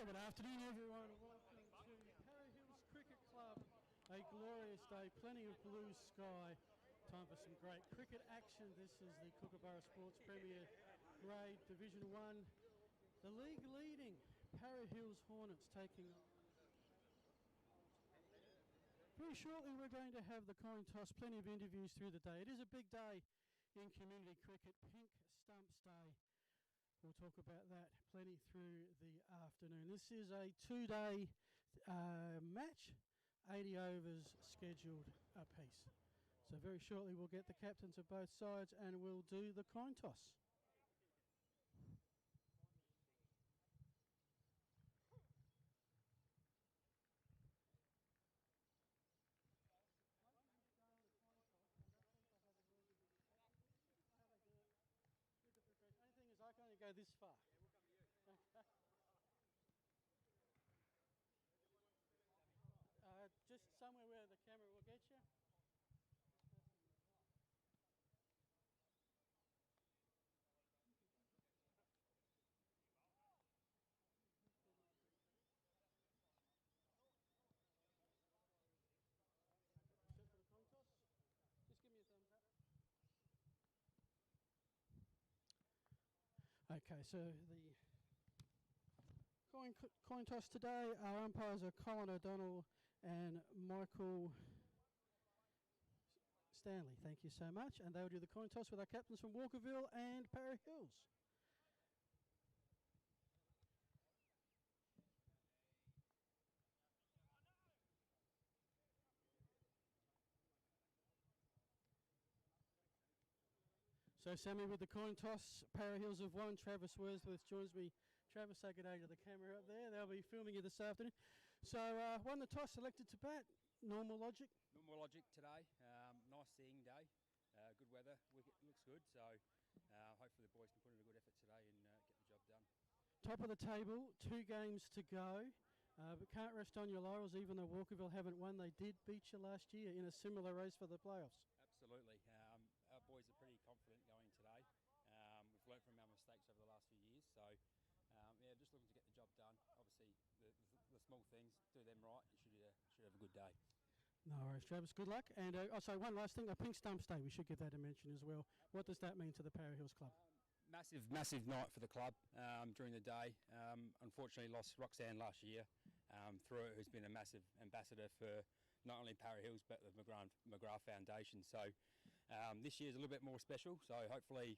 Well, good afternoon, everyone. Welcome to Para Hills Cricket Club. A glorious day, plenty of blue sky. Time for some great cricket action. This is the Kookaburra Sports Premier Grade Division 1. The league leading Para Hills Hornets taking on. Very shortly we're going to have the coin toss, plenty of interviews through the day. It is a big day in community cricket, Pink Stumps Day. We'll talk about that plenty through the afternoon. This is a two-day match, 80 overs scheduled apiece. So very shortly we'll get the captains of both sides and we'll do the coin toss. Only thing is I can only go this far. Just somewhere where the camera will get you. Set for the coin toss. Just give me a thumbs up. Okay, so the coin toss today, our umpires are Colin O'Donnell and Michael Stanley. Thank you so much. And they'll do the coin toss with our captains from Walkerville and Para Hills. So Sammy with the coin toss, Para Hills have won. Travis Wordsworth joins me. Travis, say good day to the camera up there. They'll be filming you this afternoon. So won the toss, selected to bat. Normal logic? Normal logic today. Nice seeing day. Good weather. Wicket looks good. So hopefully the boys can put in a good effort today and get the job done. Top of the table, 2 games to go. But can't rest on your laurels, even though Walkerville haven't won. They did beat you last year in a similar race for the playoffs. Absolutely. Our boys are pretty confident going today. We've learnt from our mistakes over the last few years. So yeah, just looking to get the job done. Obviously, the small things, do them right. You should have a good day. No worries, Travis. Good luck. And also one last thing, a Pink Stumps Day. We should give that a mention as well. What does that mean to the Para Hills Club? Massive night for the club during the day. Unfortunately, lost Roxanne last year through it, who's been a massive ambassador for not only Para Hills but the McGrath Foundation. So this year's a little bit more special. So hopefully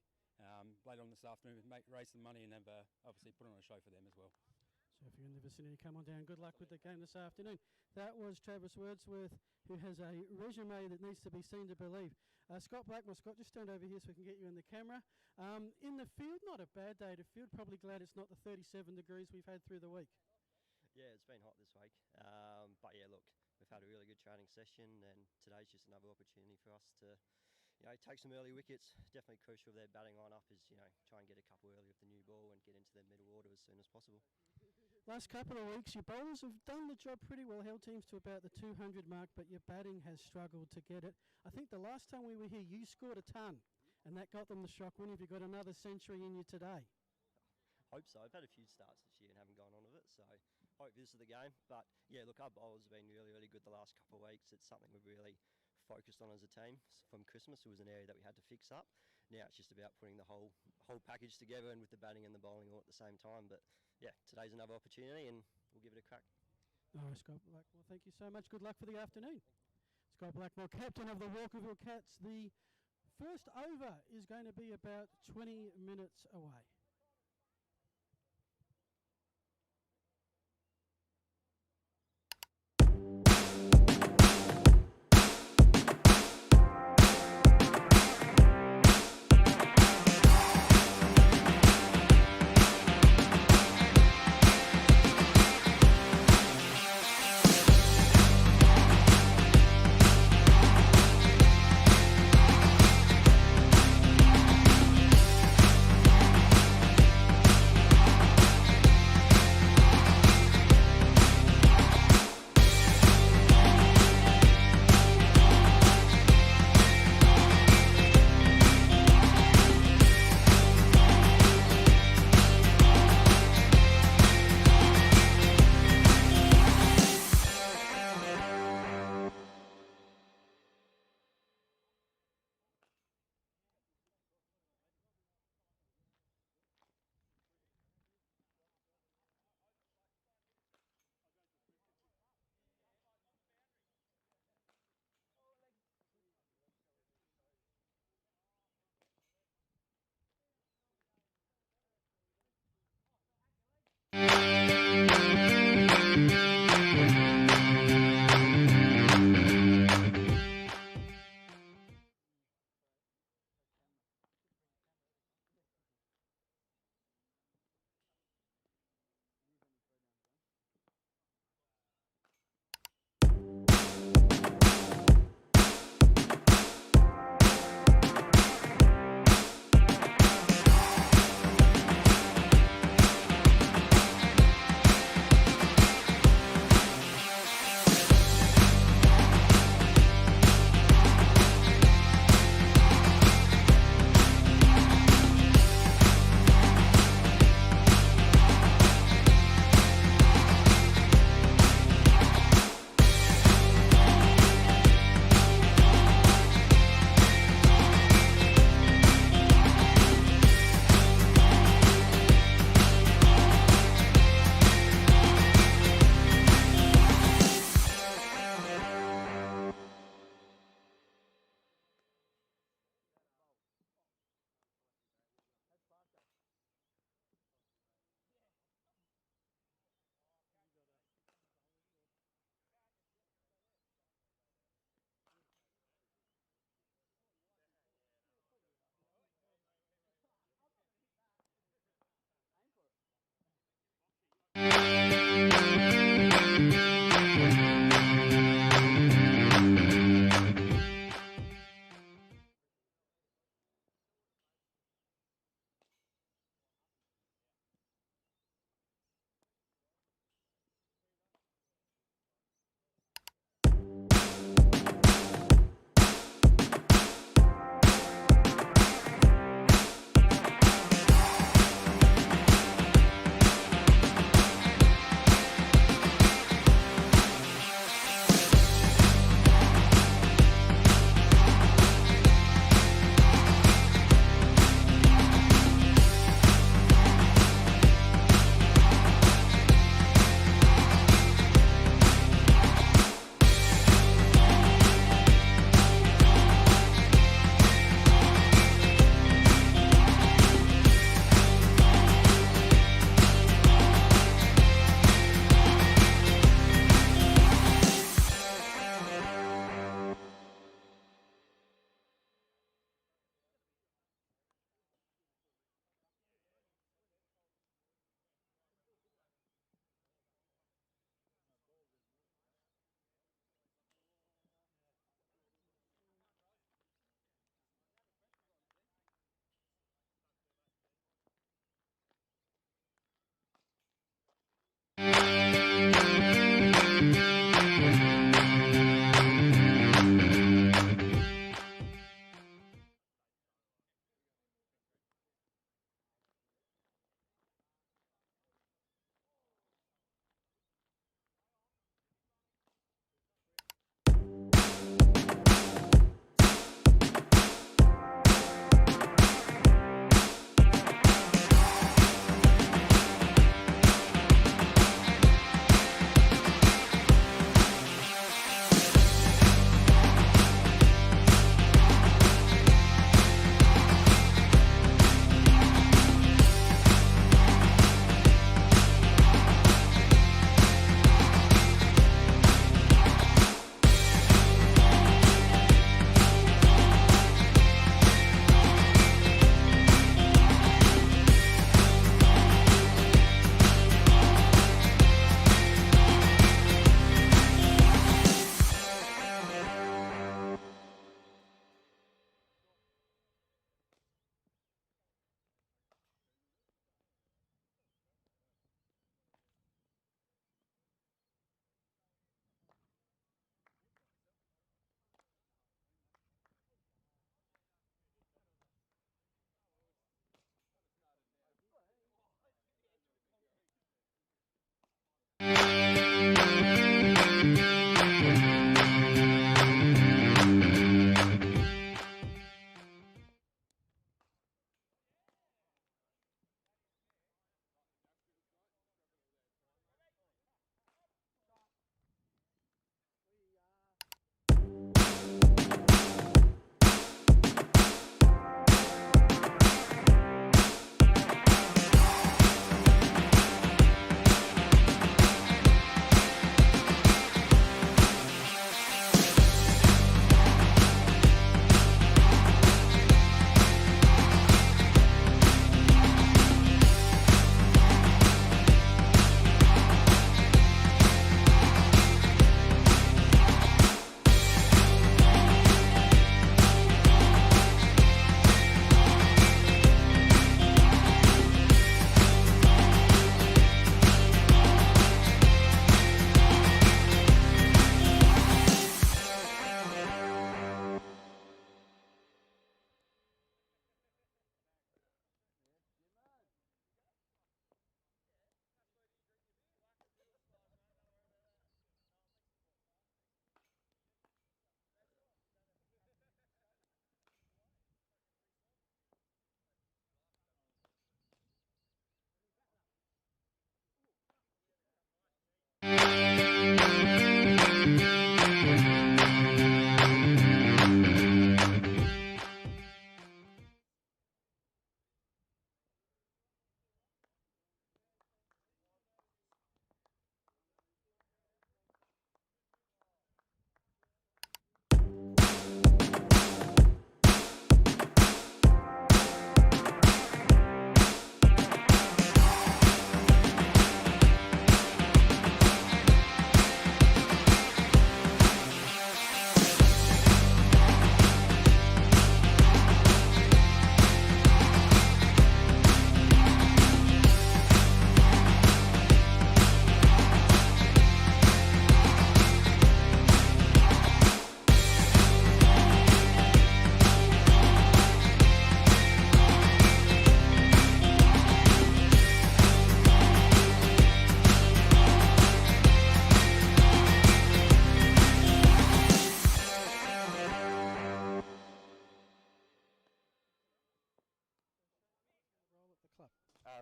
later on this afternoon, raise some money and have obviously put on a show for them as well. So if you're in the vicinity, come on down. Good luck with the game this afternoon. That was Travis Wordsworth, who has a resume that needs to be seen to believe. Scott Blackmore, Scott, just stand over here so we can get you in the camera. In the field, not a bad day to field. Probably glad it's not the 37 degrees we've had through the week. Yeah, it's been hot this week. But yeah, look, we've had a really good training session and today's just another opportunity for us to take some early wickets. Definitely crucial of their batting lineup is, try and get a couple early with the new ball and get into their middle order as soon as possible. Last couple of weeks, your bowlers have done the job pretty well, held teams to about the 200 mark, but your batting has struggled to get it. I think the last time we were here, you scored a ton, and that got them the shock win. Have you got another century in you today? Hope so. I've had a few starts this year and haven't gone on with it, so hope this is the game. But yeah, look, our bowlers have been really good the last couple of weeks. It's something we've really focused on as a team from Christmas. It was an area that we had to fix up. Now it's just about putting the whole package together and with the batting and the bowling all at the same time. But yeah, today's another opportunity and we'll give it a crack. All right, Scott Blackmore, thank you so much. Good luck for the afternoon. Scott Blackmore, captain of the Walkerville Cats. The first over is going to be about 20 minutes away.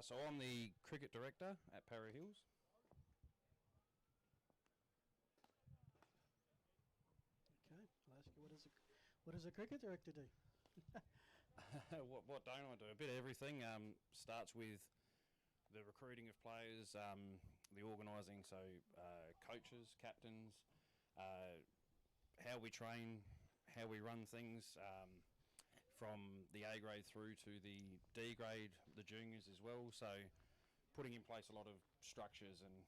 So I'm the cricket director at Para Hills. Okay, I'll ask you, what does a cricket director do? What don't I do? A bit of everything. Starts with the recruiting of players, the organising, so coaches, captains, how we train, how we run things, from the A grade through to the D grade, the juniors as well. So putting in place a lot of structures and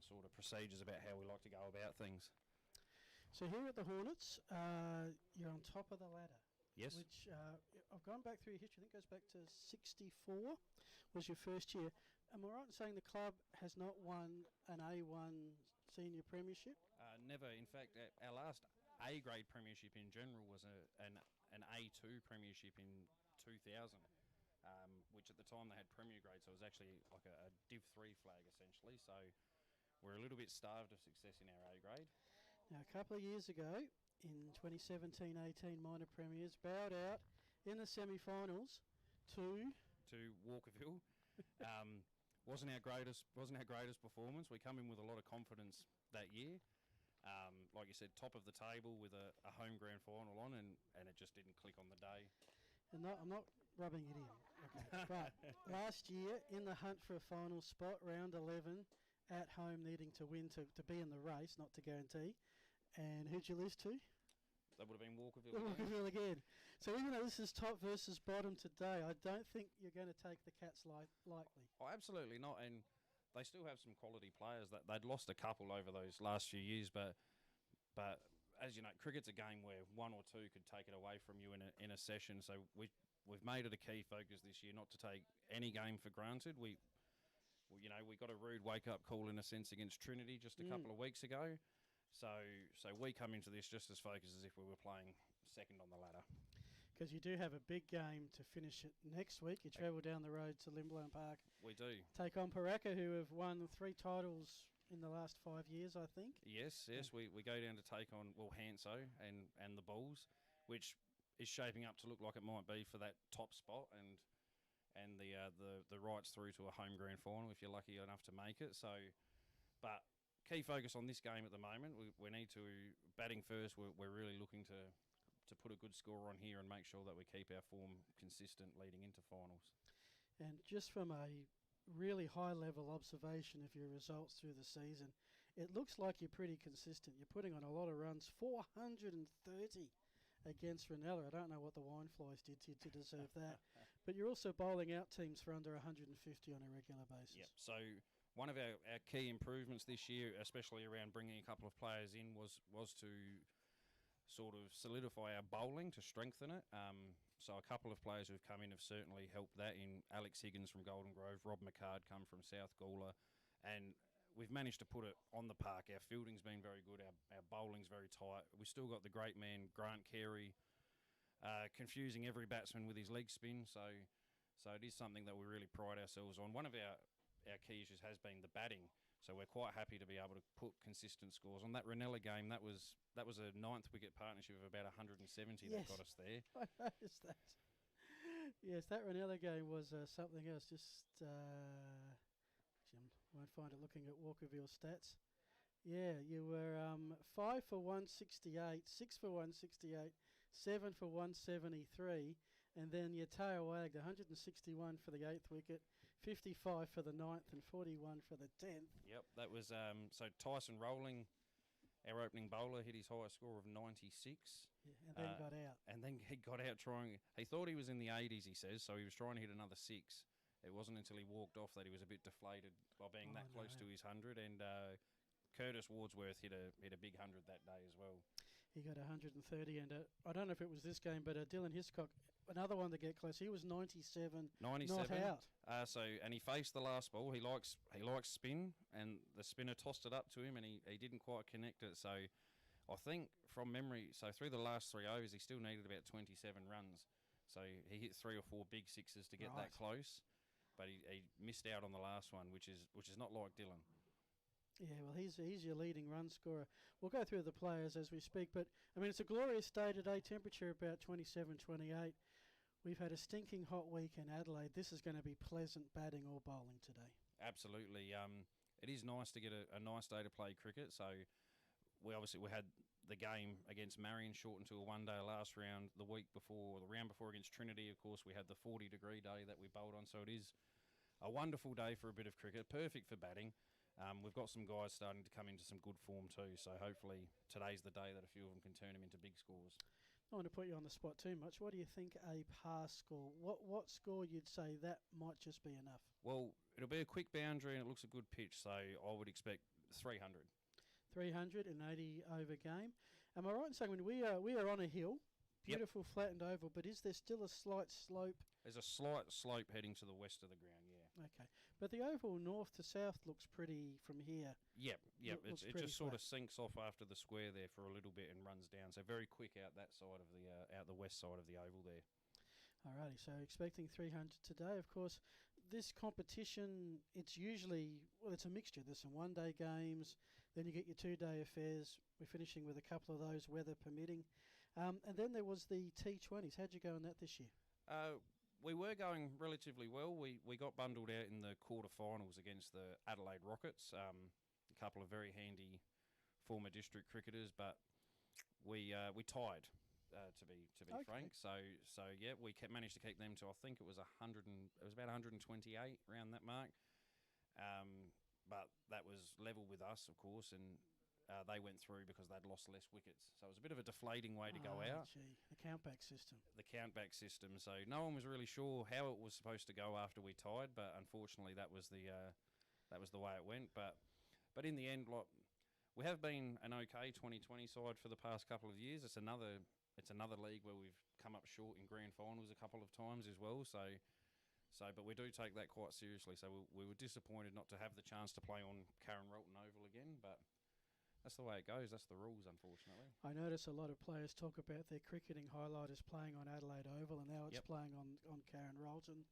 sort of procedures about how we like to go about things. So here at the Hornets, you're on top of the ladder. Yes. Which I've gone back through your history. I think it goes back to 64 was your first year. am I right in saying the club has not won an A1 senior premiership? Never. In fact, our last A grade premiership in general was an A2 premiership in 2000, which at the time they had premier grade, so it was actually like a Div 3 flag essentially. So we're a little bit starved of success in our A grade. Now, a couple of years ago, in 2017-18 minor premiers, bowed out in the semi-finals to Walkerville. Wasn't our greatest performance. We come in with a lot of confidence that year. Like you said, top of the table with a home grand final on, and it just didn't click on the day. And I'm not rubbing it in, okay. But last year, in the hunt for a final spot, round 11, at home needing to win to be in the race, not to guarantee. And who'd you lose to? That would have been Walkerville. Walkerville again. So even though this is top versus bottom today, I don't think you're going to take the Cats lightly. Oh, absolutely not. And they still have some quality players. That they'd lost a couple over those last few years, but as you know, cricket's a game where one or two could take it away from you in a session. So we've made it a key focus this year not to take any game for granted. We got a rude wake up call in a sense against Trinity just a couple of weeks ago. So we come into this just as focused as if we were playing second on the ladder. Because you do have a big game to finish it next week. You travel down the road to Limblone Park. We do. Take on Paraka, who have won 3 titles in the last 5 years, I think. Yes. We go down to take on, Hanso and the Bulls, which is shaping up to look like it might be for that top spot and the rights through to a home grand final if you're lucky enough to make it. So, but key focus on this game at the moment. We need to, batting first, we're really looking to put a good score on here and make sure that we keep our form consistent leading into finals. And just from a really high-level observation of your results through the season, it looks like you're pretty consistent. You're putting on a lot of runs, 430 against Ranella. I don't know what the wine flies did to deserve that. But you're also bowling out teams for under 150 on a regular basis. Yep. So one of our key improvements this year, especially around bringing a couple of players in, was to sort of solidify our bowling, to strengthen it. So a couple of players who've come in have certainly helped that, in Alex Higgins from Golden Grove, Rob McCard come from South Gawler, and we've managed to put it on the park. Our fielding's been very good, our bowling's very tight. We've still got the great man Grant Carey confusing every batsman with his leg spin, so it is something that we really pride ourselves on. One of our key issues has been the batting, so we're quite happy to be able to put consistent scores. On that Ranella game, that was a 9th wicket partnership of about 170 that got us there. I noticed that. Yes, that Ranella game was something else. Actually, I won't find it looking at Walkerville stats. Yeah, you were 5 for 168, 6 for 168, 7 for 173, and then your tail wagged 161 for the 8th wicket, 55 for the 9th, and 41 for the 10th. Yep, that was so Tyson Rowling, our opening bowler, hit his highest score of 96. Yeah, and then got out. And then he got out trying. He thought he was in the 80s, he says, so he was trying to hit another 6. It wasn't until he walked off that he was a bit deflated by being that close to his 100. And Curtis Wardsworth hit a big 100 that day as well. He got 130, and I don't know if it was this game, but Dylan Hiscock, another one to get close. He was 97, not out. And he faced the last ball. He likes spin, and the spinner tossed it up to him, and he didn't quite connect it. So I think from memory, so through the last 3 overs, he still needed about 27 runs. So he hit 3 or 4 big sixes to get that close, but he missed out on the last one, which is not like Dylan. Yeah, well, he's your leading run scorer. We'll go through the players as we speak, but, I mean, it's a glorious day today, temperature about 27, 28. We've had a stinking hot week in Adelaide. This is going to be pleasant batting or bowling today. Absolutely. It is nice to get a nice day to play cricket. So we had the game against Marion shortened to a one-day last round. The round before against Trinity, of course, we had the 40-degree day that we bowled on. So it is a wonderful day for a bit of cricket, perfect for batting. We've got some guys starting to come into some good form too, so hopefully today's the day that a few of them can turn them into big scores. I don't want to put you on the spot too much. What do you think a pass score? What score you'd say that might just be enough? Well, it'll be a quick boundary and it looks a good pitch, so I would expect 300. 380 over game. Am I right in saying when we are on a hill, beautiful flattened oval, but is there still a slight slope? There's a slight slope heading to the west of the ground, yeah. Okay. But the oval north to south looks pretty from here. Yep. Looks It pretty just sort of flat. sinks off after the square there for a little bit and runs down. So very quick out that side of out the west side of the oval there. Alrighty, so expecting 300 today. Of course, this competition, it's usually, well, it's a mixture. There's some one-day games, then you get your two-day affairs. We're finishing with a couple of those, weather permitting. And then there was the T20s. How'd you go on that this year? We were going relatively well. We got bundled out in the quarterfinals against the Adelaide Rockets. A couple of very handy former district cricketers, but we tied. To be Okay. frank, so yeah, we managed to keep them to, I think it was it was about 128 around that mark. But that was level with us, of course, and they went through because they'd lost less wickets. So it was a bit of a deflating way to go out. Gee, the countback system. The countback system. So no one was really sure how it was supposed to go after we tied, but unfortunately that was the way it went. But in the end, like, we have been an okay 2020 side for the past couple of years. It's another league where we've come up short in grand finals a couple of times as well. But we do take that quite seriously. So we were disappointed not to have the chance to play on Karen Rolton Oval again, but that's the way it goes. That's the rules, unfortunately. I notice a lot of players talk about their cricketing highlight as playing on Adelaide Oval, and now it's playing on Karen Rolton.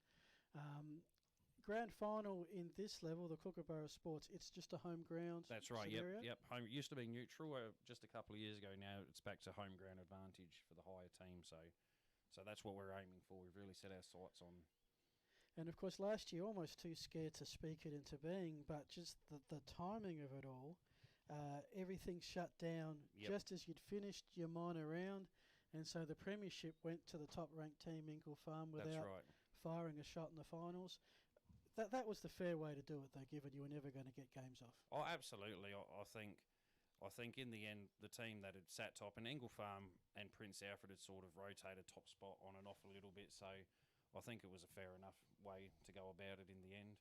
Grand final in this level, the Kookaburra Sports, it's just a home ground. That's right. scenario? Yep. Home, it used to be neutral just a couple of years ago. Now it's back to home ground advantage for the higher team. So that's what we're aiming for. We've really set our sights on. And of course, last year, almost too scared to speak it into being, but just the timing of it all. Everything shut down just as you'd finished your minor round, and so the premiership went to the top-ranked team, Inkle Farm, without firing a shot in the finals. That was the fair way to do it, though, given you were never going to get games off. Oh, absolutely. I think in the end, the team that had sat top, and Inkle Farm and Prince Alfred had sort of rotated top spot on and off a little bit, so I think it was a fair enough way to go about it in the end.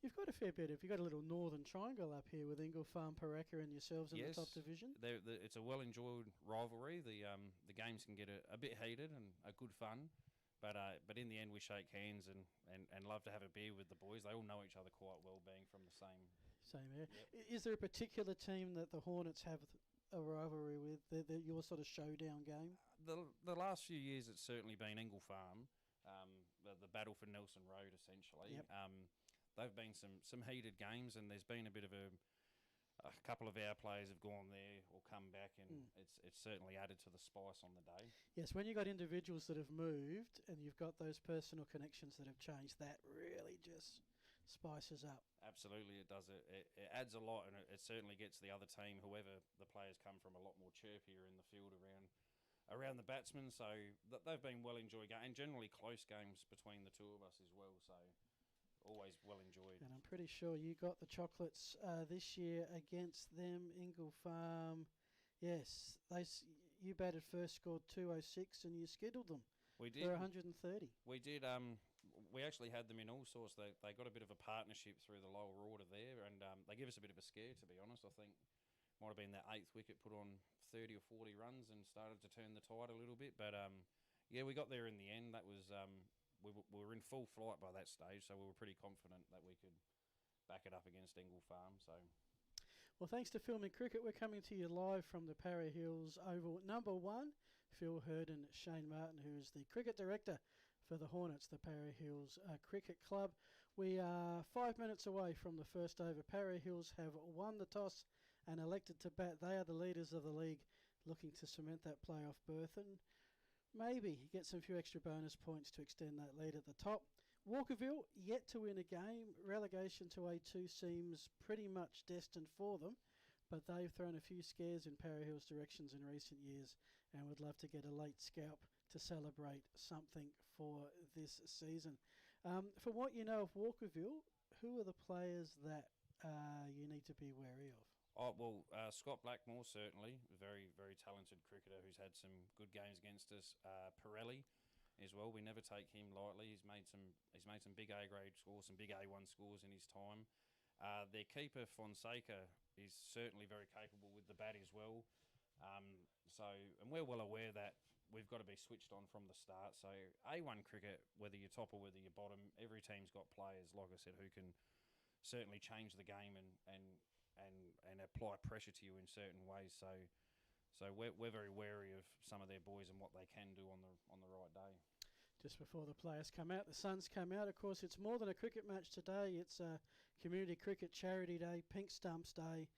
You've got a fair bit of, you've got a little northern triangle up here with Inkle Farm, Paraka and yourselves in the top division. It's a well-enjoyed rivalry. The games can get a bit heated and a good fun, but in the end we shake hands and love to have a beer with the boys. They all know each other quite well, being from the same area. Yep. Is there a particular team that the Hornets have a rivalry with, your sort of showdown game? The last few years it's certainly been Inkle Farm, the battle for Nelson Road essentially. Yep. They've been some heated games, and there's been a bit of a couple of our players have gone there or come back, and it's certainly added to the spice on the day. Yes, when you've got individuals that have moved and you've got those personal connections that have changed, that really just spices up. Absolutely, it does. It adds a lot, and it certainly gets the other team, whoever the players come from, a lot more chirpier in the field around the batsmen. So they've been well enjoyed, and generally close games between the two of us as well. So always well enjoyed. And I'm pretty sure you got the chocolates this year against them, Inkle Farm. Yes, you batted first, scored 206, and you skittled them. We did. For 130. We did. We actually had them in all sorts. They got a bit of a partnership through the lower order there, and they give us a bit of a scare, to be honest. I think might have been that 8th wicket put on 30 or 40 runs and started to turn the tide a little bit. But we got there in the end. That was we were in full flight by that stage, so we were pretty confident that we could back it up against Inkle Farm. So, well, thanks to Filming Cricket, we're coming to you live from the Para Hills Oval. Number 1, Phil Hurd and Shane Martin, who is the cricket director for the Hornets, the Para Hills Cricket Club. We are 5 minutes away from the first over. Para Hills have won the toss and elected to bat. They are the leaders of the league, looking to cement that playoff berth and maybe get some few extra bonus points to extend that lead at the top. Walkerville yet to win a game. Relegation to A2 seems pretty much destined for them, but they've thrown a few scares in Para Hills directions in recent years and would love to get a late scalp to celebrate something for this season. For what you know of Walkerville, who are the players that you need to be wary of? Scott Blackmore, certainly, a very, very talented cricketer who's had some good games against us. Pirelli as well. We never take him lightly. He's made some big A grade scores, some big A1 scores in his time. Their keeper Fonseca is certainly very capable with the bat as well. And we're well aware that we've got to be switched on from the start. So A1 cricket, whether you're top or whether you're bottom, every team's got players, like I said, who can certainly change the game and apply pressure to you in certain ways. So we're very wary of some of their boys and what they can do on the right day. Just before the players come out, the sun's come out. Of course, it's more than a cricket match today. It's a Community Cricket Charity Day, Pink Stumps Day.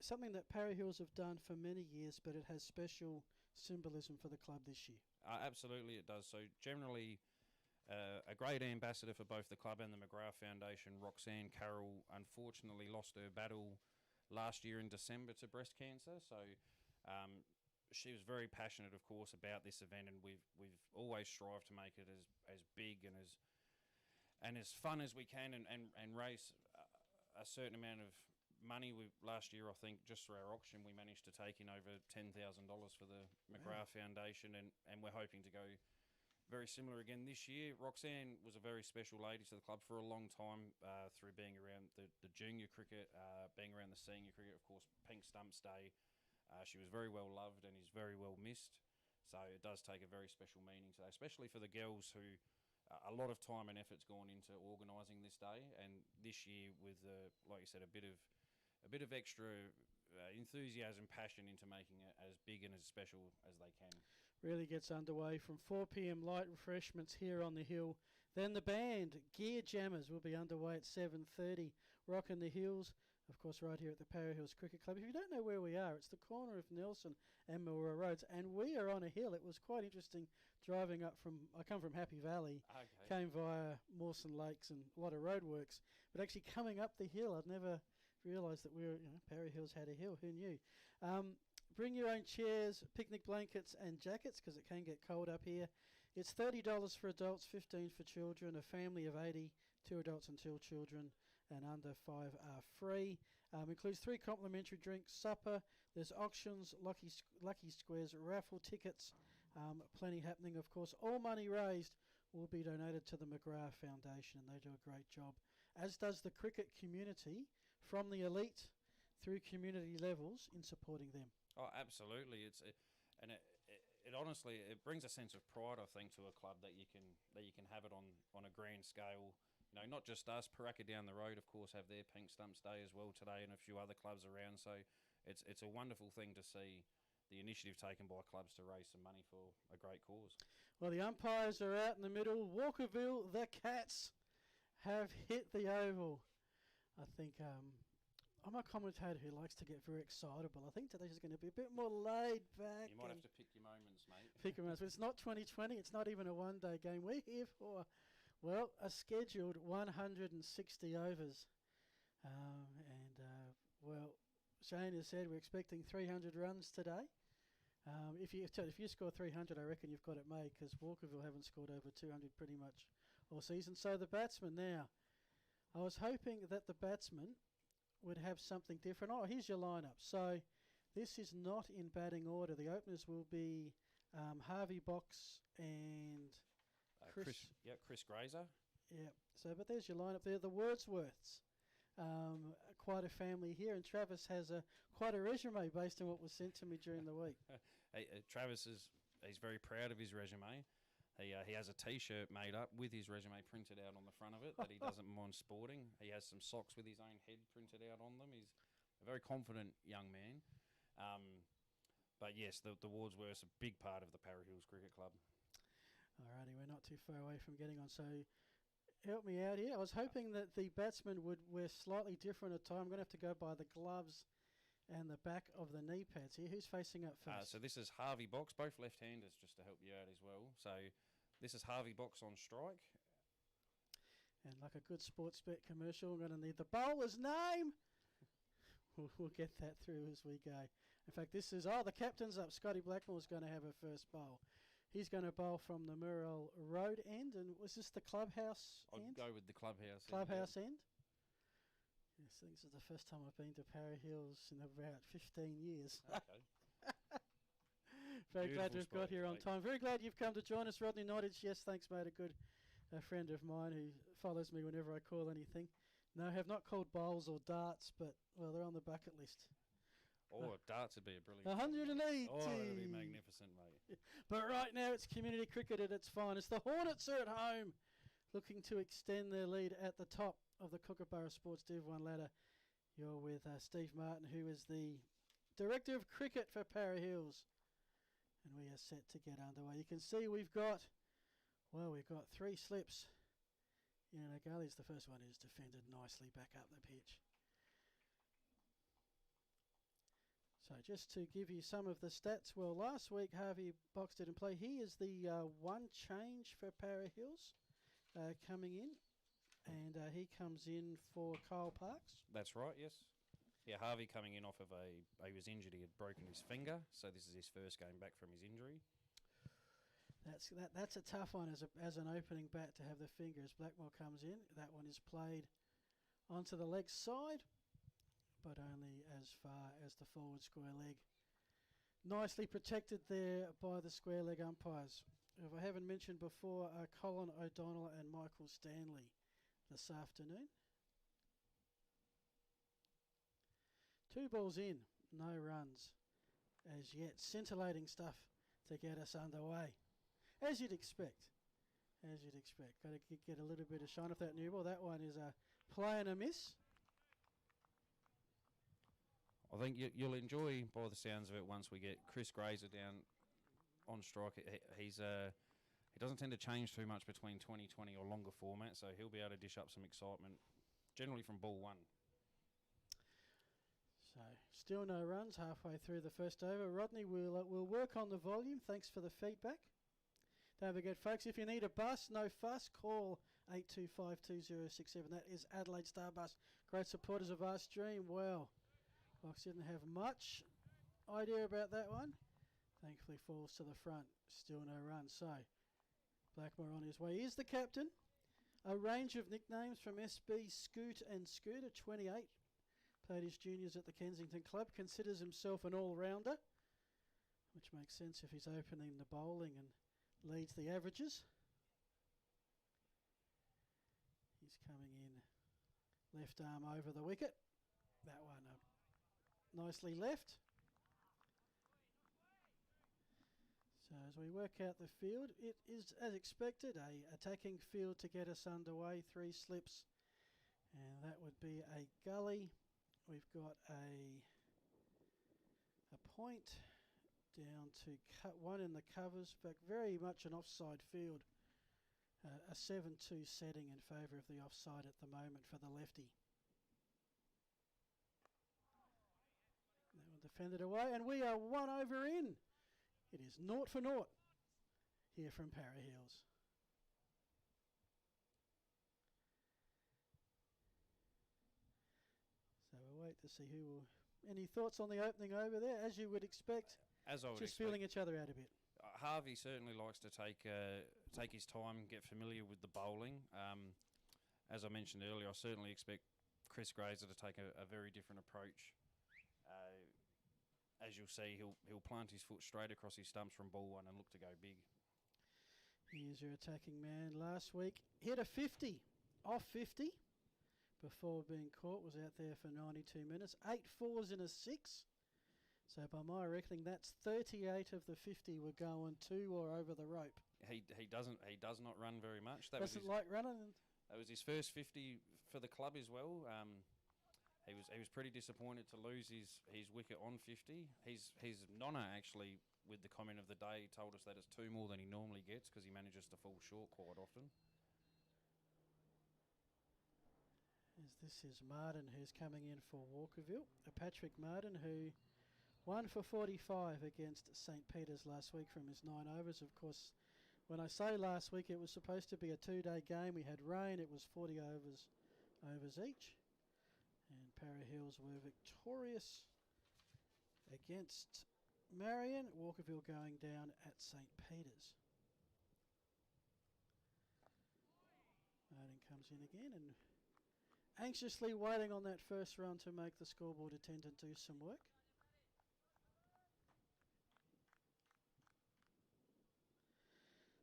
Something that Parry Hills have done for many years, but it has special symbolism for the club this year. Absolutely, it does. So generally, a great ambassador for both the club and the McGrath Foundation, Roxanne Carroll, unfortunately lost her battle last year in December to breast cancer. So she was very passionate, of course, about this event, and we've always strived to make it as big and as fun as we can, and raise a certain amount of money. Last year, I think, just through our auction, we managed to take in over $10,000 for the McGrath Foundation, and we're hoping to go very similar again this year. Roxanne was a very special lady to the club for a long time, through being around the junior cricket, being around the senior cricket, of course, Pink Stumps Day. She was very well loved and is very well missed. So it does take a very special meaning today, especially for the girls who a lot of time and effort's gone into organising this day. And this year, with like you said, a bit of extra enthusiasm, passion into making it as big and as special as they can. Really gets underway from 4 p.m. light refreshments here on the hill. Then the band, Gear Jammers, will be underway at 7:30, rocking the hills. Of course, right here at the Parry Hills Cricket Club. If you don't know where we are, it's the corner of Nelson and Milroy Roads, and we are on a hill. It was quite interesting driving up I come from Happy Valley, came via Mawson Lakes and a lot of roadworks, but actually coming up the hill, I'd never realised that Parry Hills had a hill. Who knew? Bring your own chairs, picnic blankets and jackets, because it can get cold up here. It's $30 for adults, $15 for children, a family of 80, 2 adults and 2 children, and under 5 are free. Includes 3 complimentary drinks, supper. There's auctions, lucky squares, raffle tickets. Plenty happening, of course. All money raised will be donated to the McGrath Foundation, and they do a great job, as does the cricket community, from the elite through community levels, in supporting them. Oh, absolutely. It honestly, it brings a sense of pride, I think, to a club that you can have it on a grand scale. You know, not just us. Paraka down the road, of course, have their Pink Stumps Day as well today, and a few other clubs around. So it's a wonderful thing to see the initiative taken by clubs to raise some money for a great cause. Well, the umpires are out in the middle. Walkerville, the Cats, have hit the oval. I think I'm a commentator who likes to get very excitable. I think today's going to be a bit more laid back. You might have to pick your moments, mate. Pick your moments. But it's not 2020. It's not even a one-day game. We're here for, well, a scheduled 160 overs. Well, Shane has said we're expecting 300 runs today. If you score 300, I reckon you've got it made, because Walkerville haven't scored over 200 pretty much all season. So the batsman now. I was hoping that the batsman would have something different. Oh, here's your lineup. So this is not in batting order. The openers will be Harvey Box and Chris Grazer. Yeah. So, but there's your lineup there. The Wordsworths. Quite a family here, and Travis has quite a resume based on what was sent to me during the week. Travis he's very proud of his resume. He has a T-shirt made up with his resume printed out on the front of it that he doesn't mind sporting. He has some socks with his own head printed out on them. He's a very confident young man. But yes, the Wordsworth's a big part of the Parry Hills Cricket Club. Alrighty, we're not too far away from getting on, so help me out here. I was hoping that the batsman would wear slightly different attire. I'm going to have to go by the gloves and the back of the knee pads here. Who's facing up first? So this is Harvey Box, both left-handers, just to help you out as well. So this is Harvey Box on strike. And like a good sports bet commercial, I'm going to need the bowler's name. We'll get that through as we go. In fact, this is, the captain's up. Scotty Blackmore's going to have a first bowl. He's going to bowl from the Murrell Road end. And was this the clubhouse end? I'd go with the clubhouse end. Yes, I think this is the first time I've been to Parry Hills in about 15 years. Okay. Very glad Beautiful we've got spot, here on mate. time. Very glad you've come to join us, Rodney Nottage. Yes, thanks, mate. A friend of mine who follows me whenever I call anything. No, I have not called bowls or darts, but, well, they're on the bucket list. Oh, darts would be a brilliant. 180. Oh, that'd be magnificent, mate. But right now it's community cricket at its finest. The Hornets are at home, looking to extend their lead at the top of the Kookaburra Sports Div 1 ladder. You're with Steve Martin, who is the Director of Cricket for Para Hills. And we are set to get underway. You can see we've got 3 slips in our gullies. The first one is defended nicely back up the pitch. So just to give you some of the stats, well, last week Harvey Box didn't play. He is the one change for Para Hills coming in, and he comes in for Kyle Parks. That's right, yes. Yeah, Harvey coming in off of he was injured, he had broken his finger, so this is his first game back from his injury. That's a tough one as an opening bat to have the finger as Blackmore comes in. That one is played onto the leg side, but only as far as the forward square leg. Nicely protected there by the square leg umpires. If I haven't mentioned before, Colin O'Donnell and Michael Stanley this afternoon. 2 balls in, no runs as yet. Scintillating stuff to get us underway. As you'd expect. Got to get a little bit of shine off that new ball. That one is a play and a miss. I think you'll enjoy, by the sounds of it, once we get Chris Grazer down on strike. He doesn't tend to change too much between 2020 or longer format, so he'll be able to dish up some excitement, generally from ball 1. So still no runs halfway through the first over. Rodney will work on the volume. Thanks for the feedback. Don't forget, folks, if you need a bus, no fuss, call 8252067. That is Adelaide Star Bus. Great supporters of our stream. Well, Fox didn't have much idea about that one. Thankfully falls to the front. Still no run. So Blackmore on his way. Here's the captain. A range of nicknames from SB, Scoot and Scooter. 28. Played his juniors at the Kensington Club. Considers himself an all-rounder, which makes sense if he's opening the bowling and leads the averages. He's coming in left arm over the wicket. That one nicely left. So as we work out the field, it is, as expected, a attacking field to get us underway. 3 slips, and that would be a gully. We've got a point down to cut 1 in the covers, but very much an offside field. A 7-2 setting in favour of the offside at the moment for the lefty. That one defended away, and we are 1 over in. It is 0 for 0 here from Para Hills. So we'll wait to see who will. Any thoughts on the opening over there? As you would expect, as I would just expect, feeling each other out a bit. Harvey certainly likes to take his time, get familiar with the bowling. As I mentioned earlier, I certainly expect Chris Grazer to take a very different approach. As you'll see, he'll plant his foot straight across his stumps from ball 1 and look to go big. Here's your attacking man. Last week hit a 50, off 50 before being caught. Was out there for 92 minutes. 8 fours in a 6. So by my reckoning, that's 38 of the 50 were going to or over the rope. He does not run very much. Doesn't like running. That was his first 50 for the club as well. He was pretty disappointed to lose his wicket on 50. His nonna actually, with the comment of the day, told us that it's 2 more than he normally gets because he manages to fall short quite often. As this is Martin, who's coming in for Walkerville. Patrick Martin, who 1 for 45 against St. Peter's last week from his 9 overs. Of course, when I say last week, it was supposed to be a 2-day game. We had rain. It was 40 overs each. And Para Hills were victorious against Marion. Walkerville going down at St. Peter's. Martin comes in again and anxiously waiting on that first run to make the scoreboard attendant do some work.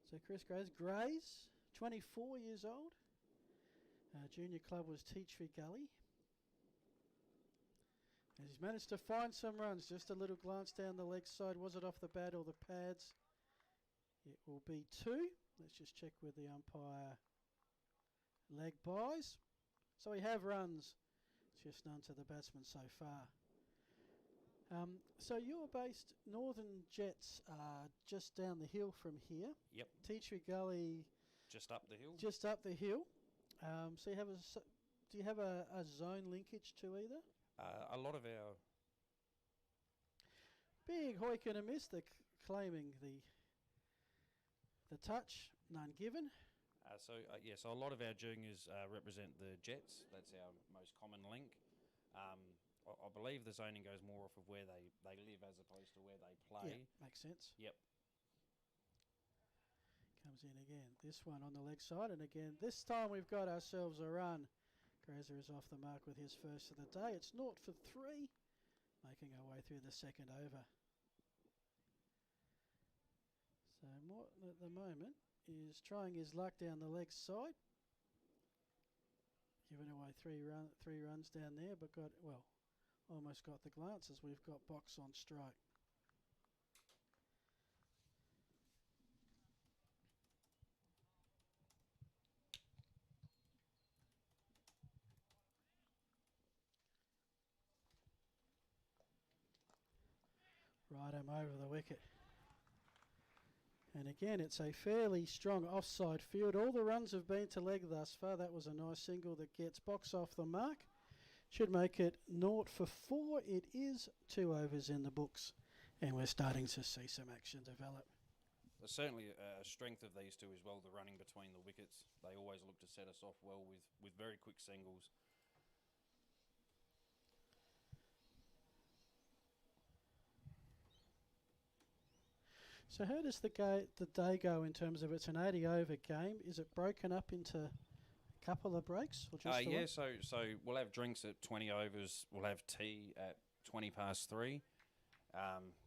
So Chris Grays, 24 years old. Junior club was Teachford Gully. And he's managed to find some runs. Just a little glance down the leg side. Was it off the bat or the pads? It will be 2. Let's just check with the umpire. Leg buys. So we have runs. Just none to the batsman so far. So you're based, Northern Jets are just down the hill from here. Yep. Tea Tree Gully. Just up the hill. Just up the hill. So you have do you have a zone linkage to either? A lot of our... Big hoik and a miss. They're claiming the touch, none given. So a lot of our juniors represent the Jets. That's our most common link. I believe the zoning goes more off of where they live as opposed to where they play. Yeah, makes sense. Yep. Comes in again. This one on the leg side, and again, this time we've got ourselves a run. Grazer is off the mark with his first of the day. It's 0 for 3, making our way through the second over. So Morton at the moment is trying his luck down the leg side. Giving away three runs down there, but almost got the glance as we've got box on strike. Right him over the wicket. And again, it's a fairly strong offside field. All the runs have been to leg thus far. That was a nice single that gets box off the mark. Should make it 0 for 4. It is 2 overs in the books. And we're starting to see some action develop. There's certainly a strength of these two as well, the running between the wickets. They always look to set us off well with very quick singles. So how does the day go in terms of it's an 80 over game? Is it broken up into a couple of breaks? Or just yeah, so we'll have drinks at 20 overs. We'll have tea at 20 past 3.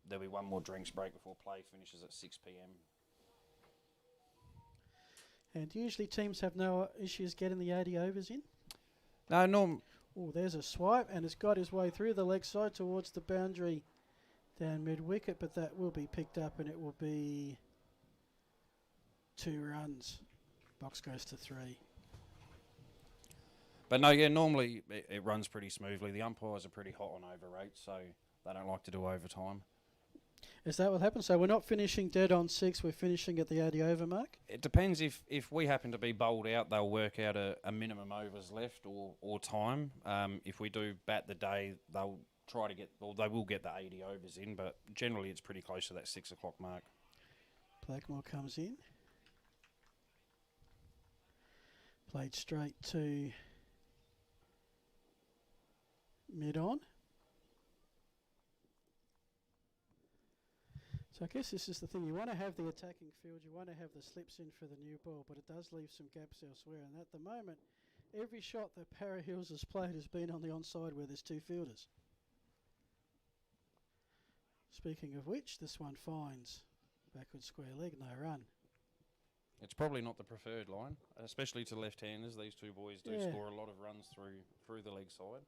There'll be one more drinks break before play finishes at 6 p.m. And usually teams have no issues getting the 80 overs in? No, Oh, there's a swipe, and it's got his way through the leg side towards the boundary down mid-wicket, but that will be picked up and it will be 2 runs. Box goes to 3. But no, yeah, normally it runs pretty smoothly. The umpires are pretty hot on over rates, so they don't like to do overtime. Is that what happens? So we're not finishing dead on 6, we're finishing at the 80 over mark? It depends. If we happen to be bowled out, they'll work out a minimum overs left or time. If we do bat the day, they'll try to get, well, they will get the 80 overs in, but generally it's pretty close to that 6 o'clock mark. Blackmore comes in. Played straight to mid-on. So I guess this is the thing. You want to have the attacking field. You want to have the slips in for the new ball, but it does leave some gaps elsewhere. And at the moment, every shot that Para Hills has played has been on the onside where there's 2 fielders. Speaking of which, this one finds backward square leg, no run. It's probably not the preferred line, especially to left-handers. These two boys do score a lot of runs through the leg side.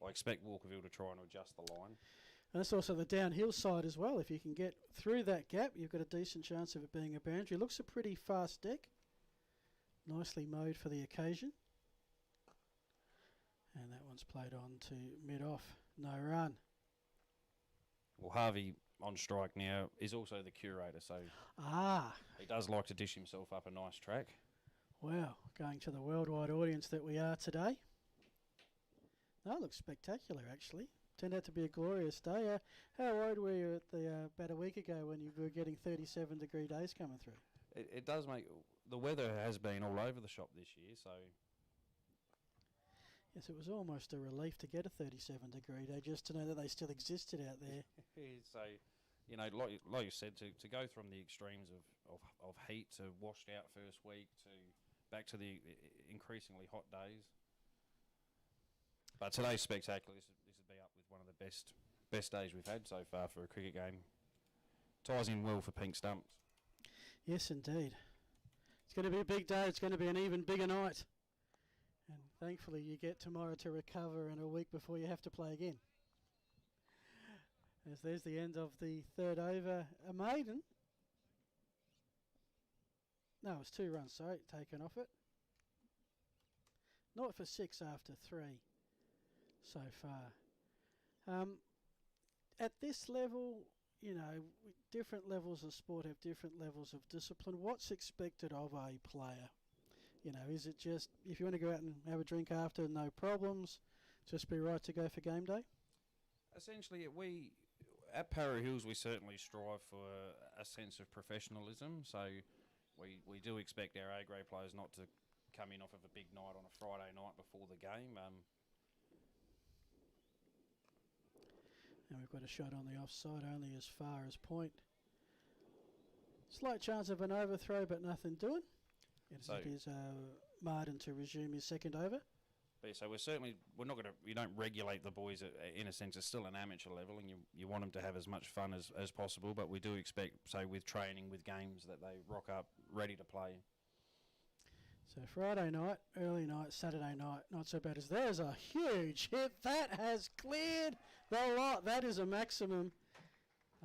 I expect Walkerville to try and adjust the line. And that's also the downhill side as well. If you can get through that gap, you've got a decent chance of it being a boundary. Looks a pretty fast deck. Nicely mowed for the occasion. And that one's played on to mid-off. No run. Well, Harvey on strike now is also the curator, so he does like to dish himself up a nice track. Wow, going to the worldwide audience that we are today. That looks spectacular, actually. Turned out to be a glorious day. How worried were you about a week ago when you were getting 37-degree days coming through? It does make... The weather has been all over the shop this year, so... Yes, it was almost a relief to get a 37-degree day, just to know that they still existed out there. So, you know, like you said, to go from the extremes of heat to washed out first week to back to the increasingly hot days. But today's spectacular. This would be up with one of the best days we've had so far for a cricket game. Ties in well for pink stumps. Yes, indeed. It's going to be a big day. It's going to be an even bigger night. And thankfully you get tomorrow to recover and a week before you have to play again. As there's the end of the third over. A maiden. No, it's 2 runs, sorry, taken off it. Not for 6 after 3 so far. At this level, you know, different levels of sport have different levels of discipline. What's expected of a player? You know, is it just, if you want to go out and have a drink after, no problems, just be right to go for game day? Essentially, at Para Hills, we certainly strive for a sense of professionalism. So we do expect our A-grade players not to come in off of a big night on a Friday night before the game. And we've got a shot on the offside, only as far as point. Slight chance of an overthrow, but nothing doing. It is Martin to resume his second over. So we're not going to, you don't regulate the boys in a sense. It's still an amateur level, and you want them to have as much fun as possible. But we do expect, so with training, with games, that they rock up ready to play. So Friday night, early night, Saturday night, not so bad as there's a huge hit. That has cleared the lot. That is a maximum.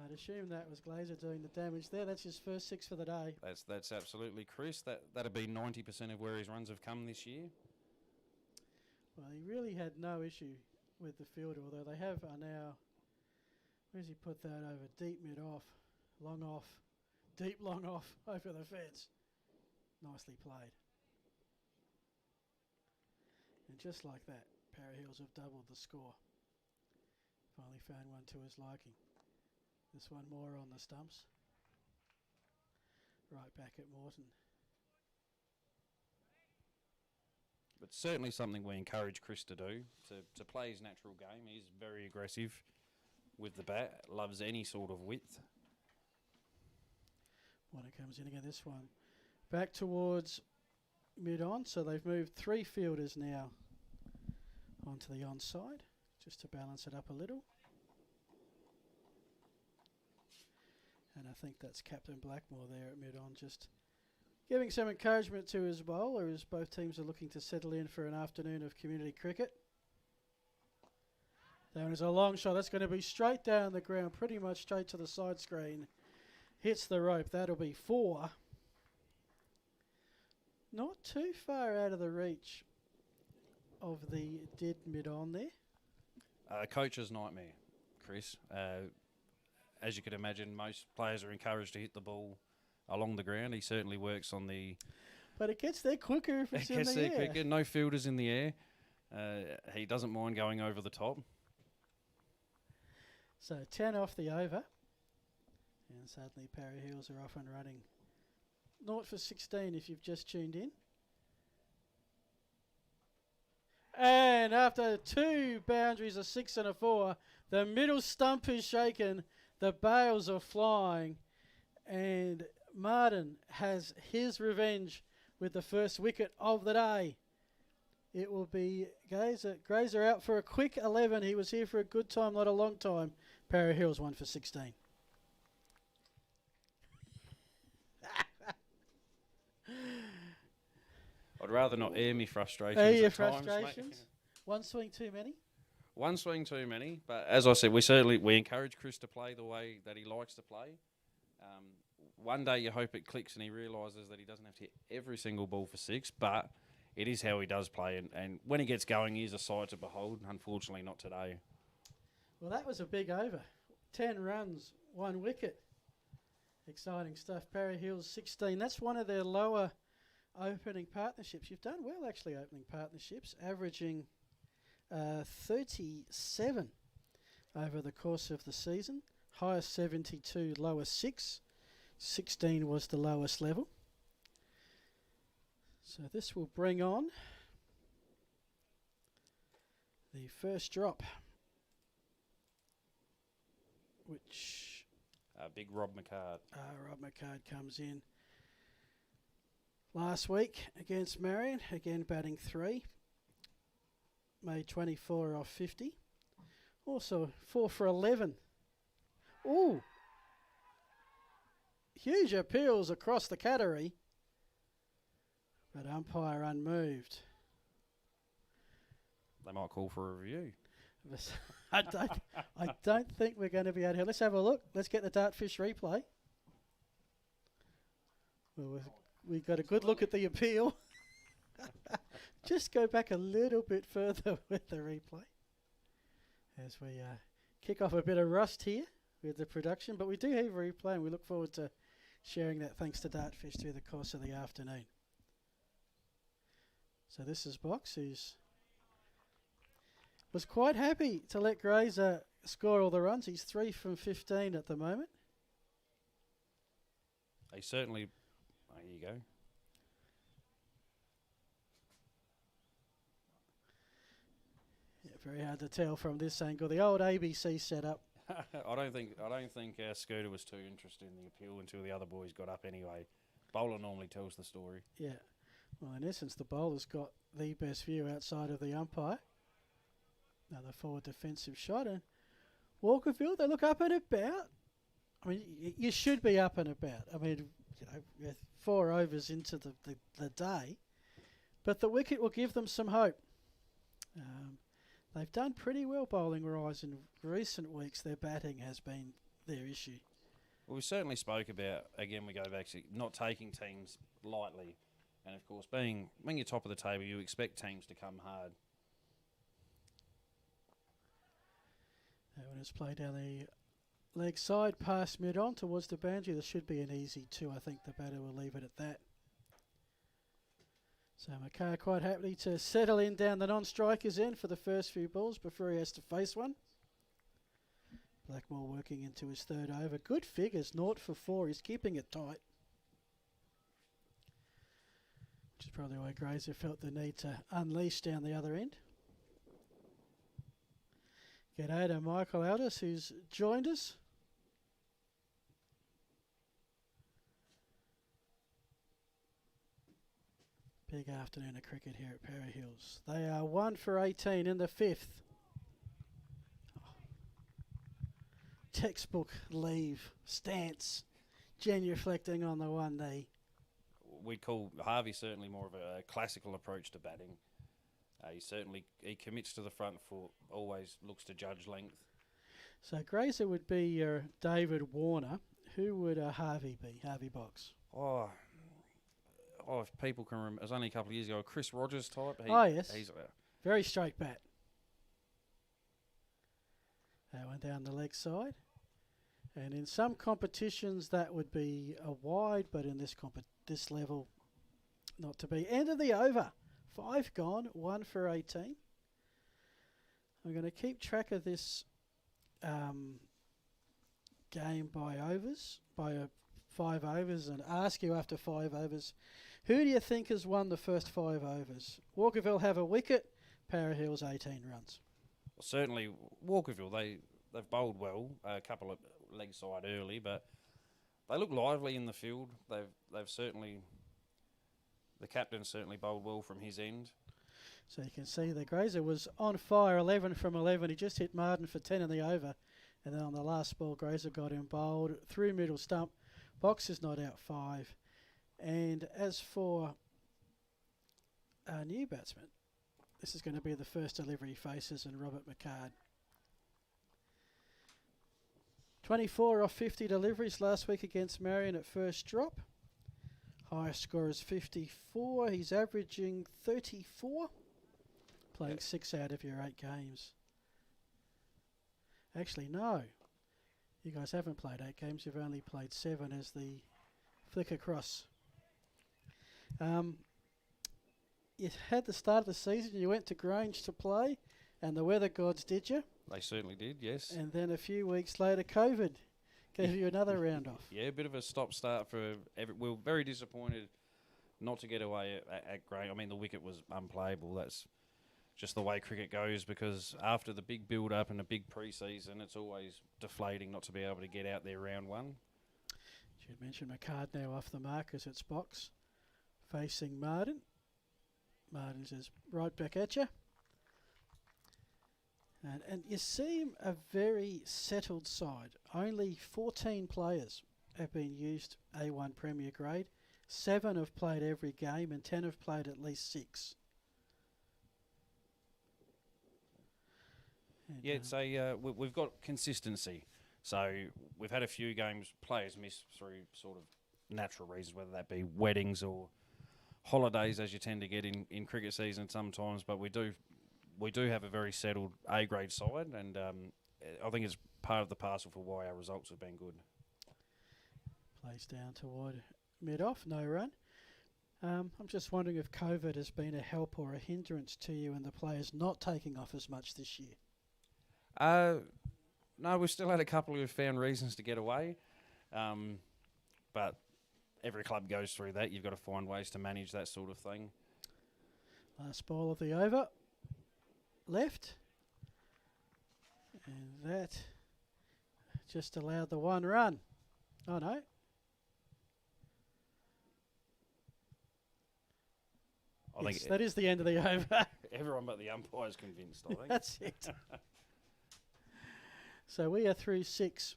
I'd assume that was Glazer doing the damage there. That's his first 6 for the day. That's absolutely Chris. That'd be 90% of where his runs have come this year. Well, he really had no issue with the field, although they have now. Where's he put that over? Deep mid off, long off, deep long off over the fence. Nicely played. And just like that, Para Hills have doubled the score. Finally found one to his liking. This one more on the stumps. Right back at Morton. But certainly something we encourage Chris to do, to play his natural game. He's very aggressive with the bat, loves any sort of width. Warner comes in again, this one. Back towards mid-on, so they've moved 3 fielders now onto the onside, just to balance it up a little. And I think that's Captain Blackmore there at mid-on, just giving some encouragement to his bowler as both teams are looking to settle in for an afternoon of community cricket. That one is a long shot. That's going to be straight down the ground, pretty much straight to the side screen. Hits the rope. That'll be 4. Not too far out of the reach of the dead mid-on there. Coach's nightmare, Chris. As you can imagine, most players are encouraged to hit the ball along the ground. He certainly works on the... But it gets there quicker if it's in the air. It gets there quicker. No fielders in the air. He doesn't mind going over the top. So 10 off the over. And suddenly Para Hills are off and running. 0 for 16 if you've just tuned in. And after 2 boundaries, a 6 and a 4, the middle stump is shaken. The bails are flying. And Martin has his revenge with the first wicket of the day. It will be Grazer out for a quick 11. He was here for a good time, not a long time. Para Hills 1 for 16. I'd rather not air me frustrations. Air your at times, frustrations. mate. One swing too many. One swing too many. But as I said, we encourage Chris to play the way that he likes to play. One day you hope it clicks and he realises that he doesn't have to hit every single ball for 6, but it is how he does play. And when he gets going, he is a sight to behold. Unfortunately, not today. Well, that was a big over. 10 runs, 1 wicket. Exciting stuff. Para Hills 16. That's one of their lower opening partnerships. You've done well, actually, opening partnerships, averaging 37 over the course of the season. Highest 72, lowest 6. 16 was the lowest level. So this will bring on the first drop, which... Big Rob McCard. Rob McCard comes in last week against Marion, again batting 3. Made 24 off 50. Also 4 for 11. Ooh! Huge appeals across the Cattery, but umpire unmoved. They might call for a review. I don't think we're going to be out here. Let's have a look. Let's get the dartfish replay. Well, we got a good look at the appeal. Just go back a little bit further with the replay as we kick off a bit of rust here with the production. But we do have a replay, and we look forward to sharing that thanks to Dartfish through the course of the afternoon. So this is Box, who's was quite happy to let Grazer score all the runs. He's 3 from 15 at the moment. They certainly... There you go. Yeah, very hard to tell from this angle. The old ABC setup. I don't think our Scooter was too interested in the appeal until the other boys got up anyway. Bowler normally tells the story. Yeah. Well, in essence, the bowler's got the best view outside of the umpire. Another forward defensive shot. And Walkerville, they look up and about. I mean, you should be up and about. I mean, we're 4 overs into the day. But the wicket will give them some hope. They've done pretty well bowling-wise in recent weeks. Their batting has been their issue. Well, we certainly spoke about, again, we go back to not taking teams lightly. And, of course, being when you're top of the table, you expect teams to come hard. That one is played down the leg side, past mid-on towards the boundary. This should be an easy 2. I think the batter will leave it at that. So McCarr quite happy to settle in down the non-strikers end for the first few balls before he has to face one. Blackmore working into his 3rd over. Good figures, 0 for 4. He's keeping it tight. Which is probably why Grazer felt the need to unleash down the other end. G'day to Michael Aldis, who's joined us. Big afternoon of cricket here at Para Hills. They are 1 for 18 in the 5th. Textbook leave stance, genuflecting on the 1 knee. We'd call Harvey certainly more of a classical approach to batting. He commits to the front foot, always looks to judge length. So Grazer would be your David Warner. Who would Harvey be? Harvey Box. Oh, if people can remember, it was only a couple of years ago, Chris Rogers type. Yes. He's very straight bat. That went down the leg side. And in some competitions that would be a wide, but in this level, not to be. End of the over. 5 gone, 1 for 18. I'm going to keep track of this game by overs, by 5 overs, and ask you after 5 overs, who do you think has won the first 5 overs? Walkerville have a wicket, Para Hills 18 runs. Well, certainly, Walkerville, they've bowled well, a couple of leg side early, but they look lively in the field. They've certainly... The captain certainly bowled well from his end. So you can see the Grazer was on fire, 11 from 11. He just hit Martin for 10 in the over. And then on the last ball, Grazer got him bowled through middle stump. Box is not out 5. And as for our new batsman, this is going to be the first delivery faces and Robert McCard. 24 off 50 deliveries last week against Marion at first drop. Highest score is 54. He's averaging 34. Playing 6 out of your 8 games. Actually, no. You guys haven't played 8 games. You've only played 7 as the flick across. You had the start of the season. You went to Grange to play, and the weather gods did you. They certainly did, yes. And then a few weeks later, COVID gave you another round off. Yeah, a bit of a stop-start for we were very disappointed not to get away at Grange. I mean, the wicket was unplayable. That's just the way cricket goes, because after the big build-up and a big pre-season, it's always deflating not to be able to get out there round 1. Should mention McCard now off the mark as it's Box facing Martin. Martin says, right back at you. And you see a very settled side. Only 14 players have been used A1 Premier grade. 7 have played every game and 10 have played at least 6. And, Yeah, it's we've got consistency. So we've had a few games players miss through sort of natural reasons, whether that be weddings or holidays, as you tend to get in cricket season sometimes. But we do have a very settled A grade side, and I think it's part of the parcel for why our results have been good. Plays down toward mid-off, no run. I'm just wondering if COVID has been a help or a hindrance to you and the players not taking off as much this year. No, we've still had a couple who've found reasons to get away, but every club goes through that. You've got to find ways to manage that sort of thing. Last ball of the over. Left. And that just allowed the one run. Oh, no. I Yes, think that is the end of the over. everyone but the umpire's convinced, I think. That's it. So we are through 6.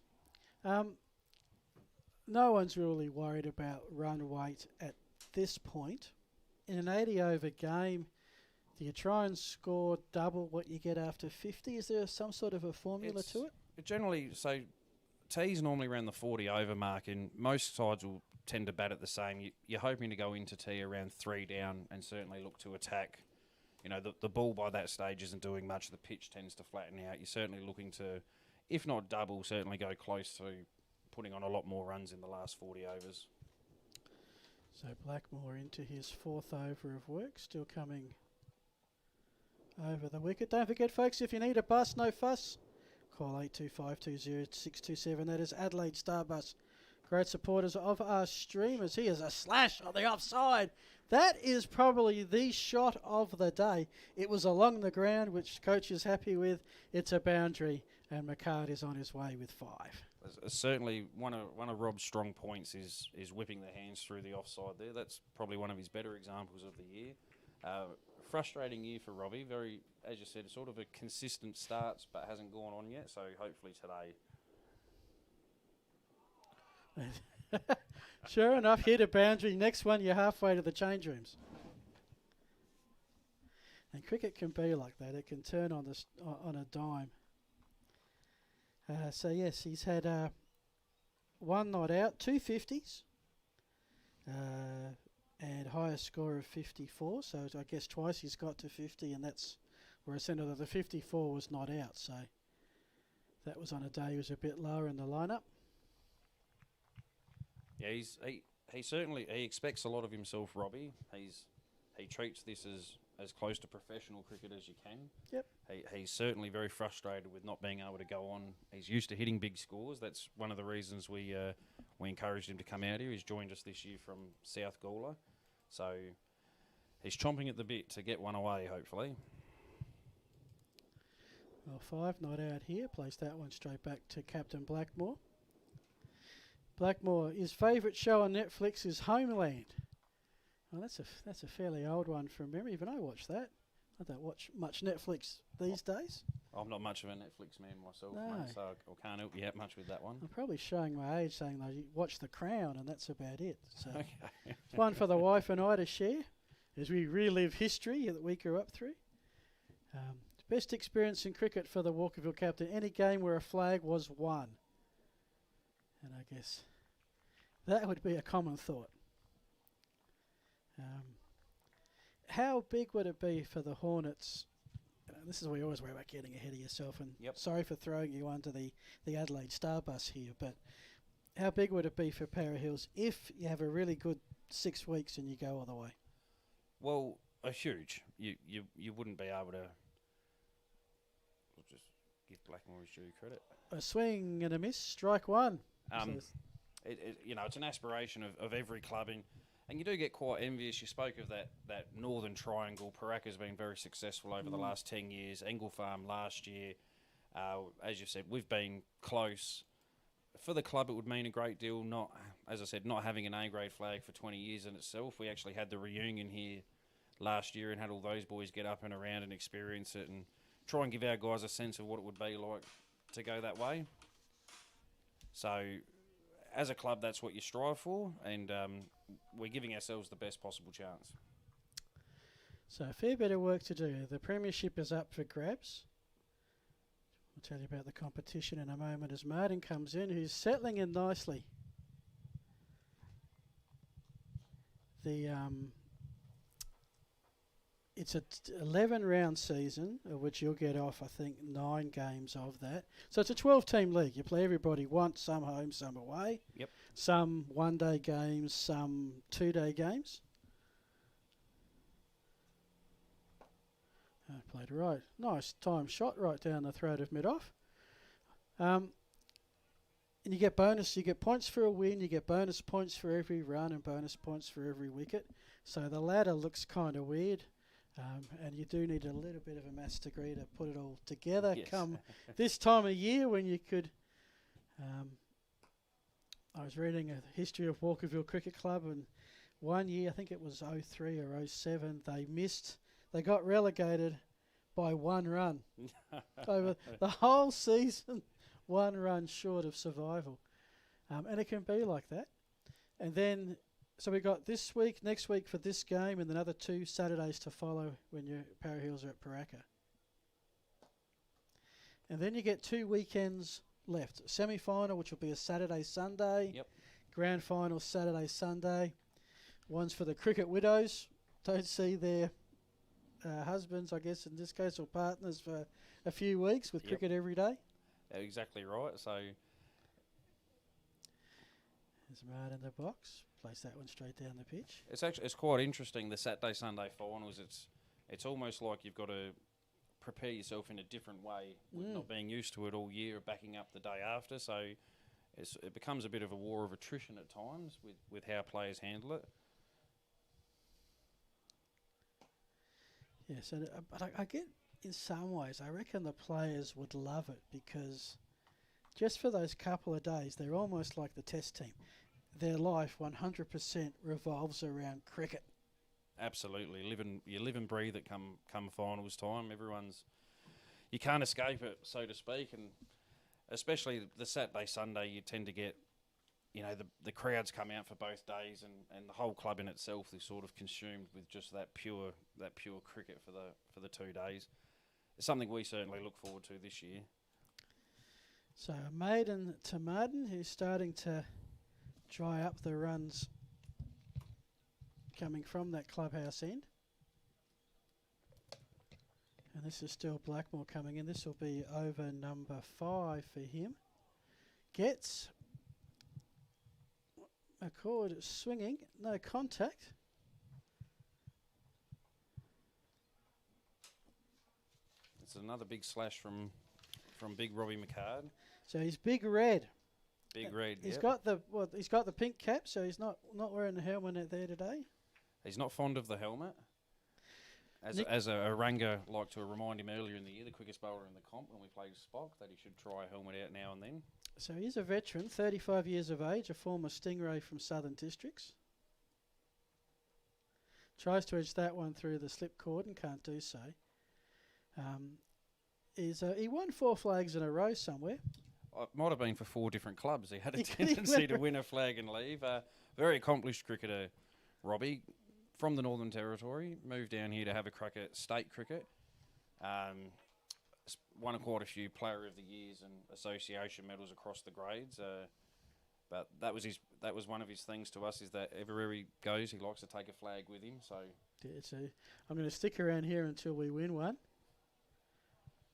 No one's really worried about run weight at this point. In an 80-over game, do you try and score double what you get after 50? Is there some sort of a formula to it? Generally, so tees normally around the 40 over mark, and most sides will tend to bat at the same. You're hoping to go into tee around 3 down and certainly look to attack. You know, the ball by that stage isn't doing much. The pitch tends to flatten out. You're certainly looking to, if not double, certainly go close to putting on a lot more runs in the last 40 overs. So Blackmore into his 4th over of work, still coming over the wicket. Don't forget, folks, if you need a bus, no fuss, call 82520627. That is Adelaide Star Bus. Great supporters of our streamers. Here's a slash on the offside. That is probably the shot of the day. It was along the ground, which coach is happy with. It's a boundary, and McCart is on his way with 5. Certainly, one of Rob's strong points is whipping the hands through the offside there. That's probably one of his better examples of the year. Frustrating year for Robbie. Very, as you said, sort of a consistent starts, but hasn't gone on yet. So hopefully today. Sure enough, hit a boundary. Next one, you're halfway to the change rooms. And cricket can be like that. It can turn on a dime. So yes, he's had 1 not out, 2 50s, and highest score of 54. So I guess twice he's got to 50, and that's where a centre of the 54 was not out. So that was on a day he was a bit lower in the lineup. Yeah, he certainly expects a lot of himself, Robbie. He treats this as close to professional cricket as you can. Yep. He's certainly very frustrated with not being able to go on. He's used to hitting big scores. That's one of the reasons we encouraged him to come out here. He's joined us this year from South Gawler. So he's chomping at the bit to get one away, hopefully. Well, 5 not out here. Place that one straight back to Captain Blackmore. Blackmore, his favourite show on Netflix is Homeland. Well, that's a fairly old one from memory. Even I watch that. I don't watch much Netflix these days. I'm not much of a Netflix man myself, No. mate, so I can't help you out much with that one. I'm probably showing my age saying I watch The Crown and that's about it. So Okay. it's one for the wife and I to share as we relive history that we grew up through. Best experience in cricket for the Walkerville captain. Any game where a flag was won. And I guess that would be a common thought. How big would it be for the Hornets? This is where you always worry about getting ahead of yourself, and Yep. sorry for throwing you under the Adelaide Star Bus here, but how big would it be for Para Hills if you have a really good 6 weeks and you go all the way? Well, huge. You wouldn't be able to. We'll just give Blackmore his due credit. A swing and a miss, strike one. It's an aspiration of every club, and you do get quite envious. You spoke of that Northern Triangle. Paraka's been very successful over the last 10 years. Engle Farm last year. As you said, we've been close. For the club, it would mean a great deal. Not, as I said, not having an A-grade flag for 20 years in itself. We actually had the reunion here last year and had all those boys get up and around and experience it and try and give our guys a sense of what it would be like to go that way. So, as a club, that's what you strive for, and we're giving ourselves the best possible chance. So a fair bit of work to do. The premiership is up for grabs. I'll tell you about the competition in a moment as Martin comes in, who's settling in nicely. It's a 11-round season, of which you'll get off, I think, 9 games of that. So it's a 12-team league. You play everybody once, some home, some away. Yep. Some one-day games, some 2-day games. Played right. Nice time shot right down the throat of mid-off. And you get bonus. You get points for a win. You get bonus points for every run and bonus points for every wicket. So the ladder looks kind of weird. And you do need a little bit of a maths degree to put it all together. Yes. Come this time of year when you could... I was reading a history of Walkerville Cricket Club, and one year, I think it was 03 or 07, they got relegated by 1 run. Over the whole season, 1 run short of survival. And it can be like that. And then... So we got this week, next week for this game, and another 2 Saturdays to follow when your Para Hills are at Paraka. And then you get 2 weekends left. Semi-final, which will be a Saturday, Sunday. Yep. Grand final, Saturday, Sunday. One's for the cricket widows. Don't see their husbands, I guess, in this case, or partners for a few weeks with cricket every day. Exactly right. So there's Mart in the box. Place that one straight down the pitch. it's quite interesting, the Saturday Sunday finals. It's almost like you've got to prepare yourself in a different way with not being used to it all year, backing up the day after. So it becomes a bit of a war of attrition at times with how players handle it. Yes, but I get in some ways, I reckon the players would love it because just for those couple of days, they're almost like the test team. Their life 100% revolves around cricket. Absolutely, you live and breathe it come finals time. You can't escape it, so to speak, and especially the Saturday Sunday, you tend to get, the crowds come out for both days, and the whole club in itself is sort of consumed with just that pure cricket for the 2 days. It's something we certainly look forward to this year. So Maiden to Martin, who's starting to dry up the runs coming from that clubhouse end. And this is still Blackmore coming in. This will be over number 5 for him. Gets McCord swinging, no contact. It's another big slash from Big Robbie McCard. So he's Big Red. Big Red. He's got the pink cap, so he's not wearing the helmet there today. He's not fond of the helmet. As a ranger liked to remind him earlier in the year, the quickest bowler in the comp when we played Spock, that he should try a helmet out now and then. So he's a veteran, 35 years of age, a former Stingray from Southern Districts. Tries to edge that one through the slip cord and can't do so. He won 4 flags in a row somewhere. It might have been for 4 different clubs. He had a tendency to win a flag and leave. Very accomplished cricketer, Robbie, from the Northern Territory. Moved down here to have a crack at state cricket. Won quite a few Player of the Years and association medals across the grades. But that was one of his things to us, is that everywhere he goes, he likes to take a flag with him. So I'm going to stick around here until we win one.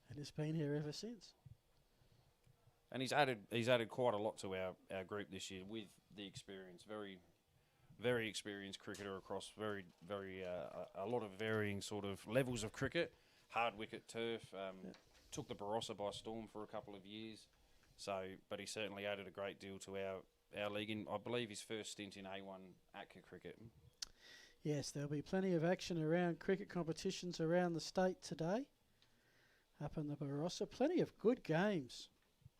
And it's been here ever since. And he's added quite a lot to our group this year with the experience. Very, very experienced cricketer across a lot of varying sort of levels of cricket. Hard wicket turf. Took the Barossa by storm for a couple of years. So, but he certainly added a great deal to our league. In, I believe, his first stint in A1 ATCA cricket. Yes, there'll be plenty of action around cricket competitions around the state today. Up in the Barossa, plenty of good games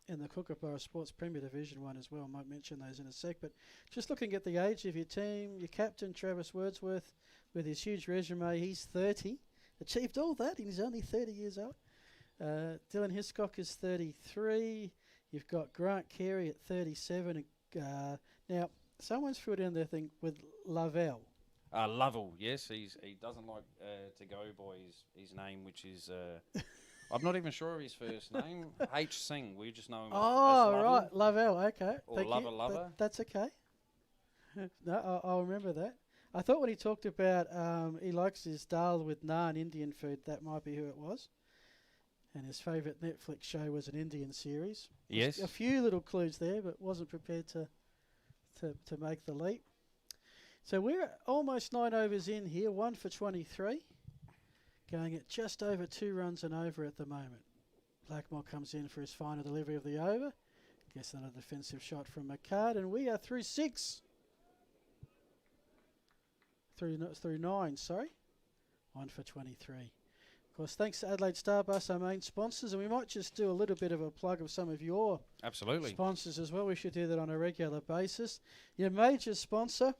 in the Kookaburra Sports Premier Division 1 as well. I might mention those in a sec, but just looking at the age of your team, your captain, Travis Wordsworth, with his huge resume, he's 30. Achieved all that, and he's only 30 years old. Dylan Hiscock is 33. You've got Grant Carey at 37. Now, someone's filled in their thing with Lovell. Lovell, yes. He doesn't like to go by his name, which is I'm not even sure of his first name. H. Singh. We just know him as Oh, Lovell. right. Lavelle, okay. Or Thank you. Lover. That's okay. No, I'll remember that. I thought when he talked about he likes his dal with naan, Indian food, that might be who it was. And his favourite Netflix show was an Indian series. Yes. A few little clues there, but wasn't prepared to make the leap. So we're almost 9 overs in here, 1 for 23. Going at just over 2 runs and over at the moment. Blackmore comes in for his final delivery of the over. Gets another defensive shot from McCard, and we are through 6. Through 9, sorry. 1 for 23. Of course, thanks to Adelaide Starbus, our main sponsors, and we might just do a little bit of a plug of some of your sponsors as well. We should do that on a regular basis. Your major sponsor,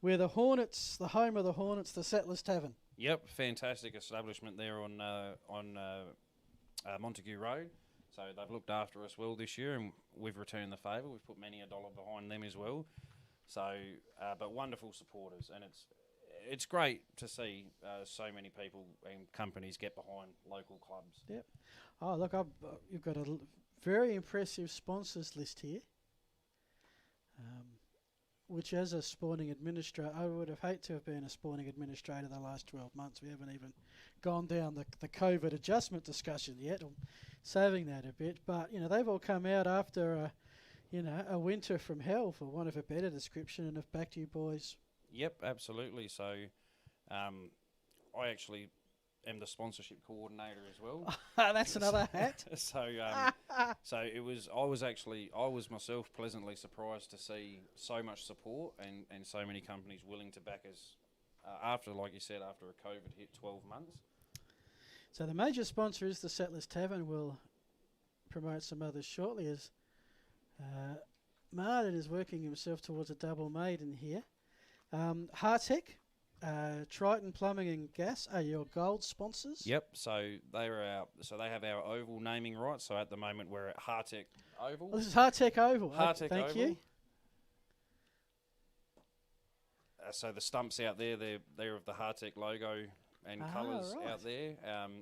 we're the Hornets, the home of the Hornets, the Settlers Tavern. Yep, fantastic establishment there on Montague Road. So they've looked after us well this year, and we've returned the favour. We've put many a dollar behind them as well. So, but wonderful supporters, and it's great to see so many people and companies get behind local clubs. Yep. Oh, look, you've got a very impressive sponsors list here. Which, as a sporting administrator, I would have hated to have been a sporting administrator the last 12 months. We haven't even gone down the COVID adjustment discussion yet. I'm saving that a bit. But, they've all come out after, a winter from hell, for want of a better description, and have backed you boys. Yep, absolutely. So I actually am the sponsorship coordinator as well. That's another hat. So I was myself pleasantly surprised to see so much support and so many companies willing to back us after, like you said, after a COVID hit 12 months. So the major sponsor is the Settlers Tavern. We'll promote some others shortly as Martin is working himself towards a double maiden here. Hartec, Triton Plumbing and Gas are your gold sponsors. Yep. So they have our oval naming rights. So at the moment we're at Hartec Oval. Well, this is Hartec Oval. Hartec Thank Oval. you. So the stumps out there, they're of the Hartec logo and colours right. out there,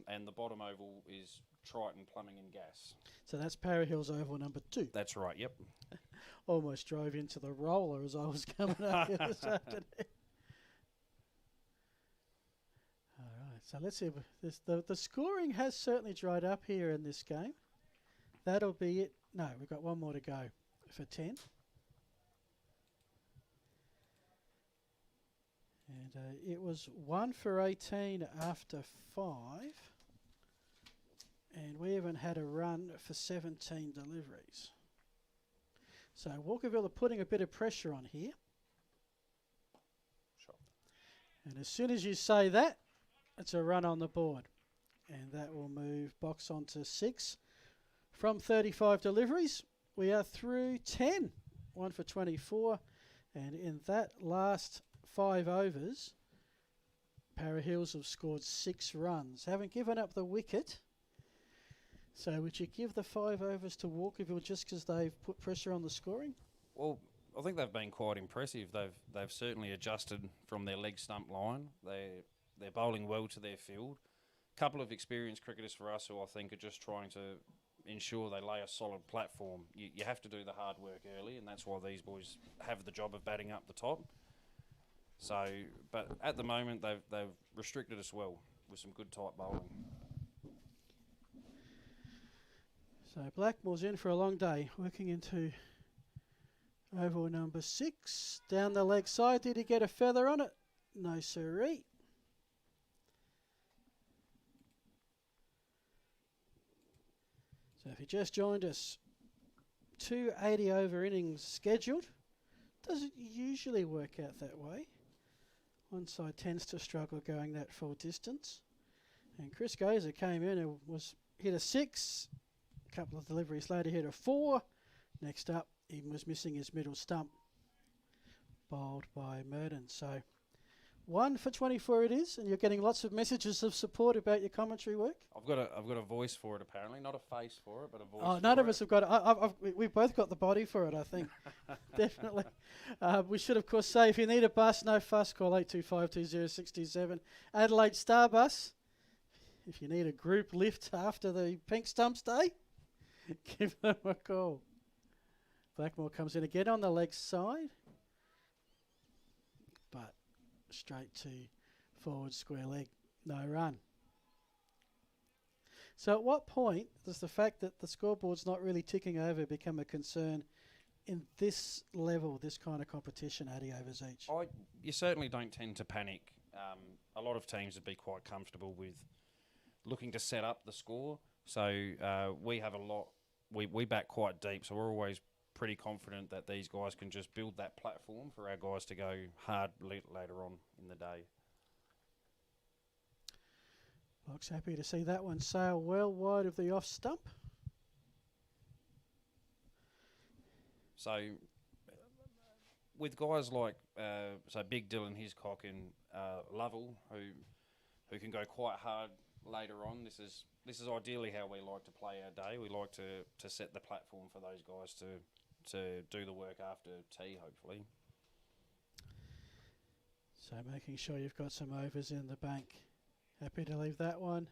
and the bottom oval is Triton Plumbing and Gas. So that's Para Hills Oval number 2. That's right. Yep. Almost drove into the roller as I was coming up here this afternoon. All right, so let's see. The scoring has certainly dried up here in this game. That'll be it. No, we've got one more to go for 10. And it was 1 for 18 after 5. And we haven't had a run for 17 deliveries. So Walkerville are putting a bit of pressure on here. Sure. And as soon as you say that, it's a run on the board. And that will move box on to 6. From 35 deliveries, we are through 10. 1 for 24. And in that last 5 overs, Para Hills have scored 6 runs. Haven't given up the wicket. So would you give the 5 overs to Walkerville just because they've put pressure on the scoring? Well, I think they've been quite impressive. They've certainly adjusted from their leg stump line. They're bowling well to their field. A couple of experienced cricketers for us who I think are just trying to ensure they lay a solid platform. You have to do the hard work early, and that's why these boys have the job of batting up the top. So, but at the moment they've restricted us well with some good tight bowling. So Blackmore's in for a long day, working into oval number 6. Down the leg side, did he get a feather on it? No siree. So if you just joined us, 2 80-over innings scheduled. Doesn't usually work out that way. One side tends to struggle going that full distance. And Chris Gozer came in and hit a 6. A couple of deliveries later, hit a 4. Next up, he was missing his middle stump. Bowled by Murden. So 1 for 24 it is, and you're getting lots of messages of support about your commentary work. I've got a voice for it apparently, not a face for it, but a voice. Oh, none of us have got it. We've both got the body for it, I think. Definitely. We should, of course, say if you need a bus, no fuss, call 825 2067. Adelaide Starbus. If you need a group lift after the Pink Stumps Day, give them a call. Blackmore comes in again on the leg side, but straight to forward square leg, no run. So at what point does the fact that the scoreboard's not really ticking over become a concern in this level, this kind of competition, 80 overs each? You certainly don't tend to panic. A lot of teams would be quite comfortable with looking to set up the score. So we have a lot, we back quite deep, so we're always pretty confident that these guys can just build that platform for our guys to go hard later on in the day. Locke's happy to see that one sail well wide of the off stump. So with guys like Big Dylan, Hiscock and Lovell, who can go quite hard later on, this is ideally how we like to play our day. We like to set the platform for those guys to do the work after tea, hopefully. So making sure you've got some overs in the bank. Happy to leave that one.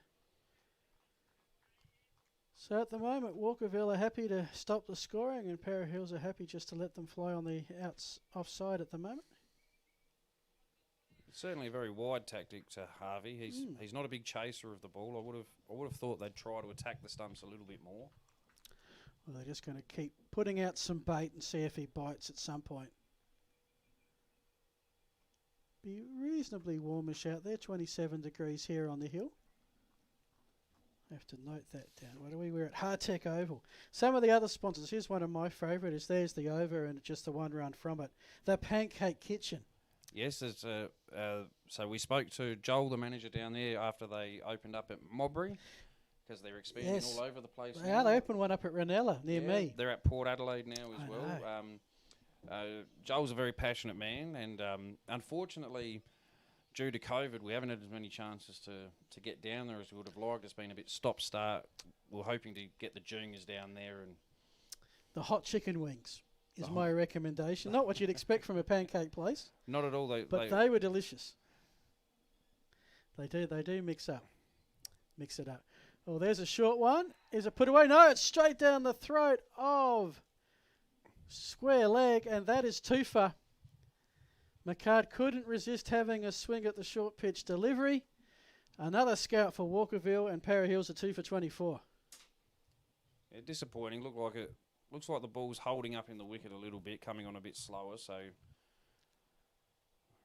So at the moment, Walkerville are happy to stop the scoring, and Para Hills are happy just to let them fly on the offside at the moment. It's certainly a very wide tactic to Harvey. He's not a big chaser of the ball. I would have thought they'd try to attack the stumps a little bit more. Well, they're just going to keep putting out some bait and see if he bites at some point. Be reasonably warmish out there, 27 degrees here on the hill. I have to note that down. What are we? We're at Hardtech Oval. Some of the other sponsors, here's one of my favourite, is there's the over and just the one run from it. The Pancake Kitchen. Yes, it's, so we spoke to Joel, the manager down there, after they opened up at Mobbery, because they're expanding all over the place. They are. They opened one up at Ranella near me. They're at Port Adelaide now as well. Joel's a very passionate man, and unfortunately, due to COVID, we haven't had as many chances to get down there as we would have liked. It's been a bit stop-start. We're hoping to get the juniors down there. And the hot chicken wings is my recommendation. Not what you'd expect from a pancake place. Not at all. But they were delicious. They do mix it up. Oh, there's a short one. Is it put away? No, it's straight down the throat of square leg, and that is two for. McCart couldn't resist having a swing at the short pitch delivery. Another scout for Walkerville, and Para Hills are 2 for 24. Yeah, disappointing. Looks like the ball's holding up in the wicket a little bit, coming on a bit slower. So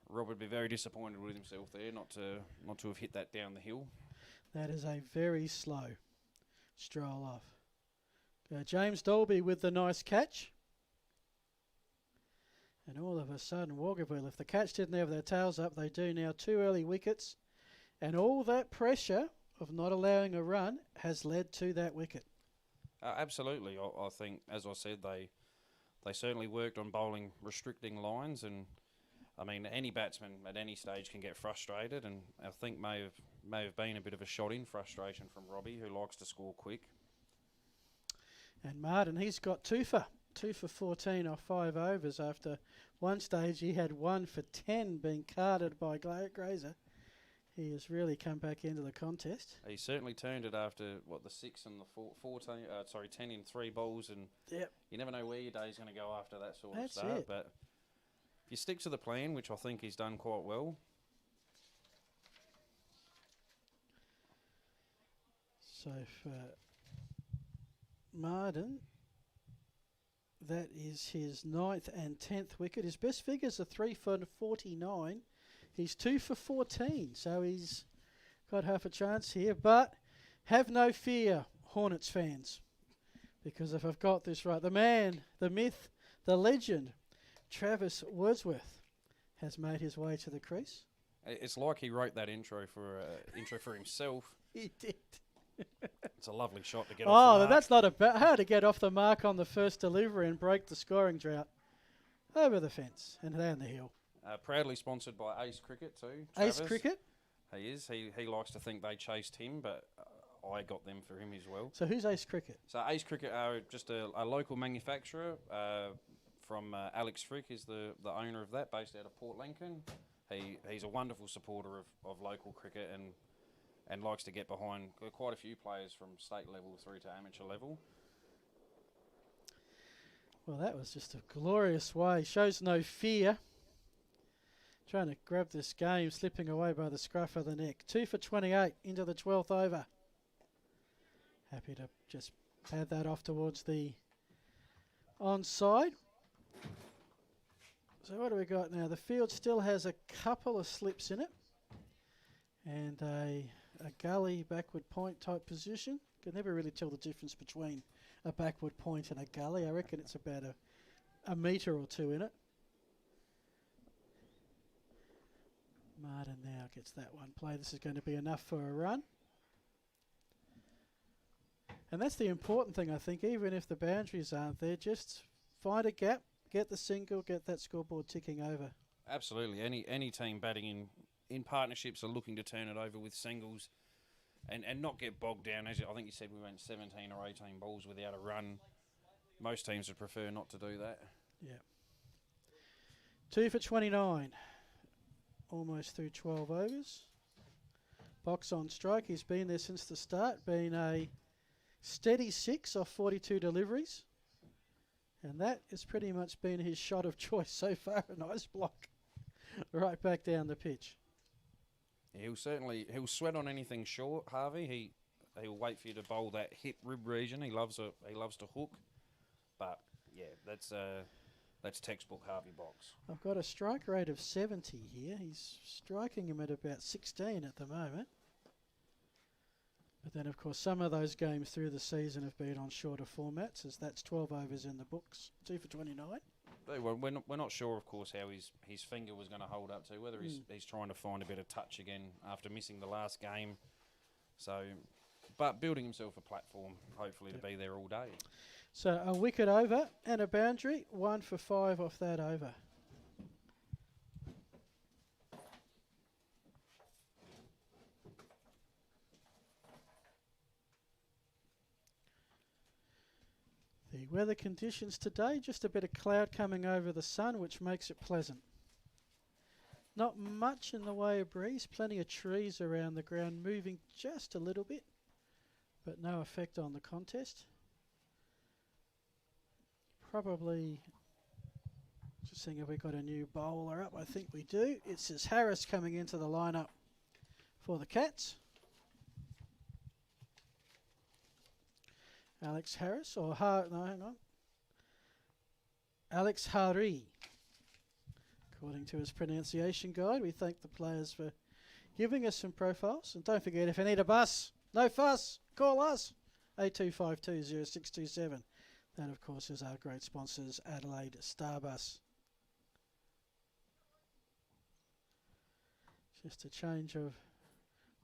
Rob would be very disappointed with himself there, not to have hit that down the hill. That is a very slow stroll off. James Dolby with the nice catch. And all of a sudden, Walkerville, if the Cats didn't have their tails up, they do now. 2 early wickets. And all that pressure of not allowing a run has led to that wicket. Absolutely. I think, as I said, they certainly worked on bowling restricting lines. And, I mean, any batsman at any stage can get frustrated. And I think may have been a bit of a shot in frustration from Robbie, who likes to score quick. And Martin, he's got 2 for 14 off 5 overs. After one stage, he had 1 for 10 being carded by Grazer. He has really come back into the contest. He certainly turned it after, the 6 and the 10 in 3 balls. And you never know where your day's going to go after that sort of start. It. But if you stick to the plan, which I think he's done quite well. So for Martin, that is his 9th and 10th wicket. His best figures are 3 for 49. He's 2 for 14, so he's got half a chance here. But have no fear, Hornets fans, because if I've got this right, the man, the myth, the legend, Travis Wordsworth, has made his way to the crease. It's like he wrote that intro for himself. He did. It's a lovely shot to get off the mark. That's not how to get off the mark on the first delivery and break the scoring drought. Over the fence and down the hill. Proudly sponsored by Ace Cricket too. Travis. Ace Cricket? He is. He likes to think they chased him, but I got them for him as well. So who's Ace Cricket? So Ace Cricket are just a local manufacturer from Alex Frick is the owner of that, based out of Port Lincoln. He's a wonderful supporter of local cricket, and and likes to get behind quite a few players from state level through to amateur level. Well, that was just a glorious way. Shows no fear. Trying to grab this game, slipping away by the scruff of the neck. 2 for 28 into the 12th over. Happy to just pad that off towards the onside. So what do we got now? The field still has a couple of slips in it. And a gully backward point type position. Can never really tell the difference between a backward point and a gully. I reckon it's about a metre or two in it. Martin now gets that one play. This is going to be enough for a run. And that's the important thing, I think. Even if the boundaries aren't there, just find a gap, get the single, get that scoreboard ticking over. Absolutely. Any team batting in partnerships are looking to turn it over with singles and not get bogged down. As I think you said, we went 17 or 18 balls without a run. Most teams would prefer not to do that. Yeah. 2 for 29. Almost through 12 overs. Box on strike. He's been there since the start. Been a steady 6 off 42 deliveries. And that has pretty much been his shot of choice so far. A nice block. Right back down the pitch. He'll sweat on anything short, Harvey. He'll wait for you to bowl that hip rib region. He loves to hook. But yeah, that's textbook Harvey box. I've got a strike rate of 70 here. He's striking him at about 16 at the moment. But then, of course, some of those games through the season have been on shorter formats, as that's 12 overs in the books. 2 for 29. We're not sure, of course, how his finger was going to hold up to, whether he's trying to find a bit of touch again after missing the last game. So, but building himself a platform, hopefully, to be there all day. So a wicket over and a boundary. 1 for 5 off that over. The weather conditions today, just a bit of cloud coming over the sun, which makes it pleasant. Not much in the way of breeze, plenty of trees around the ground moving just a little bit, but no effect on the contest. Probably, just seeing if we got a new bowler up. I think we do. It says Harris coming into the lineup for the Cats. Alex Harris, or no, hang on. Alex Hari. According to his pronunciation guide, we thank the players for giving us some profiles. And don't forget, if you need a bus, no fuss, call us. 82520627. That, of course, is our great sponsors, Adelaide Starbus. Just a change of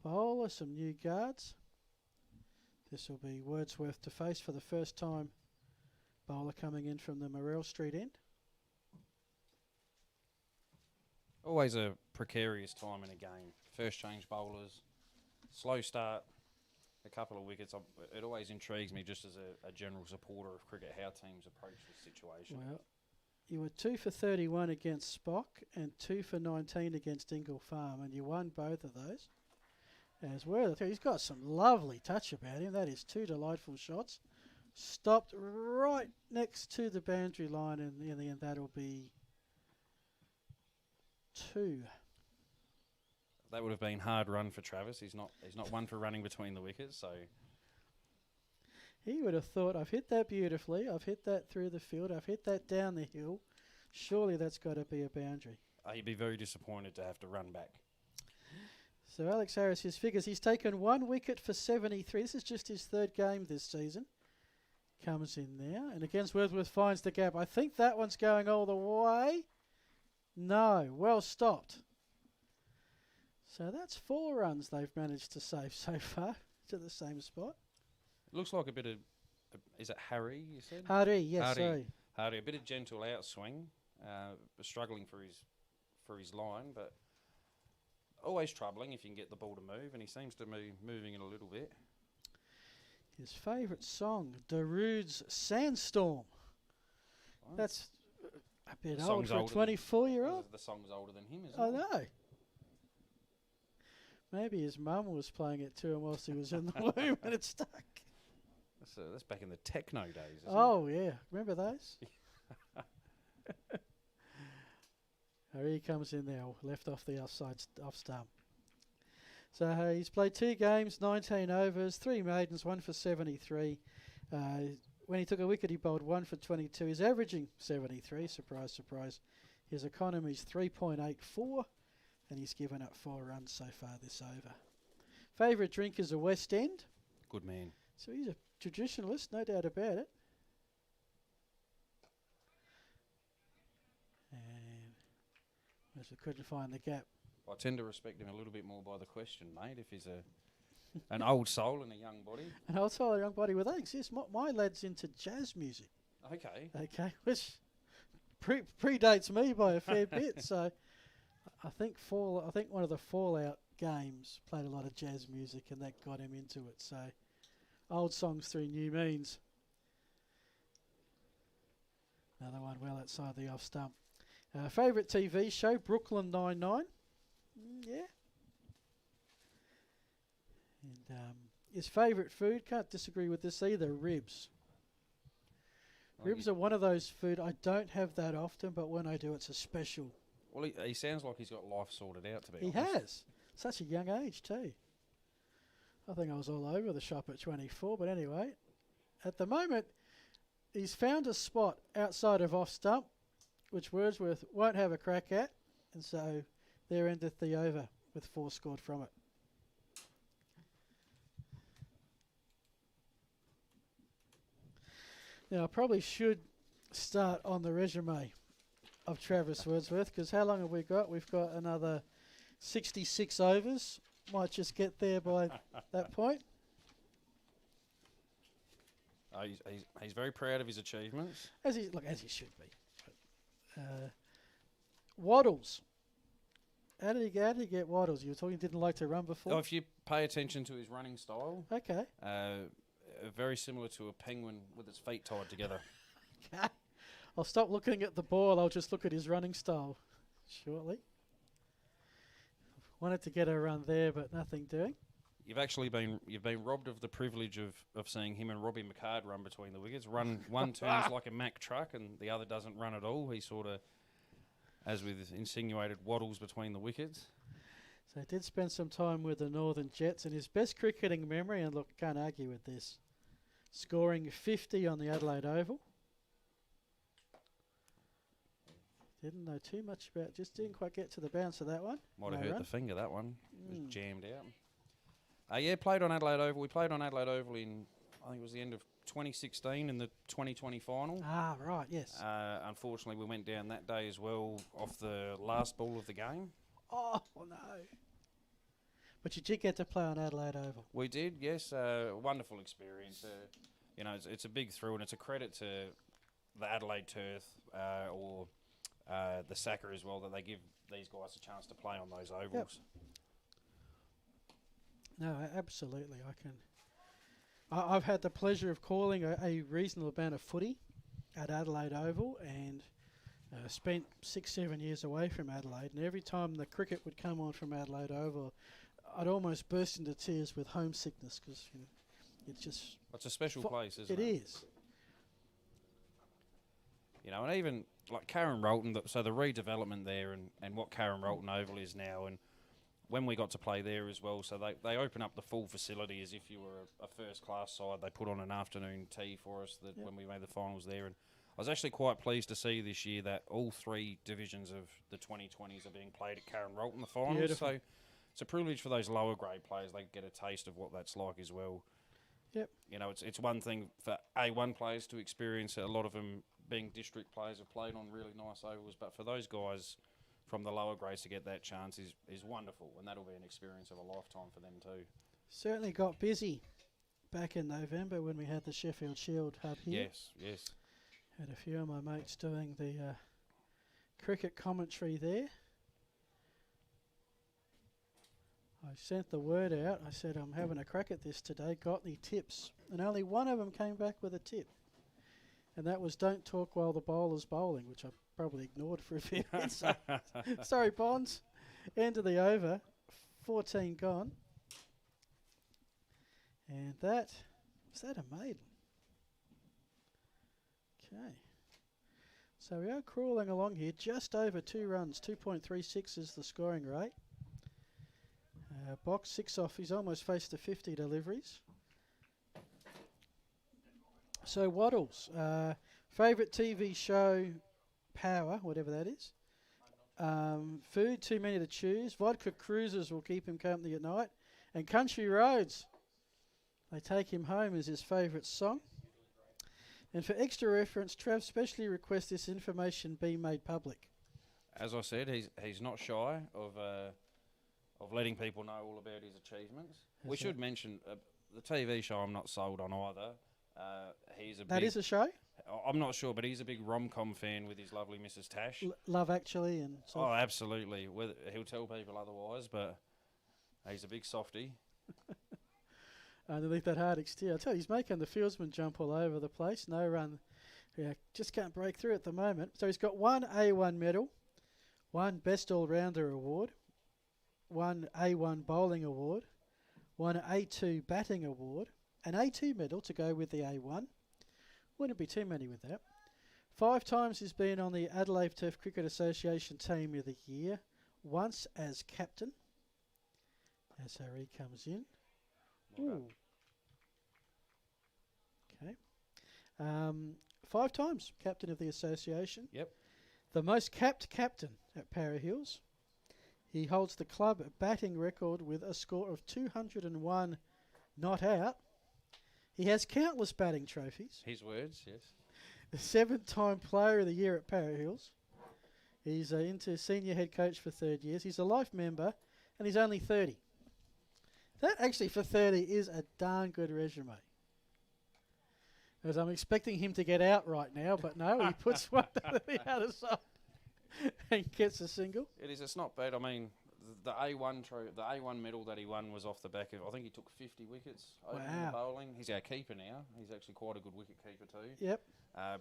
bowler, some new guards. This will be Wordsworth to face for the first time. Bowler coming in from the Morrell Street end. Always a precarious time in a game. First change bowlers, slow start, a couple of wickets. It always intrigues me just as a general supporter of cricket how teams approach this situation. Well, you were 2 for 31 against Spock and 2 for 19 against Ingle Farm, and you won both of those. As well, he's got some lovely touch about him. That is 2 delightful shots. Stopped right next to the boundary line, and in the end that'll be 2. That would have been hard run for Travis. He's not one for running between the wickets, so he would have thought, I've hit that beautifully, I've hit that through the field, I've hit that down the hill. Surely that's got to be a boundary. He'd be very disappointed to have to run back. So Alex Harris, his figures, he's taken 1 wicket for 73. This is just his 3rd game this season. Comes in there, and against Wordsworth finds the gap. I think that one's going all the way. No, well stopped. So that's 4 runs they've managed to save so far to the same spot. It looks like a bit of, is it Harry, you said? Hardy, yes, sorry. Hardy, a bit of gentle outswing, struggling for his line, but always troubling if you can get the ball to move, and he seems to be moving it a little bit. His favourite song, Darude's Sandstorm. Well, that's a bit old for a 24-year-old. The song's older than him, isn't I it? know. Maybe his mum was playing it to him whilst he was in the womb and it stuck. That's back in the techno days, isn't Oh, yeah. Remember those? Here he comes in now, left off the off stump. So he's played 2 games, 19 overs, 3 maidens, 1 for 73. When he took a wicket, he bowled 1 for 22. He's averaging 73. Surprise, surprise. His economy's 3.84, and he's given up 4 runs so far this over. Favourite drink is a West End. Good man. So he's a traditionalist, no doubt about it. And as we couldn't find the gap. I tend to respect him a little bit more by the question, mate, if he's an old soul and a young body. An old soul and a young body. Well, they exist. My lad's into jazz music. Okay. Okay, which predates me by a fair bit. So I think one of the Fallout games played a lot of jazz music, and that got him into it. So old songs through new means. Another one well outside the off stump. Favourite TV show, Brooklyn Nine-Nine. Yeah. And his favourite food, can't disagree with this either, ribs. Ribs are one of those food I don't have that often, but when I do, it's a special. Well, he sounds like he's got life sorted out, to be He honest. has. Such a young age, too. I think I was all over the shop at 24, but anyway, at the moment, he's found a spot outside of off stump, which Wordsworth won't have a crack at, and so there endeth the over with 4 scored from it. Now, I probably should start on the resume of Travis Wordsworth, because how long have we got? We've got another 66 overs. Might just get there by that point. He's very proud of his achievements. As he should be. Waddles. How did he get Waddles? You were talking he didn't like to run before? Oh, if you pay attention to his running style, Okay. very similar to a penguin with its feet tied together. Okay. I'll stop looking at the ball. I'll just look at his running style shortly. Wanted to get a run there, but nothing doing. You've been robbed of the privilege of seeing him and Robbie McCard run between the wickets. One turns like a Mack truck and the other doesn't run at all. He sort of, as with insinuated, waddles between the wickets. So he did spend some time with the Northern Jets, and his best cricketing memory, and look, can't argue with this, scoring 50 on the Adelaide Oval. Didn't know too much about, just didn't quite get to the bounce of that one. Might have hurt the finger, that one. It was jammed out. Played on Adelaide Oval. We played on Adelaide Oval in, I think it was the end of 2016 in the 2020 final. Ah, right, yes. Unfortunately, we went down that day as well off the last ball of the game. Oh, no. But you did get to play on Adelaide Oval. We did, yes. Wonderful experience. It's a big thrill, and it's a credit to the Adelaide Turf or the Sacker as well, that they give these guys a chance to play on those ovals. Yep. No, absolutely. I've had the pleasure of calling a reasonable amount of footy at Adelaide Oval, and spent 6-7 years away from Adelaide, and every time the cricket would come on from Adelaide Oval, I'd almost burst into tears with homesickness, because it's just... It's a special place, isn't it? It is. And even like Karen Rolton, so the redevelopment there and what Karen Rolton Oval is now, and when we got to play there as well, so they open up the full facility as if you were a first-class side. They put on an afternoon tea for us when we made the finals there, and I was actually quite pleased to see this year that all 3 divisions of the 2020s are being played at Karen Rolton, the finals. Beautiful. So it's a privilege for those lower grade players. They get a taste of what that's like as well. Yep. It's one thing for A1 players to experience it. A lot of them, being district players, have played on really nice ovals, but for those guys from the lower grades to get that chance is wonderful, and that'll be an experience of a lifetime for them too. Certainly got busy back in November when we had the Sheffield Shield hub here. Yes. Had a few of my mates doing the cricket commentary there. I sent the word out. I said, I'm having a crack at this today. Got any tips? And only one of them came back with a tip. And that was don't talk while the bowler's bowling, which I probably ignored for a few minutes. Sorry, Bonds. End of the over. 14 gone. And was that a maiden? Okay. So we are crawling along here, just over 2 runs. 2.36 is the scoring rate. Box 6 off, he's almost faced to 50 deliveries. So Waddles, favourite TV show, Power, whatever that is. Food, too many to choose. Vodka Cruises will keep him company at night. And Country Roads, they take him home as his favourite song. And for extra reference, Trav specially requests this information be made public. As I said, he's not shy of letting people know all about his achievements. We should mention the TV show I'm not sold on either. That is a show? I'm not sure, but he's a big rom-com fan with his lovely Mrs. Tash. Love Actually and so. Oh, absolutely. He'll tell people otherwise, but he's a big softie. Underneath that hard exterior. I tell you, he's making the fieldsman jump all over the place. No run. Yeah, just can't break through at the moment. So he's got 1 A1 medal, 1 Best All-Rounder award, 1 A1 bowling award, 1 A2 batting award, an A2 medal to go with the A1. Wouldn't be too many with that. 5 times he's been on the Adelaide Turf Cricket Association Team of the Year. Once as captain. As Harry comes in. Ooh. Okay. 5 times captain of the association. Yep. The most capped captain at Para Hills. He holds the club batting record with a score of 201 not out. He has countless batting trophies. His words, yes. The 7-time player of the year at Para Hills. He's into senior head coach for 3rd years. He's a life member and he's only 30. That actually for 30 is a darn good resume. As I'm expecting him to get out right now, but no, he puts one to the other side and gets a single. It is. It's not bad. I mean, the A1 medal that he won was off the back of, I think he took 50 wickets opening the bowling. He's our keeper now. He's actually quite a good wicket keeper too. Yep.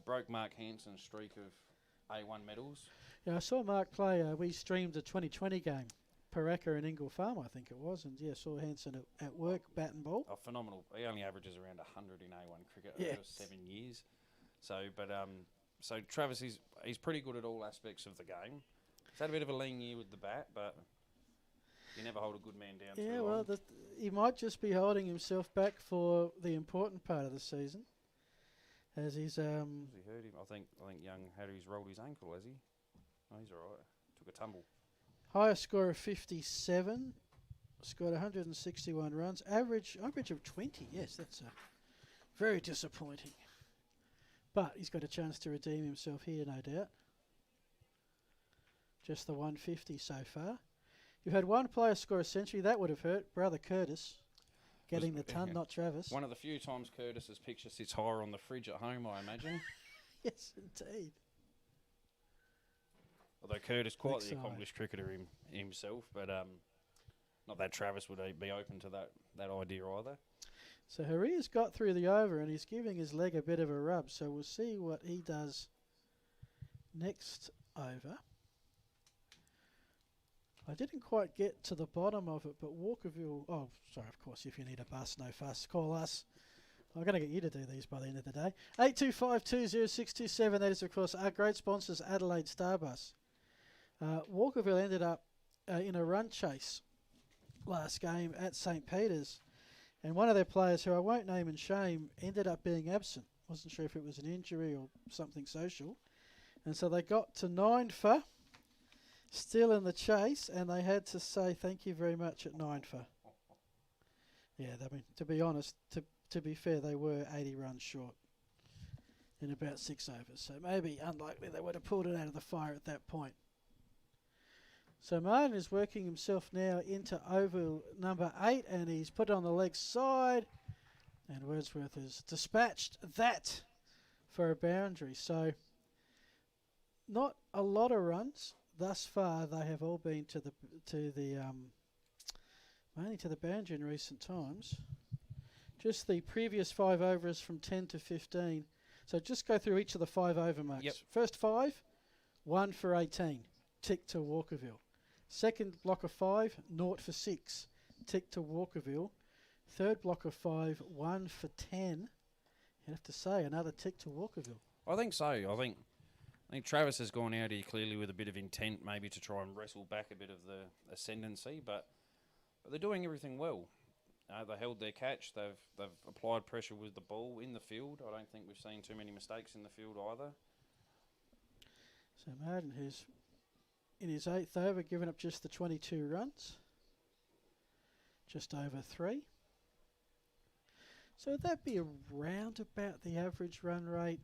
Broke Mark Hanson's streak of A1 medals. Yeah, I saw Mark play. We streamed a 2020 game. Paraka and Ingle Farm, I think it was, and yeah, saw Hanson at work, bat and ball. Oh, phenomenal! He only averages around 100 in A1 cricket over 7 years. So Travis, he's pretty good at all aspects of the game. He's had a bit of a lean year with the bat, but you never hold a good man down. Yeah, too well, long. He might just be holding himself back for the important part of the season, as he's. Has he hurt him? I think young Harry's rolled his ankle, has he? Oh, he's all right. Took a tumble. Highest score of 57, scored 161 runs, average of 20. Yes, that's very disappointing. But he's got a chance to redeem himself here, no doubt. Just the 150 so far. You've had one player score a century. That would have hurt. Brother Curtis getting the ton, not Travis. One of the few times Curtis's picture sits higher on the fridge at home, I imagine. Yes, indeed. Although Curtis, quite the accomplished cricketer himself, but not that Travis would be open to that idea either. So Haria's got through the over and he's giving his leg a bit of a rub. So we'll see what he does next over. I didn't quite get to the bottom of it, but Walkerville... Oh, sorry, of course, if you need a bus, no fuss, call us. I'm going to get you to do these by the end of the day. 82520627, that is, of course, our great sponsors, Adelaide Starbus. Walkerville ended up in a run chase last game at St. Peter's, and one of their players, who I won't name and shame, ended up being absent. Wasn't sure if it was an injury or something social. And so they got to 9 for, still in the chase, and they had to say thank you very much at 9 for. Yeah, I mean, to be honest, to be fair, they were 80 runs short in about 6 overs. So maybe unlikely they would have pulled it out of the fire at that point. So Martin is working himself now into over number 8, and he's put it on the leg side. And Wordsworth has dispatched that for a boundary. So not a lot of runs thus far. They have all been mainly to the boundary in recent times. Just the previous 5 overs from 10 to 15. So just go through each of the 5 over marks. Yep. First 5, 1 for 18. Tick to Walkerville. Second block of 5, 0 for 6. Tick to Walkerville. Third block of 5, 1 for 10. You have to say another tick to Walkerville. I think so. I think Travis has gone out here clearly with a bit of intent, maybe to try and wrestle back a bit of the ascendancy, but they're doing everything well. They held their catch. They've applied pressure with the ball in the field. I don't think we've seen too many mistakes in the field either. So Martin, who's in his 8th over, given up just the 22 runs, just over 3. So would that be around about the average run rate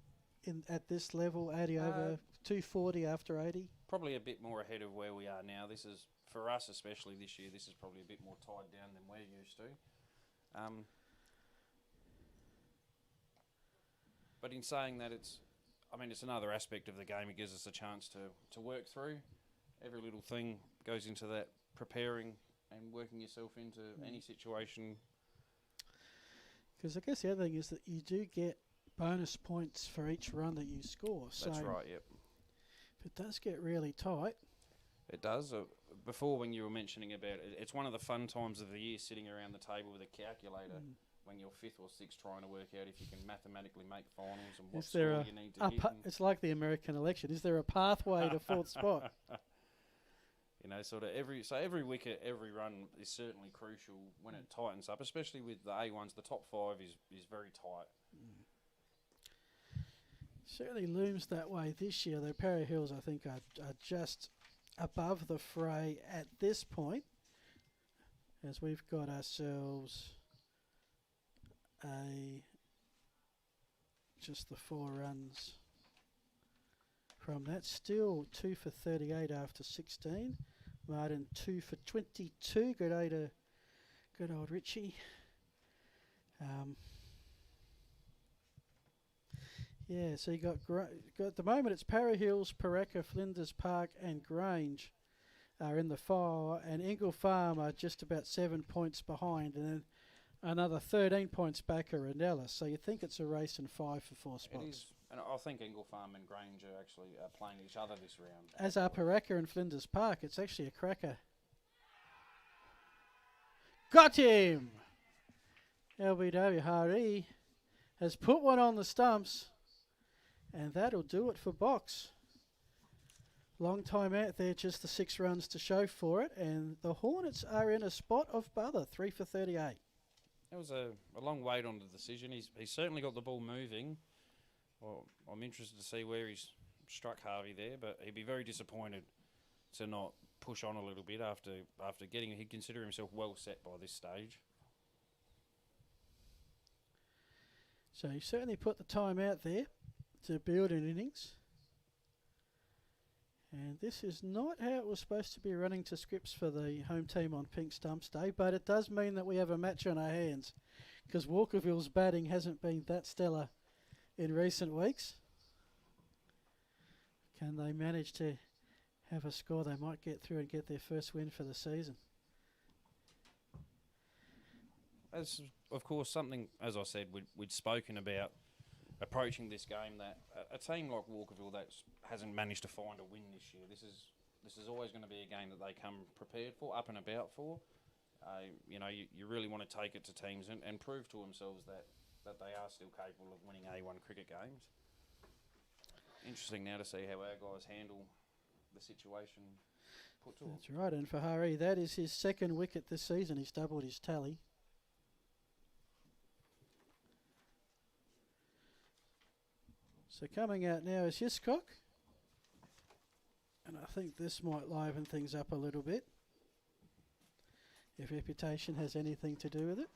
at this level, 80 over 240 after 80? Probably a bit more ahead of where we are now. This is, for us especially this year, this is probably a bit more tied down than we're used to. But in saying that, it's another aspect of the game. It gives us a chance to work through. Every little thing goes into that preparing and working yourself into any situation. Because I guess the other thing is that you do get bonus points for each run that you score. That's right, yep. If it does get really tight. It does. Before, when you were mentioning about it, it's one of the fun times of the year sitting around the table with a calculator when you're 5th or 6th trying to work out if you can mathematically make finals and what score you need to hit. It's like the American election. Is there a pathway to 4th spot? You know, sort of every wicket, every run is certainly crucial when it tightens up, especially with the A1s. The top 5 is very tight. Certainly looms that way this year, though. Para Hills, I think, are just above the fray at this point, as we've got ourselves just the 4 runs from that. Still 2 for 38 after 16. Martin 2 for 22. Good day to good old Richie. Yeah, so you got at the moment it's Para Hills, Paraka, Flinders Park and Grange are in the fire, and Ingle Farm are just about 7 points behind, and then another 13 points back are Ranella. So you think it's a race in 5 for 4 spots. It is, and I think Ingle Farm and Grange are actually playing each other this round. As are Paraka and Flinders Park. It's actually a cracker. Got him! LBW Hari has put one on the stumps. And that'll do it for Box. Long time out there, just the 6 runs to show for it. And the Hornets are in a spot of bother, 3 for 38. It was a long wait on the decision. He's certainly got the ball moving. Well, I'm interested to see where he's struck Harvey there, but he'd be very disappointed to not push on a little bit after getting. He'd consider himself well set by this stage. So he certainly put the time out there to build an innings. And this is not how it was supposed to be running to scripts for the home team on Pink Stumps Day, but it does mean that we have a match on our hands, because Walkerville's batting hasn't been that stellar in recent weeks. Can they manage to have a score? They might get through and get their first win for the season. As of course something, as I said, we'd spoken about approaching this game, that a team like Walkerville that hasn't managed to find a win this year, this is always going to be a game that they come prepared for, up and about for. You really want to take it to teams and prove to themselves that they are still capable of winning A1 cricket games. Interesting now to see how our guys handle the situation put to them. That's right, and for Hari, that is his 2nd wicket this season. He's doubled his tally. So coming out now is Hiscock. And I think this might liven things up a little bit, if reputation has anything to do with it.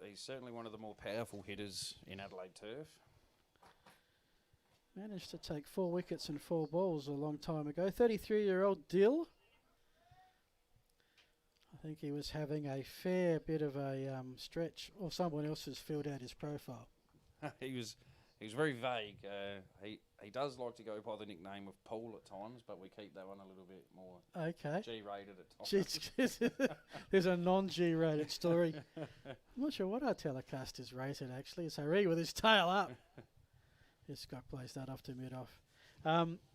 He's certainly one of the more powerful hitters in Adelaide turf. Managed to take 4 wickets and 4 balls a long time ago. 33-year-old Dill. I think he was having a fair bit of a stretch, or someone else has filled out his profile. He was very vague. He does like to go by the nickname of Paul at times, but we keep that one a little bit more G-rated at times. There's a non-G-rated story. I'm not sure what our telecast is rated, actually. It's Harry with his tail up. Hiscock plays that off to mid-off.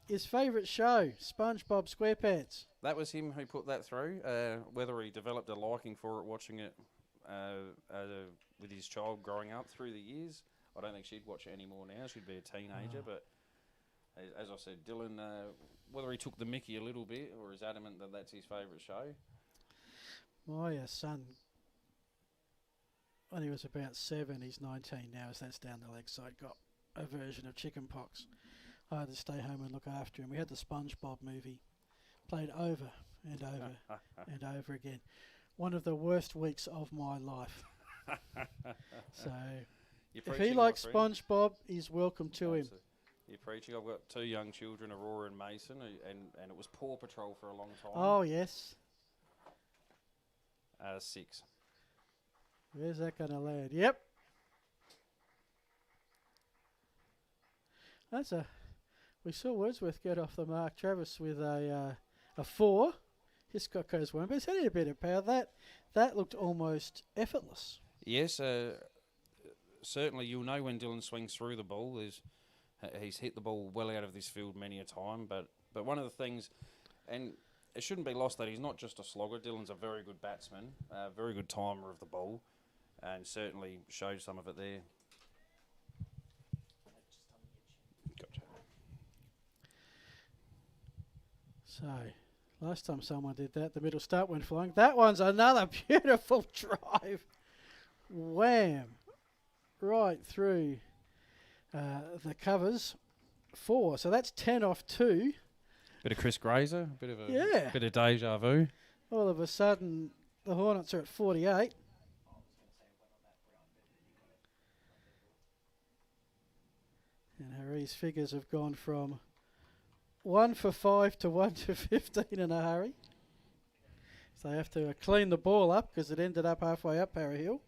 His favourite show, SpongeBob SquarePants. That was him who put that through. Whether he developed a liking for it, watching it with his child growing up through the years, I don't think she'd watch it anymore now. She'd be a teenager. But as I said, Dylan, whether he took the mickey a little bit or is adamant that that's his favourite show. My son, when he was about 7, he's 19 now, as that's down the leg side, got a version of chicken pox. I had to stay home and look after him. We had the SpongeBob movie played over and over and over again. One of the worst weeks of my life. So, if he likes SpongeBob, he's welcome to him. You're preaching. I've got 2 young children, Aurora and Mason, and it was Paw Patrol for a long time. Oh, yes. 6. Where's that going to land? Yep. We saw Wordsworth get off the mark. Travis with a 4. Hiscock goes 1, but he's had a bit of power. That looked almost effortless. Yes, certainly you'll know when Dylan swings through the ball. He's hit the ball well out of this field many a time, but one of the things, and it shouldn't be lost that he's not just a slogger. Dylan's a very good batsman, a very good timer of the ball, and certainly showed some of it there. Gotcha. So, last time someone did that, the middle start went flying. That one's another beautiful drive. Wham! Right through the covers. 4. So that's 10 off 2. Bit of Chris Grazer, bit of deja vu. All of a sudden, the Hornets are at 48. And Harry's figures have gone from 1 for 5 to 1 to 15 in a hurry. So they have to clean the ball up because it ended up halfway up Para Hill.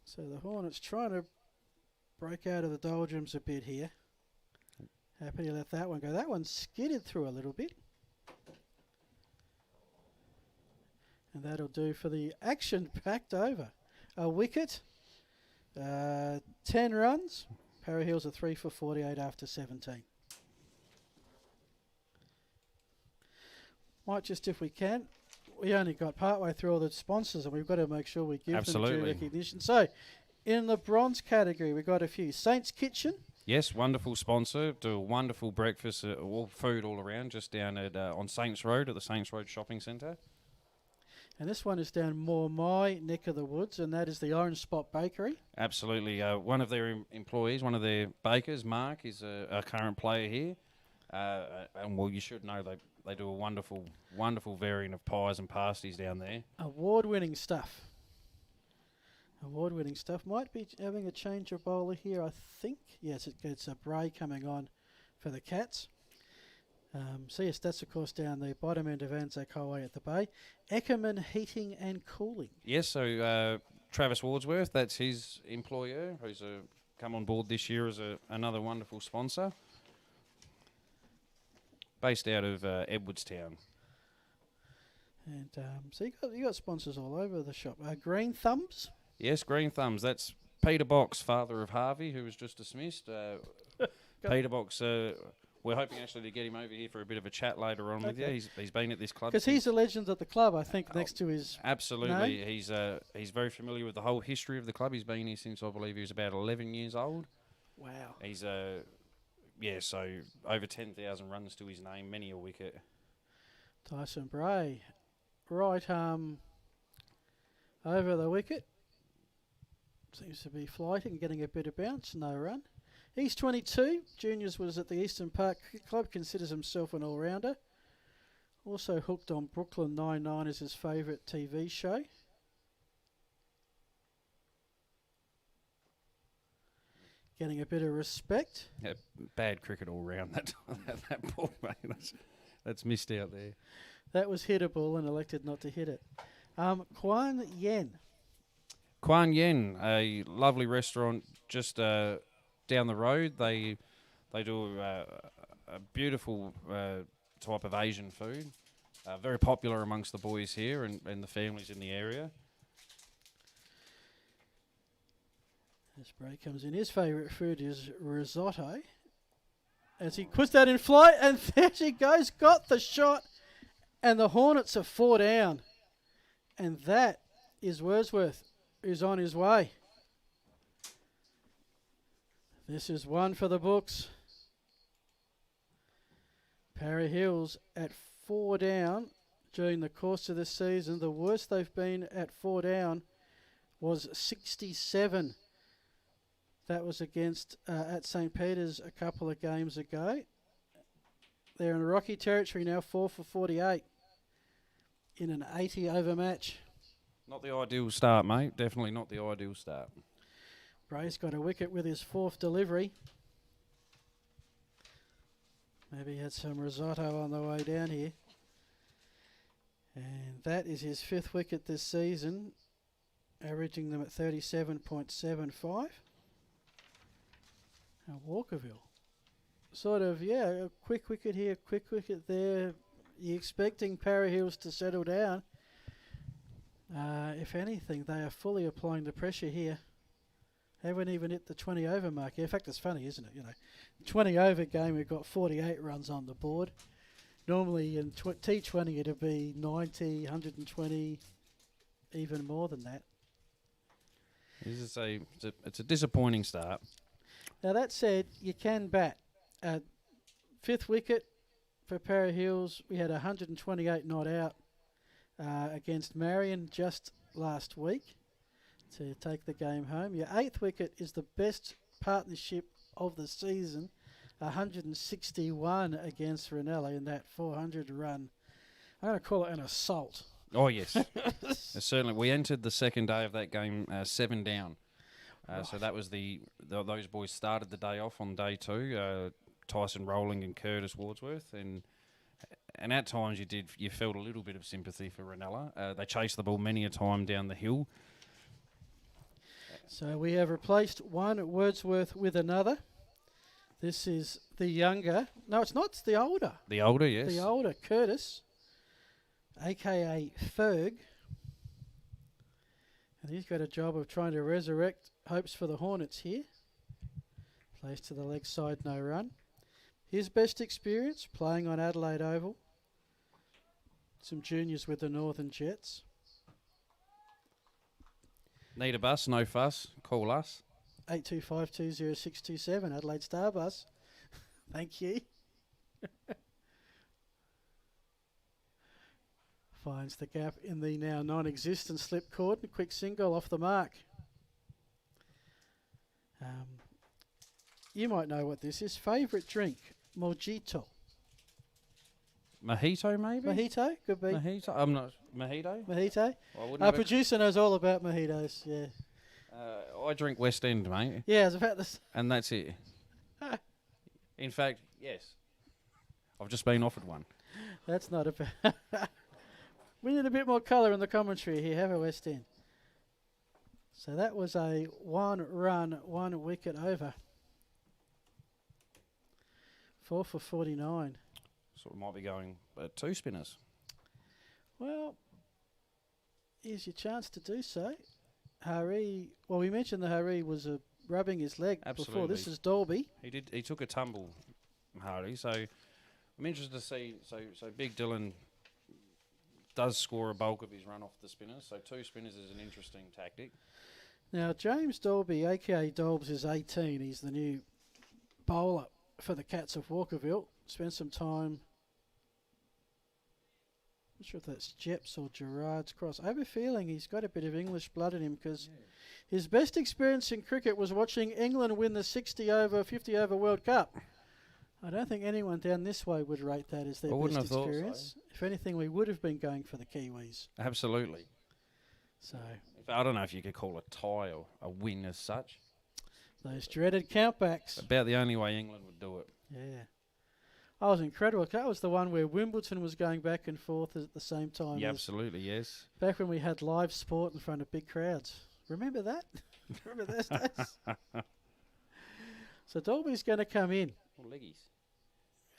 So the Hornets trying to break out of the doldrums a bit here. Happy to let that one go. That one skidded through a little bit. And that'll do for the action-packed over. A wicket, 10 runs. Para Hills are 3 for 48 after 17. Might just, if we can, we only got partway through all the sponsors and we've got to make sure we give them due recognition. So, in the bronze category, we've got a few. Saints Kitchen. Yes, wonderful sponsor. Do a wonderful breakfast, all food all around, just down at on Saints Road at the Saints Road Shopping Centre. And this one is down more my neck of the woods, and that is the Orange Spot Bakery. Absolutely. One of their employees, one of their bakers, Mark, is a current player here. And, well, you should know they do a wonderful, wonderful variant of pies and pasties down there. Award-winning stuff. Award-winning stuff. Might be having a change of bowler here, I think. Yes, it's a Bray coming on for the Cats. So yes, that's of course down the bottom end of Anzac Highway at the Bay. Eckerman Heating and Cooling. Yes, so Travis Wordsworth, that's his employer, who's come on board this year as another wonderful sponsor. Based out of Edwardstown. And so you got sponsors all over the shop. Green Thumbs. Yes, Green Thumbs. That's Peter Box, father of Harvey, who was just dismissed. Peter Box, we're hoping actually to get him over here for a bit of a chat later on with you. He's been at this club. Because he's a legend at the club, I think, next to his absolutely. name. He's very familiar with the whole history of the club. He's been here since, I believe, he was about 11 years old. Wow. He's so over 10,000 runs to his name, many a wicket. Tyson Bray, right over the wicket. Seems to be flighting, getting a bit of bounce, no run. He's 22. Juniors was at the Eastern Park Cricket Club, considers himself an all-rounder. Also hooked on Brooklyn Nine-Nine as his favourite TV show. Getting a bit of respect. Yeah, bad cricket all round that ball, mate. That's missed out there. That was hittable and elected not to hit it. Quan Yen. Quan Yen, a lovely restaurant just down the road. They do a beautiful type of Asian food. Very popular amongst the boys here and the families in the area. As Bray comes in, his favourite food is risotto. As he puts that in flight, and there she goes, got the shot, and the Hornets are 4 down. And that is Wordsworth, who's on his way. This is one for the books. Para Hills at 4 down during the course of this season. The worst they've been at 4 down was 67. That was against at St. Peter's a couple of games ago. They're in Rocky territory now, 4 for 48 in an 80 over match. Not the ideal start, mate. Definitely not the ideal start. Bray's got a wicket with his 4th delivery. Maybe he had some risotto on the way down here. And that is his 5th wicket this season, averaging them at 37.75. Now Walkerville, sort of, a quick wicket here, quick wicket there. You're expecting Para Hills to settle down. If anything, they are fully applying the pressure here. Haven't even hit the 20 over mark. In fact, it's funny, isn't it? 20 over game, we've got 48 runs on the board. Normally in T20 it'd be 90, 120, even more than that. It's a disappointing start. Now that said, you can bat. 5th wicket for Para Hills, we had 128 not out against Marion just last week to take the game home. Your 8th wicket is the best partnership of the season, 161 against Ranelli in that 400 run. I'm going to call it an assault. Oh, yes. Certainly. We entered the second day of that game 7 down. Right. So that was those boys started the day off on day 2, Tyson Rowling and Curtis Wordsworth. And at times you felt a little bit of sympathy for Ranella. They chased the ball many a time down the hill. So we have replaced one Wordsworth with another. This is the younger. No, it's not. It's the older. The older, yes. The older Curtis, a.k.a. Ferg. And he's got a job of trying to resurrect hopes for the Hornets here. Plays to the leg side, no run. His best experience, playing on Adelaide Oval. Some juniors with the Northern Jets. Need a bus, no fuss, call us. 82520627, Adelaide Star Bus. Thank you. Finds the gap in the now non-existent slip cord. A quick single off the mark. You might know what this is. Favourite drink, mojito. Mojito, maybe? Mojito, could be. Mojito? I'm not... Mojito? Mojito. Well, Our producer knows all about mojitos, yeah. I drink West End, mate. Yeah, it's about this. And that's it. In fact, yes. I've just been offered one. That's not a bad... We need a bit more colour in the commentary here. Have a West End. So that was a 1 run, 1 wicket over. 4 for 49. So we might be going 2 spinners. Well, here's your chance to do so. Hari, well, we mentioned that Hari was rubbing his leg before. This is Dolby. He took a tumble, Hardy. So I'm interested to see. So Big Dylan does score a bulk of his run off the spinners. So 2 spinners is an interesting tactic. Now James Dolby, aka Dolbs, is 18. He's the new bowler for the Cats of Walkerville. Spent some time. Not sure if that's Jeps or Gerard's Cross. I have a feeling he's got a bit of English blood in him because his best experience in cricket was watching England win the 50 over World Cup. I don't think anyone down this way would rate that as their best experience. So. If anything, we would have been going for the Kiwis. Absolutely. So I don't know if you could call a tie or a win as such. Those dreaded countbacks. About the only way England would do it. Yeah. That was incredible. That was the one where Wimbledon was going back and forth at the same time. Yeah, absolutely, yes. Back when we had live sport in front of big crowds. Remember that? Remember those days? So Dolby's going to come in. Well, leggies.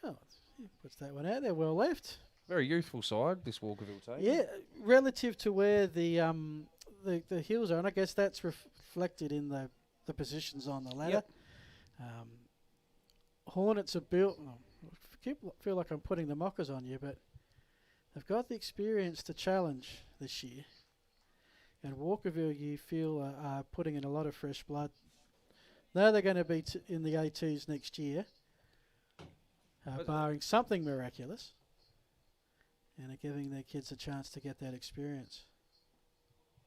Oh, he puts that one out there. Well left. Very youthful side, this Walkerville team. Yeah, relative to where the hills are, and I guess that's reflected in the the positions on the ladder. Hornets are built. I feel like I'm putting the mockers on you, but they've got the experience to challenge this year. And Walkerville, you feel, are putting in a lot of fresh blood. Now they're going to be in the A2s next year, barring something miraculous, and are giving their kids a chance to get that experience.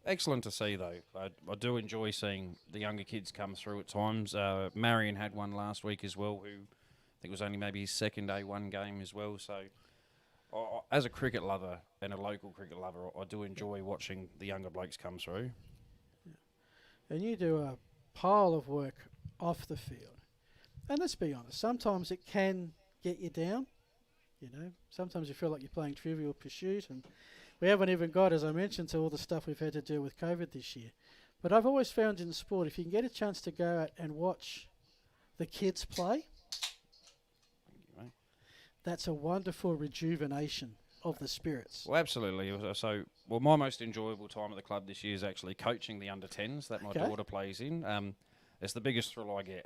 Excellent to see, though. I do enjoy seeing the younger kids come through at times. Marion had one last week as well, who I think was only maybe his second A1 game as well. So, as a cricket lover and a local cricket lover, I do enjoy watching the younger blokes come through. And you do a pile of work off the field. And let's be honest, sometimes it can get you down. You know, sometimes you feel like you're playing Trivial Pursuit, and we haven't even got, as I mentioned, to all the stuff we've had to do with COVID this year. But I've always found in sport, if you can get a chance to go out and watch the kids play, that's a wonderful rejuvenation of the spirits. Well, absolutely. So, my most enjoyable time at the club this year is actually coaching the under-10s that my daughter plays in. It's the biggest thrill I get.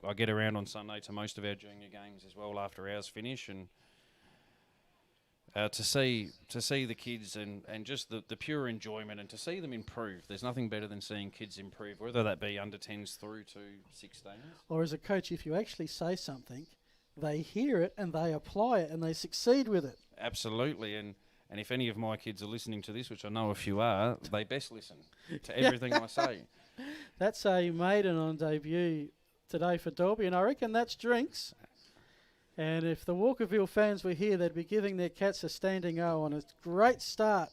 I get around on Sunday to most of our junior games as well after ours finish, and to see the kids and just the pure enjoyment and to see them improve. There's nothing better than seeing kids improve, whether that be under-10s through to 16s. Or as a coach, if you actually say something, they hear it and they apply it and they succeed with it. Absolutely, and if any of my kids are listening to this, which I know a few are, they best listen to everything I say. That's a maiden on debut today for Dalby, and I reckon that's drinks. And if the Walkerville fans were here, they'd be giving their cats a standing O on a great start.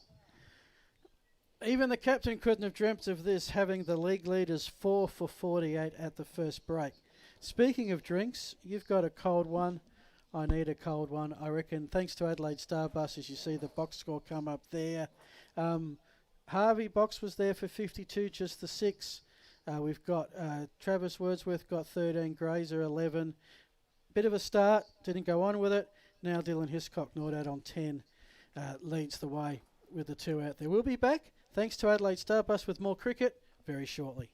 Even the captain couldn't have dreamt of this, having the league leaders 4 for 48 at the first break. Speaking of drinks, you've got a cold one. I need a cold one. I reckon, thanks to Adelaide Starbus, as you see the box score come up there. Harvey Box was there for 52, just the 6. We've got Travis Wordsworth got 13, Grazer 11. Bit of a start, didn't go on with it. Now Dylan Hiscock, not out on 10, leads the way with the 2 out there. We'll be back, thanks to Adelaide Starbus, with more cricket very shortly.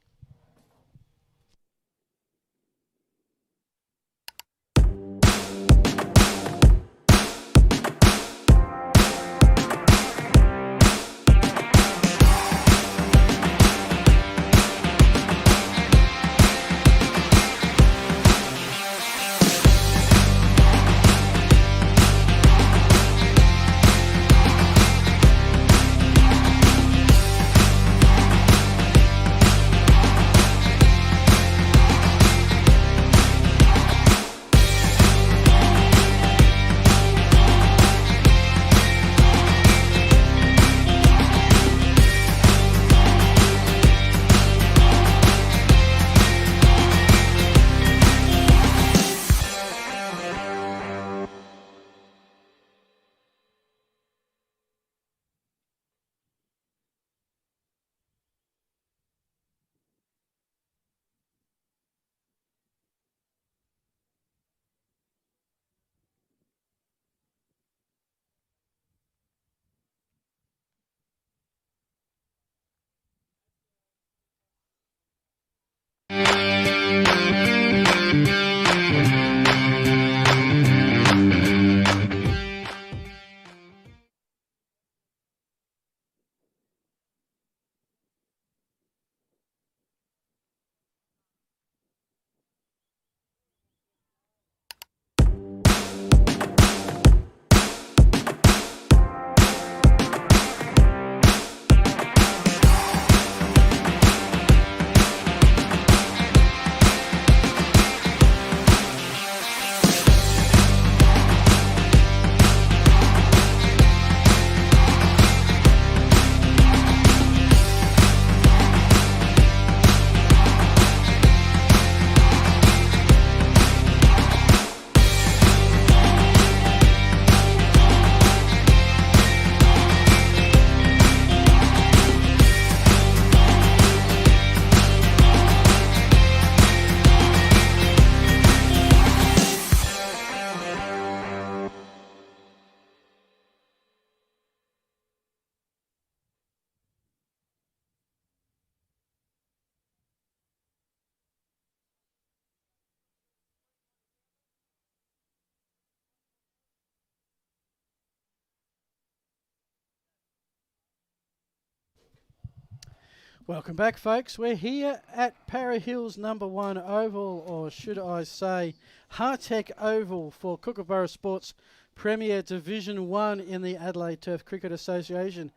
Welcome back, folks. We're here at Para Hills #1 Oval, or should I say Hartech Oval, for Kookaburra Sports Premier Division 1 in the Adelaide Turf Cricket Association.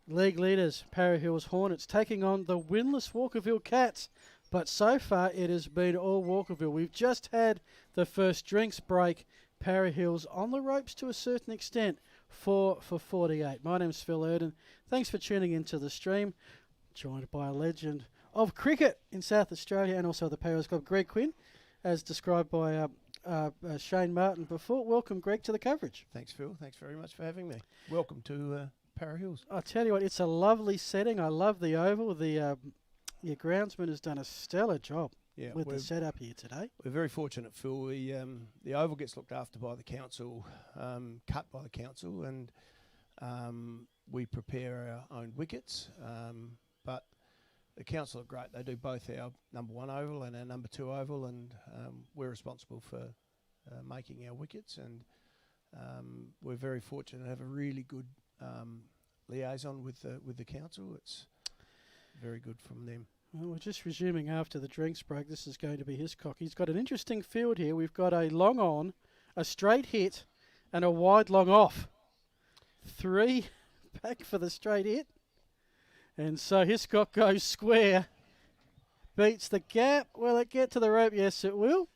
League leaders, Para Hills Hornets, taking on the winless Walkerville Cats. But so far, it has been all Walkerville. We've just had the first drinks break. Para Hills on the ropes to a certain extent, 4 for 48. My name's Phil Erden. Thanks for tuning into the stream. Joined by a legend of cricket in South Australia and also the Para Hills Club, Greg Quinn, as described by Shane Martin before. Welcome, Greg, to the coverage. Thanks, Phil. Thanks very much for having me. Welcome to Para Hills. I'll tell you what, it's a lovely setting. I love the oval. Your groundsman has done a stellar job with the setup here today. We're very fortunate, Phil. We, the oval gets looked after by the council, cut by the council, and we prepare our own wickets. But the council are great. They do both our #1 oval and our #2 oval, and we're responsible for making our wickets. And we're very fortunate to have a really good liaison with the council. It's very good from them. Well, we're just resuming after the drinks break. This is going to be Hiscock. He's got an interesting field here. We've got a long on, a straight hit, and a wide long off. 3 back for the straight hit. And so Hiscock goes square. Beats the gap. Will it get to the rope? Yes, it will.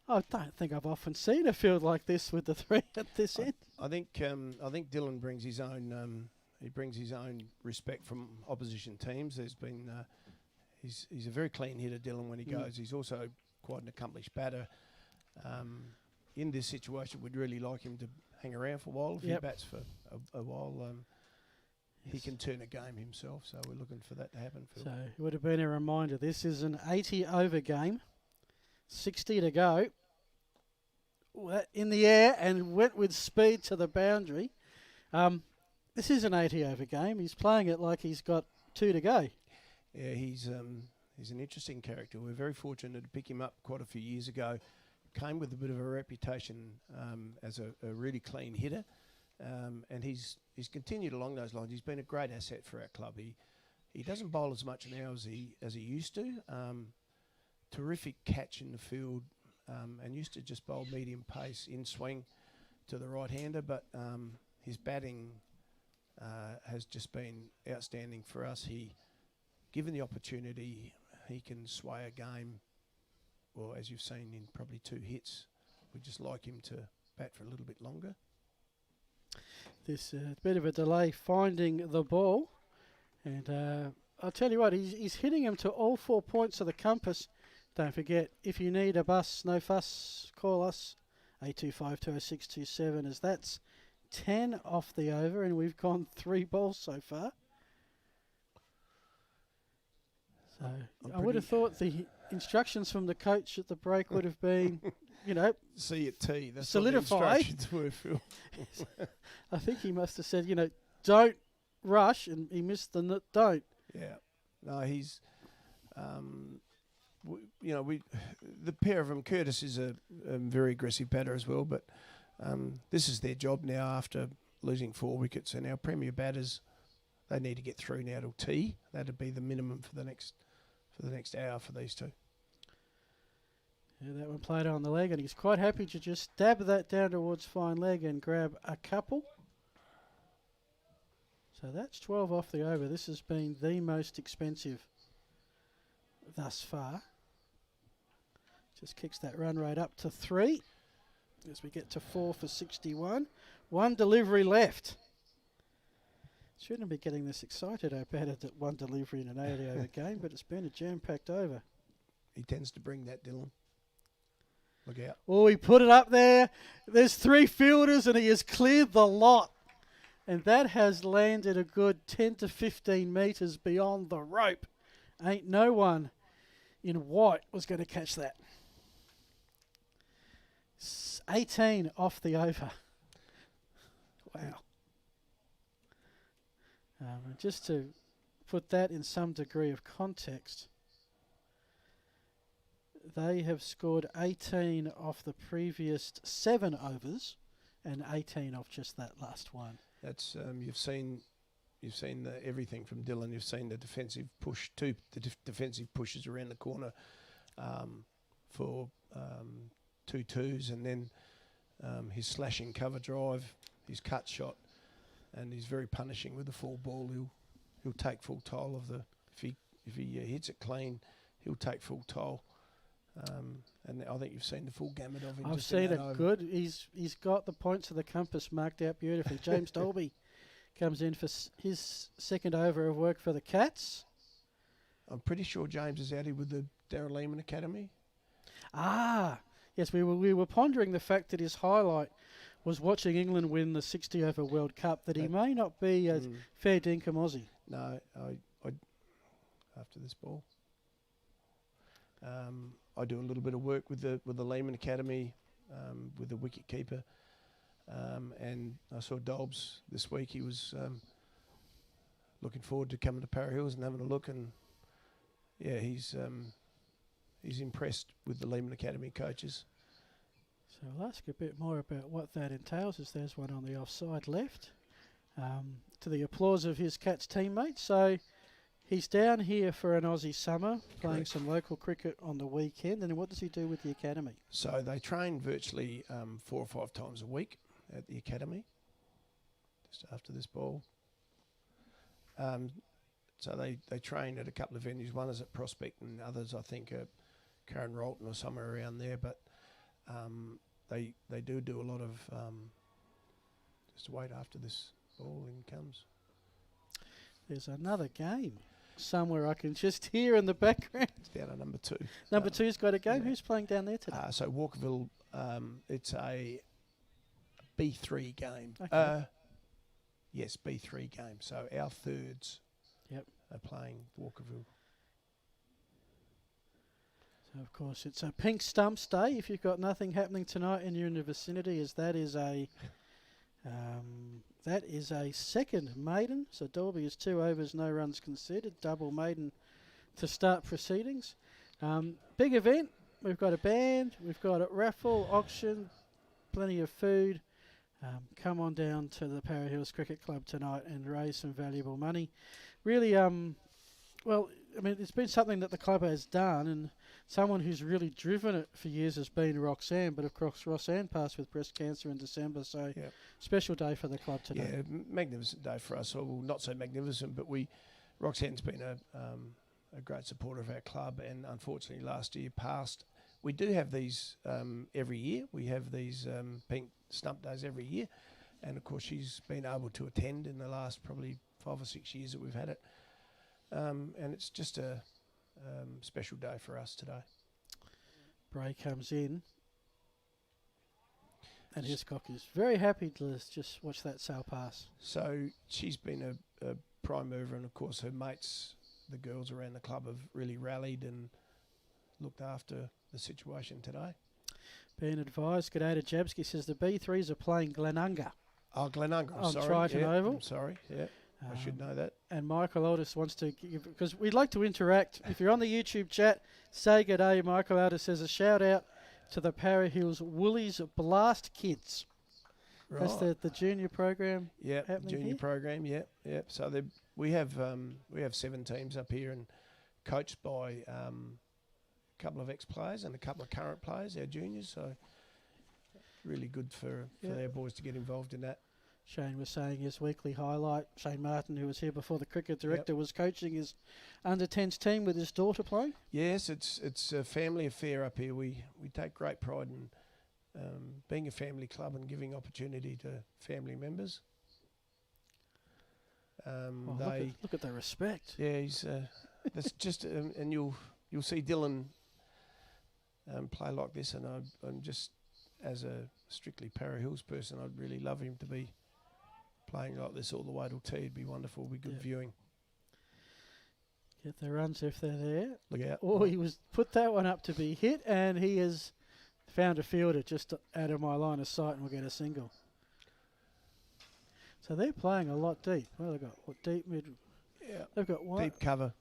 I don't think I've often seen a field like this with the 3 at this end. I think Dylan brings his own. He brings his own respect from opposition teams. There's been he's a very clean hitter, Dylan, when he goes. He's also quite an accomplished batter. In this situation, we'd really like him to hang around for a while. If he bats for a while, he can turn a game himself. So we're looking for that to happen, Phil. So it would have been a reminder. This is an 80-over game. 60 to go. In the air and went with speed to the boundary. This is an 80-over game. He's playing it like he's got 2 to go. Yeah, he's an interesting character. We're very fortunate to pick him up quite a few years ago. Came with a bit of a reputation as a really clean hitter, and he's continued along those lines. He's been a great asset for our club. He doesn't bowl as much now as he used to. Terrific catch in the field, and used to just bowl medium pace in swing to the right-hander, but his batting has just been outstanding for us. Given the opportunity, he can sway a game. Well, as you've seen in probably 2 hits, we'd just like him to bat for a little bit longer. This bit of a delay finding the ball, and I'll tell you what, he's hitting him to all 4 points of the compass. Don't forget, if you need a bus, no fuss, call us 825-20627, as that's 10 off the over, and we've gone 3 balls so far. So I would have thought the instructions from the coach at the break would have been, see at tee. That's solidify. What the instructions were, Phil. I think he must have said, don't rush, and he missed the don't. Yeah. No, he's, the pair of them. Curtis is a very aggressive batter as well, but this is their job now after losing 4 wickets, and our premier batters, they need to get through now to tee. That'd be the minimum for the next hour for these 2. Yeah, that one played on the leg, and he's quite happy to just dab that down towards fine leg and grab a couple. So that's 12 off the over. This has been the most expensive thus far. Just kicks that run rate up to 3 as we get to 4 for 61. 1 delivery left. Shouldn't be getting this excited about it at 1 delivery in an 80-over game, but it's been a jam-packed over. He tends to bring that, Dylan. Look out. Oh, he put it up there. There's 3 fielders, and he has cleared the lot. And that has landed a good 10 to 15 metres beyond the rope. Ain't no one in white was going to catch that. 18 off the over. Wow. Just to put that in some degree of context, they have scored 18 off the previous 7 overs and 18 off just that last one. That's you've seen you've seen everything from Dylan. You've seen the defensive push, defensive pushes around the corner for 2-2s, and then his slashing cover drive, his cut shot, and he's very punishing with the full ball. He'll take full toll of the if he hits it clean, he'll take full toll. And I think you've seen the full gamut of him. I've seen it good. He's got the points of the compass marked out beautifully. James Dolby comes in for his second over of work for the Cats. I'm pretty sure James is out here with the Darren Lehman Academy. Ah, yes, we were pondering the fact that his highlight was watching England win the 60 over World Cup, that he may not be a fair dinkum Aussie. No, I after this ball. I do a little bit of work with the Lehman Academy, with the wicket keeper, and I saw Dobbs this week. He was looking forward to coming to Para Hills and having a look, and yeah, he's impressed with the Lehman Academy coaches. So I'll ask a bit more about what that entails, as there's one on the offside left, to the applause of his Cats teammates. So he's down here for an Aussie summer, playing some local cricket on the weekend. And then what does he do with the academy? So they train virtually 4 or 5 times a week at the academy, just after this ball. So they train at a couple of venues. One is at Prospect, and others, I think, at Karen Rolton or somewhere around there. But they do a lot of just wait after this ball in comes. There's another game somewhere I can just hear in the background. It's down at number 2. Number 2's got a game. Yeah. Who's playing down there today? So Walkerville, it's a B3 game. Okay. Yes, B3 game. So our thirds are playing Walkerville. So, of course, it's a pink stumps day if you've got nothing happening tonight and you're in the vicinity, as that is a second maiden. So Dolby is 2 overs, no runs conceded. Double maiden to start proceedings. Big event. We've got a band. We've got a raffle, auction, plenty of food. Come on down to the Para Hills Cricket Club tonight and raise some valuable money. Really, well, I mean, it's been something that the club has done, and someone who's really driven it for years has been Roxanne. But of course, Roxanne passed with breast cancer in December, so special day for the club today. Yeah, magnificent day for us. Well, not so magnificent, but Roxanne's been a great supporter of our club, and unfortunately last year passed. We do have these every year. We have these pink stump days every year, and of course she's been able to attend in the last probably 5 or 6 years that we've had it. And it's just a special day for us today. Bray comes in, and Hiscock is very happy to just watch that sail pass. So she's been a prime mover, and of course her mates, the girls around the club, have really rallied and looked after the situation today. Being advised, G'day to Jabsky, says the B3s are playing Glenunga. Oh, Glenunga, I'm sorry. Triton Oval. I'm sorry, I should know that. And Michael Aldis wants to give, because we'd like to interact. If you're on the YouTube chat, say good day. Michael Aldis says a shout out to the Para Hills Woolies Blast Kids. Right. That's the junior program. Yeah, junior here? program. Yeah. So we have 7 teams up here, and coached by a couple of ex-players and a couple of current players, our juniors. So really good for our boys to get involved in that. Shane was saying his weekly highlight. Shane Martin, who was here before the cricket director, was coaching his under-10s team with his daughter playing. Yes, it's a family affair up here. We take great pride in being a family club and giving opportunity to family members. Look at the respect. Yeah, he's that's just and you'll see Dylan play like this, and I'm just, as a strictly Para Hills person, I'd really love him to be playing like this all the way till tea. It'd be wonderful. It'd be good viewing. Get the runs if they're there. Look out. Oh, he was put that one up to be hit, and he has found a fielder just out of my line of sight, and we'll get a single. So they're playing a lot deep. Well, they've got deep mid. Yeah. They've got one. Deep cover,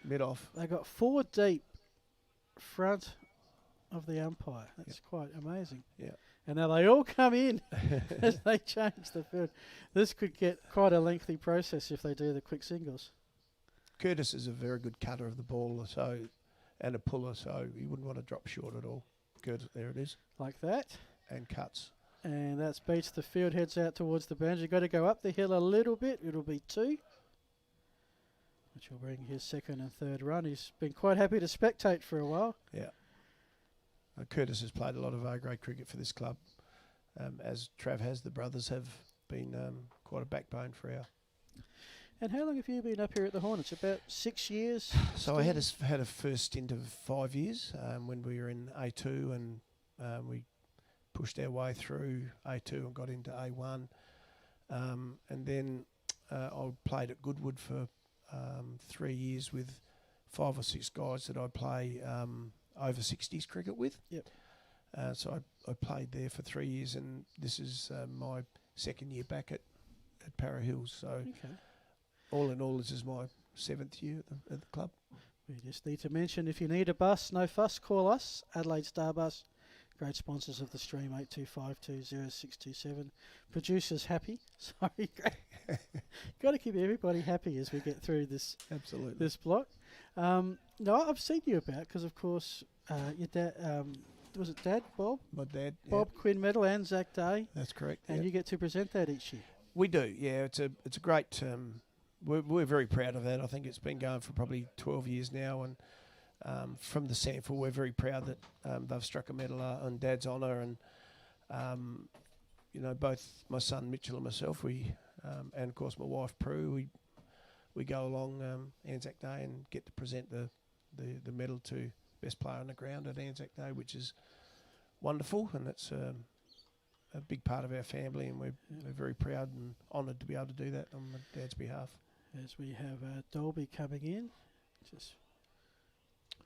mid off. They've got 4 deep front of the umpire. That's quite amazing. Yeah. And now they all come in as they change the field. This could get quite a lengthy process if they do the quick singles. Curtis is a very good cutter of the ball, and a puller, so he wouldn't want to drop short at all. Good, there it is. Like that. And cuts. And that's beats the field, heads out towards the boundary. Got to go up the hill a little bit. It'll be 2, which will bring his second and third run. He's been quite happy to spectate for a while. Yeah. Curtis has played a lot of A-grade cricket for this club, as Trav has. The brothers have been quite a backbone for our... And how long have you been up here at the Hornets? About 6 years? So I had a first stint of 5 years when we were in A2, and we pushed our way through A2 and got into A1. And then I played at Goodwood for 3 years with 5 or 6 guys that I play over 60s cricket with. Yep. So I played there for 3 years, and this is my second year back at Para Hills. So all in all, this is my 7th year at the club. We just need to mention, if you need a bus, no fuss, call us, Adelaide Star Bus. Great sponsors of the stream, 82520627. Producers happy. Sorry, got to keep everybody happy as we get through this. Absolutely. This block. No, I've seen you about because, of course, your dad. Was it Dad, Bob? My dad, Bob Quinn Medal, Anzac Day. That's correct. And you get to present that each year. We do, yeah. It's a great. We're very proud of that. I think it's been going for probably 12 years now, and from the sample, we're very proud that they've struck a medal on Dad's honour, and both my son Mitchell and myself, and of course my wife Prue, we go along Anzac Day and get to present the medal to best player on the ground at Anzac Day, which is wonderful, and it's a big part of our family, and we're very proud and honoured to be able to do that on my dad's behalf. As we have Dolby coming in, just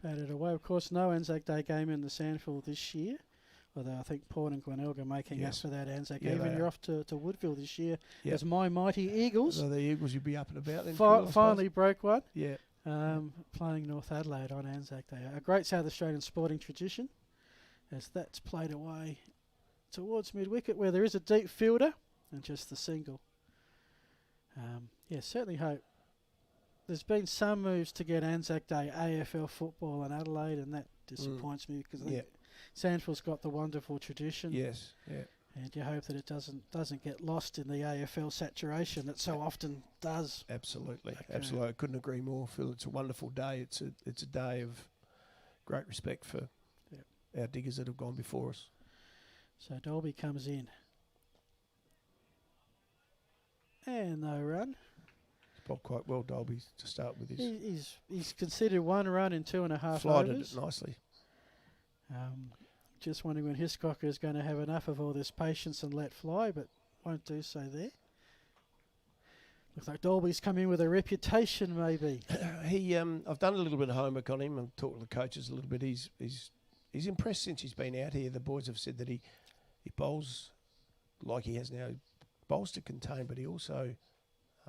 batted away. Of course, no Anzac Day game in the Sandford this year, although I think Port and Glenelg are making up for that Anzac game. And you're off to Woodville this year as my mighty Eagles. So the Eagles, you'll be up and about then. Finally broke one. Yeah. Playing North Adelaide on Anzac Day. A great South Australian sporting tradition, as that's played away towards mid-wicket where there is a deep fielder and just the single. Certainly hope. There's been some moves to get Anzac Day AFL football in Adelaide, and that disappoints me because I think Sandfield's got the wonderful tradition. Yes, yeah. And you hope that it doesn't get lost in the AFL saturation that so often does. Absolutely, absolutely. I couldn't agree more, Phil. It's a wonderful day. It's a day of great respect for our diggers that have gone before us. So Dolby comes in. And no run. Bowled quite well, Dolby, to start with. He's considered 1 run in 2.5 Flighted overs. it nicely. Just wondering when Hiscock is going to have enough of all this patience and let fly, but won't do so there. Looks like Dolby's come in with a reputation, maybe. I've done a little bit of homework on him and talked to the coaches a little bit. He's impressed since he's been out here. The boys have said that he bowls like he has now. Bowls to contain, but he also,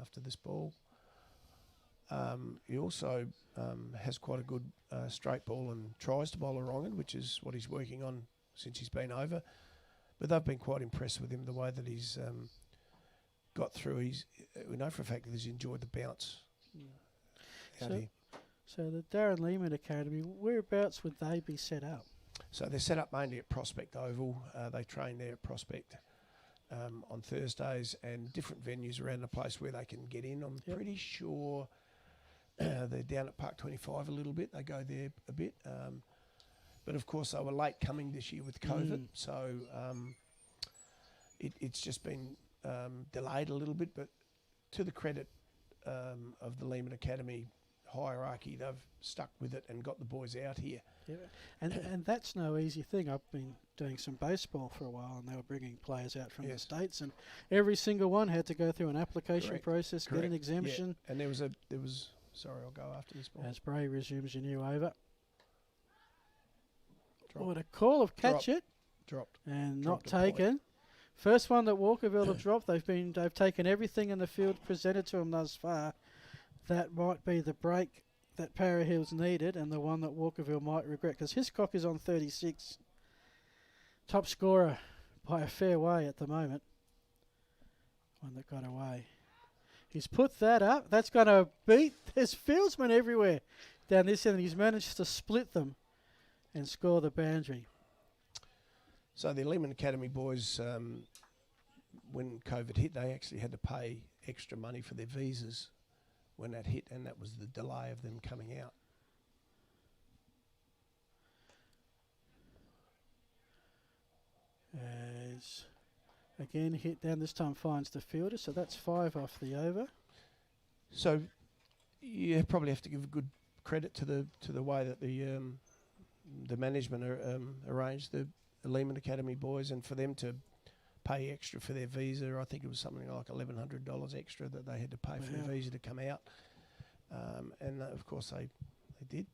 after this ball, he also has quite a good straight ball and tries to bowl a wrong one, which is what he's working on since he's been over. But they've been quite impressed with him, the way that he's got through. We know for a fact that he's enjoyed the bounce. So the Darren Lehman Academy, whereabouts would they be set up? So they're set up mainly at Prospect Oval. They train there at Prospect on Thursdays, and different venues around the place where they can get in. I'm pretty sure they're down at Park 25 a little bit. They go there a bit. But of course they were late coming this year with COVID, so it's just been delayed a little bit. But to the credit of the Lehman Academy hierarchy, they've stuck with it and got the boys out here. Yeah, and that's no easy thing. I've been doing some baseball for a while, and they were bringing players out from the States, and every single one had to go through an application process, get an exemption. Yeah. And there was. Sorry, I'll go after this ball. As Bray resumes your new over. What a call of catch it. Dropped. And not taken. First one that Walkerville have dropped. They've taken everything in the field presented to them thus far. That might be the break that Para Hills needed, and the one that Walkerville might regret, because Hiscock is on 36. Top scorer, by a fair way at the moment. One that got away. He's put that up. That's going to beat. There's fieldsmen everywhere down this end, and he's managed to split them and score the boundary. So the Lehman Academy boys, when COVID hit, they actually had to pay extra money for their visas when that hit, and that was the delay of them coming out. As again hit down, this time finds the fielder, so that's 5 off the over. So you probably have to give good credit to the way that the management arranged the Lehman Academy boys, and for them to pay extra for their visa. I think it was something like $1,100 extra that they had to pay for their visa to come out, and of course they did.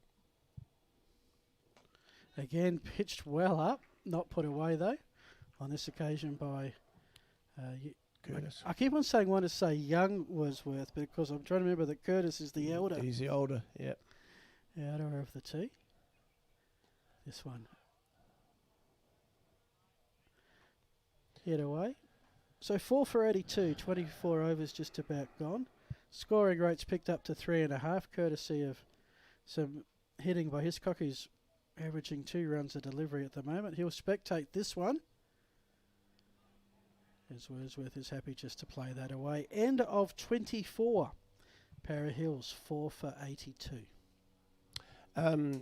Again, pitched well up, not put away though. On this occasion by Curtis. I keep on saying, want to say young Wordsworth, because I'm trying to remember that Curtis is the elder. He's the older, yep. Elder of the two. This one. Hit away. So 4 for 82, 24 overs just about gone. Scoring rates picked up to 3.5, courtesy of some hitting by Hiscock, who's averaging 2 runs a delivery at the moment. He'll spectate this one, as Wordsworth is happy just to play that away. End of 24. Para Hills 4 for 82.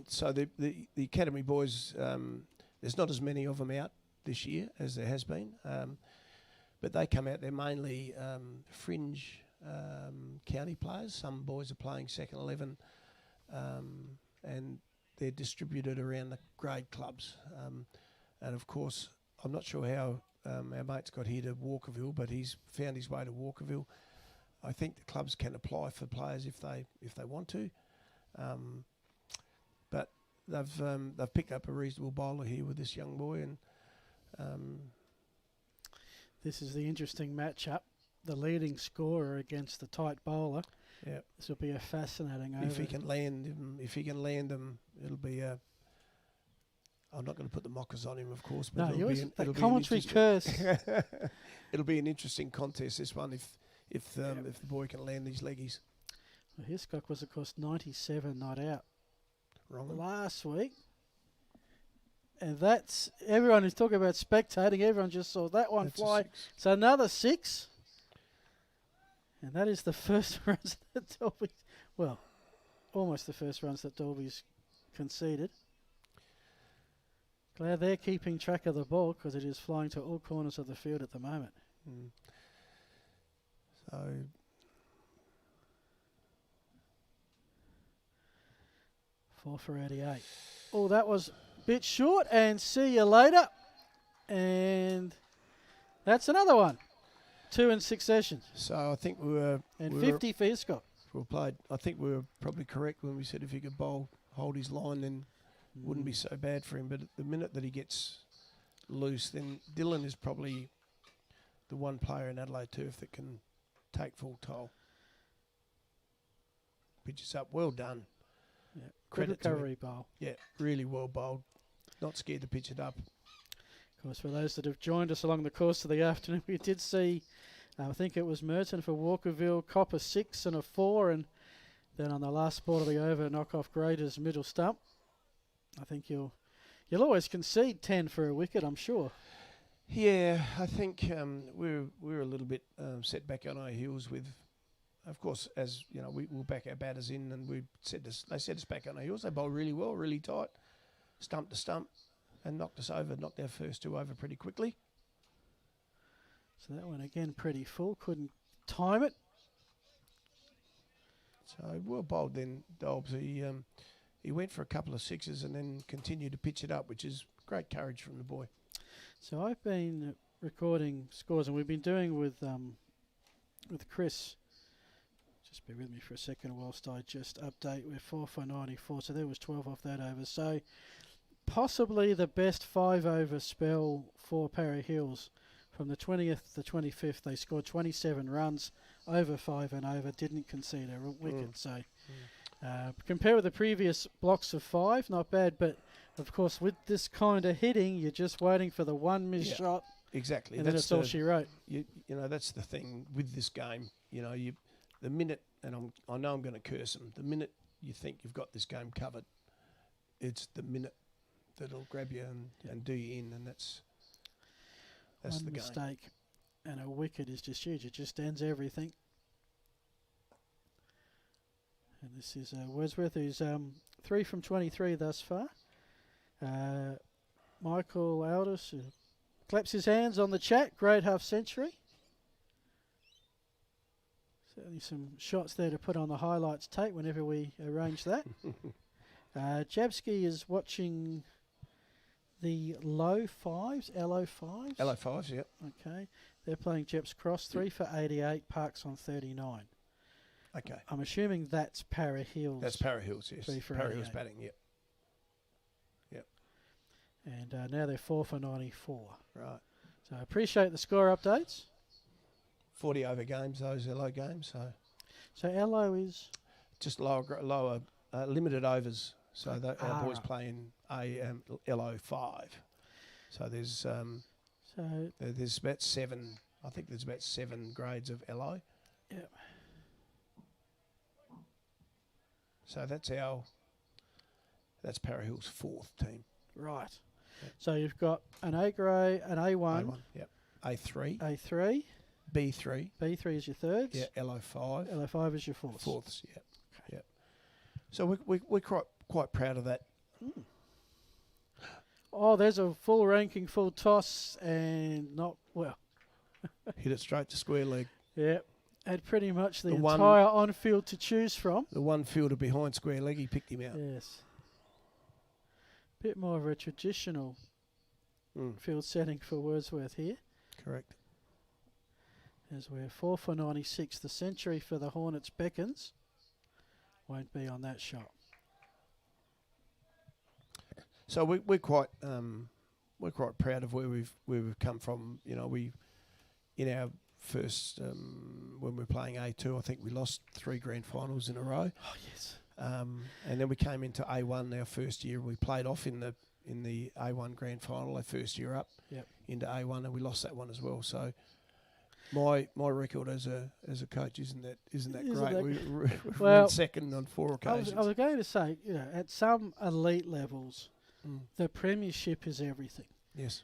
So the Academy boys, there's not as many of them out this year as there has been, but they come out, they're mainly fringe county players. Some boys are playing second 11, and they're distributed around the grade clubs. And of course, I'm not sure how our mate's got here to Walkerville, but he's found his way to Walkerville. I think the clubs can apply for players if they want to, but they've picked up a reasonable bowler here with this young boy, and this is the interesting matchup. The leading scorer against the tight bowler. Yeah, this will be a fascinating over. If he can land them, it'll be a. I'm not going to put the mockers on him, of course, but no, it'll be commentary curse. It'll be an interesting contest, this one, if the boy can land these leggies. Well, Hiscock was, of course, 97 not out Wrong last week. And that's, everyone who's talking about spectating, everyone just saw that one fly. So another 6. And that is the first runs that Dolby's, well, almost the first runs that Dolby's conceded. Glad they're keeping track of the ball, because it is flying to all corners of the field at the moment. So 4 for 88. Oh, that was a bit short, and see you later. And that's another one. 2 in succession. So I think we were... And 50 for Hiscock. I think we were probably correct when we said if he could hold his line, then wouldn't be so bad for him. But at the minute that he gets loose, then Dylan is probably the one player in Adelaide turf that can take full toll. Pitches up, well done. Yeah. Credit to him. Recovery bowl. Yeah, really well bowled. Not scared to pitch it up. Of course, for those that have joined us along the course of the afternoon, we did see, I think it was Merton for Walkerville, cop a 6 and a 4, and then on the last ball of the over, knock off Grader's middle stump. I think you'll always concede 10 for a wicket, I'm sure. Yeah, I think we're a little bit set back on our heels with, of course, as you know, we'll back our batters in, and they set us back on our heels. They bowled really well, really tight, stump to stump, and knocked us over, knocked our first 2 over pretty quickly. So that one again pretty full, couldn't time it. So well bowled then, Dobbs. He went for a couple of 6s and then continued to pitch it up, which is great courage from the boy. So I've been recording scores, and we've been doing with Chris. Just bear with me for a second whilst I just update. We're 4 for 94, so there was 12 off that over. So possibly the best 5 over spell for Para Hills. From the 20th to the 25th, they scored 27 runs, over 5 and over, didn't concede a wicket. So compare with the previous blocks of 5, not bad, but of course with this kind of hitting, you're just waiting for the one missed shot Exactly. And then that's all she wrote. You know, that's the thing with this game. You know, the minute, and I know I'm going to curse them, the minute you think you've got this game covered, it's the minute that'll grab you and do you in, and that's One the mistake, game. and a wicket is just huge. It just ends everything. And this is Wordsworth, who's 3 from 23 thus far. Michael Aldous claps his hands on the chat. Great half century. Certainly some shots there to put on the highlights tape whenever we arrange that. Jabsky is watching the low fives, LO5s. LO5s, yep. Okay. They're playing Jeps Cross, 3 for 88, Parks on 39. Okay. I'm assuming that's Para Hills. That's Para Hills, yes. 3 for Para Hills 88. batting, yep. Yep. And now they're 4 for 94. Right. So I appreciate the score updates. 40 over games, those LO games. So LO is... Just lower limited overs. So our boys right. play in LO5. So there's there's about 7. I think there's about 7 grades of LO. Yep. So that's Para Hills' 4th team. Right. Yep. So you've got an A grade, an A1. A1, yep. A3. A3. B3. B3 is your thirds. Yeah, LO5. LO5 is your fourths. 4ths, yep. Okay. Yep. So we're quite proud of that. Mm. Oh, there's a full ranking, full toss, and not well. Hit it straight to square leg. Yep. Had pretty much the one- entire on-field to choose from. The one fielder behind square leg, he picked him out. Yes. Bit more of a traditional field setting for Wordsworth here. Correct. As we're 4 for 96. The century for the Hornets beckons. Won't be on that shot. So we're quite proud of where we've come from. You know, we in our first when we were playing A2, I think we lost 3 grand finals in a row. Oh yes. And then we came into A1 our first year. We played off in the A1 grand final our first year up. Yep. Into A1, and we lost that one as well. So my record as a coach isn't that great. We've well, run second on 4 occasions. I was going to say, you know, at some elite levels, the premiership is everything. Yes.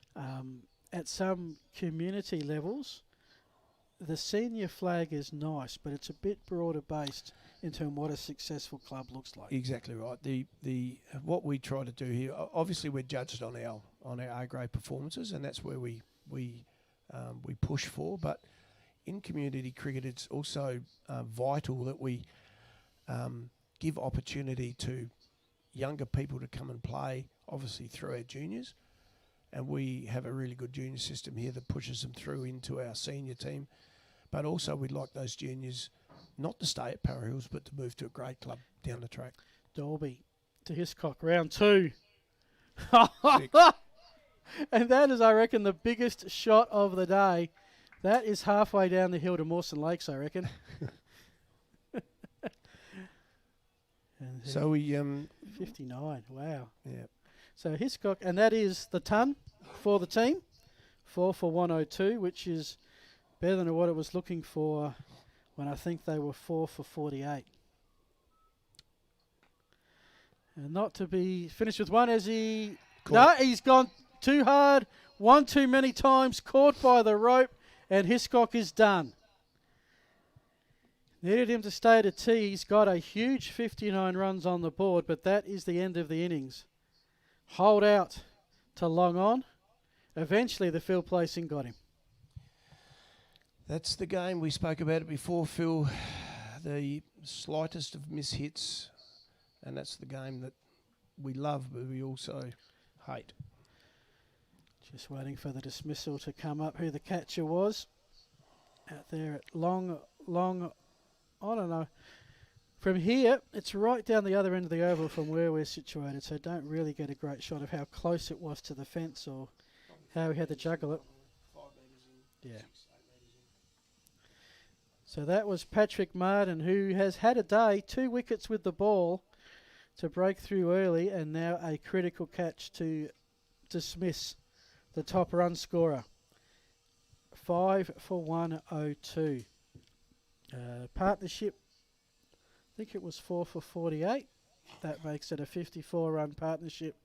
At some community levels, the senior flag is nice, but it's a bit broader based in terms of what a successful club looks like. Exactly right. The what we try to do here, obviously we're judged on our A grade performances, and that's where we push for. But in community cricket, it's also vital that we give opportunity to younger people to come and play, obviously through our juniors. And we have a really good junior system here that pushes them through into our senior team. But also we'd like those juniors not to stay at Para Hills, but to move to a grade club down the track. Dolby to Hiscock, round 2. 6. And that is, I reckon, the biggest shot of the day. That is halfway down the hill to Mawson Lakes, I reckon. And So we 59, wow. yeah. So Hiscock, and that is the ton for the team. 4 for 102, which is better than what it was looking for when I think they were 4 for 48. And not to be finished with one as he... No, he's gone too hard, one too many times, caught by the rope, and Hiscock is done. Needed him to stay to tea. He's got a huge 59 runs on the board, but that is the end of the innings. Hold out to long on. Eventually the field placing got him. That's the game. We spoke about it before, Phil. The slightest of mishits, and that's the game that we love, but we also hate. Just waiting for the dismissal to come up, who the catcher was. Out there at long, I don't know. From here, it's right down the other end of the oval from where we're situated, so don't really get a great shot of how close it was to the fence or how he had to juggle it. 5 metres in. Yeah. 6, 8 metres in. So that was Patrick Martin, who has had a day, 2 wickets with the ball to break through early, and now a critical catch to dismiss the top run scorer. 5 for 102. Partnership, I think it was 4 for 48. That makes it a 54-run partnership,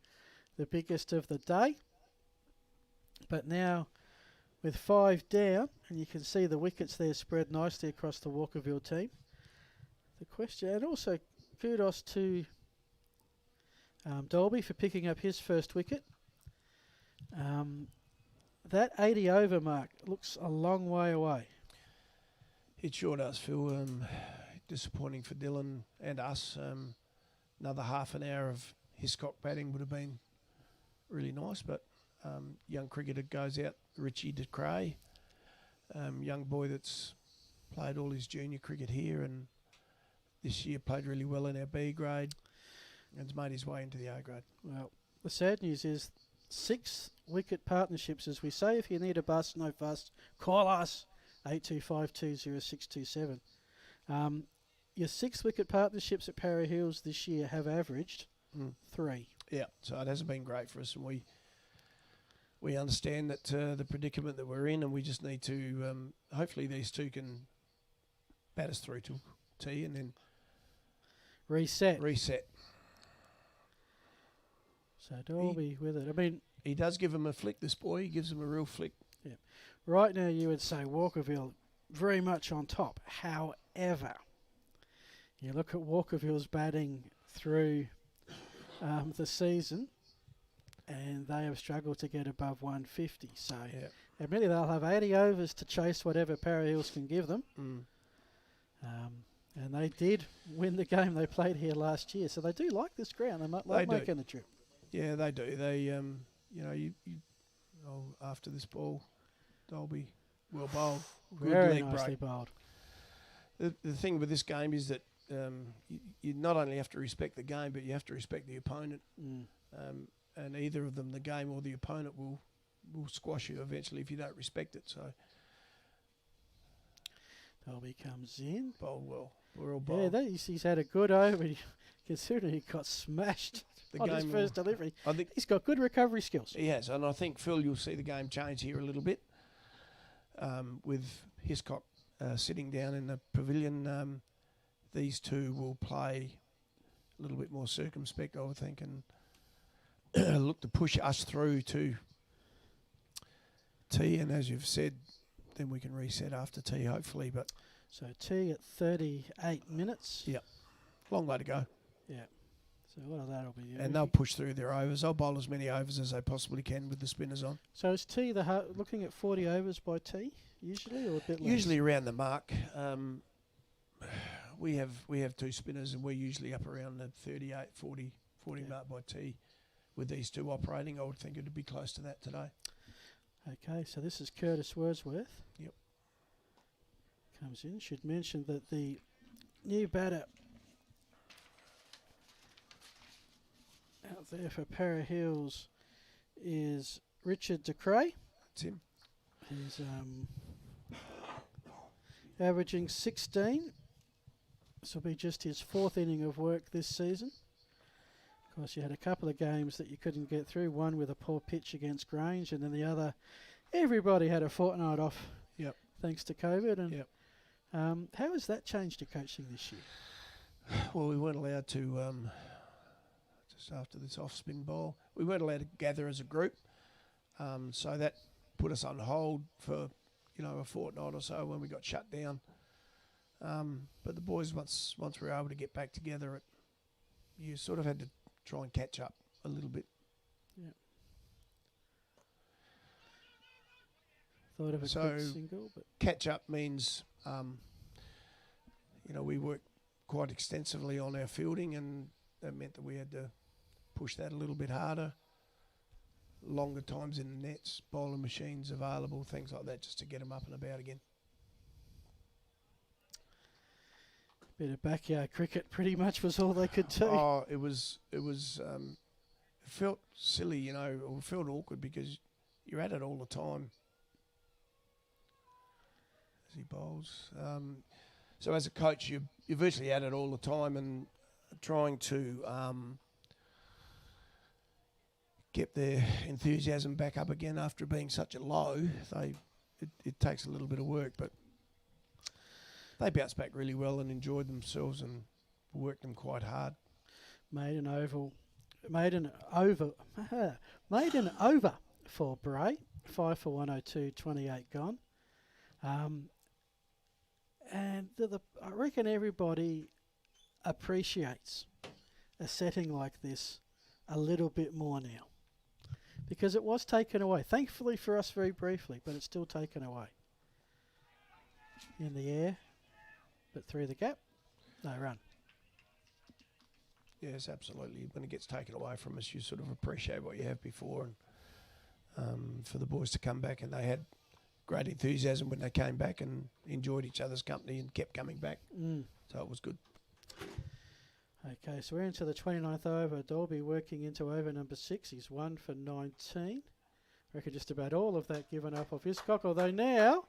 the biggest of the day. But now, with 5 down, and you can see the wickets there spread nicely across the Walkerville team. The question, and also kudos to Dolby for picking up his first wicket. That 80 over mark looks a long way away. It sure does, Phil. Disappointing for Dylan and us. Another half an hour of Hiscock batting would have been really nice, but young cricketer goes out, Richie de Cray, young boy that's played all his junior cricket here and this year played really well in our B grade and has made his way into the A grade. Well, the sad news is 6 wicket partnerships, as we say. If you need a bus, no fuss, call us, 82520627. Your 6 wicket partnerships at Para Hills this year have averaged 3. Yeah, so it hasn't been great for us, and we understand that the predicament that we're in, and we just need to hopefully these two can bat us through to T and then reset. So Dolby with it. I mean, he does give him a flick. This boy, he gives him a real flick. Yeah. Right now, you would say Walkerville very much on top. However, you look at Walkerville's batting through the season, and they have struggled to get above 150. So, admittedly, they'll have 80 overs to chase whatever Para Hills can give them. And they did win the game they played here last year, so they do like this ground. They might like making the trip. Yeah, they do. They, after this ball, Dolby well bowled, very leg nicely break. bowled. The thing with this game is that you not only have to respect the game, but you have to respect the opponent. And either of them, the game or the opponent, will squash you eventually if you don't respect it. So Dolby comes in. Bowled well. We're all bowled. Yeah, he's had a good over. Considering he got smashed on his first delivery. I think he's got good recovery skills. He has, and I think, Phil, you'll see the game change here a little bit with Hiscock sitting down in the pavilion. These two will play a little bit more circumspect, I would think, and look to push us through to T. And as you've said, then we can reset after T, hopefully. But so T at 38 minutes. Yeah, long way to go. Yeah. So what that'll be. And they'll push through their overs. They'll bowl as many overs as they possibly can with the spinners on. So is T looking at 40 overs by T usually, or a bit less? Usually around the mark. We have 2 spinners, and we're usually up around the 38, 40 mark by T. With these 2 operating, I would think it would be close to that today. Okay, so this is Curtis Wordsworth. Yep. Comes in. Should mention that the new batter out there for Para Hills is Richard de Cray. That's him. He's averaging 16. This will be just his 4th inning of work this season. Of course, you had a couple of games that you couldn't get through. One with a poor pitch against Grange, and then the other, everybody had a fortnight off. Yep. Thanks to COVID. And how has that changed your coaching this year? Well, we weren't allowed to. Just after this off-spin ball, we weren't allowed to gather as a group, so that put us on hold for a fortnight or so when we got shut down. But the boys, once we were able to get back together, you sort of had to try and catch up a little bit. Yeah. Thought of a quick single, but catch up means, we worked quite extensively on our fielding, and that meant that we had to push that a little bit harder. Longer times in the nets, bowling machines available, things like that, just to get them up and about again. Bit of backyard cricket pretty much was all they could do. Oh, it felt silly, or felt awkward because you're at it all the time. As he bowls. So as a coach, you're virtually at it all the time and trying to get their enthusiasm back up again after being such a low. it takes a little bit of work, but they bounced back really well and enjoyed themselves and worked them quite hard. Made an over for Bray, 5 for 102, 28 gone. And I reckon everybody appreciates a setting like this a little bit more now, because it was taken away. Thankfully for us, very briefly, but it's still taken away. In the air, but through the gap, no run. Yes, absolutely. When it gets taken away from us, you sort of appreciate what you have before, and for the boys to come back, and they had great enthusiasm when they came back and enjoyed each other's company and kept coming back. So it was good. Okay, so we're into the 29th over. Dolby working into over number 6. He's 1 for 19. I reckon just about all of that given up off Hiscock, although now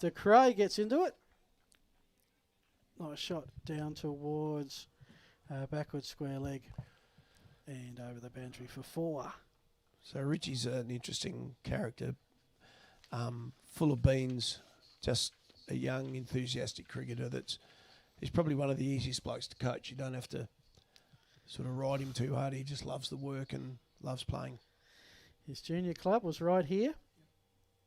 De Cray gets into it. Nice shot down towards backward square leg and over the boundary for 4. So Richie's an interesting character, full of beans, just a young, enthusiastic cricketer he's probably one of the easiest blokes to coach. You don't have to sort of ride him too hard. He just loves the work and loves playing. His junior club was right here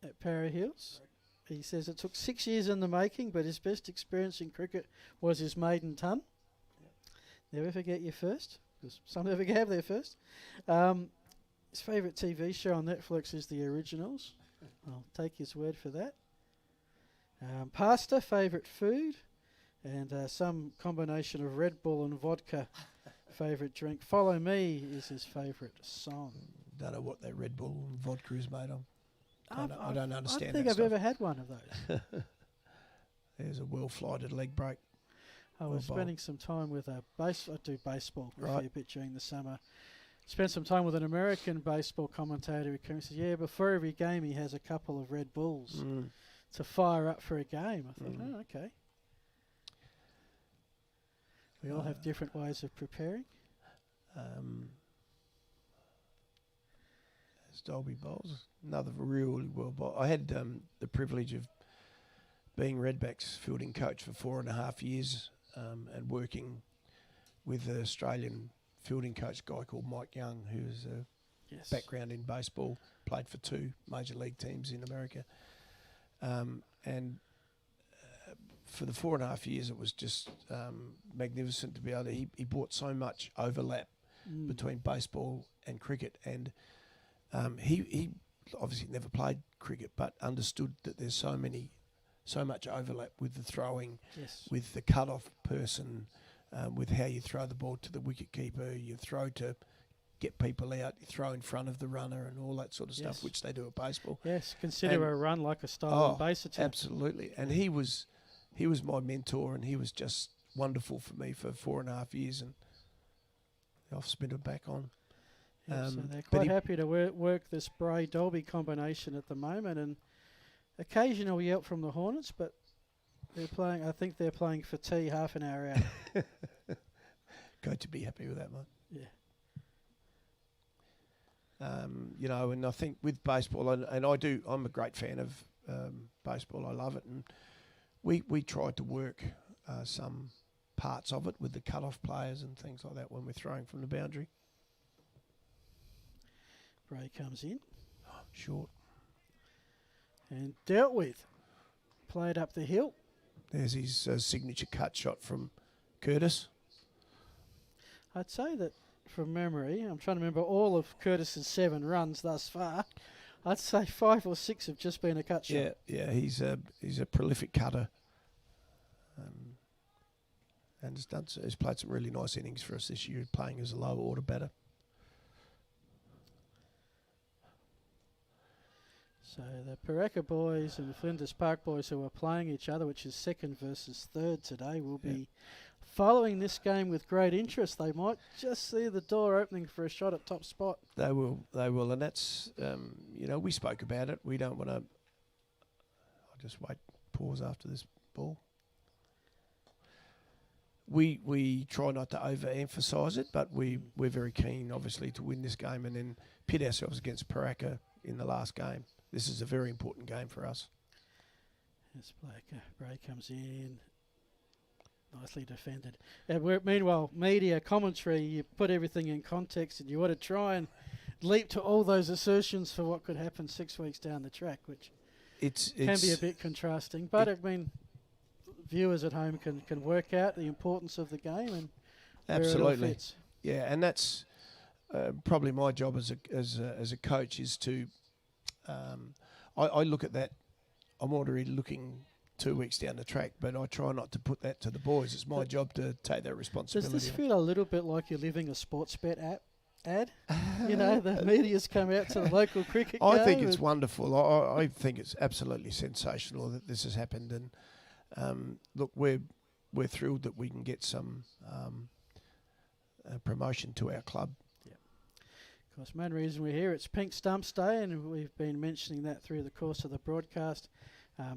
at Para Hills. He says it took 6 years in the making, but his best experience in cricket was his maiden ton. Never forget your first, because some never have their first. His favourite TV show on Netflix is The Originals. I'll take his word for that. Pasta, favourite food, and some combination of Red Bull and vodka, favourite drink. Follow Me is his favourite song. Don't know what that Red Bull and vodka is made of. I don't understand that. I don't think I've ever had one of those. There's a well-flighted leg break. I was spending some time with I do baseball a fair bit during the summer. Spent some time with an American baseball commentator who came and said, yeah, before every game he has a couple of Red Bulls to fire up for a game. I thought, oh, okay. We all have different ways of preparing. As Dolby bowls, another really well bowl. I had the privilege of being Redback's fielding coach for 4.5 years and working with an Australian fielding coach guy called Mike Young, who has a background in baseball, played for 2 major league teams in America. And for the 4.5 years, it was just magnificent to be able to. He brought so much overlap between baseball and cricket, and he obviously never played cricket, but understood that there's so much overlap with the throwing, with the cut-off person, with how you throw the ball to the wicket keeper, you throw to get people out, you throw in front of the runner and all that sort of stuff, which they do at baseball. Yes, consider a run like a stolen base attack. Absolutely. And he was my mentor, and he was just wonderful for me for 4.5 years, and I've spent it back on. So they're quite happy to work this Bray-Dolby combination at the moment, and occasional yelp from the Hornets, but they're playing. I think they're playing for tea half an hour out. Coach would be happy with that, mate. Yeah. And I think with baseball, and I'm a great fan of baseball. I love it, and we tried to work some parts of it with the cut-off players and things like that when we're throwing from the boundary. Bray comes in. Short. And dealt with. Played up the hill. There's his signature cut shot from Curtis. I'd say that from memory, I'm trying to remember all of Curtis's 7 runs thus far. I'd say 5 or 6 have just been a cut shot. Yeah, he's a prolific cutter. And he's played some really nice innings for us this year, playing as a lower order batter. So the Paraka boys and the Flinders Park boys who are playing each other, which is 2nd versus 3rd today, will be following this game with great interest. They might just see the door opening for a shot at top spot. They will, and that's, we spoke about it. We don't want to. I'll just pause after this ball. We try not to overemphasise it, but we're very keen, obviously, to win this game and then pit ourselves against Paraka in the last game. this is a very important game for us. This Bray comes in. Nicely defended. Meanwhile, media commentary, you put everything in context and you want to try and leap to all those assertions for what could happen 6 weeks down the track, which can be a bit contrasting. But, I mean, viewers at home can work out the importance of the game and absolutely. Where it all fits. Yeah, and that's probably my job as a coach is to I look at that. I'm already looking 2 weeks down the track, but I try not to put that to the boys. It's my job to take that responsibility. Does this feel a little bit like you're living a sports bet ad? You know, the media's come out to the local cricket game. I think it's wonderful. I think it's absolutely sensational that this has happened. And look, we're thrilled that we can get some promotion to our club. Yeah. Of course, main reason we're here, it's Pink Stumps Day, and we've been mentioning that through the course of the broadcast.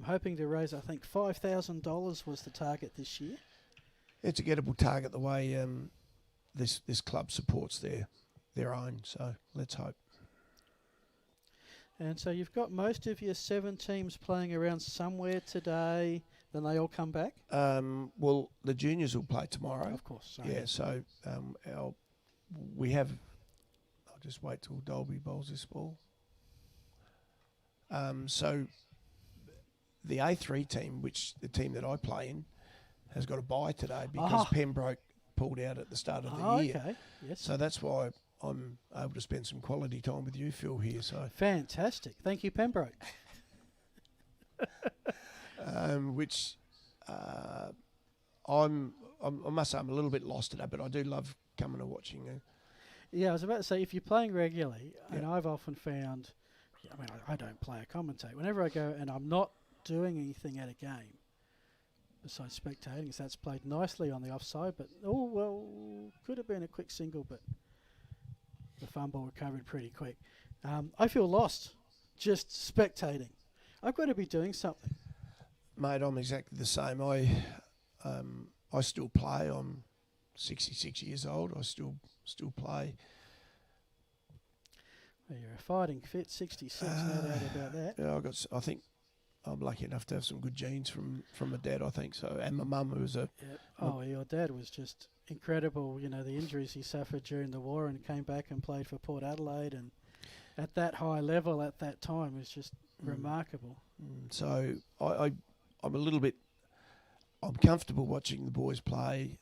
Hoping to raise, I think, $5,000 was the target this year. It's a gettable target the way this club supports their own, so let's hope. And so you've got most of your 7 teams playing around somewhere today, then they all come back? Well, the juniors will play tomorrow. Of course. So yeah, so we have... I'll just wait till Dolby bowls this ball. So... The A3 team, which the team that I play in, has got a bye today because Pembroke pulled out at the start of the year. Okay. Yes. So that's why I'm able to spend some quality time with you, Phil, here. So fantastic. Thank you, Pembroke. Which I must say I'm a little bit lost today, but I do love coming and watching. Yeah, I was about to say, if you're playing regularly, and I've often found, I mean, I don't play a commentate. Whenever I go and I'm not doing anything at a game besides spectating, so that's played nicely on the offside, but could have been a quick single, but the fumble recovered pretty quick. I feel lost just spectating. I've got to be doing something. Mate, I'm exactly the same. I still play. I'm 66 years old. I still play. Well, you're a fighting fit 66, no doubt about that. Yeah, I think I'm lucky enough to have some good genes from my dad, I think so, and my mum, who was a... Yep. Oh, your dad was just incredible, you know, the injuries he suffered during the war and came back and played for Port Adelaide, and at that high level at that time was just remarkable. So I'm a little bit... I'm comfortable watching the boys play.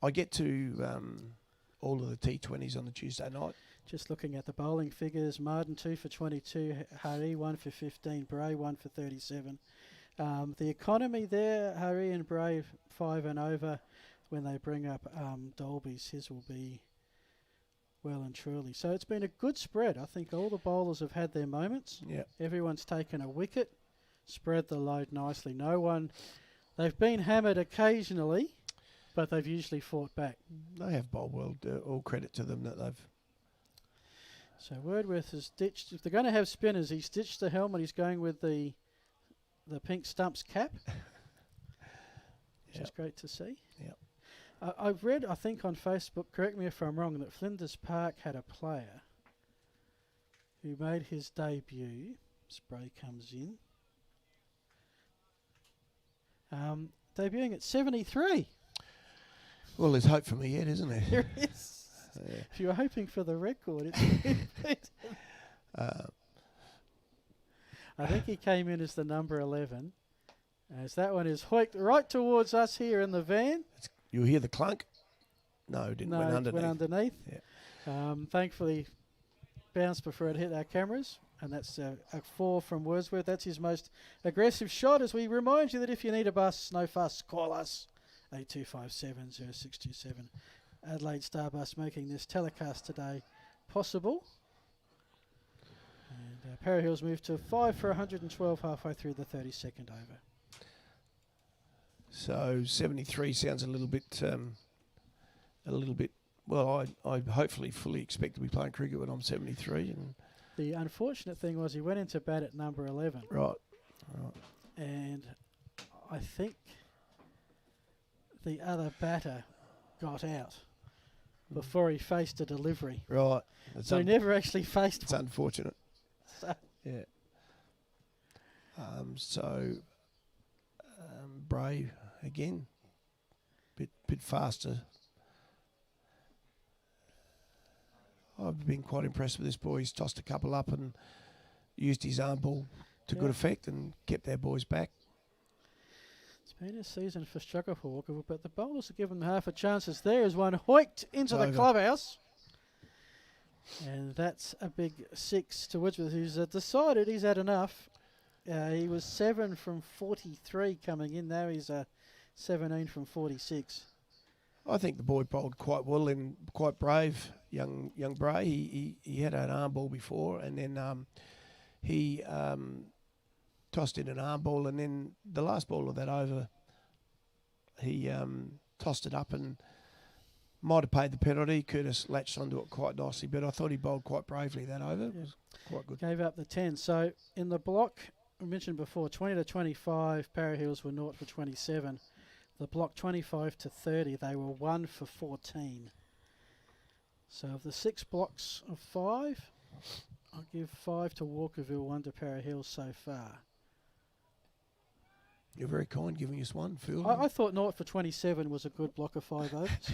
I get to all of the T20s on the Tuesday night. Just looking at the bowling figures, Marden 2 for 22, Hari 1 for 15, Bray 1 for 37. The economy there, Hari and Bray 5 and over. When they bring up Dolby's, his will be well and truly. So it's been a good spread. I think all the bowlers have had their moments. Yeah. Everyone's taken a wicket, spread the load nicely. No one, they've been hammered occasionally, but they've usually fought back. They have bowled well. All credit to them that they've... So Wordworth has ditched. If they're going to have spinners, he's ditched the helmet. He's going with the pink stumps cap, which is great to see. Yeah. I've read, I think on Facebook, correct me if I'm wrong, that Flinders Park had a player who made his debut. Spray comes in. Debuting at 73. Well, there's hope for me yet, isn't there? There is. Yeah. If you were hoping for the record, it's I think he came in as the number 11. As that one is hoiked right towards us here in the van. You'll hear the clunk. No, it didn't. Went underneath. Yeah. Thankfully, bounced before it hit our cameras. And that's a 4 from Wordsworth. That's his most aggressive shot. As we remind you that if you need a bus, no fuss, call us. 8257 0627. Adelaide Starbus making this telecast today possible. And Para Hills moved to 5 for 112 halfway through the 32nd over. So 73 sounds a little bit. Well, I hopefully fully expect to be playing cricket when I'm 73. And the unfortunate thing was he went into bat at number 11. Right. And I think the other batter got out before he faced a delivery. Right. So he never actually faced It's one. unfortunate. So yeah. Bray again, bit faster. I've been quite impressed with this boy. He's tossed a couple up and used his arm ball to good effect and kept our boys back. It's been a season for struggle for Walkerville, but the bowlers have given them half a chance. As there is one hoiked into the clubhouse. And that's a big 6 to Wedgworth, who's decided he's had enough. He was 7 from 43 coming in. Now he's 17 from 46. I think the boy bowled quite well and quite brave, young Bray. He had an arm ball before, and then he tossed in an arm ball, and then the last ball of that over, he tossed it up and might have paid the penalty. Curtis latched onto it quite nicely, but I thought he bowled quite bravely that over. It was quite good. Gave up the 10. So in the block, I mentioned before, 20 to 25, Para Hills were 0 for 27. The block 25 to 30, they were 1 for 14. So of the 6 blocks of 5, I'll give 5 to Walkerville, 1 to Para Hills so far. You're very kind giving us one, Phil. I thought 0 for 27 was a good block of 5 overs.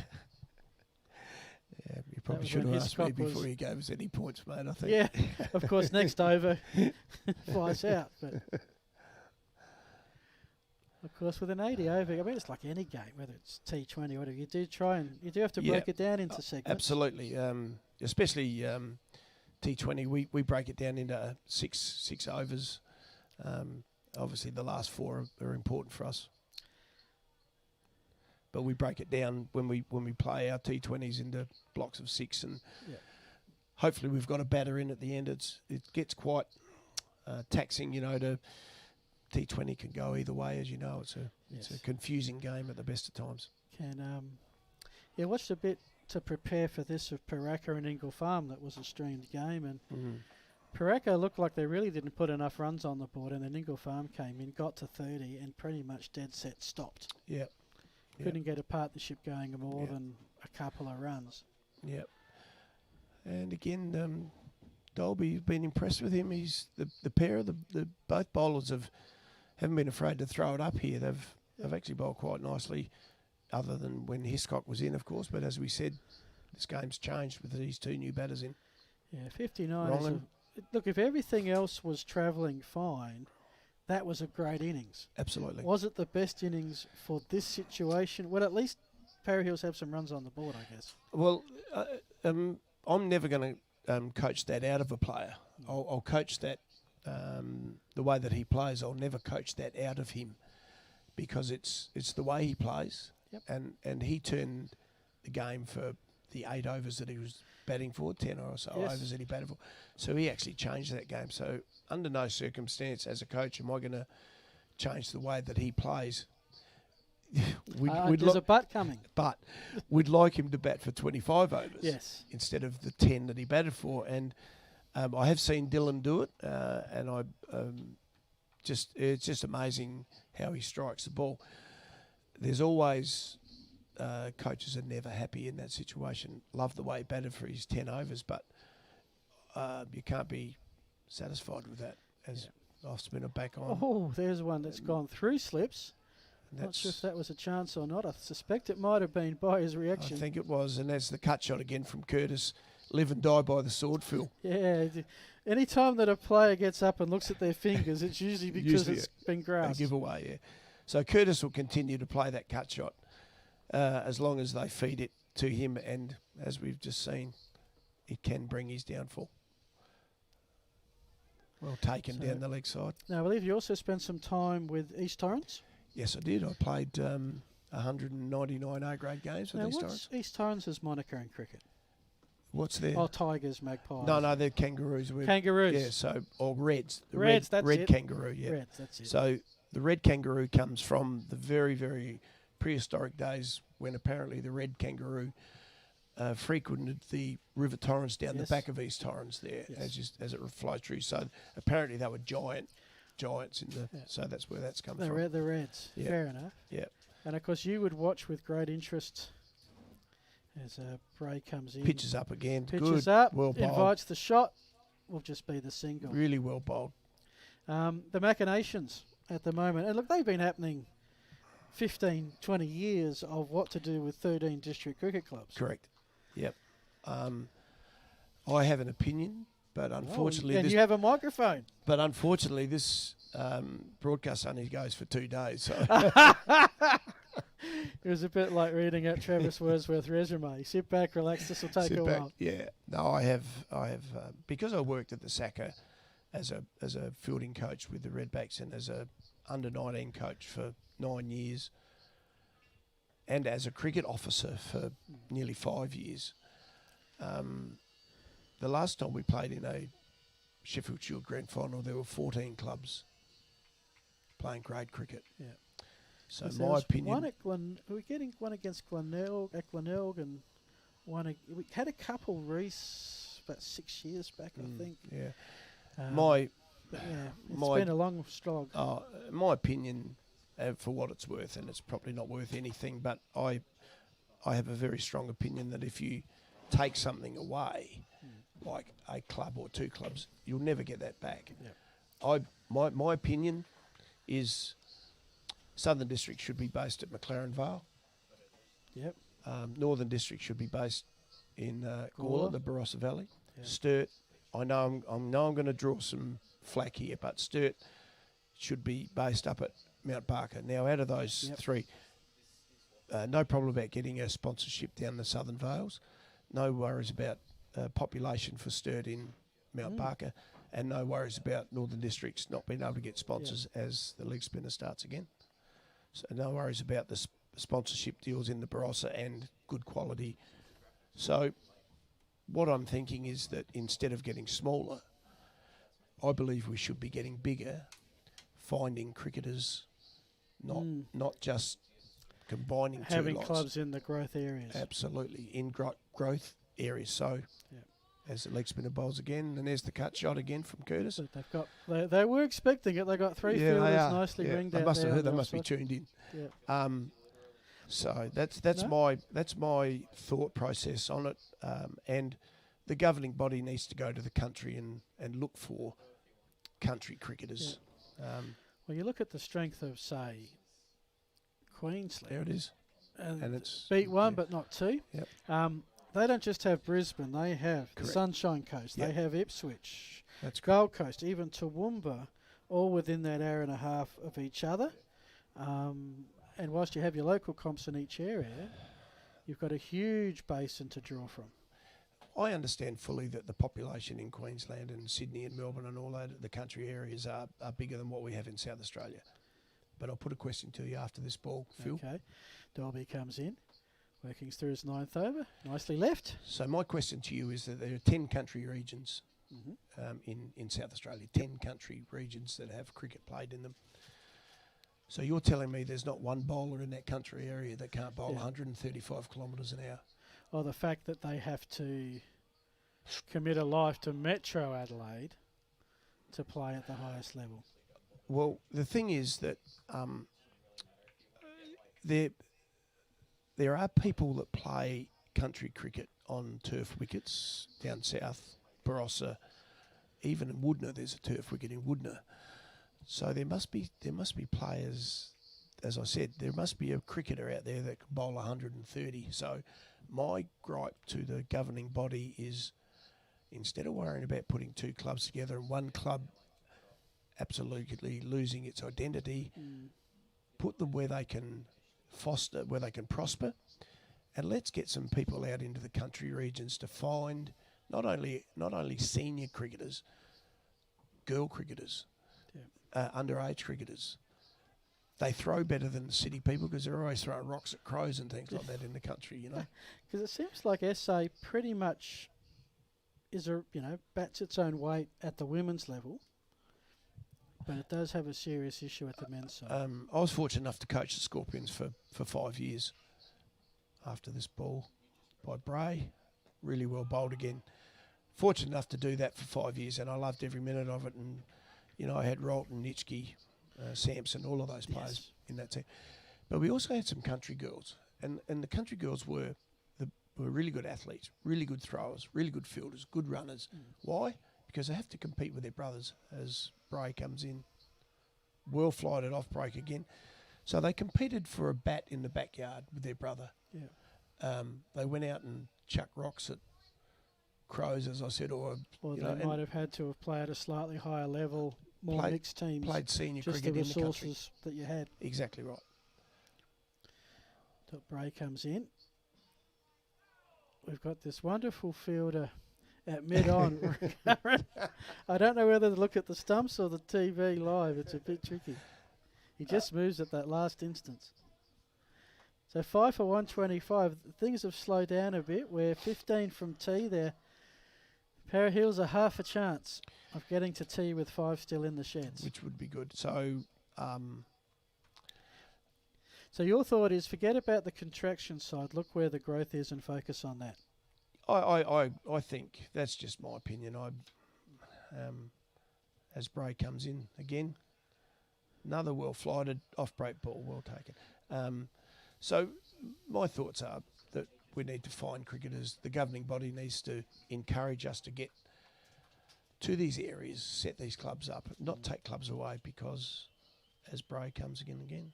Yeah, you probably should have asked me before you gave us any points, mate, I think. Yeah, of course, next over flies out. But of course, with an 80 over, I mean, it's like any game, whether it's T20 or whatever, you do have to break it down into segments. Absolutely, especially T20, we break it down into six overs. Obviously, the last 4 are important for us. But we break it down when we play our T20s into blocks of 6, and hopefully we've got a batter in at the end. It gets quite taxing, to T20 can go either way, as you know. It's a confusing game at the best of times. Watched a bit to prepare for this of Paraka and Ingle Farm. That was a streamed game, and Paraka looked like they really didn't put enough runs on the board, and then Ingle Farm came in, got to 30, and pretty much dead set stopped. Yeah. Couldn't get a partnership going more than a couple of runs. Yep. And again, Dolby's been impressed with him. He's the pair of the both bowlers haven't been afraid to throw it up here. They've actually bowled quite nicely, other than when Hiscock was in, of course. But as we said, this game's changed with these 2 new batters in. Yeah, 59. Look, if everything else was travelling fine, that was a great innings. Absolutely. Was it the best innings for this situation? Well, at least Para Hills have some runs on the board, I guess. Well, I'm never going to coach that out of a player. I'll coach that the way that he plays. I'll never coach that out of him, because it's the way he plays. Yep. And he turned the game for the 8 overs that he was batting for, 10 or so overs that he batted for. So he actually changed that game. So under no circumstance as a coach am I going to change the way that he plays. There's a but coming. But we'd like him to bat for 25 overs instead of the 10 that he batted for. And I have seen Dylan do it, and it's just amazing how he strikes the ball. There's always... coaches are never happy in that situation. Love the way he batted for his 10 overs, but you can't be satisfied with that as off spinner back on. Oh, there's one that's gone through slips. Not sure if that was a chance or not. I suspect it might have been by his reaction. I think it was, and that's the cut shot again from Curtis. Live and die by the sword, Phil. Yeah. Any time that a player gets up and looks at their fingers, it's usually because it's been grasped. A giveaway, yeah. So Curtis will continue to play that cut shot. As long as they feed it to him, and as we've just seen, it can bring his downfall. Well taken down the leg side. Now, I believe you also spent some time with East Torrens. Yes, I did. I played 199 A-grade games with East Torrens. What's East Torrens' moniker in cricket? What's their... Oh, Tigers, Magpies. No, they're Kangaroos. Kangaroos. Yeah, or Reds. Reds, that's red it. Kangaroo, yeah. Reds, that's it. So the red kangaroo comes from the very, very prehistoric days when apparently the red kangaroo frequented the River Torrens down the back of East Torrens there as it flows through. So apparently they were giants in the... So that's where that's come from. The Reds. Yeah. Fair enough. Yeah. And of course you would watch with great interest as Bray comes in. Pitches up again. Pitches Good. up. Well bowled. Invites the shot. Will just be the single. Really well bowled. The machinations at the moment, and look, they've been happening 15, 20 years of what to do with 13 district cricket clubs. Correct. Yep. I have an opinion, but unfortunately... and you have a microphone. But unfortunately, this broadcast only goes for 2 days. So It was a bit like reading out Travis Wordsworth's resume. Sit back, relax, this will take a while. Yeah. No, I have because I worked at the Sacca as a fielding coach with the Redbacks and as a under-19 coach for 9 years and as a cricket officer for nearly 5 years. The last time we played in a Sheffield Shield Grand Final, there were 14 clubs playing grade cricket. Yeah. So my opinion... we were getting one against Glenelg, and we had a couple, Reese, about 6 years back, I think. Yeah. It's been a long slog. My opinion, for what it's worth, and it's probably not worth anything, but I have a very strong opinion that if you take something away, like a club or 2 clubs, you'll never get that back. Yep. My opinion is Southern District should be based at McLaren Vale. Yep. Northern District should be based in Gawler, the Barossa Valley. Yep. Sturt, I know I'm going to draw some flack here, but Sturt should be based up at Mount Barker. Now, out of those 3, no problem about getting a sponsorship down the Southern Vales. No worries about population for Sturt in Mount Barker, and no worries about Northern Districts not being able to get sponsors as the league spinner starts again. So no worries about the sponsorship deals in the Barossa and good quality. So what I'm thinking is that instead of getting smaller, I believe we should be getting bigger, finding cricketers, not just combining having two lots. clubs in the growth areas. Absolutely, in growth areas. So as the leg spinner bowls again, and there's the cut shot again from Curtis. But they've got they were expecting it. They got 3 fielders nicely ringed out. They must be tuned in. Yeah. So that's my thought process on it. And the governing body needs to go to the country and look for country cricketers. Yeah. Well, you look at the strength of, say, Queensland. There it is. And it's beat 1 but not 2. Yep. They don't just have Brisbane, they have the Sunshine Coast, they have Ipswich, Gold Coast, even Toowoomba, all within that hour and a half of each other. And whilst you have your local comps in each area, you've got a huge basin to draw from. I understand fully that the population in Queensland and Sydney and Melbourne and all that, the country areas are bigger than what we have in South Australia. But I'll put a question to you after this ball, Phil. Okay. Dolby comes in. Working through his 9th over. Nicely left. So my question to you is that there are 10 country regions in South Australia, 10 country regions that have cricket played in them. So you're telling me there's not one bowler in that country area that can't bowl 135 kilometres an hour? Well, the fact that they have to commit a life to Metro Adelaide to play at the highest level. Well, the thing is that there are people that play country cricket on turf wickets down south, Barossa, even in Woodner. There's a turf wicket in Woodner. So there must be players. As I said, there must be a cricketer out there that can bowl 130. So my gripe to the governing body is, instead of worrying about putting 2 clubs together and one club absolutely losing its identity, put them where they can foster, where they can prosper, and let's get some people out into the country regions to find not only senior cricketers, girl cricketers, underage cricketers. They throw better than the city people because they're always throwing rocks at crows and things like that in the country, you know. Because it seems like SA pretty much bats its own weight at the women's level, but it does have a serious issue at the men's side. I was fortunate enough to coach the Scorpions for 5 years after this ball by Bray. Really well bowled again. Fortunate enough to do that for 5 years, and I loved every minute of it. And, I had Rolton, Nitschke, Sampson, all of those players in that team. But we also had some country girls, and the country girls were really good athletes, really good throwers, really good fielders, good runners. Why? Because they have to compete with their brothers as Bray comes in. Well flighted off break again. So they competed for a bat in the backyard with their brother. Yeah. They went out and chucked rocks at crows, as I said, or they might have had to have played at a slightly higher level, more mixed teams. Played senior just cricket the in the country. resources that you had. Exactly right. Bray comes in. We've got this wonderful fielder at mid-on. I don't know whether to look at the stumps or the TV live. It's a bit tricky. He just moves at that last instance. So 5 for 125. Things have slowed down a bit. We're 15 from tee there. Para Hills are half a chance of getting to tee with 5 still in the sheds. Which would be good. So... So your thought is forget about the contraction side. Look where the growth is and focus on that. I think that's just my opinion. As Bray comes in again, another well flighted off break ball, well taken. So my thoughts are that we need to find cricketers. The governing body needs to encourage us to get to these areas, set these clubs up, not take clubs away because as Bray comes again.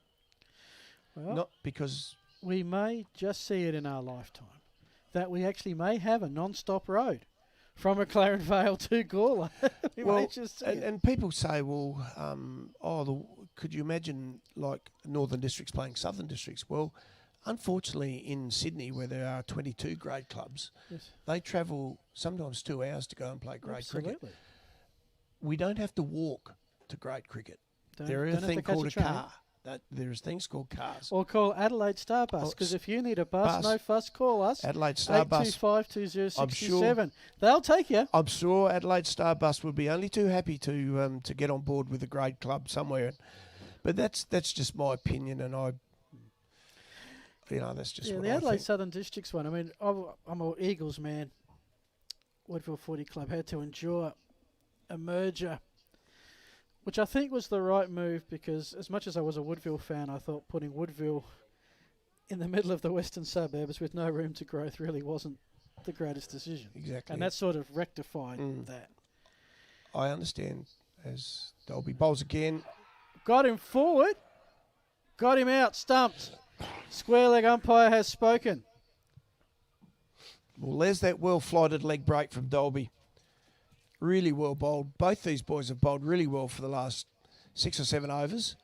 Well, not because we may just see it in our lifetime that we actually may have a non-stop road from McLaren Vale to Gawler. And people say, well, could you imagine like Northern Districts playing Southern Districts? Well, unfortunately in Sydney where there are 22 grade clubs, they travel sometimes 2 hours to go and play grade cricket. We don't have to walk to grade cricket. There is a thing called a car. There's things called cars. Or call Adelaide Star Bus, because if you need a bus, no fuss, call us. Adelaide Star Bus. 825-2067. They'll take you. I'm sure Adelaide Star Bus would be only too happy to get on board with a grade club somewhere. But that's just my opinion, and that's just what the I Adelaide think. Southern Districts one. I mean, I'm an Eagles man. Woodville Footy Club had to endure a merger, which I think was the right move because as much as I was a Woodville fan, I thought putting Woodville in the middle of the western suburbs with no room to growth really wasn't the greatest decision. Exactly. And that sort of rectified that. I understand as Dolby bowls again. Got him forward. Got him out. Stumped. Square leg umpire has spoken. Well, there's that well-flighted leg break from Dolby. Really well bowled. Both these boys have bowled really well for the last 6 or 7 overs.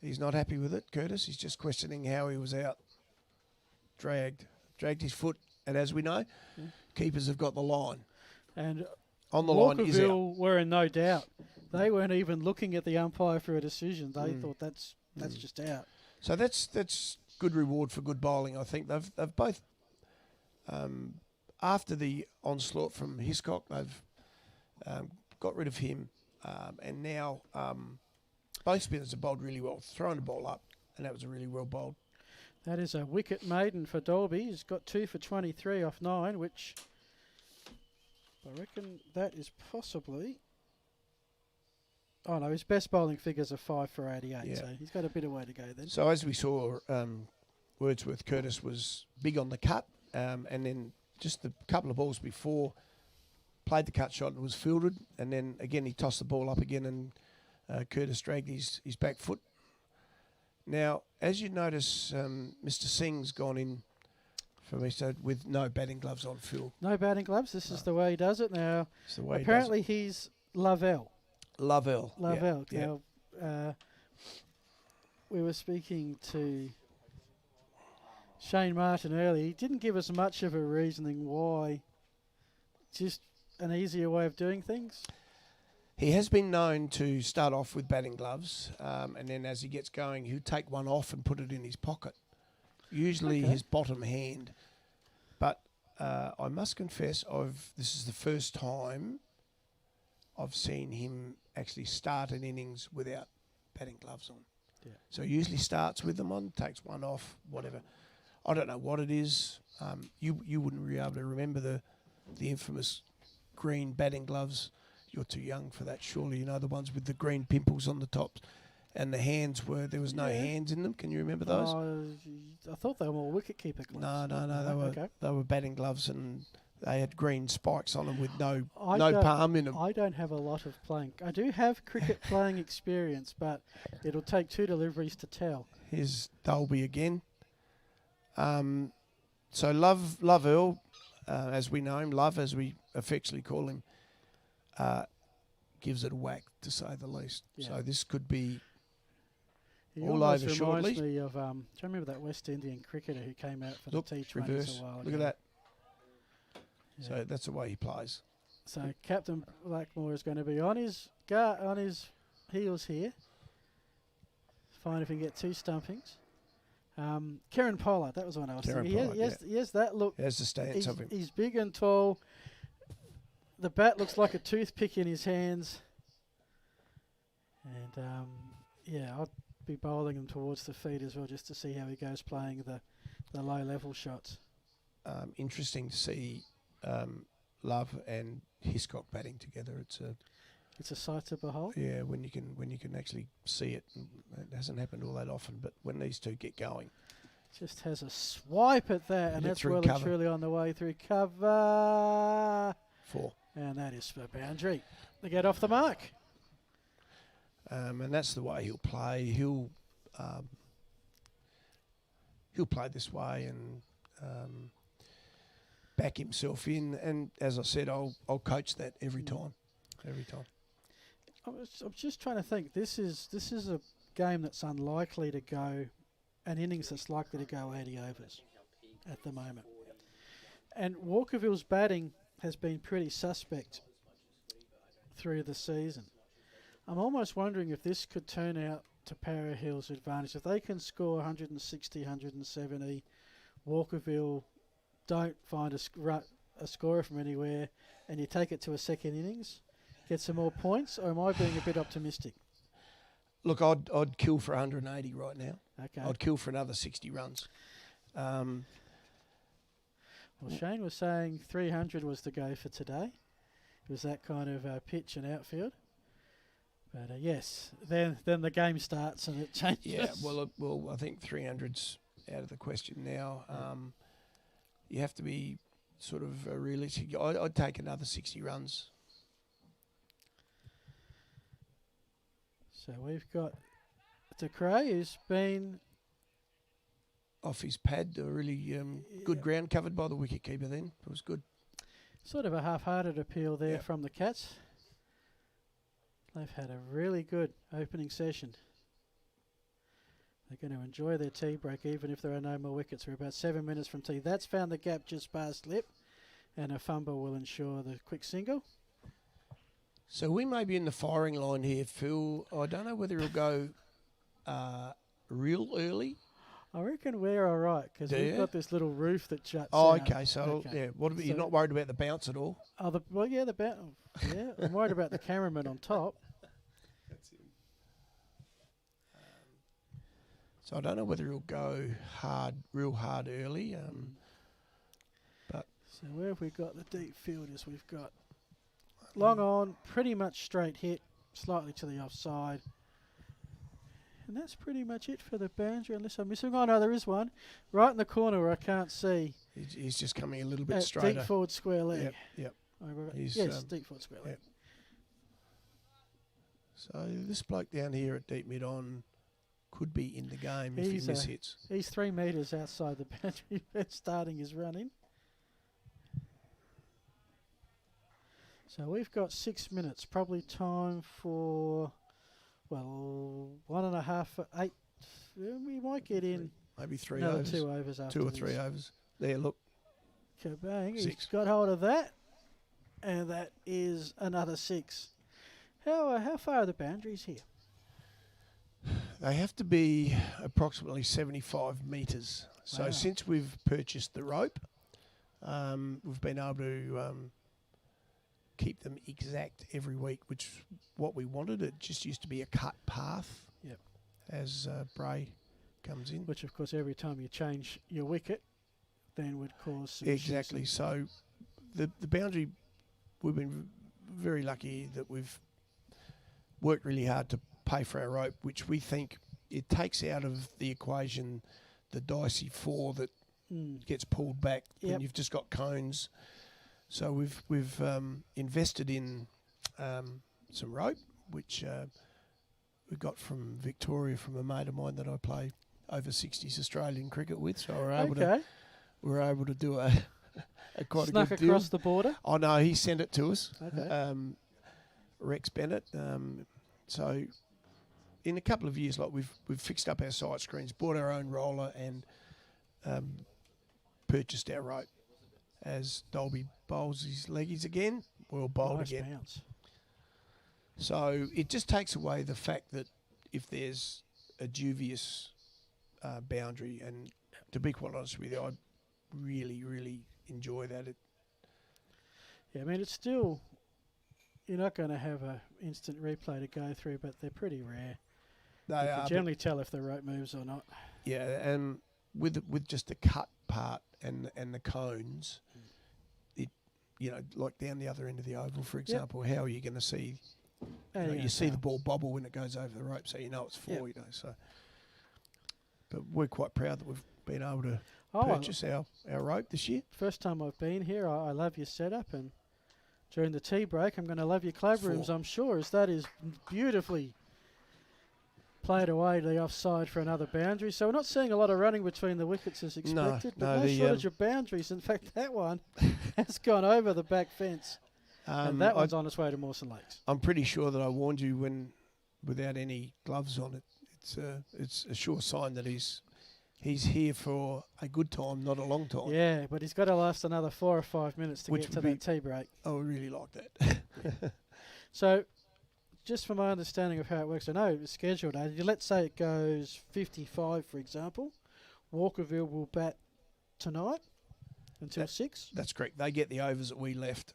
He's not happy with it, Curtis. He's just questioning how he was out. Dragged his foot. And as we know, keepers have got the line. And on the line is out. Walkerville were in no doubt. They weren't even looking at the umpire for a decision. They thought that's just out. So that's good reward for good bowling. I think they've both after the onslaught from Hiscock, they've got rid of him, and now both spinners have bowled really well, thrown the ball up, and that was a really well bowled. That is a wicket maiden for Dolby. He's got 2 for 23 off 9, which I reckon that is possibly... Oh no, his best bowling figures are 5 for 88, so he's got a bit of way to go then. So as we saw, Wordsworth Curtis was big on the cut, and then just a couple of balls before, played the cut shot and was fielded, and then again he tossed the ball up again, and Curtis dragged his back foot. Now, as you notice, Mr. Singh's gone in for me, so with no batting gloves on, Phil. No batting gloves. This is the way he does it now. Apparently he's Lavelle. Lavelle. Yeah. Now, we were speaking to Shane Martin earlier. He didn't give us much of a reasoning why. Just an easier way of doing things. He has been known to start off with batting gloves, and then as he gets going, he'll take one off and put it in his pocket, usually his bottom hand. But I must confess, this is the first time I've seen him actually start an innings without batting gloves on. Yeah. So he usually starts with them on, takes one off, whatever. I don't know what it is. You wouldn't be able to remember the infamous green batting gloves. You're too young for that, surely. You know, the ones with the green pimples on the tops and the hands there was no hands in them. Can you remember those? I thought they were more wicket-keeper gloves. No. They were batting gloves, and they had green spikes on them with no don't- palm in them. I don't have a lot of playing. I do have cricket playing experience, but it'll take 2 deliveries to tell. Here's Dolby again. So Love Earl, as we know him, Love as we affectionately call him, gives it a whack, to say the least. Yeah. So this could be He all almost over reminds shortly. me of, do you remember that West Indian cricketer who came out for Look, the T20s reverse. a while ago? Look at that. Yeah. So that's the way he plays. So Captain Blackmore is going to be on his heels here. Find if he can get 2 stumpings. Kieran Pollard, that was one I was Kieran thinking. Pollard, He has that look. There's the stance of him. He's big and tall. The bat looks like a toothpick in his hands. And I'll be bowling him towards the feet as well, just to see how he goes playing the low level shots. Interesting to see Love and Hiscock batting together. It's a sight to behold. Yeah, when you can actually see it. It hasn't happened all that often, but when these two get going. Just has a swipe at that, and Get that's through well cover. and truly on the way through cover. 4. And that is for boundary. They get off the mark. And that's the way he'll play. He'll play this way and back himself in. And as I said, I'll coach that every time. Every time. I'm just trying to think. This is a game that's unlikely to go, an innings that's likely to go 80 overs at the moment. And Walkerville's batting has been pretty suspect through the season. I'm almost wondering if this could turn out to Para Hill's advantage. If they can score 160, 170, Walkerville don't find a scorer from anywhere, and you take it to a second innings, get some more points, or am I being a bit optimistic? Look, I'd kill for 180 right now. Okay. I'd kill for another 60 runs. Well, Shane was saying 300 was the go for today. It was that kind of pitch and outfield. But yes, then the game starts and it changes. Yeah, well, I think 300's out of the question now. You have to be sort of realistic. I'd take another 60 runs. So we've got DeCray, who's been Off his pad, a really good ground covered by the wicket keeper then. It was good. sort of a half-hearted appeal there Yep. from the Cats. They've had a really good opening session. They're going to enjoy their tea break even if there are no more wickets. We're about 7 minutes from tea. That's found the gap just past slip, and a fumble will ensure the quick single. So we may be in the firing line here, Phil. I don't know whether he'll go real early. I reckon we're all right because Do we've you? got this little roof that juts Oh, out. okay. So, Okay. yeah, what about, you're So- not worried about the bounce at all? Oh, yeah, I'm worried about the cameraman on top. So I don't know whether he'll go real hard early. But So where have we got the deep fielders? We've got long on, pretty much straight hit, slightly to the offside. And that's pretty much it for the boundary, unless I'm missing. Oh, no, there is one. Right in the corner where I can't see. he's just coming a little bit At straighter. deep forward square leg. Yep. He's, Yes, deep forward square leg. yep. So this bloke down here at deep mid on could be in the game if he He's, mishits. He's 3 metres outside the boundary, starting his run in. So we've got 6 minutes, probably time for, 1.5 for 8. We might get in Maybe 3 another overs. 2 overs after 2 or this. 3 overs. There, look. Kabang, 6. he's got hold of that, and that is another 6. How far are the boundaries here? They have to be approximately 75 metres. So Wow. since we've purchased the rope, we've been able to keep them exact every week, which is what we wanted. It just used to be a cut path. Yep. As Bray comes in. Which, of course, every time you change your wicket, then would cause some Exactly. issues. So the boundary, we've been very lucky that we've worked really hard to pay for our rope, which we think it takes out of the equation the dicey 4 that gets pulled back when Yep. you've just got cones. So we've invested in some rope, which we got from Victoria from a mate of mine that I play over 60s Australian cricket with. So we were able to do a quite Snuck a good deal. across the border? Oh no, he sent it to us. Okay. Rex Bennett. So in a couple of years, like we've fixed up our side screens, bought our own roller, and purchased our rope. As Dolby bowls his leggies again, we'll bowl Nice again. bounce. So it just takes away the fact that if there's a dubious boundary, and to be quite honest with you, I really, really enjoy that. Yeah, I mean, it's still, you're not going to have a instant replay to go through, but they're pretty rare. They You are, can generally tell if the rope moves or not. yeah, and with just the cut part and the cones, it, like down the other end of the oval, for example, how are you going to see? You see the ball bobble when it goes over the rope, so you know it's four. Yep. So, but we're quite proud that we've been able to Oh, purchase our rope this year. first time I've been here, I love your setup, and during the tea break, I'm going to love your club rooms, I'm sure, as that is beautifully played away to the offside for another boundary. So we're not seeing a lot of running between the wickets as expected, but no shortage of boundaries. In fact, that one has gone over the back fence, and that one's on its way to Mawson Lakes. I'm pretty sure that I warned you without any gloves on it. It's a sure sign that he's here for a good time, not a long time. Yeah, but he's got to last another 4 or 5 minutes to Which get to would be- that tea break. I would really like that. So, just from my understanding of how it works, I know it's scheduled. Let's say it goes 55, for example. Walkerville will bat tonight until 6. That's correct. They get the overs that we left.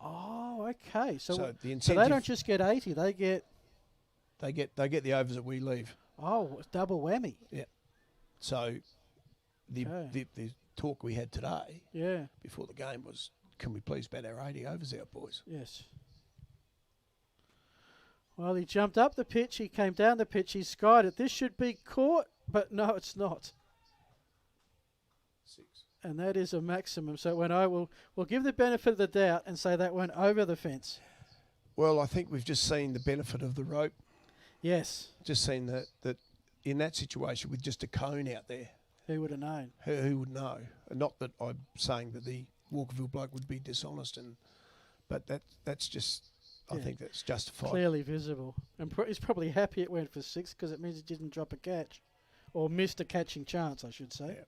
Oh, okay. So the they incentive, don't just get 80; they get they get the overs that we leave. double whammy. So the Okay. the talk we had today Yeah. before the game was, can we please bat our 80 overs out, boys? Yes. Well, he jumped up the pitch. He came down the pitch. He skied it. This should be caught, but no, it's not. 6. And that is a maximum. So we'll give the benefit of the doubt and say that went over the fence. Well, I think we've just seen the benefit of the rope. Yes. Just seen that in that situation with just a cone out there, Who would have known? who would know? And not that I'm saying that the Walkerville bloke would be dishonest, but that's just, I Yeah. think that's justified. Clearly visible. And he's probably happy it went for 6 because it means he didn't drop a catch. Or missed a catching chance, I should say. Yeah.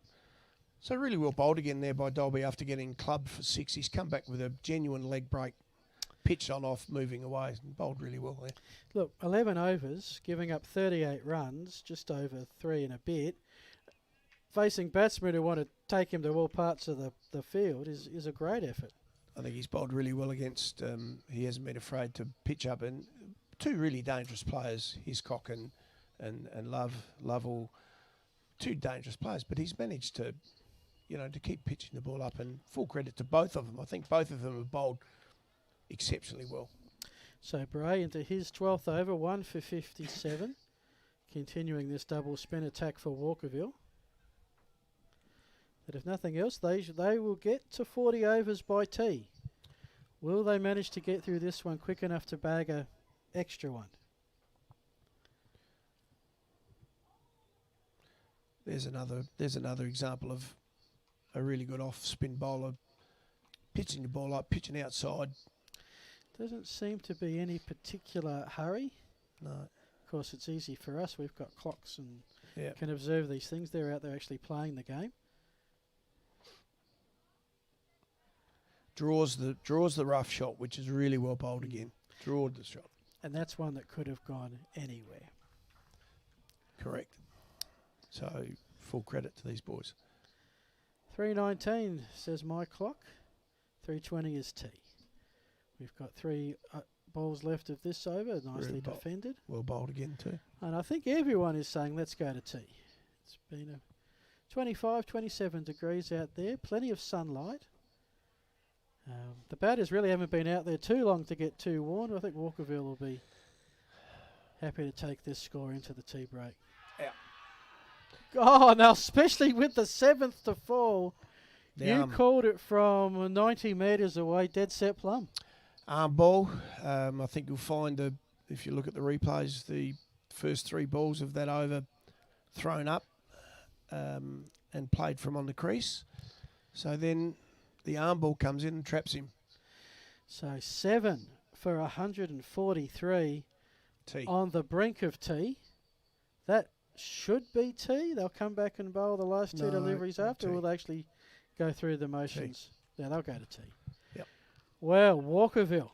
So really well bowled again there by Dolby after getting clubbed for 6. He's come back with a genuine leg break, pitched on off, moving away, and bowled really well there. Look, 11 overs, giving up 38 runs, just over 3 and a bit. Facing batsmen who want to take him to all parts of the field is a great effort. I think he's bowled really well against, he hasn't been afraid to pitch up, and two really dangerous players, Hiscock and Lovell, two dangerous players, but he's managed to, to keep pitching the ball up, and full credit to both of them. I think both of them have bowled exceptionally well. So Bray into his 12th over, 1 for 57. Continuing this double spin attack for Walkerville. But if nothing else, they will get to 40 overs by tea. Will they manage to get through this one quick enough to bag a extra one? There's another example of a really good off-spin bowler pitching the ball up, pitching outside. Doesn't seem to be any particular hurry. No. Of course, it's easy for us. We've got clocks and Yeah. can observe these things. They're out there actually playing the game. Draws the rough shot, which is really well bowled again. Drawed the shot. And that's one that could have gone anywhere. Correct. So full credit to these boys. 3:19 says my clock. 3:20 is tea. We've got 3 balls left of this over, nicely Really defended. Well bowled again too. And I think everyone is saying let's go to tea. It's been a 25, 27 degrees out there, plenty of sunlight. The batters really haven't been out there too long to get too warm. I think Walkerville will be happy to take this score into the tea break. Yeah. Oh, now especially with the 7th to fall, You called it from 90 metres away, dead set plumb. Arm ball. I think you'll find, if you look at the replays, the first 3 balls of that over thrown up and played from on the crease. So then the arm ball comes in and traps him. So 7 for 143 Tee. on the brink of tee. That should be tee. They'll come back and bowl the last 2 deliveries after, or will they actually go through the motions? Yeah, they'll go to tee. Yep. Well, Walkerville,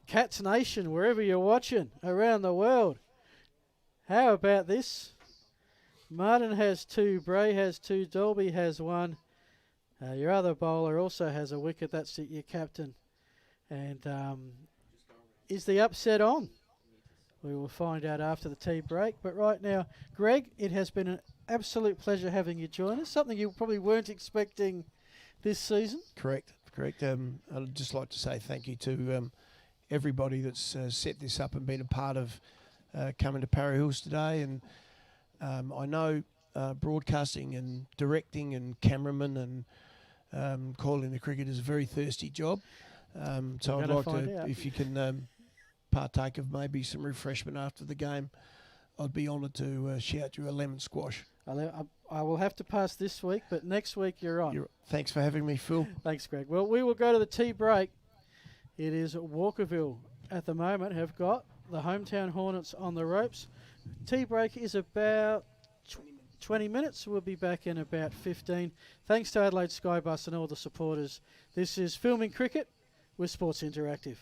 Cats Nation, wherever you're watching around the world. How about this? Martin has 2, Bray has 2, Dolby has 1. Your other bowler also has a wicket. That's your captain. And is the upset on? We will find out after the tea break. But right now, Greg, it has been an absolute pleasure having you join us. Something you probably weren't expecting this season. Correct. I'd just like to say thank you to everybody that's set this up and been a part of coming to Parry Hills today. And I know broadcasting and directing and cameraman and calling the cricket is a very thirsty job. So I'd like to, if you can partake of maybe some refreshment after the game, I'd be honoured to shout you a lemon squash. I will have to pass this week, but next week you're on. Thanks for having me, Phil. Thanks, Greg. Well, we will go to the tea break. It is Walkerville at the moment have got the hometown Hornets on the ropes. Tea break is about 20 minutes. We'll be back in about 15. Thanks to Adelaide Skybus and all the supporters. This is Filming Cricket with Sports Interactive.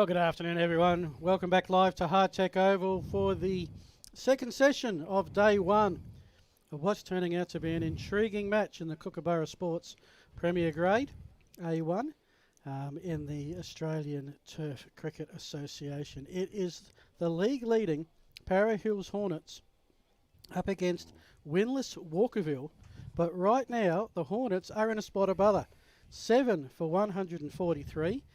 Well, good afternoon, everyone. Welcome back live to Hardtech Oval for the second session of day one of what's turning out to be an intriguing match in the Kookaburra Sports Premier Grade A1 in the Australian Turf Cricket Association. It is the league-leading Para Hills Hornets up against winless Walkerville, but right now the Hornets are in a spot above 7 for 143.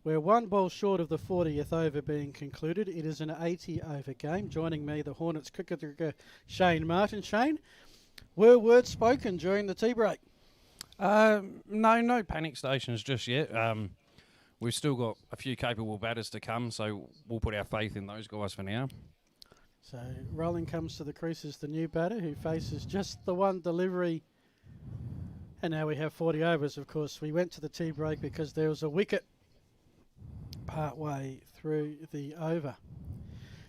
We're one ball short of the 40th over being concluded. It is an 80-over game. Joining me, the Hornets cricketer Shane Martin. Shane, were words spoken during the tea break? No panic stations just yet. We've still got a few capable batters to come, so we'll put our faith in those guys for now. So rolling comes to the crease the new batter who faces just the one delivery. And now we have 40 overs, of course. We went to the tea break because there was a wicket part way through the over.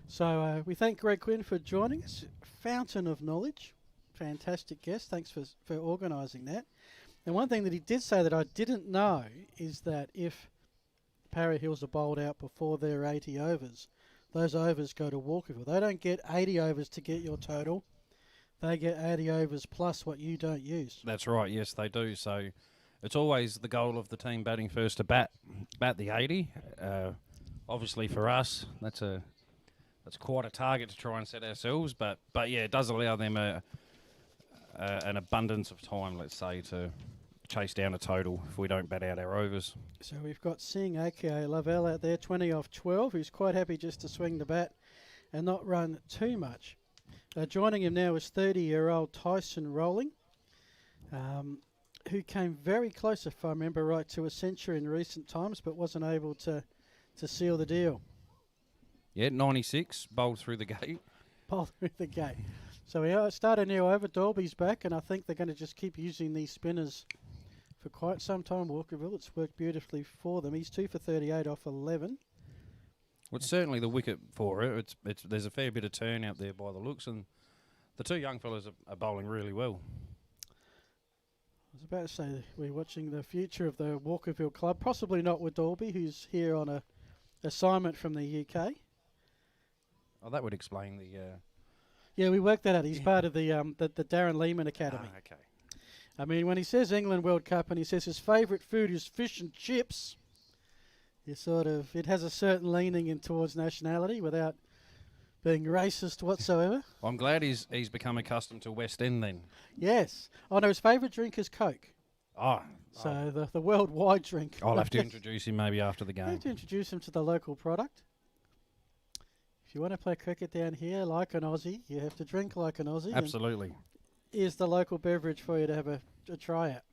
So we thank Greg Quinn for joining us. Fountain of knowledge. Fantastic guest. Thanks for organising that. And one thing that he did say that I didn't know is that if Para Hills are bowled out before their 80 overs, those overs go to Walkerville. They don't get 80 overs to get your total. They get 80 overs plus what you don't use. That's right, yes, they do. So it's always the goal of the team batting first to bat the 80. Obviously for us, that's quite a target to try and set ourselves. But yeah, it does allow them an abundance of time, let's say, to chase down a total if we don't bat out our overs. So we've got Singh, aka Lavelle, out there, 20 off 12, who's quite happy just to swing the bat and not run too much. Joining him now is 30-year-old Tyson Rowling, who came very close, if I remember right, to a century in recent times, but wasn't able to seal the deal. Yeah, 96, bowled through the gate. Bowled through the gate. So we start a new over. Dalby's back, and I think they're going to just keep using these spinners for quite some time. Walkerville, it's worked beautifully for them. He's 2 for 38 off 11. Well, it's certainly the wicket for it. There's a fair bit of turn out there by the looks, and the two young fellas are bowling really well. I was about to say we're watching the future of the Walkerville club, possibly not with Dalby, who's here on a assignment from the UK. Oh, that would explain the... Yeah, we worked that out. He's part of the Darren Lehman Academy. Ah, okay. I mean, when he says England World Cup and he says his favourite food is fish and chips, it has a certain leaning in towards nationality without being racist whatsoever. Well, I'm glad he's become accustomed to West End then. Yes. Oh, no, his favourite drink is Coke. Oh. So the worldwide drink. I'll have to introduce him maybe after the game. I have to introduce him to the local product. If you want to play cricket down here like an Aussie, you have to drink like an Aussie. Absolutely. Here's the local beverage for you to have a try at.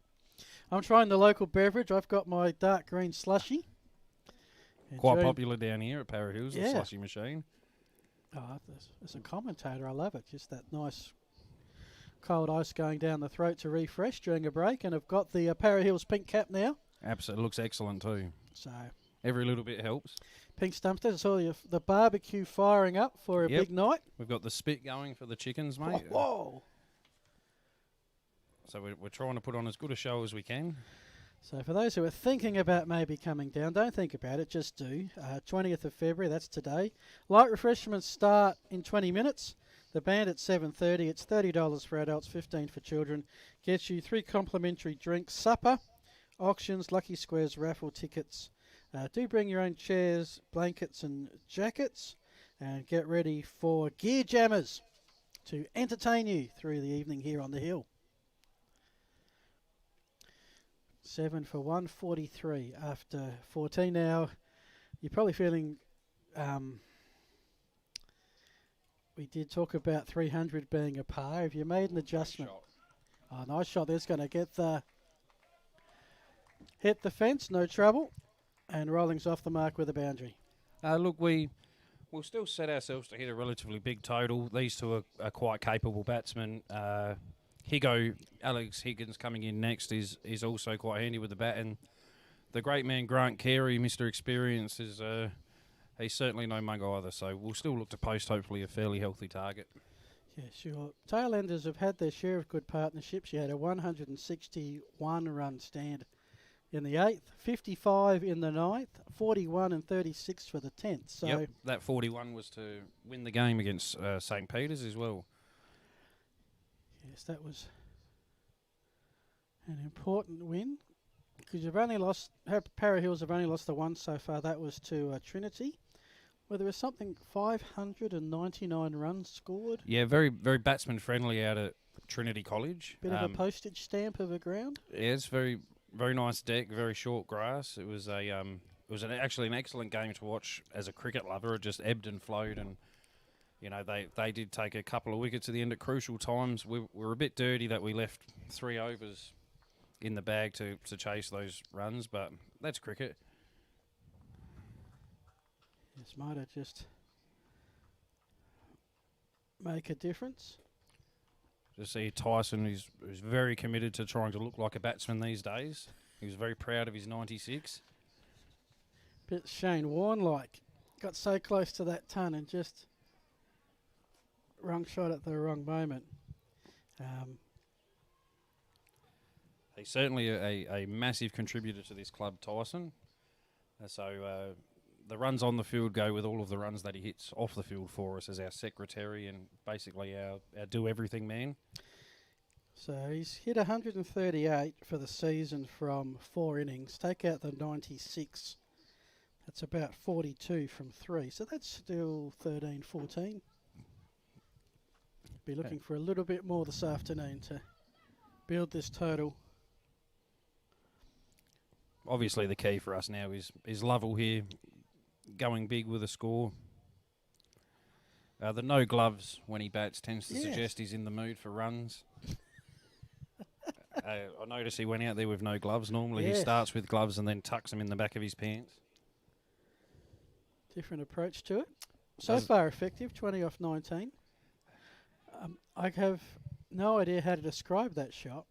I'm trying the local beverage. I've got my dark green slushy. Quite popular down here at Para Hills, yeah. the slushy machine. Oh, as a commentator, I love it. Just that nice cold ice going down the throat to refresh during a break. And I've got the Para Hills pink cap now. Absolutely. It looks excellent too. So every little bit helps. Pink stumps. That's all the barbecue firing up for a big night. We've got the spit going for the chickens, mate. Oh, whoa. So we're trying to put on as good a show as we can. So for those who are thinking about maybe coming down, don't think about it, just do. 20th of February, that's today. Light refreshments start in 20 minutes. The band at 7:30. It's $30 for adults, $15 for children. Gets you 3 complimentary drinks, supper, auctions, lucky squares, raffle tickets. Do bring your own chairs, blankets and jackets, and get ready for Gear Jammers to entertain you through the evening here on the hill. 7 for 143 after 14. Now, you're probably feeling... we did talk about 300 being a par. Have you made an adjustment? Oh, nice shot. That's going to get the... Hit the fence, no trouble. And Rolling's off the mark with a boundary. Look, we'll still set ourselves to hit a relatively big total. These two are quite capable batsmen. Alex Higgins coming in next is also quite handy with the bat. And the great man Grant Carey, Mr. Experience, he's certainly no mug either. So we'll still look to post hopefully a fairly healthy target. Yeah, sure. Tailenders have had their share of good partnerships. You had a 161 run stand in the 8th, 55 in the 9th, 41 and 36 for the 10th. So yep, that 41 was to win the game against St. Peter's as well. yes, that was an important win because you've only lost, Para Hills have only lost the one so far. That was to Trinity, where there was something 599 runs scored. Yeah, very, very batsman friendly out at Trinity College. Bit of a postage stamp of a ground. Yeah, it's very, very nice deck, very short grass. It was actually an excellent game to watch as a cricket lover. It just ebbed and flowed, and they did take a couple of wickets at the end at crucial times. We were a bit dirty that we left 3 overs in the bag to chase those runs, but that's cricket. This might have just make a difference. To see Tyson, who's very committed to trying to look like a batsman these days. He was very proud of his 96. Bit Shane Warne-like. Got so close to that ton and just wrong shot at the wrong moment. He's certainly a massive contributor to this club, Tyson. The runs on the field go with all of the runs that he hits off the field for us as our secretary and basically our do-everything man. So he's hit 138 for the season from 4 innings. Take out the 96. That's about 42 from 3. So that's still 13, 14. Be looking for a little bit more this afternoon to build this total. Obviously the key for us now is Lovell here, going big with a score. The no gloves when he bats tends to suggest he's in the mood for runs. I noticed he went out there with no gloves. Normally he starts with gloves and then tucks them in the back of his pants. Different approach to it. So far effective, 20 off 19. I have no idea how to describe that shot.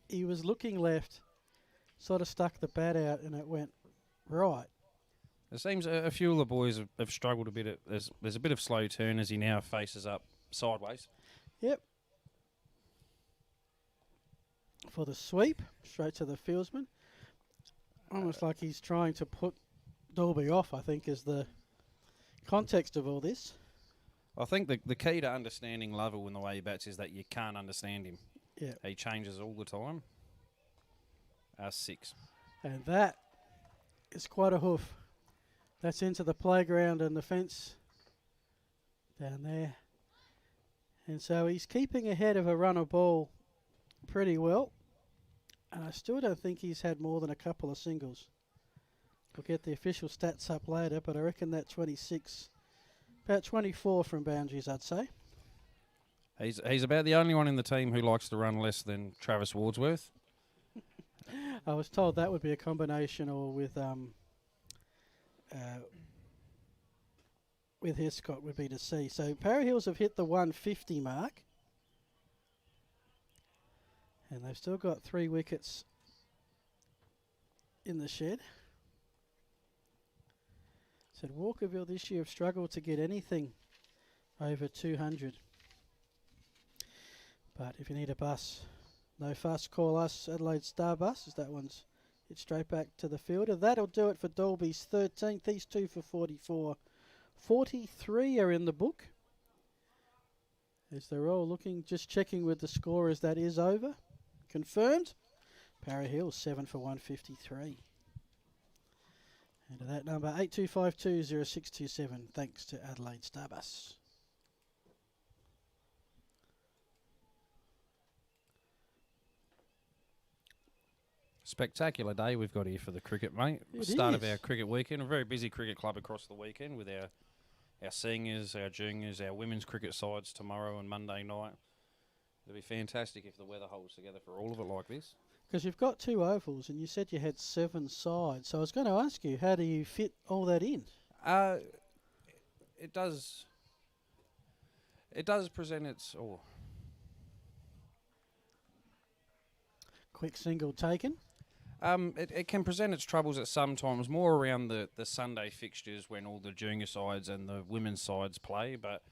He was looking left, sort of stuck the bat out and it went right. It seems a few of the boys have struggled a bit. There's a bit of slow turn as he now faces up sideways. Yep. For the sweep, straight to the fieldsman. Almost like he's trying to put Dalby off, I think, is the context of all this. I think the key to understanding Lovell in the way he bats is that you can't understand him. Yeah. He changes all the time. 6. And that is quite a hoof. That's into the playground and the fence down there. And so he's keeping ahead of a runner ball pretty well. And I still don't think he's had more than a couple of singles. We'll get the official stats up later, but I reckon that 26, about 24 from boundaries, I'd say. He's about the only one in the team who likes to run less than Travis Wardsworth. I was told that would be a combination or with Hiscock would be to see. So Para Hills have hit the 150 mark. And they've still got 3 wickets in the shed. Said Walkerville this year have struggled to get anything over 200. But if you need a bus, no fuss, call us, Adelaide Star Bus, as that one's hit straight back to the fielder. That'll do it for Dalby's 13th. These 2 for 44. 43 are in the book. As they're all looking, just checking with the score as that is over. Confirmed. Para Hills 7 for 153. And to that number 82520627. Thanks to Adelaide Starbus. Spectacular day we've got here for the cricket, mate. Start of our cricket weekend. A very busy cricket club across the weekend with our seniors, our juniors, our women's cricket sides tomorrow and Monday night. It'll be fantastic if the weather holds together for all of it like this. Because you've got 2 ovals and you said you had 7 sides. So I was going to ask you, how do you fit all that in? It does present its... Oh. Quick single taken. It can present its troubles at some times, more around the Sunday fixtures when all the junior sides and the women's sides play. But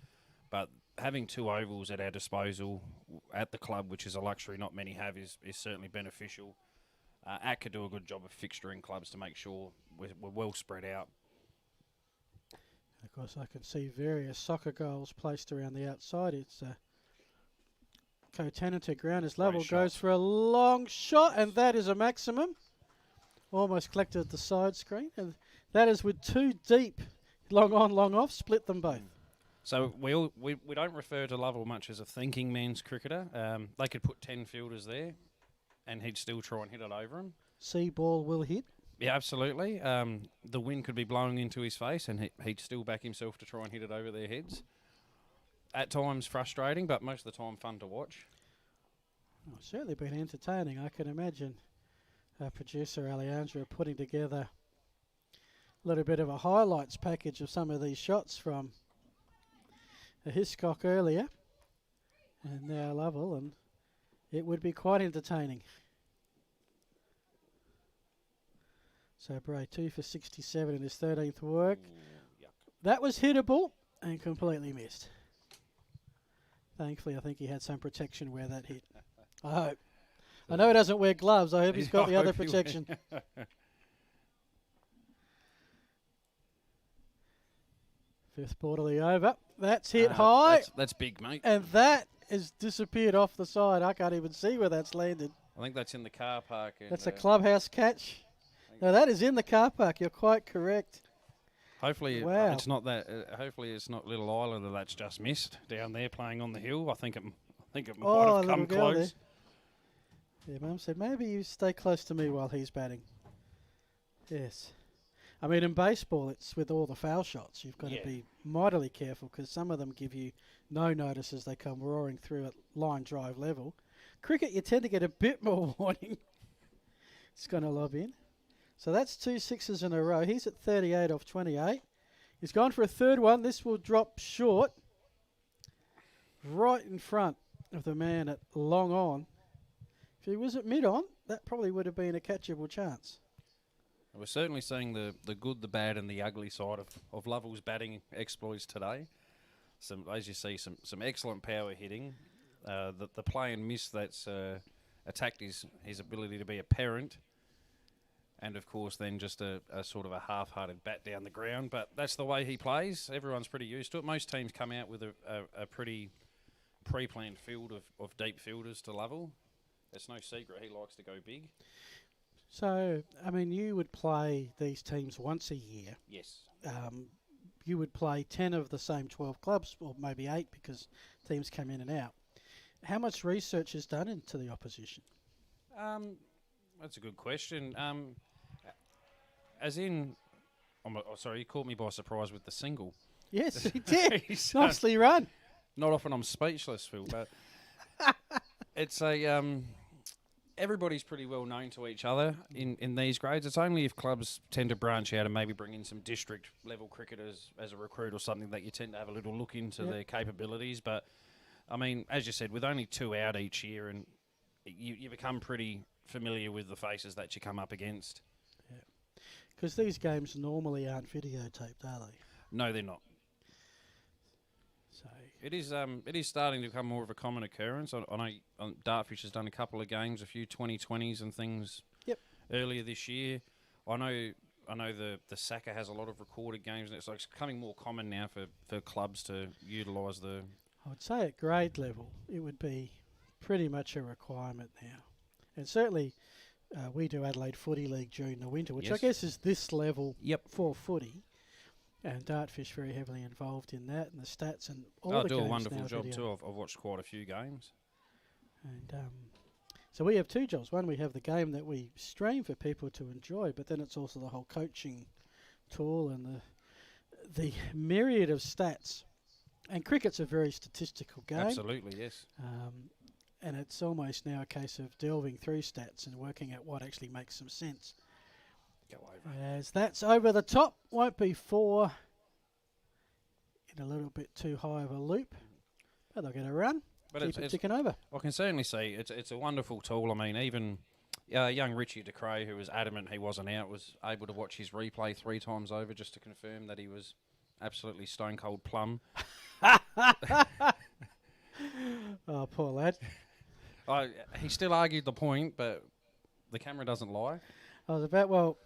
having 2 ovals at our disposal at the club, which is a luxury not many have, is certainly beneficial. ACT could do a good job of fixturing clubs to make sure we're well spread out. Of course, I can see various soccer goals placed around the outside. It's co-tenanted ground as Lovell goes for a long shot, and that is a maximum. Almost collected the side screen, and that is with 2 deep, long on, long off, split them both. So we don't refer to Lovell much as a thinking man's cricketer. They could put 10 fielders there, and he'd still try and hit it over them. See ball will hit. Yeah, absolutely. The wind could be blowing into his face, and he'd still back himself to try and hit it over their heads. At times frustrating, but most of the time fun to watch. Well, certainly been entertaining. I can imagine our producer Alejandra putting together a little bit of a highlights package of some of these shots from a Hiscock earlier, and now Lovell, and it would be quite entertaining. So Bray 2 for 67 in his 13th work. That was hittable and completely missed. Thankfully, I think he had some protection where that hit. I hope. I know he doesn't wear gloves. I hope he's got the other protection. Fifth ball to the over. That's hit high. That's big, mate. And that has disappeared off the side. I can't even see where that's landed. I think that's in the car park. That's a clubhouse catch. No, that is in the car park. You're quite correct. Hopefully, wow. It's not that. Hopefully, it's not Little Islander that's just missed down there playing on the hill. I think it might have come close. Yeah, Mum said maybe you stay close to me while he's batting. Yes. I mean, in baseball, it's with all the foul shots. You've got to be mightily careful because some of them give you no notice as they come roaring through at line drive level. Cricket, you tend to get a bit more warning. It's going to lob in. So that's 2 sixes in a row. He's at 38 off 28. He's gone for a third one. This will drop short. Right in front of the man at long on. If he was at mid on, that probably would have been a catchable chance. We're certainly seeing the good, the bad and the ugly side of Lovell's batting exploits today. As you see, some excellent power hitting. The play and miss that's attacked his ability to be a parent. And, of course, then just a sort of a half-hearted bat down the ground. But that's the way he plays. Everyone's pretty used to it. Most teams come out with a pretty pre-planned field of deep fielders to Lovell. It's no secret he likes to go big. So, I mean, you would play these teams once a year. Yes. You would play 10 of the same 12 clubs, or maybe 8 because teams come in and out. How much research is done into the opposition? That's a good question. As in, sorry, you caught me by surprise with the single. Yes, he did. Nicely run. Not often I'm speechless, Phil, but it's a everybody's pretty well known to each other in these grades. It's only if clubs tend to branch out and maybe bring in some district level cricketers as a recruit or something that you tend to have a little look into their capabilities. But I mean, as you said, with only 2 out each year, and you become pretty familiar with the faces that you come up against. Because these games normally aren't videotaped, are they? No, they're not. So it is starting to become more of a common occurrence. I know Dartfish has done a couple of games, a few 2020s and things earlier this year. I know the Saka has a lot of recorded games, and it's becoming more common now for clubs to utilise the... I would say at grade level it would be pretty much a requirement now. And certainly we do Adelaide Footy League during the winter, which I guess is this level for footy. And Dartfish very heavily involved in that, and the stats and all the games. They do a wonderful job video. too. I've watched quite a few games. And so we have 2 jobs. One, we have the game that we stream for people to enjoy, but then it's also the whole coaching tool and the myriad of stats. And cricket's a very statistical game. Absolutely, yes. And it's almost now a case of delving through stats and working out what actually makes some sense. Go over. As that's over the top, won't be 4 in a little bit too high of a loop. But they'll get a run. But keep it ticking over. I can certainly see it's a wonderful tool. I mean, even young Richie de Cray, who was adamant he wasn't out, was able to watch his replay 3 times over just to confirm that he was absolutely stone cold plumb. Oh, poor lad. He still argued the point, but the camera doesn't lie. I was about, well,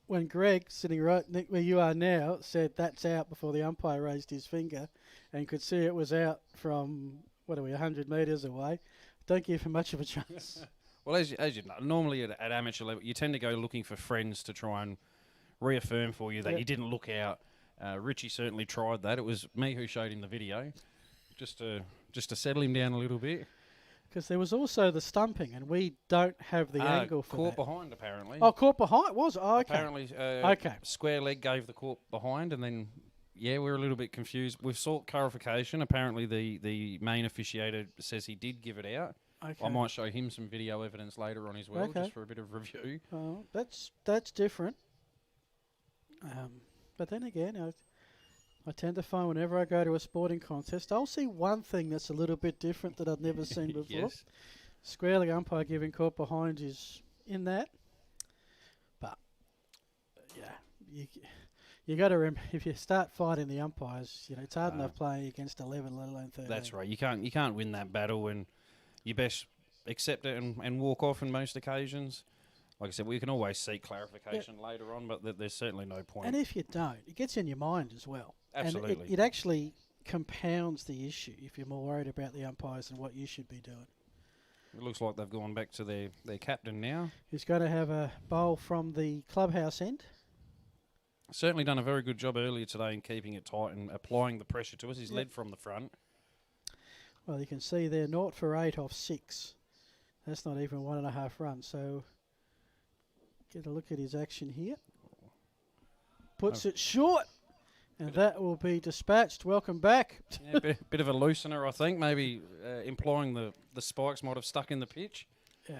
when Greg, sitting right where you are now, said that's out before the umpire raised his finger and could see it was out from, 100 metres away, don't give him much of a chance. Well, as you know, normally at amateur level, you tend to go looking for friends to try and reaffirm for you that you didn't look out. Richie certainly tried that. It was me who showed him the video, just to settle him down a little bit. Because there was also the stumping, and we don't have the angle for caught that. behind, apparently. Oh, caught behind? Was it? Oh, okay. Apparently, square leg gave the caught behind, and then, we're a little bit confused. We've sought clarification. Apparently, the main officiator says he did give it out. Okay. I might show him some video evidence later on as well, just for a bit of review. Oh, that's different. But then again, I tend to find whenever I go to a sporting contest, I'll see one thing that's a little bit different that I've never seen before. Yes. Square leg umpire giving caught behind is in that. But, you got to remember, if you start fighting the umpires, it's hard enough playing against 11, let alone 13. That's right. You can't win that battle, and you best accept it and walk off in most occasions. Like I said, we can always seek clarification later on, but there's certainly no point. And if you don't, it gets in your mind as well. Absolutely. And it actually compounds the issue if you're more worried about the umpires and what you should be doing. It looks like they've gone back to their captain now. He's going to have a bowl from the clubhouse end. Certainly done a very good job earlier today in keeping it tight and applying the pressure to us. He's led from the front. Well, you can see there, 0 for 8 off 6. That's not even 1.5 runs. So get a look at his action here. Puts it short, and that will be dispatched. Welcome back. Bit of a loosener, I think. Maybe implying the spikes might have stuck in the pitch. Yeah.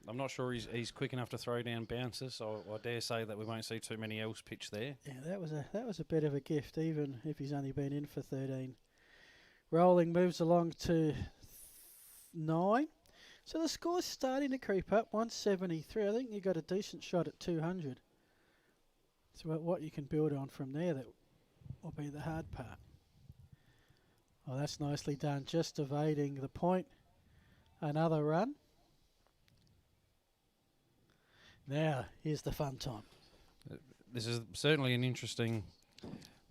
I'm not sure he's quick enough to throw down bounces, so I dare say that we won't see too many else pitch there. Yeah, that was a bit of a gift, even if he's only been in for 13. Rolling moves along to 9. So the score's starting to creep up, 173. I think you got a decent shot at 200. It's about what you can build on from there that will be the hard part. Oh, that's nicely done, just evading the point. Another run. Now, here's the fun time. This is certainly an interesting,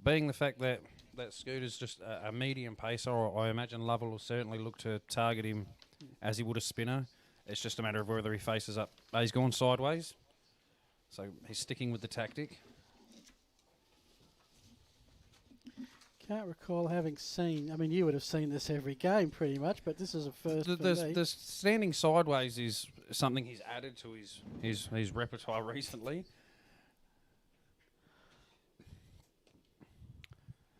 being the fact that Scooter's just a medium pacer, I imagine Lovell will certainly look to target him as he would a spinner. It's just a matter of whether he faces up. He's gone sideways, so he's sticking with the tactic. Can't recall having seen, you would have seen this every game pretty much, but this is a first for me. The standing sideways is something he's added to his repertoire recently.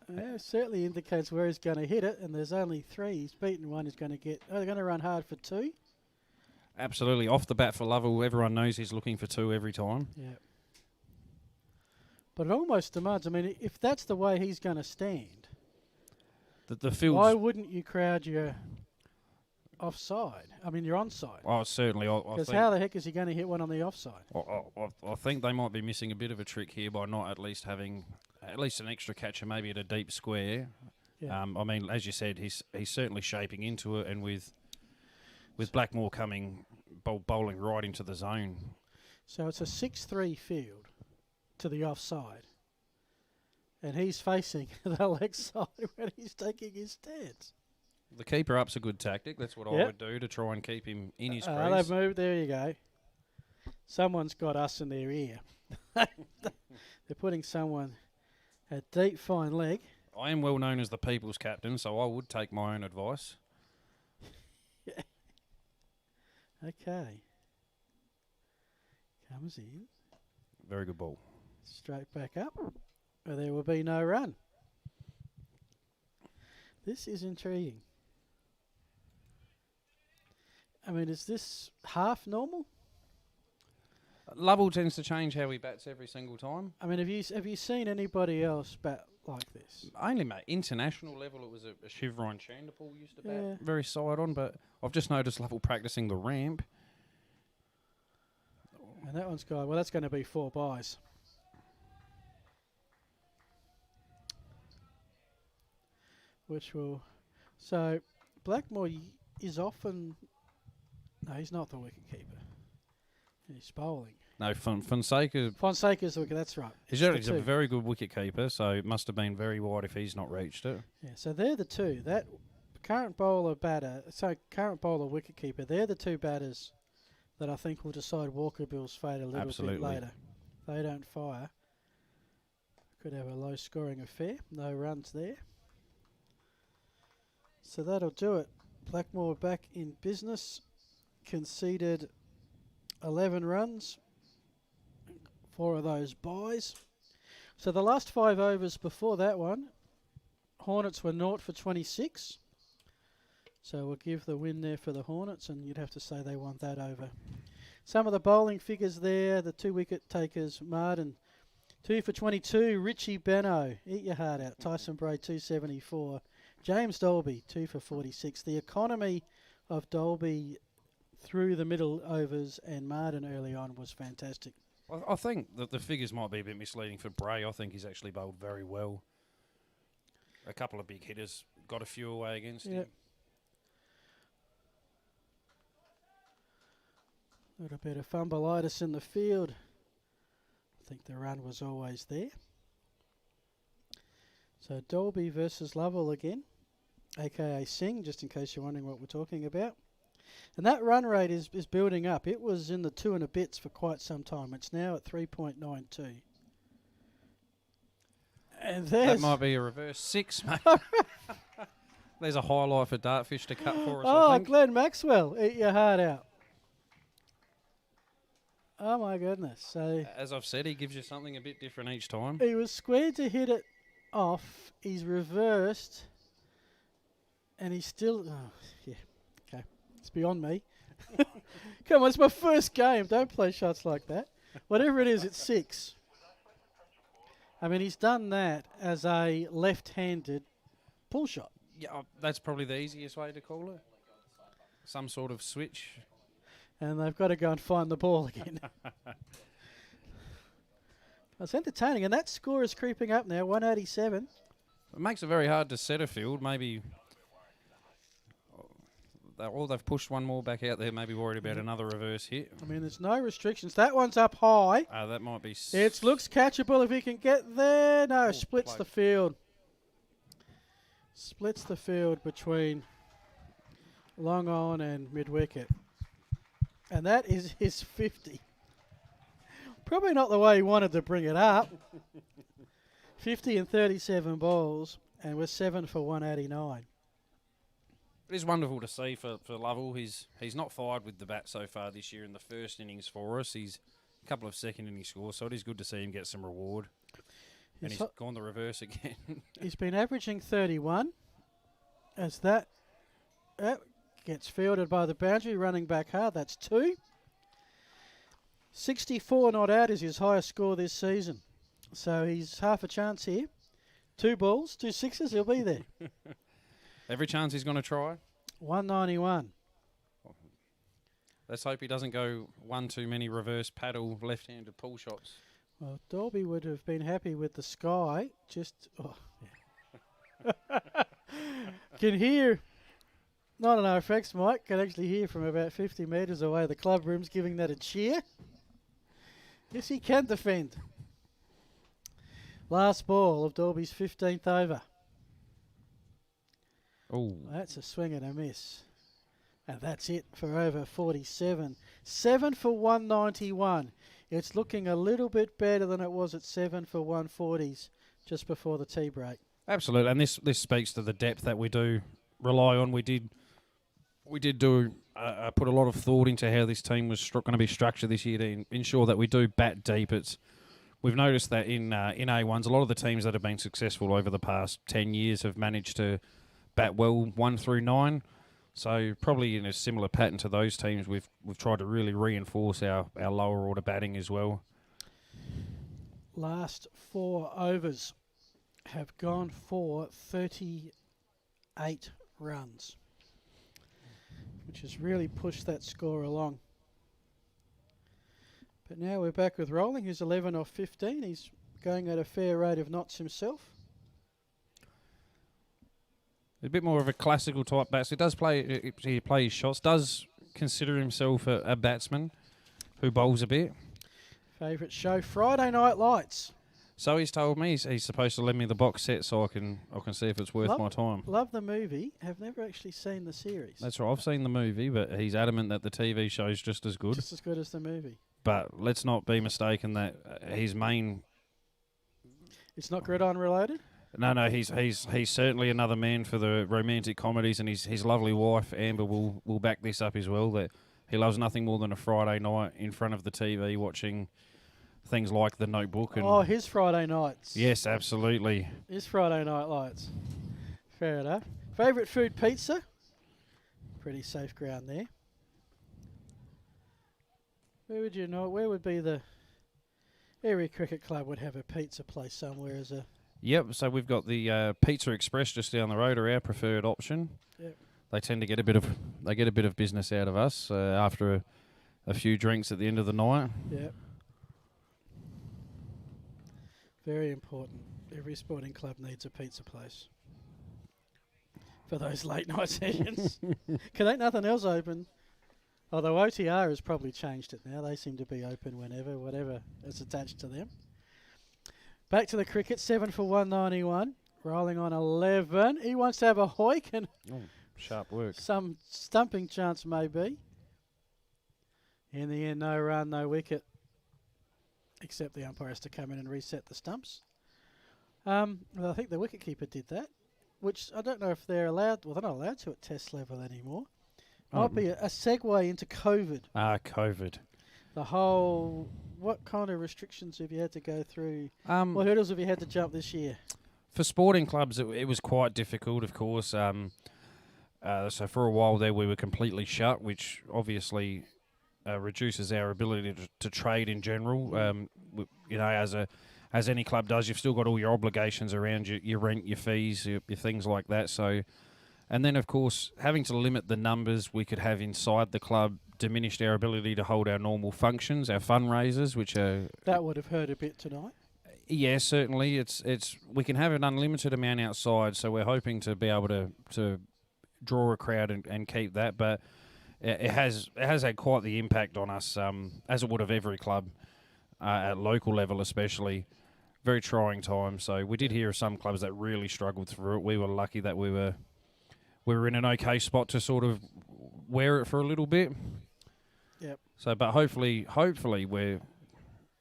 It certainly indicates where he's going to hit it, and there's only 3. He's beaten one. He's going to get. Oh, they're going to run hard for 2. Absolutely, off the bat for Lovell. Everyone knows he's looking for 2 every time. Yeah. But it almost demands. If that's the way he's going to stand, the field's, why wouldn't you crowd your offside? Your onside. Oh, certainly. Because how the heck is he going to hit one on the offside? I think they might be missing a bit of a trick here by not at least having an extra catcher, maybe at a deep square. Yeah. As you said, he's certainly shaping into it, and with Blackmore coming bowling right into the zone. So it's a 6-3 field to the offside, and he's facing the leg side when he's taking his stance. The keeper up's a good tactic. That's what I would do to try and keep him in his crease. They've moved. There you go. Someone's got us in their ear. They're putting someone at deep, fine leg. I am well known as the people's captain, so I would take my own advice. Okay. Comes in. Very good ball. Straight back up. Or there will be no run. This is intriguing. Is this half normal? Lovell tends to change how he bats every single time. Have you seen anybody else bat like this? Only, mate, international level, it was a Shivron Chandapal used to bat very side on, but I've just noticed Lovell practicing the ramp. And that one's gone. Well, that's going to be 4 byes. Which will... So, Blackmore is often... No, he's not the wicket keeper. He's bowling. No, Fonseca. Fonseca's the wicket, that's right. He's a very good wicket keeper, so it must have been very wide if he's not reached it. Yeah, so they're the two. That current bowler wicket keeper, they're the two batters that I think will decide Walkerville's fate a little bit later. If they don't fire, could have a low scoring affair. No runs there. So that'll do it. Blackmore back in business. Conceded 11 runs. 4 of those buys. So the last 5 overs before that one, Hornets were 0 for 26. So we'll give the win there for the Hornets, and you'd have to say they won that over. Some of the bowling figures there, the 2 wicket takers, Martin, 2 for 22. Richie Beno, eat your heart out. Tyson Bray, 274. James Dolby, 2 for 46. The economy of Dolby through the middle overs and Martin early on was fantastic. I think that the figures might be a bit misleading for Bray. I think he's actually bowled very well. A couple of big hitters got a few away against him. A little bit of fumbleitis in the field. I think the run was always there. So Dolby versus Lovell again, a.k.a. Singh, just in case you're wondering what we're talking about. And that run rate is building up. It was in the 2 and a bits for quite some time. It's now at 3.92. And that might be a reverse 6, mate. There's a highlight for Dartfish to cut for us, I think. Glenn Maxwell, eat your heart out. Oh, my goodness. So as I've said, he gives you something a bit different each time. He was squared to hit it off. He's reversed. And he's still... Oh, yeah. Okay. It's beyond me. Come on, it's my first game. Don't play shots like that. Whatever it is, it's 6. I mean, he's done that as a left-handed pull shot. Yeah, that's probably the easiest way to call it. Some sort of switch. And they've got to go and find the ball again. It's entertaining, and that score is creeping up now, 187. It makes it very hard to set a field. Maybe they've pushed one more back out there, maybe worried about another reverse hit. I mean, there's no restrictions. That one's up high. That might be... It looks catchable if he can get there. No, splits the field. Splits the field between long on and mid-wicket. And that is his 50. Probably not the way he wanted to bring it up. 50 and 37 balls, and we're 7 for 189. It is wonderful to see for Lovell. He's not fired with the bat so far this year in the first innings for us. He's a couple of second innings scores, so it is good to see him get some reward. And he's gone the reverse again. He's been averaging 31 as that gets fielded by the boundary, running back hard. That's 2. 64 not out is his highest score this season. So he's half a chance here. 2 balls, 2 sixes, he'll be there. Every chance he's going to try. 191. Let's hope he doesn't go one too many reverse paddle left-handed pull shots. Well, Dolby would have been happy with the sky. Can hear, not an RFX mic, can actually hear from about 50 metres away. The club room's giving that a cheer. Yes, he can defend. Last ball of Dolby's 15th over. Oh, that's a swing and a miss. And that's it for over 47. 7 for 191. It's looking a little bit better than it was at 7 for 140s just before the tea break. Absolutely, and this speaks to the depth that we do rely on. We did do put a lot of thought into how this team was going to be structured this year to ensure that we do bat deep. We've noticed that in A1s, a lot of the teams that have been successful over the past 10 years have managed to bat well 1 through 9. So probably in a similar pattern to those teams, we've tried to really reinforce our lower order batting as well. Last 4 overs have gone for 38 runs, which has really pushed that score along. But now we're back with Rolling, who's 11 off 15. He's going at a fair rate of knots himself. A bit more of a classical type batsman. He does play. He plays shots. Does consider himself a batsman, who bowls a bit. Favourite show, Friday Night Lights. So he's told me he's supposed to lend me the box set so I can see if it's worth my time. Love the movie. Have never actually seen the series. That's right. I've seen the movie, but he's adamant that the TV show's just as good. Just as good as the movie. But let's not be mistaken that his main. It's not gridiron related. No. He's certainly another man for the romantic comedies, and his lovely wife Amber will back this up as well. That he loves nothing more than a Friday night in front of the TV watching things like The Notebook. And his Friday nights. Yes, absolutely. His Friday Night Lights. Fair enough. Favourite food, pizza. Pretty safe ground there. Where would be the... Every cricket club would have a pizza place somewhere as a... Yep, so we've got the Pizza Express just down the road, are our preferred option. Yep. They tend to get a bit of business out of us after a few drinks at the end of the night. Yep. Very important. Every sporting club needs a pizza place for those late night sessions. Because ain't nothing else open. Although OTR has probably changed it now. They seem to be open whenever, whatever is attached to them. Back to the cricket, 7 for 191. Rolling on 11. He wants to have a hoik and sharp work. Some stumping chance maybe. In the end, no run, no wicket. Except the umpire has to come in and reset the stumps. Well, I think the wicketkeeper did that, which I don't know if they're allowed. Well, they're not allowed to at test level anymore. Might be a segue into COVID. COVID. The whole... What kind of restrictions have you had to go through? What hurdles have you had to jump this year? For sporting clubs, it was quite difficult, of course. So for a while there, we were completely shut, which obviously reduces our ability to trade in general. As any club does, you've still got all your obligations around your rent, your fees, your things like that. So, and then of course, having to limit the numbers we could have inside the club diminished our ability to hold our normal functions, our fundraisers, which are... That would have hurt a bit tonight. Yeah, certainly. We can have an unlimited amount outside, so we're hoping to be able to draw a crowd and keep that. But it has had quite the impact on us, as it would have every club at local level, especially. Very trying time. So we did hear of some clubs that really struggled through it. We were lucky that we were in an okay spot to sort of wear it for a little bit. Yep. So, but hopefully we're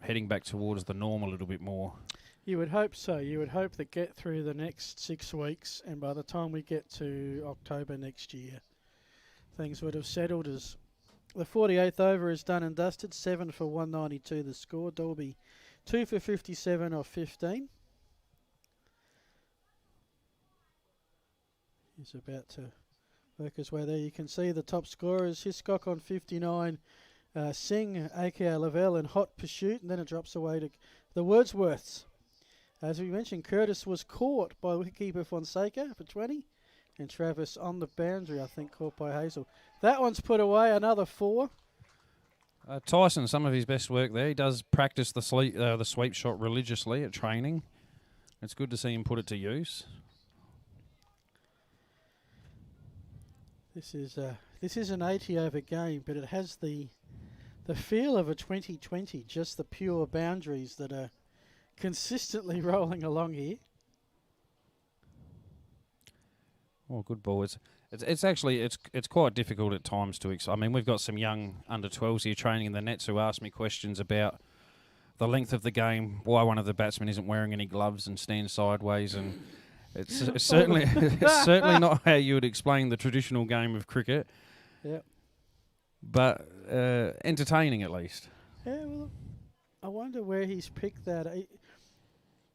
heading back towards the norm a little bit more. You would hope so. You would hope that get through the next 6 weeks, and by the time we get to October next year, things would have settled. As the 48th over is done and dusted, 7 for 192 the score. Dolby 2 for 57 off 15. He's about to work his way there. You can see the top scorers, Hiscock on 59, Singh, A.K.A. Lavelle in hot pursuit, and then it drops away to the Wordsworths. As we mentioned, Curtis was caught by wicketkeeper Fonseca for 20, and Travis on the boundary, I think, caught by Hazel. That one's put away, another 4. Tyson, some of his best work there. He does practice the sweep shot religiously at training. It's good to see him put it to use. This is an 80 over game, but it has the feel of a 2020, just the pure boundaries that are consistently rolling along here. Oh, good ball. It's actually quite difficult at times to. I mean, we've got some young under 12s here training in the nets who ask me questions about the length of the game, why one of the batsmen isn't wearing any gloves and stands sideways, and it's certainly not how you would explain the traditional game of cricket. Yep. But entertaining at least. Yeah, well, I wonder where he's picked that.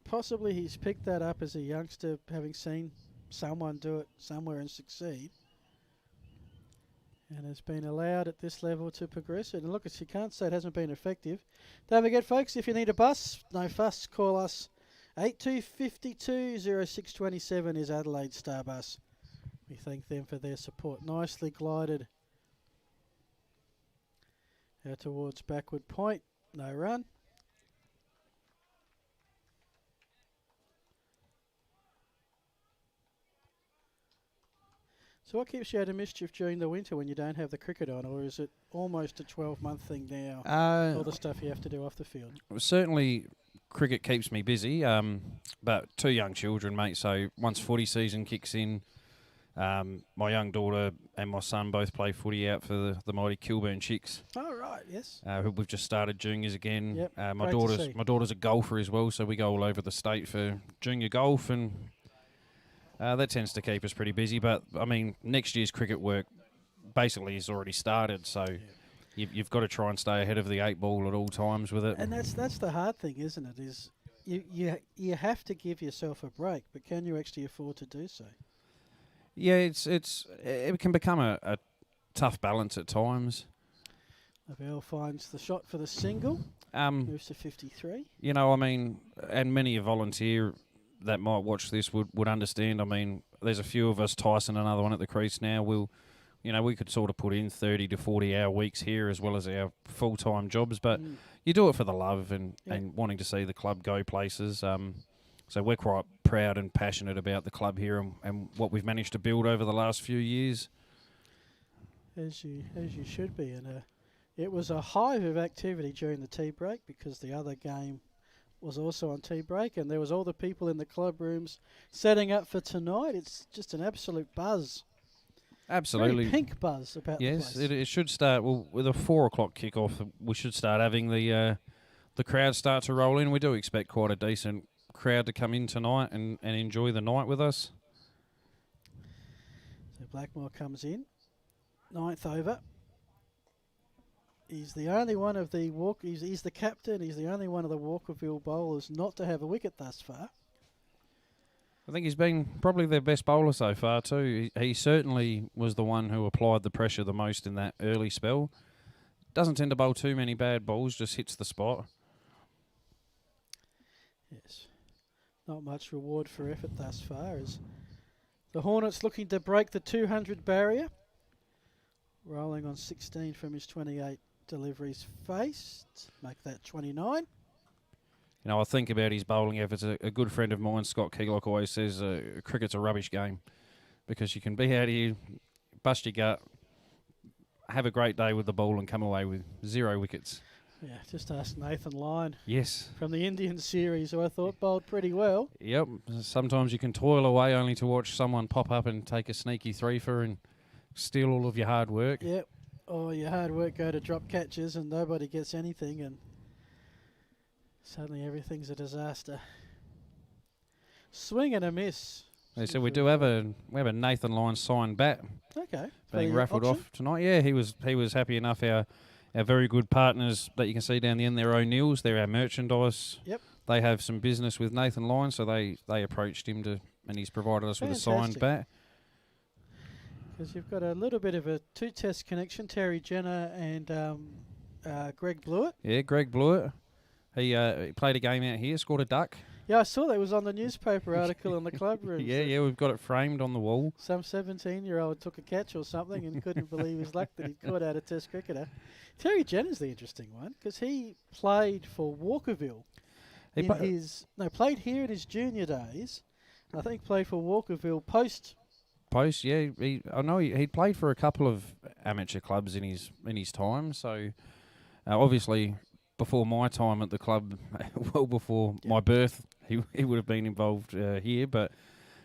Possibly he's picked that up as a youngster, having seen someone do it somewhere and succeed, and has been allowed at this level to progress it. And look, you can't say it hasn't been effective. Don't forget, folks, if you need a bus, no fuss, call us. 8252 0627 is Adelaide Star Bus. We thank them for their support. Nicely glided out towards backward point. No run. So what keeps you out of mischief during the winter when you don't have the cricket on, or is it almost a 12-month thing now? All the stuff you have to do off the field. Certainly, cricket keeps me busy. But 2 young children, mate. So once footy season kicks in, my young daughter and my son both play footy out for the mighty Kilburn Chicks. Oh right, yes. We've just started juniors again. Yep, My great to see. daughter's a golfer as well, so we go all over the state for junior golf, and that tends to keep us pretty busy. But I mean, next year's cricket work basically has already started, so you've got to try and stay ahead of the 8 ball at all times with it. And that's the hard thing, isn't it? Is you have to give yourself a break, but can you actually afford to do so? Yeah, it can become a tough balance at times. Lavelle finds the shot for the single, moves to 53. You know, I mean, and many a volunteer that might watch this would understand. I mean, there's a few of us, Tyson, another one at the crease now. We could sort of put in 30 to 40-hour weeks here as well as our full-time jobs, but you do it for the love and wanting to see the club go places. So we're quite proud and passionate about the club here and what we've managed to build over the last few years. As you should be, and it was a hive of activity during the tea break because the other game was also on tea break, and there was all the people in the club rooms setting up for tonight. It's just an absolute buzz. Absolutely. Very pink buzz about the place. Yes, it should start. Well, with a 4 o'clock kickoff, we should start having the crowd start to roll in. We do expect quite a decent crowd to come in tonight and enjoy the night with us. So Blackmore comes in, 9th over. He's the only one of the he's the captain. He's the only one of the Walkerville bowlers not to have a wicket thus far. I think he's been probably their best bowler so far too. He certainly was the one who applied the pressure the most in that early spell. Doesn't tend to bowl too many bad balls, just hits the spot. Yes. Not much reward for effort thus far as the Hornets looking to break the 200 barrier. Rolling on 16 from his 28 deliveries faced. Make that 29. You know, I think about his bowling efforts. A good friend of mine, Scott Keelock, always says cricket's a rubbish game because you can be out here, bust your gut, have a great day with the ball and come away with 0 wickets. Yeah, just ask Nathan Lyon. Yes. From the Indian series, who I thought bowled pretty well. Yep. Sometimes you can toil away only to watch someone pop up and take a sneaky threefer and steal all of your hard work. Yep. Or your hard work go to drop catches and nobody gets anything and suddenly everything's a disaster. Swing and a miss. So we have a Nathan Lyon signed bat. Okay. Being raffled off tonight. Yeah, he was happy enough. Our very good partners that you can see down the end, they're O'Neill's. They're our merchandise. Yep. They have some business with Nathan Lyon, so they approached him and he's provided us with a signed bat. Because you've got a little bit of a 2-test connection, Terry Jenner and Greg Blewett. Yeah, Greg Blewett. He played a game out here, scored a duck. Yeah, I saw that was on the newspaper article in the club room. Yeah, we've got it framed on the wall. Some 17-year-old took a catch or something and couldn't believe his luck that he'd caught out a test cricketer. Terry Jenner's the interesting one because he played for Walkerville. Played here in his junior days. I think played for Walkerville post, yeah. I know he played for a couple of amateur clubs in his time. So obviously before my time at the club, well before my birth, he would have been involved here. But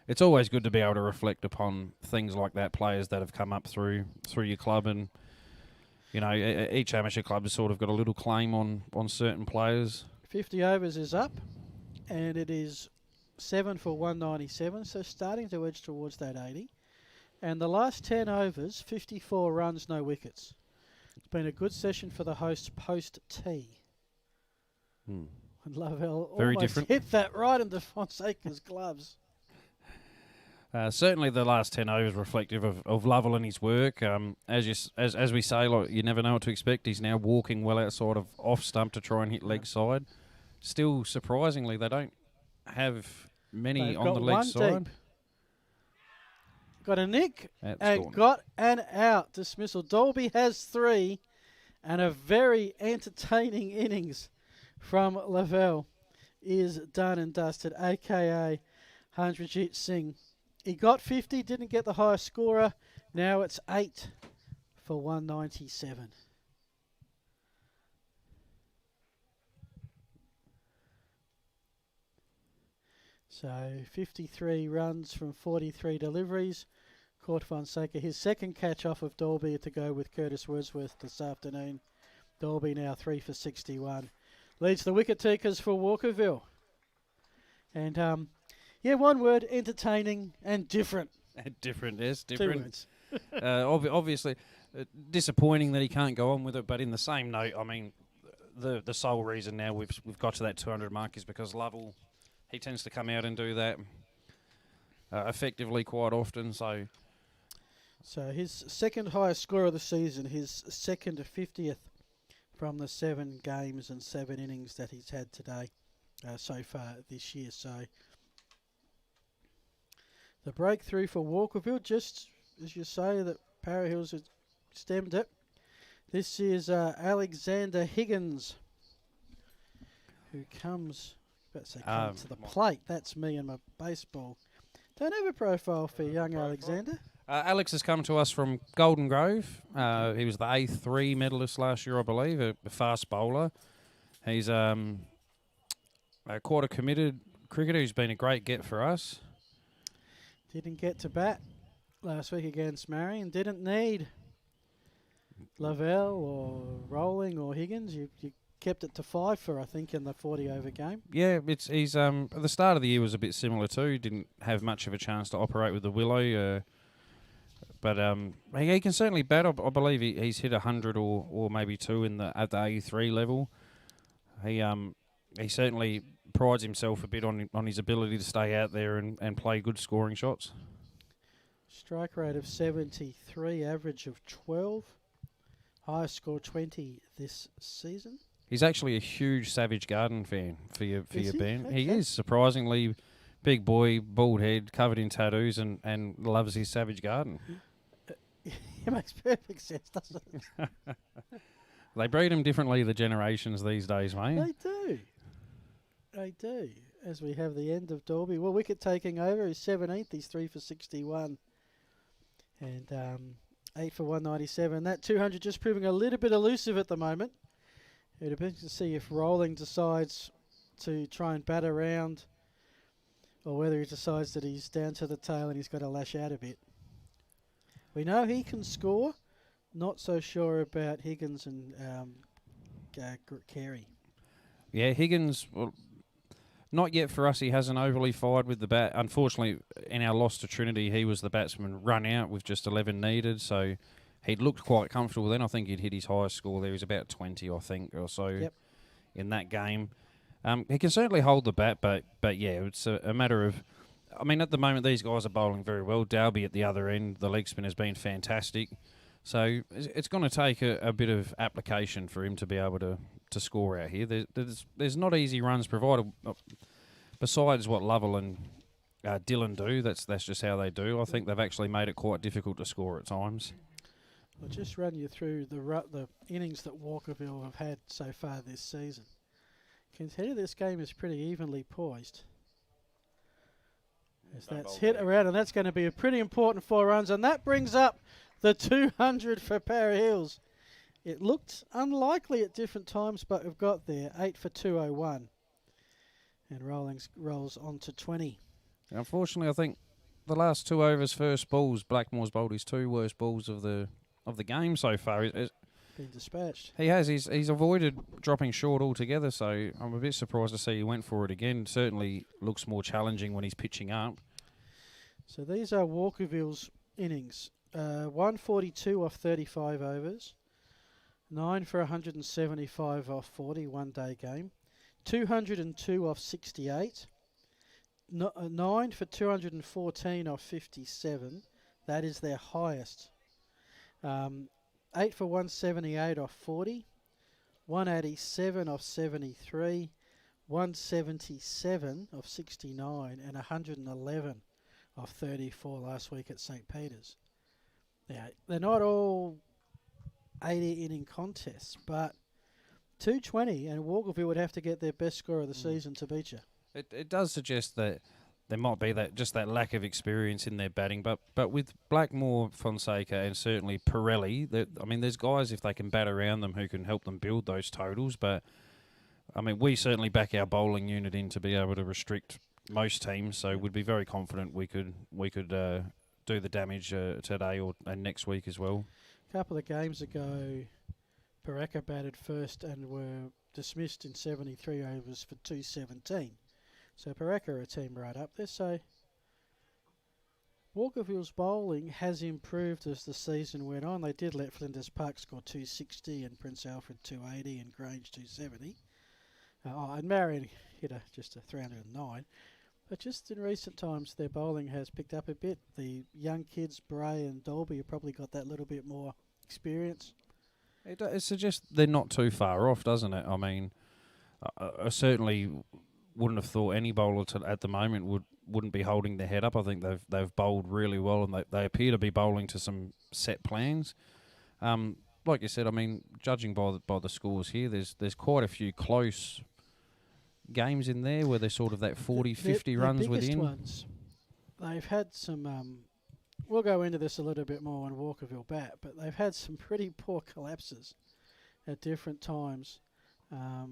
it's always good to be able to reflect upon things like that, players that have come up through your club, and you know each amateur club has sort of got a little claim on certain players. 50 overs is up, and it is 7 for 197, so starting to edge towards that 80. And the last 10 overs, 54 runs, no wickets. It's been a good session for the hosts post-tea. And Lavelle Very almost different. hit that right into Fonseca's gloves. Certainly the last 10 overs reflective of Lovell and his work. As we say, like, you never know what to expect. He's now walking well outside of off stump to try and hit leg side. Still, surprisingly, they don't have many They've on got the leg one side. Deep. Got a nick That's and got an out. Dismissal. Dolby has 3 and a very entertaining innings from Lavelle is done and dusted, a.k.a. Handrajit Singh. He got 50, didn't get the highest scorer, Now it's 8 for 197. So 53 runs from 43 deliveries. Court Fonseca, his second catch off of Dalby to go with Curtis Wordsworth this afternoon. Dalby now 3 for 61. Leads the wicket takers for Walkerville. And, one word, entertaining and different. Different, yes, 2 different. words. Obviously, disappointing that he can't go on with it, but in the same note, I mean, the sole reason now we've got to that 200 mark is because Lovell, he tends to come out and do that effectively quite often, so... So his second highest score of the season, his second 50th from the 7 games and 7 innings that he's had today so far this year. So the breakthrough for Walkerville, just as you say, that Para Hills has stemmed it. This is Alexander Higgins, who comes to the plate. That's me and my baseball. Don't have a profile for young Alexander. Alex has come to us from Golden Grove. He was the A3 medalist last year, I believe, a fast bowler. He's quite a committed cricketer who's been a great get for us. Didn't get to bat last week against Marion. Didn't need Lavelle or Rowling or Higgins. You kept it to 5 for, I think, in the 40-over game. Yeah, he's at the start of the year was a bit similar too. Didn't have much of a chance to operate with the willow. But he can certainly bat. I believe he's hit 100 or maybe 2 at the A3 level. He certainly prides himself a bit on his ability to stay out there and play good scoring shots. Strike rate of 73, average of 12. Highest score 20 this season. He's actually a huge Savage Garden fan for your band. Okay. He is, surprisingly. Big boy, bald head, covered in tattoos, and loves his Savage Garden. It makes perfect sense, doesn't it? They breed them differently, the generations these days, mate. They do. As we have the end of Dalby. Well, wicket taking over. He's 17th. He's 3 for 61. And 8 for 197. That 200 just proving a little bit elusive at the moment. It depends to see if Rowling decides to try and bat around, or whether he decides that he's down to the tail and he's got to lash out a bit. We know he can score. Not so sure about Higgins and Carey. Yeah, Higgins, well, not yet for us. He hasn't overly fired with the bat. Unfortunately, in our loss to Trinity, he was the batsman run out with just 11 needed, so he'd looked quite comfortable then. I think he'd hit his highest score there. He was about 20, I think, or so in that game. He can certainly hold the bat, but yeah, it's a matter of... I mean, at the moment, these guys are bowling very well. Dalby at the other end, the leg spin has been fantastic. So it's going to take a bit of application for him to be able to score out here. There's not easy runs provided, besides what Lovell and Dylan do. That's just how they do. I think they've actually made it quite difficult to score at times. I'll just run you through the innings that Walkerville have had so far this season. Can tell you this game is pretty evenly poised. As that's hit around, and that's going to be a pretty important 4 runs, and that brings up the 200 for Para Hills. It looked unlikely at different times, but we've got there. 8 for 201. And rolls on to 20. Unfortunately, I think the last 2 overs, first balls, Blackmore's bowled his 2 worst balls of the game so far. Been dispatched. He has. He's avoided dropping short altogether, so I'm a bit surprised to see he went for it again. Certainly looks more challenging when he's pitching up. So these are Walkerville's innings. 142 off 35 overs. 9 for 175 off 40, one-day game. 202 off 68. 9 for 214 off 57. That is their highest. 8 for 178 off 40, 187 off 73, 177 off 69, and 111 off 34 last week at St. Peter's. Now, they're not all 80-inning contests, but 220, and Walkerville would have to get their best score of the season to beat you. It does suggest that there might be that lack of experience in their batting. But with Blackmore, Fonseca, and certainly Pirelli, there's guys, if they can bat around them, who can help them build those totals. But we certainly back our bowling unit in to be able to restrict most teams. So we'd be very confident we could do the damage today and next week as well. A couple of games ago, Paraka batted first and were dismissed in 73 overs for 217. So Paraka are a team right up there. So Walkerville's bowling has improved as the season went on. They did let Flinders Park score 260 and Prince Alfred 280 and Grange 270. And Marion hit just a 309. But just in recent times, their bowling has picked up a bit. The young kids, Bray and Dolby, have probably got that little bit more experience. It suggests they're not too far off, doesn't it? I certainly wouldn't have thought any bowler at the moment wouldn't be holding their head up. I think they've bowled really well, and they appear to be bowling to some set plans. Like you said, judging by the scores here, there's quite a few close games in there where they're sort of that 40, 50 runs within. The biggest ones, they've had some. We'll go into this a little bit more when Walkerville bat, but they've had some pretty poor collapses at different times. Let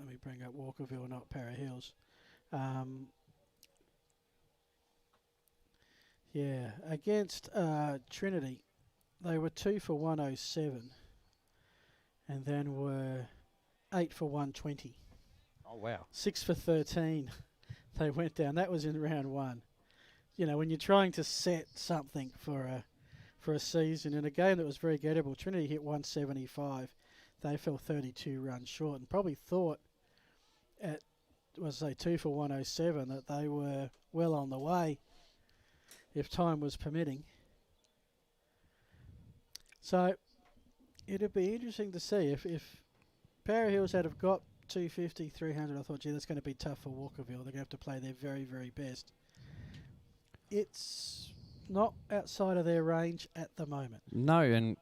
me bring up Walkerville, not Para Hills. Against Trinity, they were 2 for 107 and then were 8 for 120. Oh, wow. 6 for 13. They went down. That was in round one. When you're trying to set something for a season in a game that was very gettable, Trinity hit 175. They fell 32 runs short and probably thought at 2 for 107 that they were well on the way if time was permitting. So it'd be interesting to see if Para Hills had have got 250, 300. I thought, that's going to be tough for Walkerville. They're going to have to play their very, very best. It's not outside of their range at the moment. No, and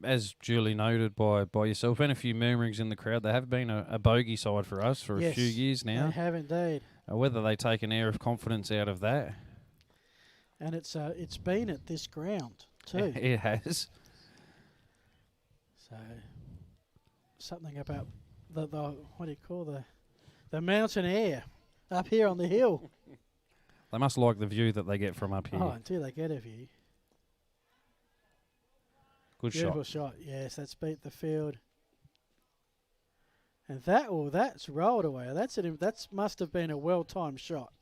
as duly noted by yourself and a few murmurings in the crowd, they have been a bogey side for us for a few years now. They have indeed. Whether they take an air of confidence out of that. And it's been at this ground too. It has. So something about the what do you call the mountain air up here on the hill. They must like the view that they get from up here. Oh, until they get a view. Beautiful shot. Yes, that's beat the field. And that's rolled away. That must have been a well-timed shot.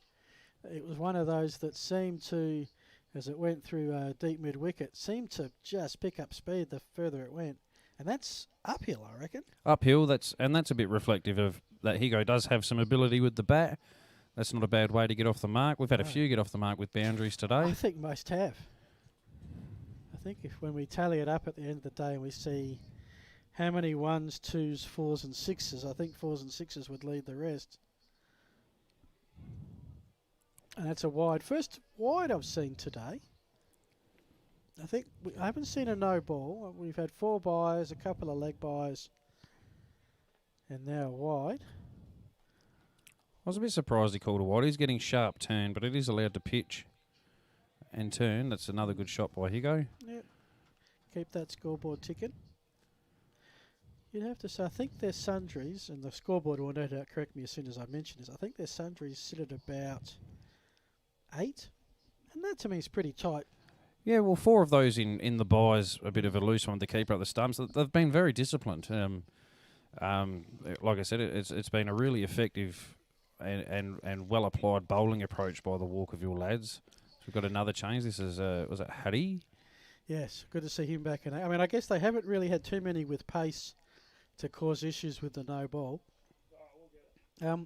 It was one of those that seemed to, as it went through deep mid-wicket, seemed to just pick up speed the further it went. And that's uphill, I reckon. Uphill, that's a bit reflective of that Higo does have some ability with the bat. That's not a bad way to get off the mark. We've had a few get off the mark with boundaries today. I think most have. I think when we tally it up at the end of the day and we see how many 1s, 2s, 4s and 6s, I think 4s and 6s would lead the rest. And that's a wide. First wide I've seen today. I think I haven't seen a no ball. We've had 4 byes, a couple of leg byes, and now a wide. I was a bit surprised he called a wide. He's getting sharp turn, but it is allowed to pitch and turn. That's another good shot by Higo. Yep. Keep that scoreboard ticking. You'd have to say, I think their sundries, and the scoreboard will no doubt correct me as soon as I mention this, I think their sundries sit at about 8, and that to me is pretty tight. Yeah, well, 4 of those in the byes, a bit of a loose one to keep up the stumps. They've been very disciplined. Like I said, it's been a really effective and well applied bowling approach by the Walkerville lads. So we've got another change. This is was it Harry? Yes, good to see him back in. I guess they haven't really had too many with pace to cause issues with the no ball.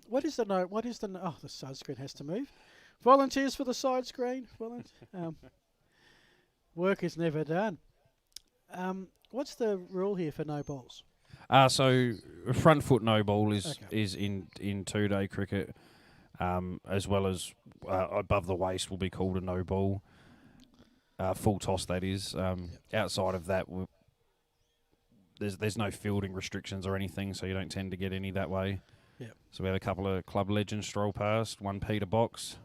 What is the no? Oh, the side screen has to move. Volunteers for the side screen. Work is never done. What's the rule here for no balls? So front foot no ball is in 2-day cricket, as well as above the waist will be called a no ball. Full toss, that is. Outside of that, there's no fielding restrictions or anything, so you don't tend to get any that way. Yep. So we have a couple of club legends stroll past, one Peter Box.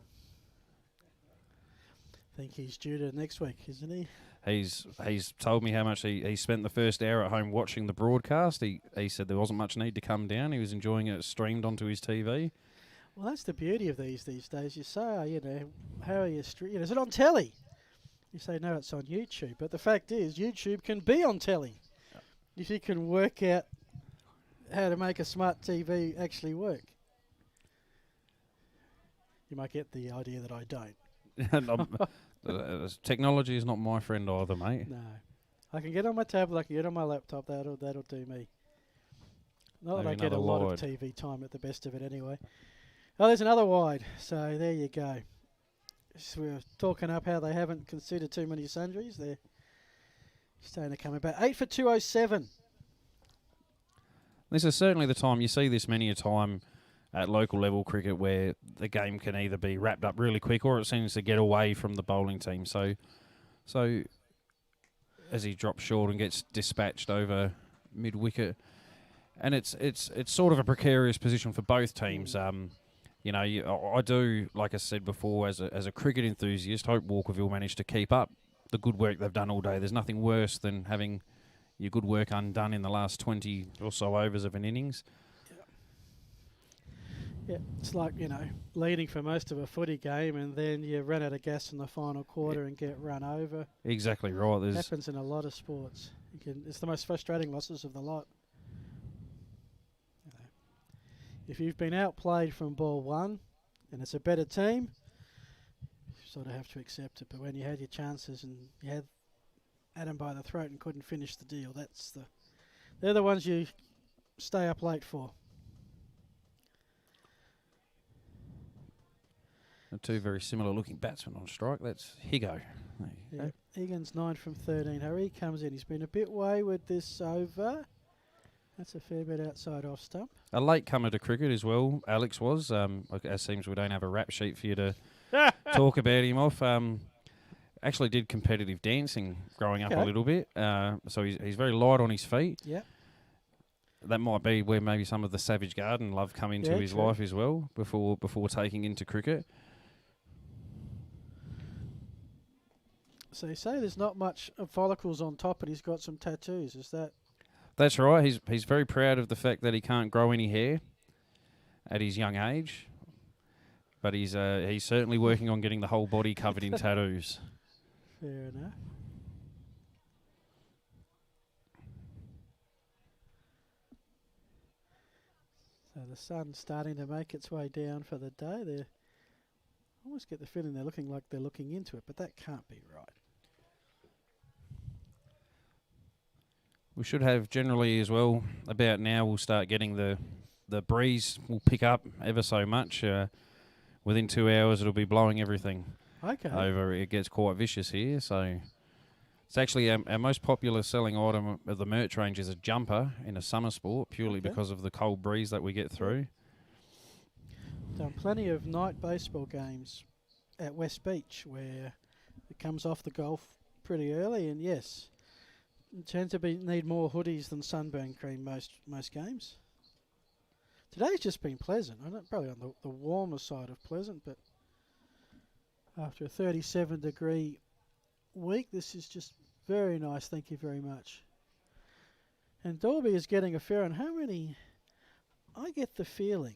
I think he's due to next week, isn't he? He's told me how much he spent the first hour at home watching the broadcast. He said there wasn't much need to come down. He was enjoying it streamed onto his TV. Well, that's the beauty of these days. You say, how are you is it on telly? You say, no, it's on YouTube. But the fact is, YouTube can be on telly. If you can work out how to make a smart TV actually work. You might get the idea that I don't. Technology is not my friend either, mate. No. I can get on my tablet, I can get on my laptop, that'll do me. Not that I get a lot of TV time at the best of it anyway. Oh, there's another wide. So there you go. So we were talking up how they haven't considered too many sundries. They're starting to come about. 8 for 207. This is certainly the time. You see this many a time at local level cricket where the game can either be wrapped up really quick or it seems to get away from the bowling team. So as he drops short and gets dispatched over mid-wicket, and it's sort of a precarious position for both teams. I do, like I said before, as a cricket enthusiast, hope Walkerville managed to keep up the good work they've done all day. There's nothing worse than having your good work undone in the last 20 or so overs of an innings. Yeah, it's like, leading for most of a footy game and then you run out of gas in the final quarter and get run over. Exactly right. It happens in a lot of sports. It's the most frustrating losses of the lot. If you've been outplayed from ball one and it's a better team, you sort of have to accept it. But when you had your chances and you had them by the throat and couldn't finish the deal, they're the ones you stay up late for. Two very similar looking batsmen on strike. That's Higo. Yeah. Egan's 9 from 13. Harry comes in. He's been a bit wayward this over. That's a fair bit outside off stump. A late comer to cricket as well, Alex was. It seems we don't have a rap sheet for you to talk about him off. Actually did competitive dancing growing up a little bit. So he's very light on his feet. Yeah. That might be where maybe some of the Savage Garden love come into his life as well before taking into cricket. So you say there's not much follicles on top, but he's got some tattoos. Is that? That's right. He's very proud of the fact that he can't grow any hair at his young age, but he's certainly working on getting the whole body covered in tattoos. Fair enough. So the sun's starting to make its way down for the day. I almost get the feeling they're looking like they're looking into it, but that can't be right. We should have generally as well, about now we'll start getting the breeze will pick up ever so much. Within 2 hours it'll be blowing everything over. It gets quite vicious here. So it's actually our most popular selling item of the merch range is a jumper in a summer sport, purely because of the cold breeze that we get through. Done plenty of night baseball games at West Beach where it comes off the golf pretty early, and yes, tend to need more hoodies than sunburn cream most games. Today's just been pleasant. I know, probably on the warmer side of pleasant, but after a 37-degree week, this is just very nice. Thank you very much. And Dalby is getting a fair on how many. I get the feeling.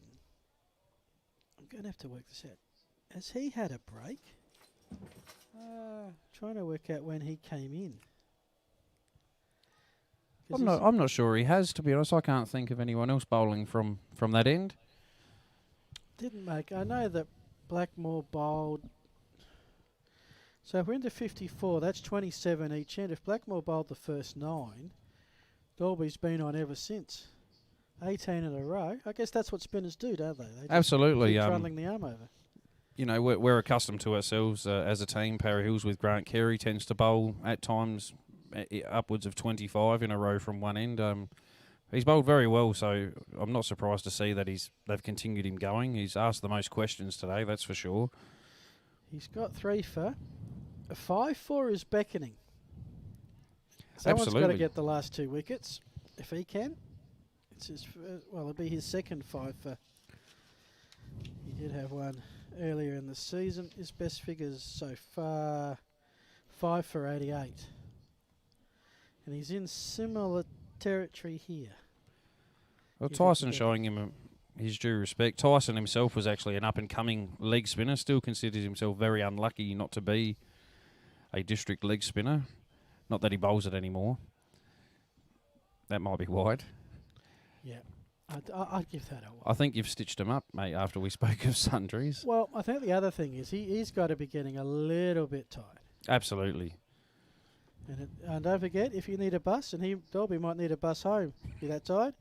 I'm going to have to work this out. Has he had a break? Trying to work out when he came in. I'm not sure he has, to be honest. I can't think of anyone else bowling from that end. Didn't make. I know that Blackmore bowled. So if we're into 54, that's 27 each end. If Blackmore bowled the first 9, Dalby's been on ever since. 18 in a row. I guess that's what spinners do, don't they? Absolutely. Keep trundling the arm over. You know, we're accustomed to ourselves as a team. Parra Hills with Grant Carey tends to bowl at times upwards of 25 in a row from one end. He's bowled very well, so I'm not surprised to see that they've continued him going. He's asked the most questions today, that's for sure. He's got 3 for. A 5-4 is beckoning. Someone's got to get the last 2 wickets if he can. It's it'll be his second 5 for. did have one earlier in the season. His best figures so far, 5 for 88. And he's in similar territory here. Well, If Tyson you can showing him his due respect. Tyson himself was actually an up-and-coming leg spinner, still considers himself very unlucky not to be a district leg spinner. Not that he bowls it anymore. That might be wide. Yeah, I'd give that a one. I think you've stitched him up, mate, after we spoke of sundries. Well, I think the other thing is he's got to be getting a little bit tired. Absolutely. And don't forget, if you need a bus, and Dolby might need a bus home, you that tired?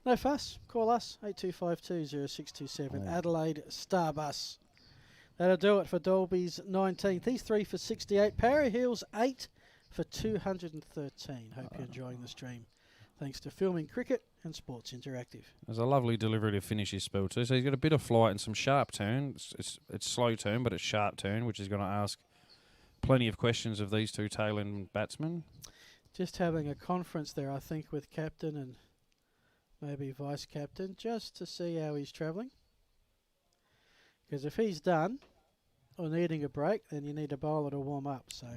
No fuss. Call us, 8252-0627, Adelaide Star Bus. That'll do it for Dolby's 19th. He's 3 for 68. Parry Hills 8 for 213. Hope you're enjoying the stream. Thanks to Filming Cricket and Sports Interactive. There's a lovely delivery to finish his spell too. So he's got a bit of flight and some sharp turn. It's slow turn, but it's sharp turn, which is going to ask plenty of questions of these two tail-end batsmen. Just having a conference there, I think, with captain and maybe vice-captain, just to see how he's travelling. Because if he's done or needing a break, then you need a bowler to warm up. So,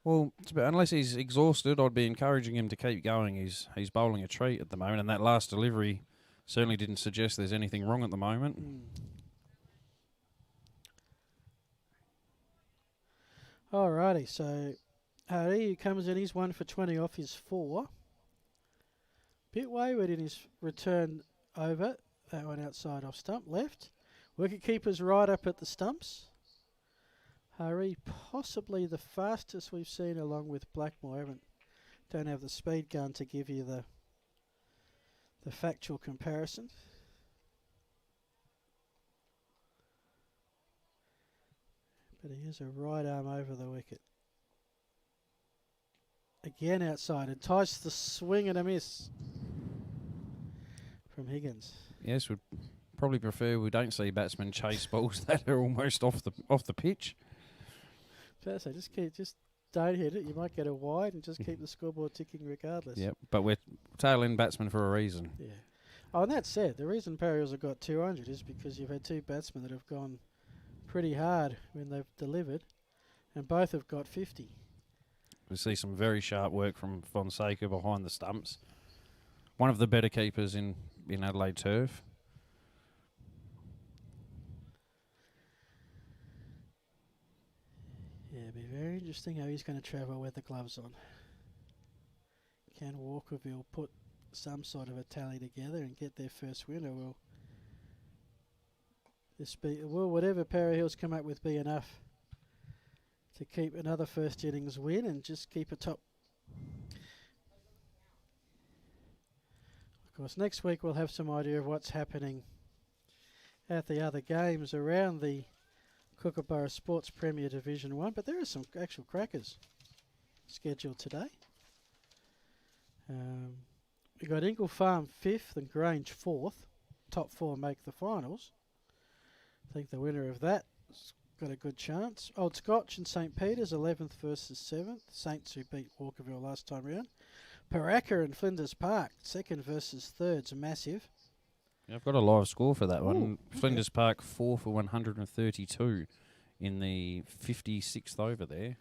well, unless he's exhausted, I'd be encouraging him to keep going. He's bowling a treat at the moment, and that last delivery certainly didn't suggest there's anything wrong at the moment. Alrighty, so Harry comes in, he's 1 for 20 off his 4. Bit wayward in his return over. That one outside off stump, left. Wicket keeper's right up at the stumps. Harry, possibly the fastest we've seen along with Blackmore. Don't have the speed gun to give you the factual comparison. But he is a right arm over the wicket. Again outside, entice the swing and a miss from Higgins. Yes, we'd probably prefer we don't see batsmen chase balls that are almost off the pitch. So just don't hit it. You might get a wide and just keep the scoreboard ticking regardless. Yep, but we're tail-end batsmen for a reason. Yeah. Oh, and that said, the reason Parry have got 200 is because you've had two batsmen that have gone pretty hard when they've delivered, and both have got 50. We see some very sharp work from Fonseca behind the stumps. One of the better keepers in Adelaide turf. Yeah, it'll be very interesting how he's going to travel with the gloves on. Can Walkerville put some sort of a tally together and get their first win, or will whatever Parry Hills come up with be enough to keep another first innings win and just keep a top? Of course, next week we'll have some idea of what's happening at the other games around the Kookaburra Sports Premier Division 1, but there are some actual crackers scheduled today. We've got Ingle Farm 5th and Grange 4th. Top 4 make the finals. I think the winner of that has got a good chance. Old Scotch and St. Peter's 11th versus 7th. Saints who beat Walkerville last time round. Paraka and Flinders Park 2nd versus 3rd's massive. Yeah, I've got a live score for that one. Ooh, Flinders Park 4 for 132 in the 56th over there.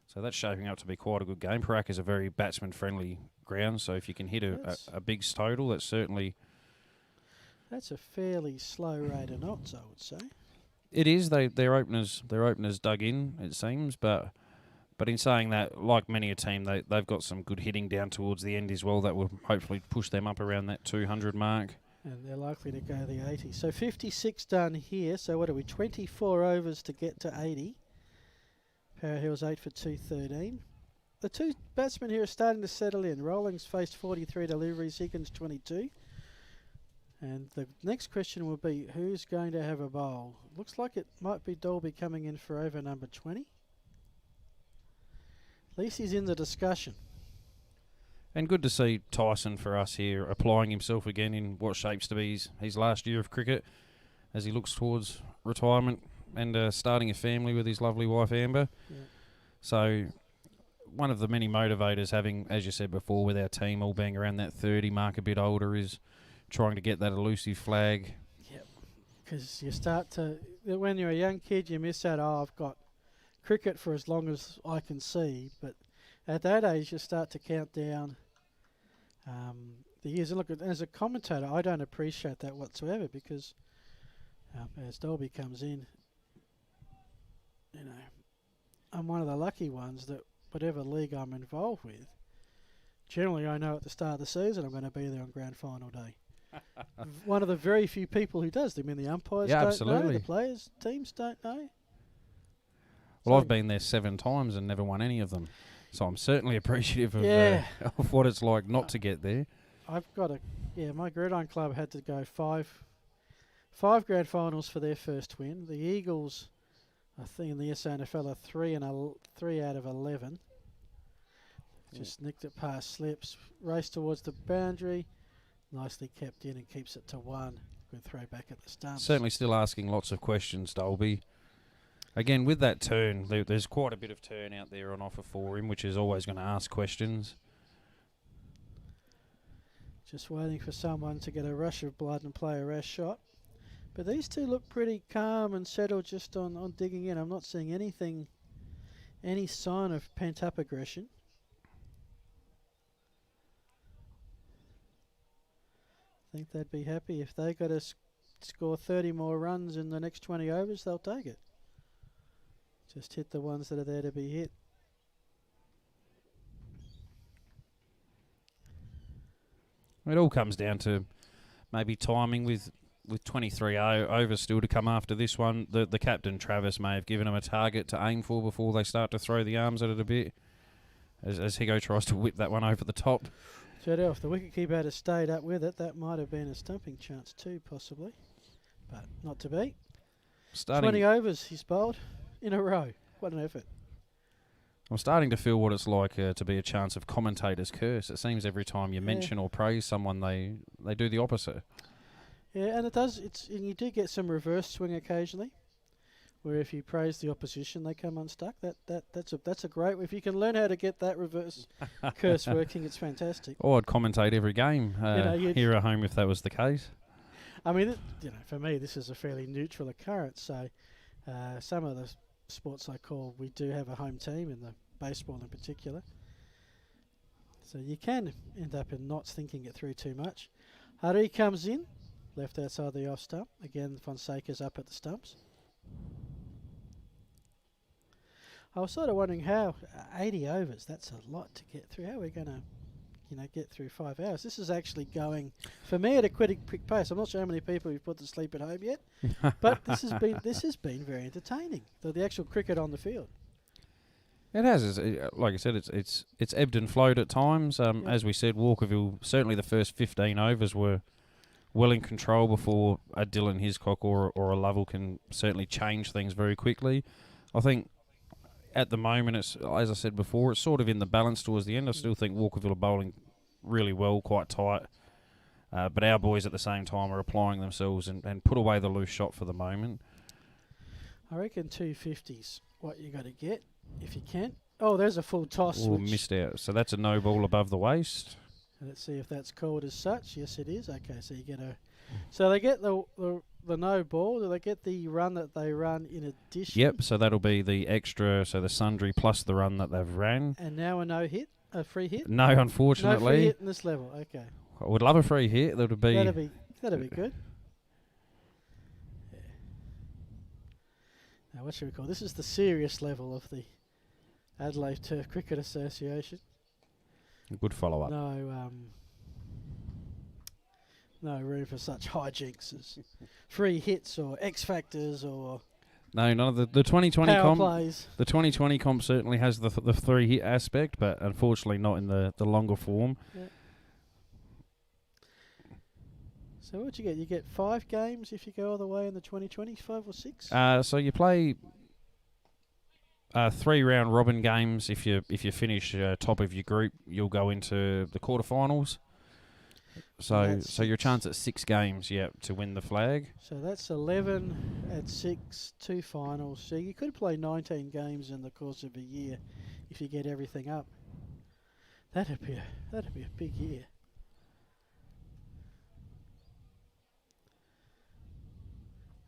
So that's shaping up to be quite a good game. Paraka is a very batsman-friendly ground, so if you can hit a big total, that's certainly... That's a fairly slow rate of knots, I would say. It is. Their openers dug in, it seems, but in saying that, like many a team, they've got some good hitting down towards the end as well that will hopefully push them up around that 200 mark. And they're likely to go the 80. So 56 done here. So what are we? 24 overs to get to 80. Parra Hills 8 for 213. The two batsmen here are starting to settle in. Rawlings faced 43 deliveries, Higgins 22. And the next question will be, who's going to have a bowl? Looks like it might be Dolby coming in for over number 20. At least he's in the discussion. And good to see Tyson for us here applying himself again in what shapes to be his last year of cricket as he looks towards retirement and starting a family with his lovely wife Amber. Yeah. So one of the many motivators having, as you said before, with our team all being around that 30 mark, a bit older, is trying to get that elusive flag. Yep. Because you start to, when you're a young kid, you miss out. Oh, I've got cricket for as long as I can see. But at that age, you start to count down the years. And look, as a commentator, I don't appreciate that whatsoever because as Dolby comes in, you know, I'm one of the lucky ones that whatever league I'm involved with, generally I know at the start of the season I'm going to be there on grand final day. One of the very few people who does. I mean, the umpires don't know, the players, teams don't know. Well, So I've been there 7 times and never won any of them. So I'm certainly appreciative of, of what it's like not to get there. I've got my gridiron club had to go five grand finals for their first win. The Eagles, I think in the SANFL are 3 out of 11. Just nicked it past slips, raced towards the boundary, nicely kept in and keeps it to 1. Good throw back at the stumps. Certainly still asking lots of questions, Dolby. Again, with that turn, there's quite a bit of turn out there on offer for him, which is always going to ask questions. Just waiting for someone to get a rush of blood and play a rash shot. But these two look pretty calm and settled just on digging in. I'm not seeing any sign of pent-up aggression. I think they'd be happy if they got to score 30 more runs in the next 20 overs, they'll take it. Just hit the ones that are there to be hit. It all comes down to maybe timing with 23 overs still to come after this one. The captain, Travis, may have given him a target to aim for before they start to throw the arms at it a bit, as Higo tries to whip that one over the top. So if the wicketkeeper had stayed up with it, that might have been a stumping chance too, possibly. But not to be. 20 overs he's bowled in a row. What an effort. I'm starting to feel what it's like to be a chance of commentator's curse. It seems every time you mention or praise someone, they do the opposite. Yeah, and it does. And you do get some reverse swing occasionally, where if you praise the opposition, they come unstuck. That's a great. If you can learn how to get that reverse curse working, it's fantastic. Or I'd commentate every game here at home if that was the case. I mean, for me, this is a fairly neutral occurrence. So, some of the sports I call, we do have a home team, in the baseball in particular. So you can end up in not thinking it through too much. Hari comes in, left outside the off stump. Again, Fonseca's up at the stumps. I was sort of wondering how 80 overs, that's a lot to get through. How are we going to, get through 5 hours? This is actually going, for me, at a quick pace. I'm not sure how many people we've put to sleep at home yet, but this has been very entertaining. The actual cricket on the field. It has, like I said, it's ebbed and flowed at times. As we said, Walkerville, certainly the first 15 overs were well in control before a Dylan Hiscock or a Lovell can certainly change things very quickly. I think at the moment, it's, as I said before, it's sort of in the balance towards the end. I still think Walkerville are bowling really well, quite tight. But our boys at the same time are applying themselves and put away the loose shot for the moment. I reckon 250s what you got to get if you can. Oh, there's a full toss. Oh, missed out. So that's a no ball above the waist. Let's see if that's called as such. Yes, it is. Okay, so you get a. So they get the no ball. Do they get the run that they run in addition? Yep. So that'll be the extra. So the sundry plus the run that they've ran. And now a no hit, a free hit. No, unfortunately. No free hit in this level. Okay. I would love a free hit. That'd be good. Yeah. Now, what should we call this? Is the serious level of the Adelaide Turf Cricket Association. Good follow-up. No room for such hijinks as free hits or X factors or no, none of the 2020 power comp. Plays. The 2020 comp certainly has the 3 hit aspect, but unfortunately not in the longer form. Yeah. So what you get? You get 5 games if you go all the way in the 2020, 5 or 6. So you play 3 round robin games. If you finish top of your group, you'll go into the quarterfinals. So your chance at 6 games, to win the flag. So that's 11 at 6, 2 finals. So you could play 19 games in the course of a year if you get everything up. That'd be a big year.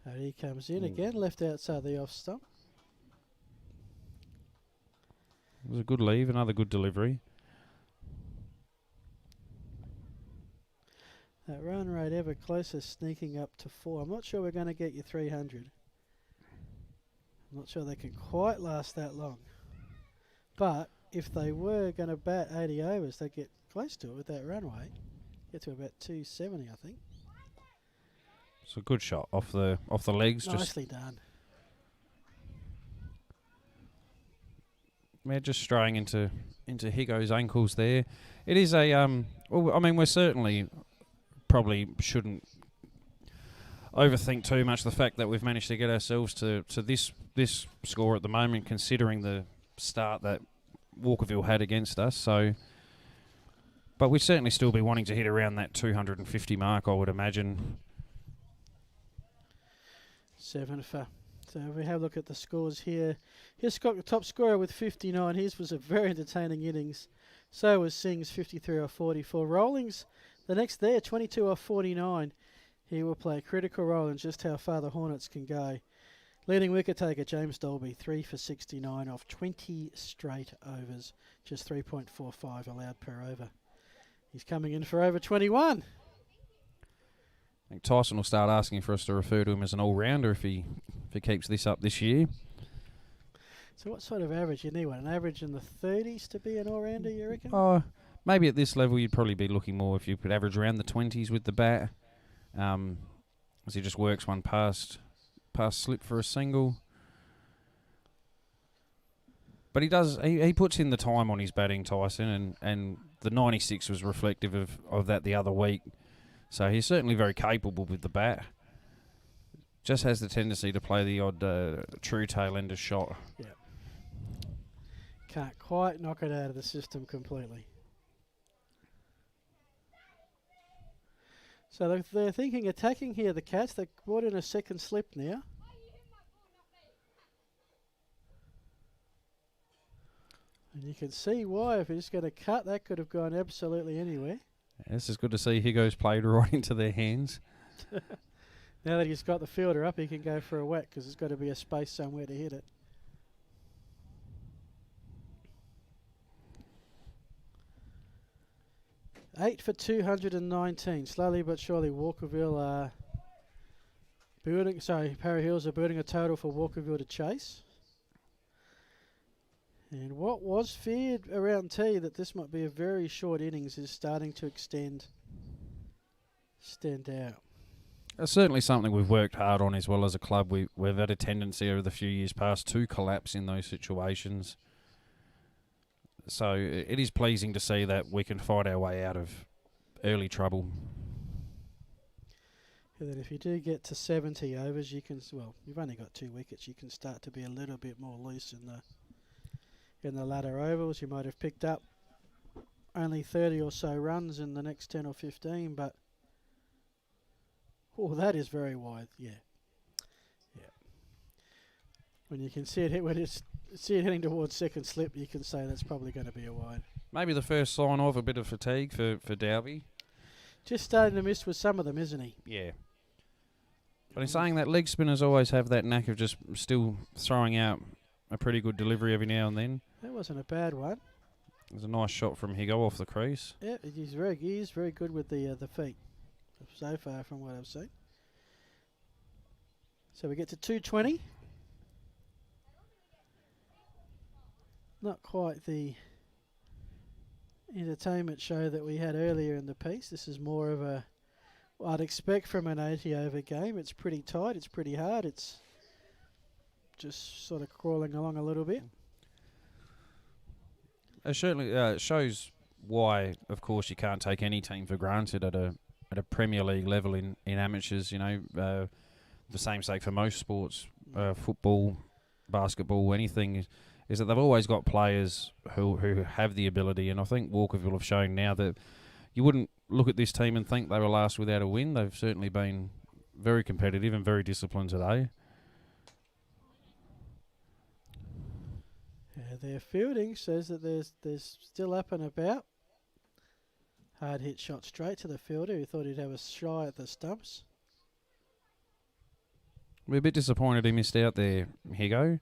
And he comes in again, left outside the off stump. It was a good leave, another good delivery. That run rate ever closer, sneaking up to 4. I'm not sure we're going to get you 300. I'm not sure they can quite last that long. But if they were going to bat 80 overs, they'd get close to it with that run rate. Get to about 270, I think. It's a good shot off the legs. Nicely done. We're just straying into Higo's ankles there. It is a well, I mean, we're certainly probably shouldn't overthink too much the fact that we've managed to get ourselves to this score at the moment, considering the start that Walkerville had against us. So, but we'd certainly still be wanting to hit around that 250 mark, I would imagine. 7 for. So if we have a look at the scores here, Hiscock, the top scorer with 59. His was a very entertaining innings. So was Singh's 53 off 44. Rollings, the next there, 22 off 49. He will play a critical role in just how far the Hornets can go. Leading wicket taker James Dolby, 3 for 69 off 20 straight overs. Just 3.45 allowed per over. He's coming in for over 21. I think Tyson will start asking for us to refer to him as an all-rounder if he keeps this up this year. So what sort of average you need? An average in the 30s to be an all-rounder, you reckon? Oh, maybe at this level you'd probably be looking more if you could average around the 20s with the bat. As he just works one past slip for a single. But he puts in the time on his batting, Tyson, and the 96 was reflective of that the other week. So he's certainly very capable with the bat. Just has the tendency to play the odd true tail-ender shot. Yeah. Can't quite knock it out of the system completely. So they're thinking attacking here, the Cats. They've brought in a second slip now. And you can see why. If he's going to cut, that could have gone absolutely anywhere. This is good to see. Higo's played right into their hands. Now that he's got the fielder up, he can go for a whack because there's got to be a space somewhere to hit it. Eight for 219. Slowly but surely, Walkerville are building. Sorry, Parra Hills are building a total for Walkerville to chase. And what was feared around tea that this might be a very short innings is starting to extend out. It's certainly something we've worked hard on as well as a club. We've had a tendency over the few years past to collapse in those situations. So it is pleasing to see that we can fight our way out of early trouble. And then if you do get to 70 overs, you can, well, you've only got 2 wickets, you can start to be a little bit more loose in the latter overs. You might have picked up only 30 or so runs in the next 10 or 15, but oh, that is very wide. Yeah. When you can see it when it's heading towards second slip, you can say that's probably going to be a wide. Maybe the first sign of a bit of fatigue for Dalby. Just starting to miss with some of them, isn't he? Yeah. But in saying that, leg spinners always have that knack of just still throwing out a pretty good delivery every now and then. That wasn't a bad one. It was a nice shot from Higo off the crease. Yeah, he is very good with the feet so far from what I've seen. So we get to 220. Not quite the entertainment show that we had earlier in the piece. This is more of what I'd expect from an 80 over game. It's pretty tight, it's pretty hard, it's just sort of crawling along a little bit. It certainly shows why, of course, you can't take any team for granted at a Premier League level in amateurs. You know, the same sake for most sports, football, basketball, anything. Is that they've always got players who have the ability, and I think Walkerville have shown now that you wouldn't look at this team and think they were last without a win. They've certainly been very competitive and very disciplined today. Yeah, their fielding says that there's still up and about. Hard hit shot straight to the fielder who thought he'd have a shy at the stumps. We're a bit disappointed he missed out there, Higo.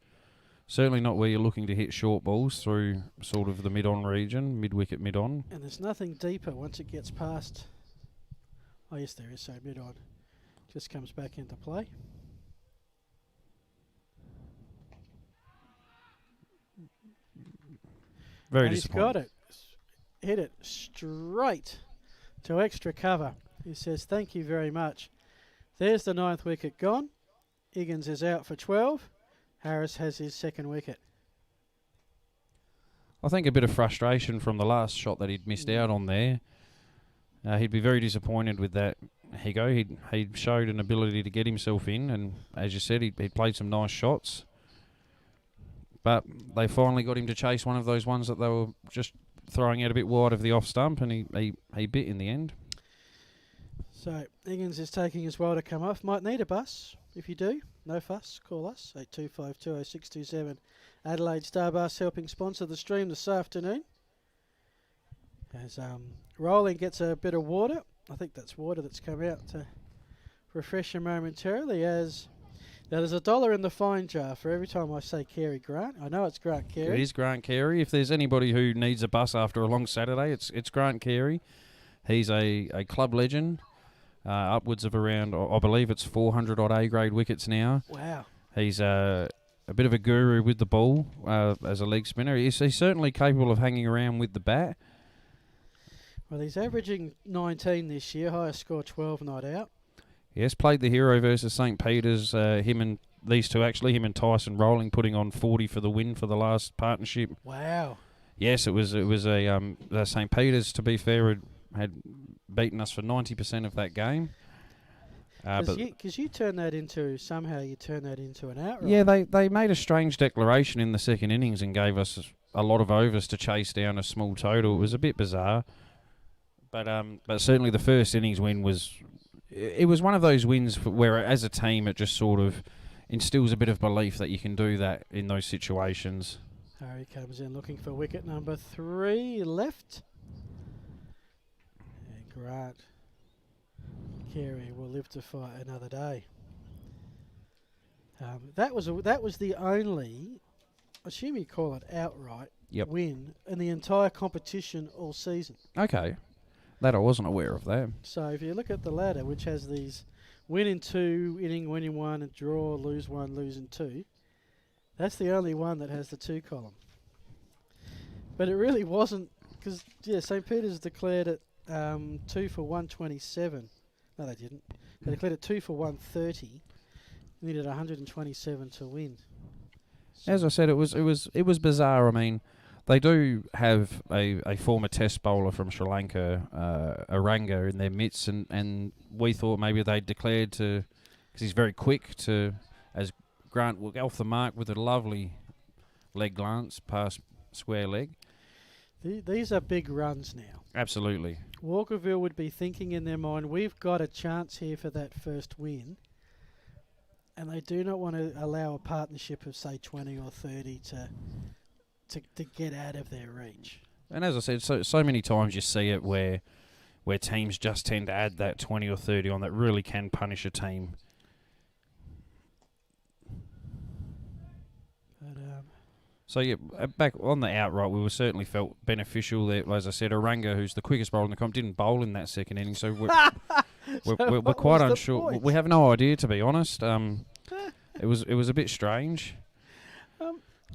Certainly not where you're looking to hit short balls through sort of the mid-on region, mid-wicket, mid-on. And there's nothing deeper once it gets past. Oh, yes, there is. So mid-on just comes back into play. Very and disappointing. He's got it. Hit it straight to extra cover. He says, thank you very much. There's the 9th wicket gone. Higgins is out for 12. Harris has his 2nd wicket. I think a bit of frustration from the last shot that he'd missed out on there. He'd be very disappointed with that, Higo. He showed an ability to get himself in, and as you said, he played some nice shots. But they finally got him to chase one of those ones that they were just throwing out a bit wide of the off stump, and he bit in the end. So Higgins is taking his while to come off. Might need a bus. If you do, no fuss, call us, 82520627. Adelaide Star Bus helping sponsor the stream this afternoon. As Rolling gets a bit of water. I think that's water that's come out to refresh him momentarily, as now there's $1 in the fine jar for every time I say Carey Grant. I know it's Grant Carey. It is Grant Carey. If there's anybody who needs a bus after a long Saturday, it's Grant Carey. He's a club legend. Upwards of around, I believe it's 400 odd A-grade wickets now. Wow. He's a bit of a guru with the ball as a leg spinner. He's certainly capable of hanging around with the bat. Well, he's averaging 19 this year, highest score 12 not out. Yes, played the hero versus St. Peter's. Him and Tyson Rolling putting on 40 for the win for the last partnership. Wow. Yes, it was a St. Peter's, to be fair, had beaten us for 90% of that game. Because you turn that into an outright. Yeah, they made a strange declaration in the 2nd innings and gave us a lot of overs to chase down a small total. It was a bit bizarre. But certainly the 1st innings win was one of those wins where as a team it just sort of instills a bit of belief that you can do that in those situations. Harry comes in looking for wicket number 3 left. And Grant Carey will live to fight another day. That was the only, I assume you call it outright, win in the entire competition all season. Okay. That I wasn't aware of that. So if you look at the ladder, which has these win in 2, inning, win in 1, and draw, lose 1, lose in 2, that's the only one that has the 2 column. But it really wasn't, because, St. Peter's declared it 2 for 127. No, they didn't. They declared it 2 for 130. Needed 127 to win. So as I said, it was bizarre. I mean, they do have a former test bowler from Sri Lanka, Aranga, in their midst, and we thought maybe they declared to, because he's very quick, as Grant will go off the mark with a lovely leg glance past square leg. These are big runs now. Absolutely. Walkerville would be thinking in their mind, we've got a chance here for that first win, and they do not want to allow a partnership of, say, 20 or 30 to get out of their reach. And as I said, so many times you see it where teams just tend to add that 20 or 30 on that really can punish a team. But, back on the outright, we were certainly felt beneficial there. As I said, Aranga, who's the quickest bowler in the comp, didn't bowl in that 2nd inning, so we're quite unsure. We have no idea, to be honest. It was a bit strange.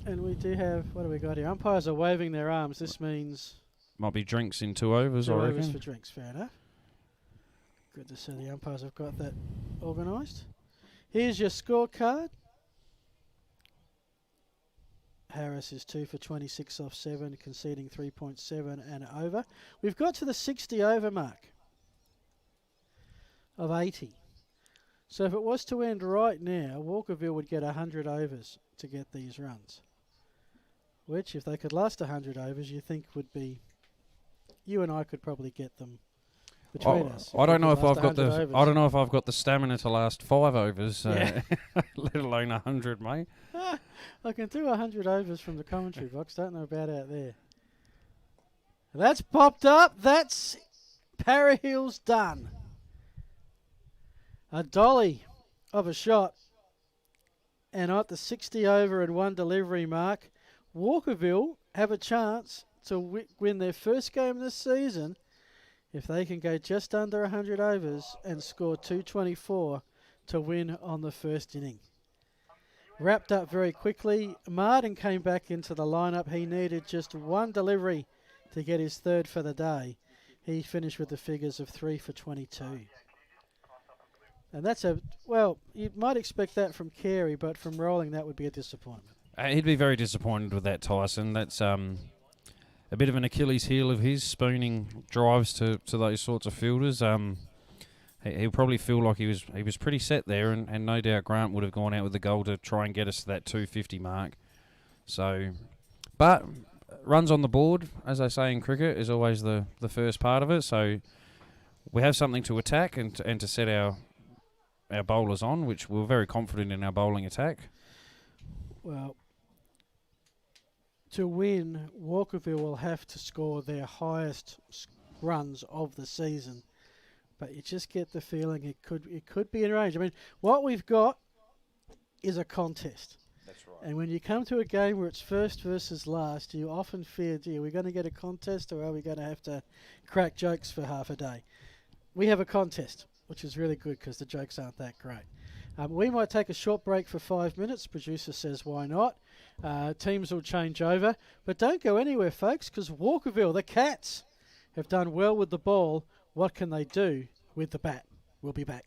And we do have, what do we got here? Umpires are waving their arms. This means might be drinks in 2 overs, I reckon. 2 overs for drinks, fair enough. Good to see the umpires have got that organised. Here's your scorecard. Harris is 2 for 26 off 7, conceding 3.7 and over. We've got to the 60 over mark of 80. So if it was to end right now, Walkerville would get 100 overs to get these runs. Which, if they could last 100 overs, you think would be... You and I could probably get them between us. I don't know if I've got the stamina to last 5 overs, let alone 100, mate. I can do 100 overs from the commentary box. Don't know about out there. That's popped up. That's Parahill's done. A dolly of a shot And at the 60 over and 1 delivery mark, Walkerville have a chance to win their first game this season if they can go just under 100 overs and score 224 to win on the first inning. Wrapped up very quickly. Martin came back into the lineup. He needed just one delivery to get his third for the day. He finished with the figures of 3 for 22. And that's you might expect that from Carey, but from Rolling, that would be a disappointment. He'd be very disappointed with that, Tyson. That's a bit of an Achilles heel of his, spooning drives to those sorts of fielders. He'll probably feel like he was pretty set there, and no doubt Grant would have gone out with the goal to try and get us to that 250 mark. So, but runs on the board, as I say in cricket, is always the first part of it. So we have something to attack and to set our bowlers on, which we're very confident in our bowling attack. Well, to win, Walkerville will have to score their highest runs of the season. But you just get the feeling it could be in range. I mean, what we've got is a contest. That's right. And when you come to a game where it's first versus last, you often fear, are we going to get a contest or are we going to have to crack jokes for half a day? We have a contest, which is really good because the jokes aren't that great. We might take a short break for 5 minutes. Producer says, why not? Teams will change over. But don't go anywhere, folks, because Walkerville, the Cats, have done well with the ball. What can they do with the bat? We'll be back.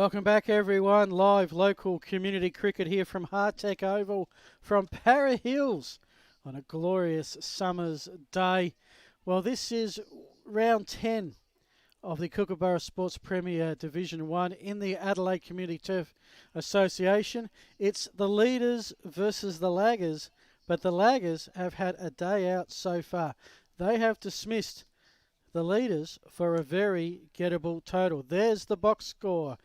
Welcome back, everyone. Live local community cricket here from Hardtech Oval from Para Hills on a glorious summer's day. Well, this is round 10 of the Kookaburra Sports Premier Division 1 in the Adelaide Community Turf Association. It's the leaders versus the laggers, but the laggers have had a day out so far. They have dismissed the leaders for a very gettable total. There's the box score.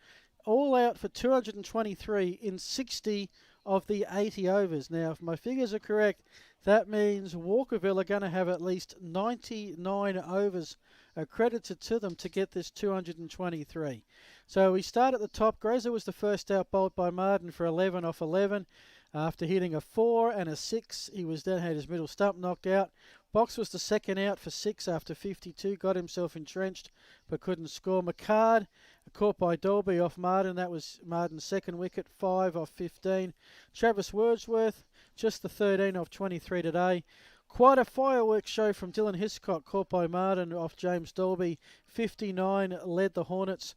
All out for 223 in 60 of the 80 overs. Now, if my figures are correct, that means Walkerville are going to have at least 99 overs accredited to them to get this 223. So we start at the top. Grazer was the first out, bowled by Martin for 11 off 11. After hitting a 4 and a 6, he was then had his middle stump knocked out. Box was the second out for 6 after 52, got himself entrenched but couldn't score. McCard caught by Dolby off Martin, that was Martin's second wicket, 5 off 15. Travis Wordsworth, just the 13 off 23 today. Quite a fireworks show from Dylan Hiscock, caught by Martin off James Dolby, 59, led the Hornets.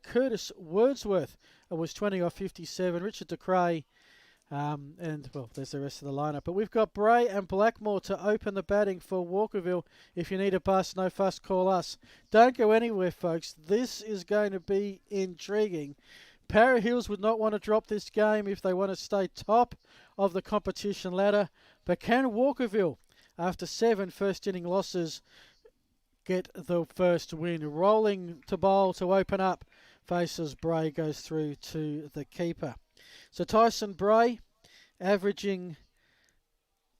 Curtis Wordsworth was 20 off 57. Richard de Cray, and, well, there's the rest of the lineup. But we've got Bray and Blackmore to open the batting for Walkerville. If you need a bus, no fuss, call us. Don't go anywhere, folks. This is going to be intriguing. Para Hills would not want to drop this game if they want to stay top of the competition ladder. But can Walkerville, after 7 first-inning losses, get the first win? Rolling to bowl to open up. Faces Bray, goes through to the keeper. So Tyson Bray averaging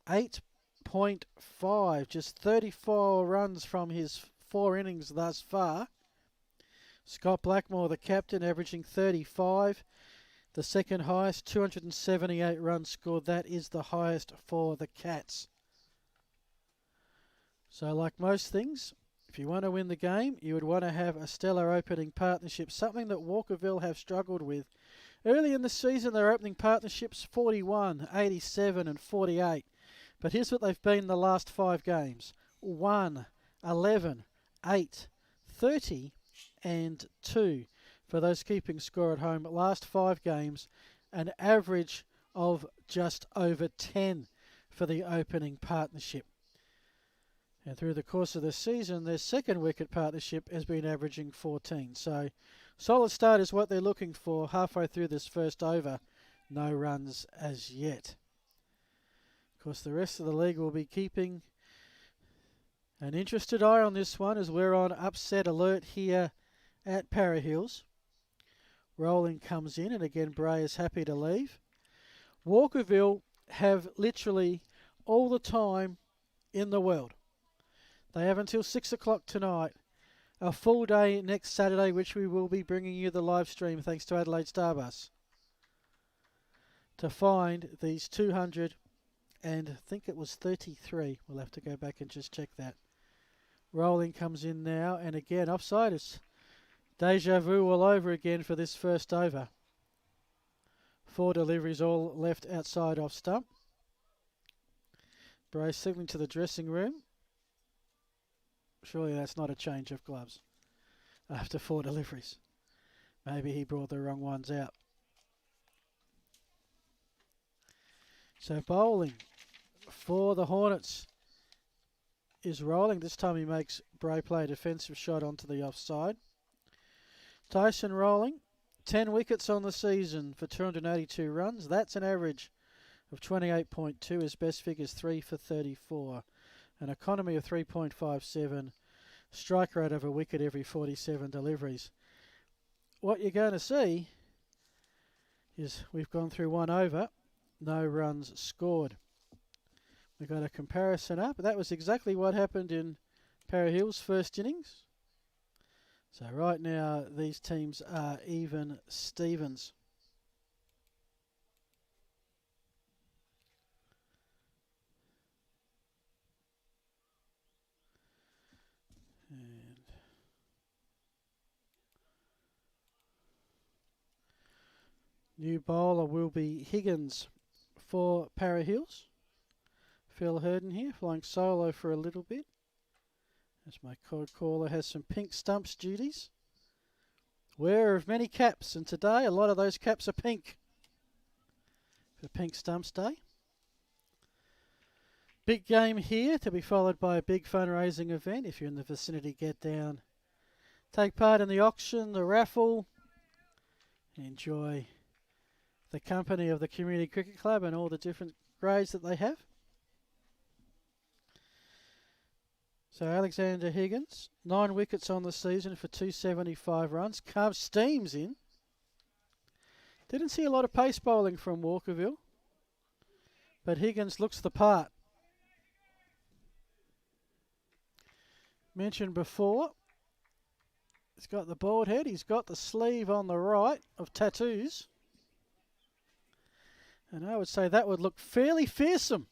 8.5, just 34 runs from his 4 innings thus far. Scott Blackmore, the captain, averaging 35. The second highest, 278 runs scored. That is the highest for the Cats. So like most things, if you want to win the game, you would want to have a stellar opening partnership, something that Walkerville have struggled with. Early in the season, their opening partnerships 41, 87 and 48. But here's what they've been the last 5 games. 1, 11, 8, 30 and 2. For those keeping score at home, last 5 games, an average of just over 10 for the opening partnership. And through the course of the season, their second wicket partnership has been averaging 14. So solid start is what they're looking for halfway through this first over. No runs as yet. Of course, the rest of the league will be keeping an interested eye on this one as we're on upset alert here at Para Hills. Rolling comes in, and again Bray is happy to leave. Walkerville have literally all the time in the world. They have until 6 o'clock tonight. A full day next Saturday, which we will be bringing you the live stream thanks to Adelaide Starbus, to find these 200 and I think it was 33. We'll have to go back and just check that. Rolling comes in now, and again offside. It's deja vu all over again for this first over. 4 deliveries all left outside off stump. Bray signalling to the dressing room. Surely that's not a change of gloves after 4 deliveries. Maybe he brought the wrong ones out. So bowling for the Hornets is Rolling. This time he makes Bray play a defensive shot onto the offside. Tyson Rolling, 10 wickets on the season for 282 runs. That's an average of 28.2. His best figures 3 for 34. An economy of 3.57. Strike rate of a wicket every 47 deliveries. What you're going to see is we've gone through 1 over. No runs scored. We've got a comparison up. That was exactly what happened in Para Hills' first innings. So right now these teams are even Stevens. And new bowler will be Higgins for Para Hills. Phil Herden here, flying solo for a little bit. As my code caller has some pink stumps duties. Wearer of many caps, and today a lot of those caps are pink for Pink Stumps Day. Big game here to be followed by a big fundraising event. If you're in the vicinity, get down. Take part in the auction, the raffle. Enjoy the company of the Community Cricket Club and all the different grades that they have. So Alexander Higgins, 9 wickets on the season for 275 runs. Carves steams in. Didn't see a lot of pace bowling from Walkerville, but Higgins looks the part. Mentioned before, he's got the bald head, he's got the sleeve on the right of tattoos. And I would say that would look fairly fearsome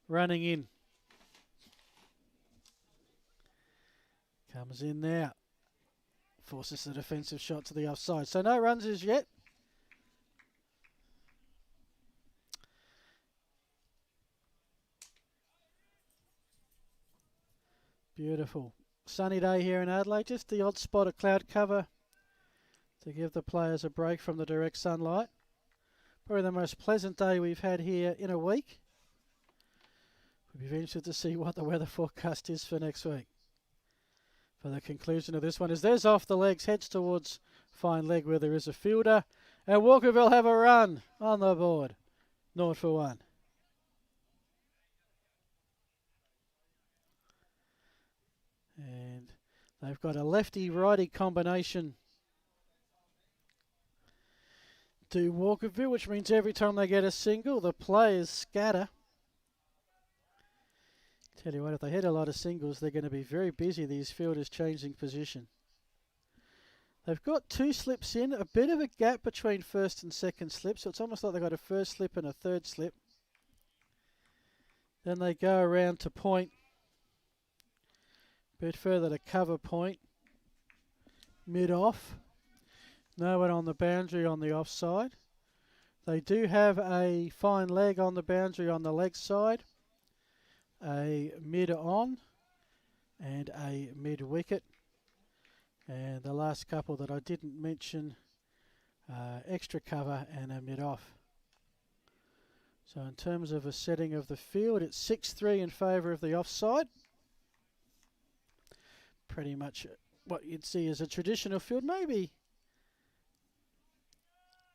running in. Comes in now. Forces the defensive shot to the offside. So no runs as yet. Beautiful. Sunny day here in Adelaide. Just the odd spot of cloud cover to give the players a break from the direct sunlight. Probably the most pleasant day we've had here in a week. We'll be interested to see what the weather forecast is for next week. For the conclusion of this one is there's off the legs, heads towards fine leg where there is a fielder. And Walkerville have a run on the board. 0 for 1. And they've got a lefty-righty combination to Walkerville, which means every time they get a single, the players scatter. Tell you what, if they hit a lot of singles, they're going to be very busy, these fielders changing position. They've got 2 slips in, a bit of a gap between first and second slip, so it's almost like they've got a first slip and a third slip. Then they go around to point, a bit further to cover point, mid-off. No one on the boundary on the offside. They do have a fine leg on the boundary on the leg side. A mid-on and a mid-wicket. And the last couple that I didn't mention, extra cover and a mid-off. So in terms of a setting of the field, it's 6-3 in favour of the offside. Pretty much what you'd see as a traditional field, maybe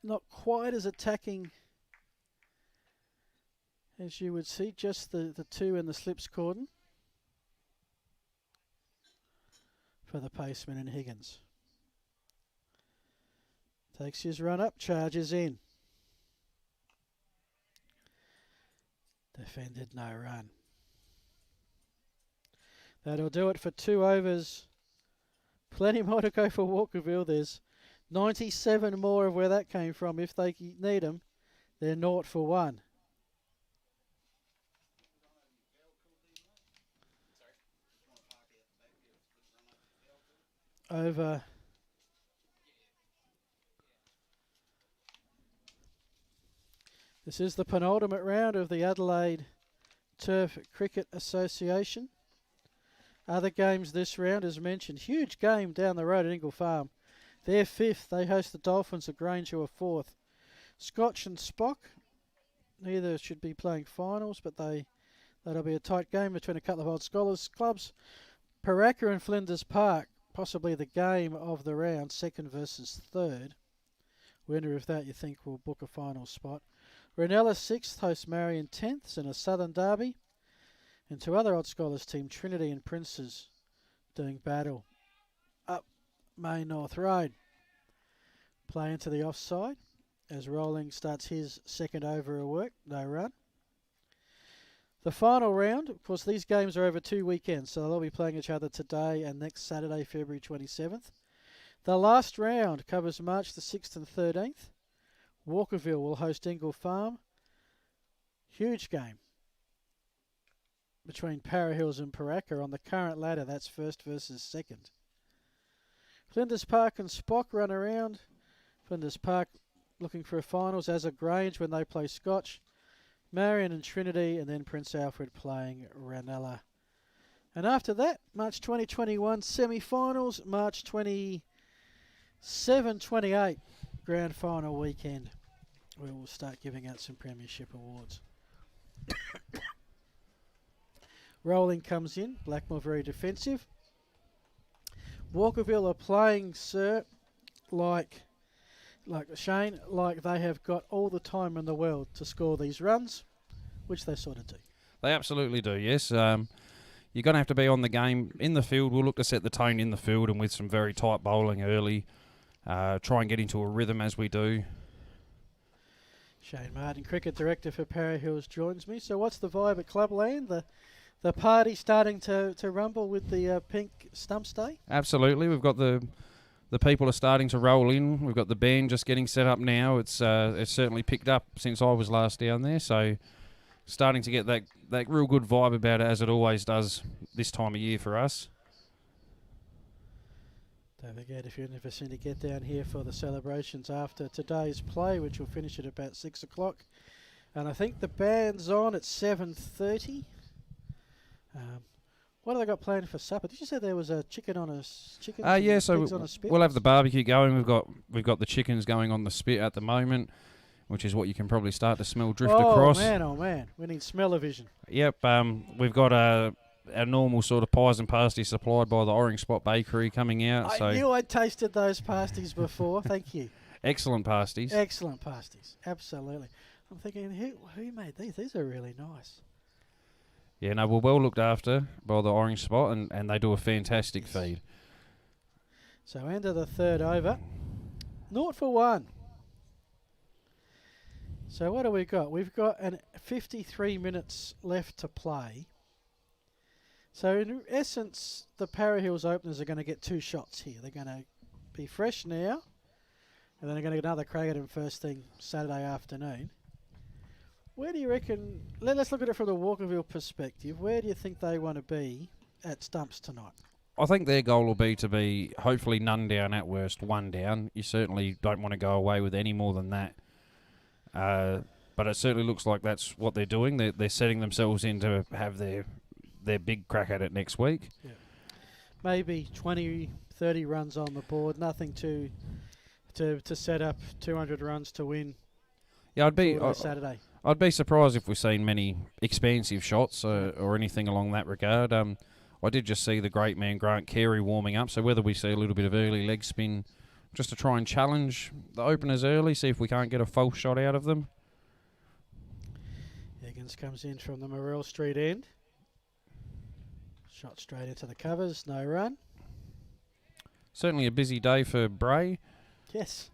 not quite as attacking as you would see, just the 2 and the slips cordon for the paceman and Higgins. Takes his run up, charges in. Defended, no run. That'll do it for 2 overs. Plenty more to go for Walkerville. There's 97 more of where that came from. If they need them, they're 0 for 1. Over. This is the penultimate round of the Adelaide Turf Cricket Association. Other games this round, as mentioned, huge game down the road at Ingle Farm. They're 5th. They host the Dolphins at Grange, who are 4th. Scotch and Spock, neither should be playing finals, but that'll be a tight game between a couple of old scholars clubs. Paraka and Flinders Park, possibly the game of the round, 2nd versus 3rd. Winner of that, you think, will book a final spot. Ranella 6th, hosts Marion 10th in a Southern Derby. And 2 other old scholars team, Trinity and Princes, doing battle up Main North Road. Play into the offside as Rolling starts his 2nd over of work, no run. The final round, of course, these games are over 2 weekends, so they'll be playing each other today and next Saturday, February 27th. The last round covers March the 6th and 13th. Walkerville will host Ingle Farm. Huge game between Para Hills and Paraka on the current ladder. That's 1st versus 2nd. Flinders Park and Spock run around. Flinders Park looking for a finals, as a Grange when they play Scotch. Marion and Trinity, and then Prince Alfred playing Ranella. And after that, March 2021 semi-finals, March 20 7:28 grand final weekend. We will start giving out some premiership awards. Rolling comes in. Blackmore very defensive. Walkerville are playing, sir, like Shane, like they have got all the time in the world to score these runs, which they sort of do. They absolutely do, yes. You're going to have to be on the game in the field. We'll look to set the tone in the field and with some very tight bowling early. Try and get into a rhythm as we do. Shane Martin, cricket director for Para Hills, joins me. So what's the vibe at Clubland? The party starting to rumble with the pink stumps day? Absolutely. We've got the people are starting to roll in. We've got the band just getting set up now. It's certainly picked up since I was last down there. So starting to get that real good vibe about it, as it always does this time of year for us. Don't forget, if you're in the vicinity, get down here for the celebrations after today's play, which will finish at about 6 o'clock. And I think the band's on at 7:30. What have they got planned for supper? Did you say there was a chicken on a chicken? Yeah, so on a spit? we'll have the barbecue going. We've got the chickens going on the spit at the moment, which is what you can probably start to smell drift across. Oh man, we need smell-o-vision. Yep, we've got our normal sort of pies and pasties supplied by the Orange Spot Bakery coming out. I knew I'd tasted those pasties before. Thank you. Excellent pasties. Excellent pasties, absolutely. I'm thinking, who made these? These are really nice. Yeah, no, we're well looked after by the Orange Spot, and they do a fantastic feed. So end of the third over. 0 for 1. So what do we got? We've got 53 minutes left to play. So in essence, the Para Hills openers are going to get 2 shots here. They're going to be fresh now, and then they're going to get another crack at them first thing Saturday afternoon. Where do you reckon, let's look at it from the Walkerville perspective, where do you think they want to be at stumps tonight? I think their goal will be to be hopefully none down, at worst 1 down. You certainly don't want to go away with any more than that. But it certainly looks like that's what they're doing. They're setting themselves in to have their big crack at it next week. Yeah. Maybe 20, 30 runs on the board, nothing to set up 200 runs to win. Yeah, Saturday. I'd be surprised if we've seen many expansive shots or anything along that regard. I did just see the great man Grant Carey warming up, so whether we see a little bit of early leg spin just to try and challenge the openers early, see if we can't get a false shot out of them. Higgins comes in from the Morrell Street end. Shot straight into the covers, no run. Certainly a busy day for Bray. Yes.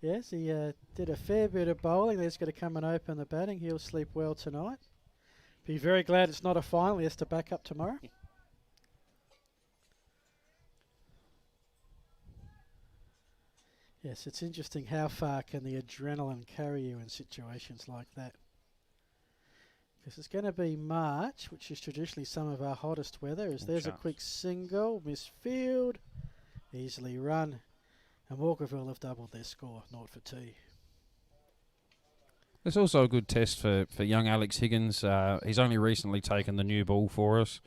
Yes, he did a fair bit of bowling. He's going to come and open the batting. He'll sleep well tonight. Be very glad it's not a final. He has to back up tomorrow. Yes, it's interesting how far can the adrenaline carry you in situations like that. Because it's going to be March, which is traditionally some of our hottest weather. There's a quick single, misfield, easily run. And Walkerville have doubled their score, 0 for 2. It's also a good test for young Alex Higgins. He's only recently taken the new ball for us.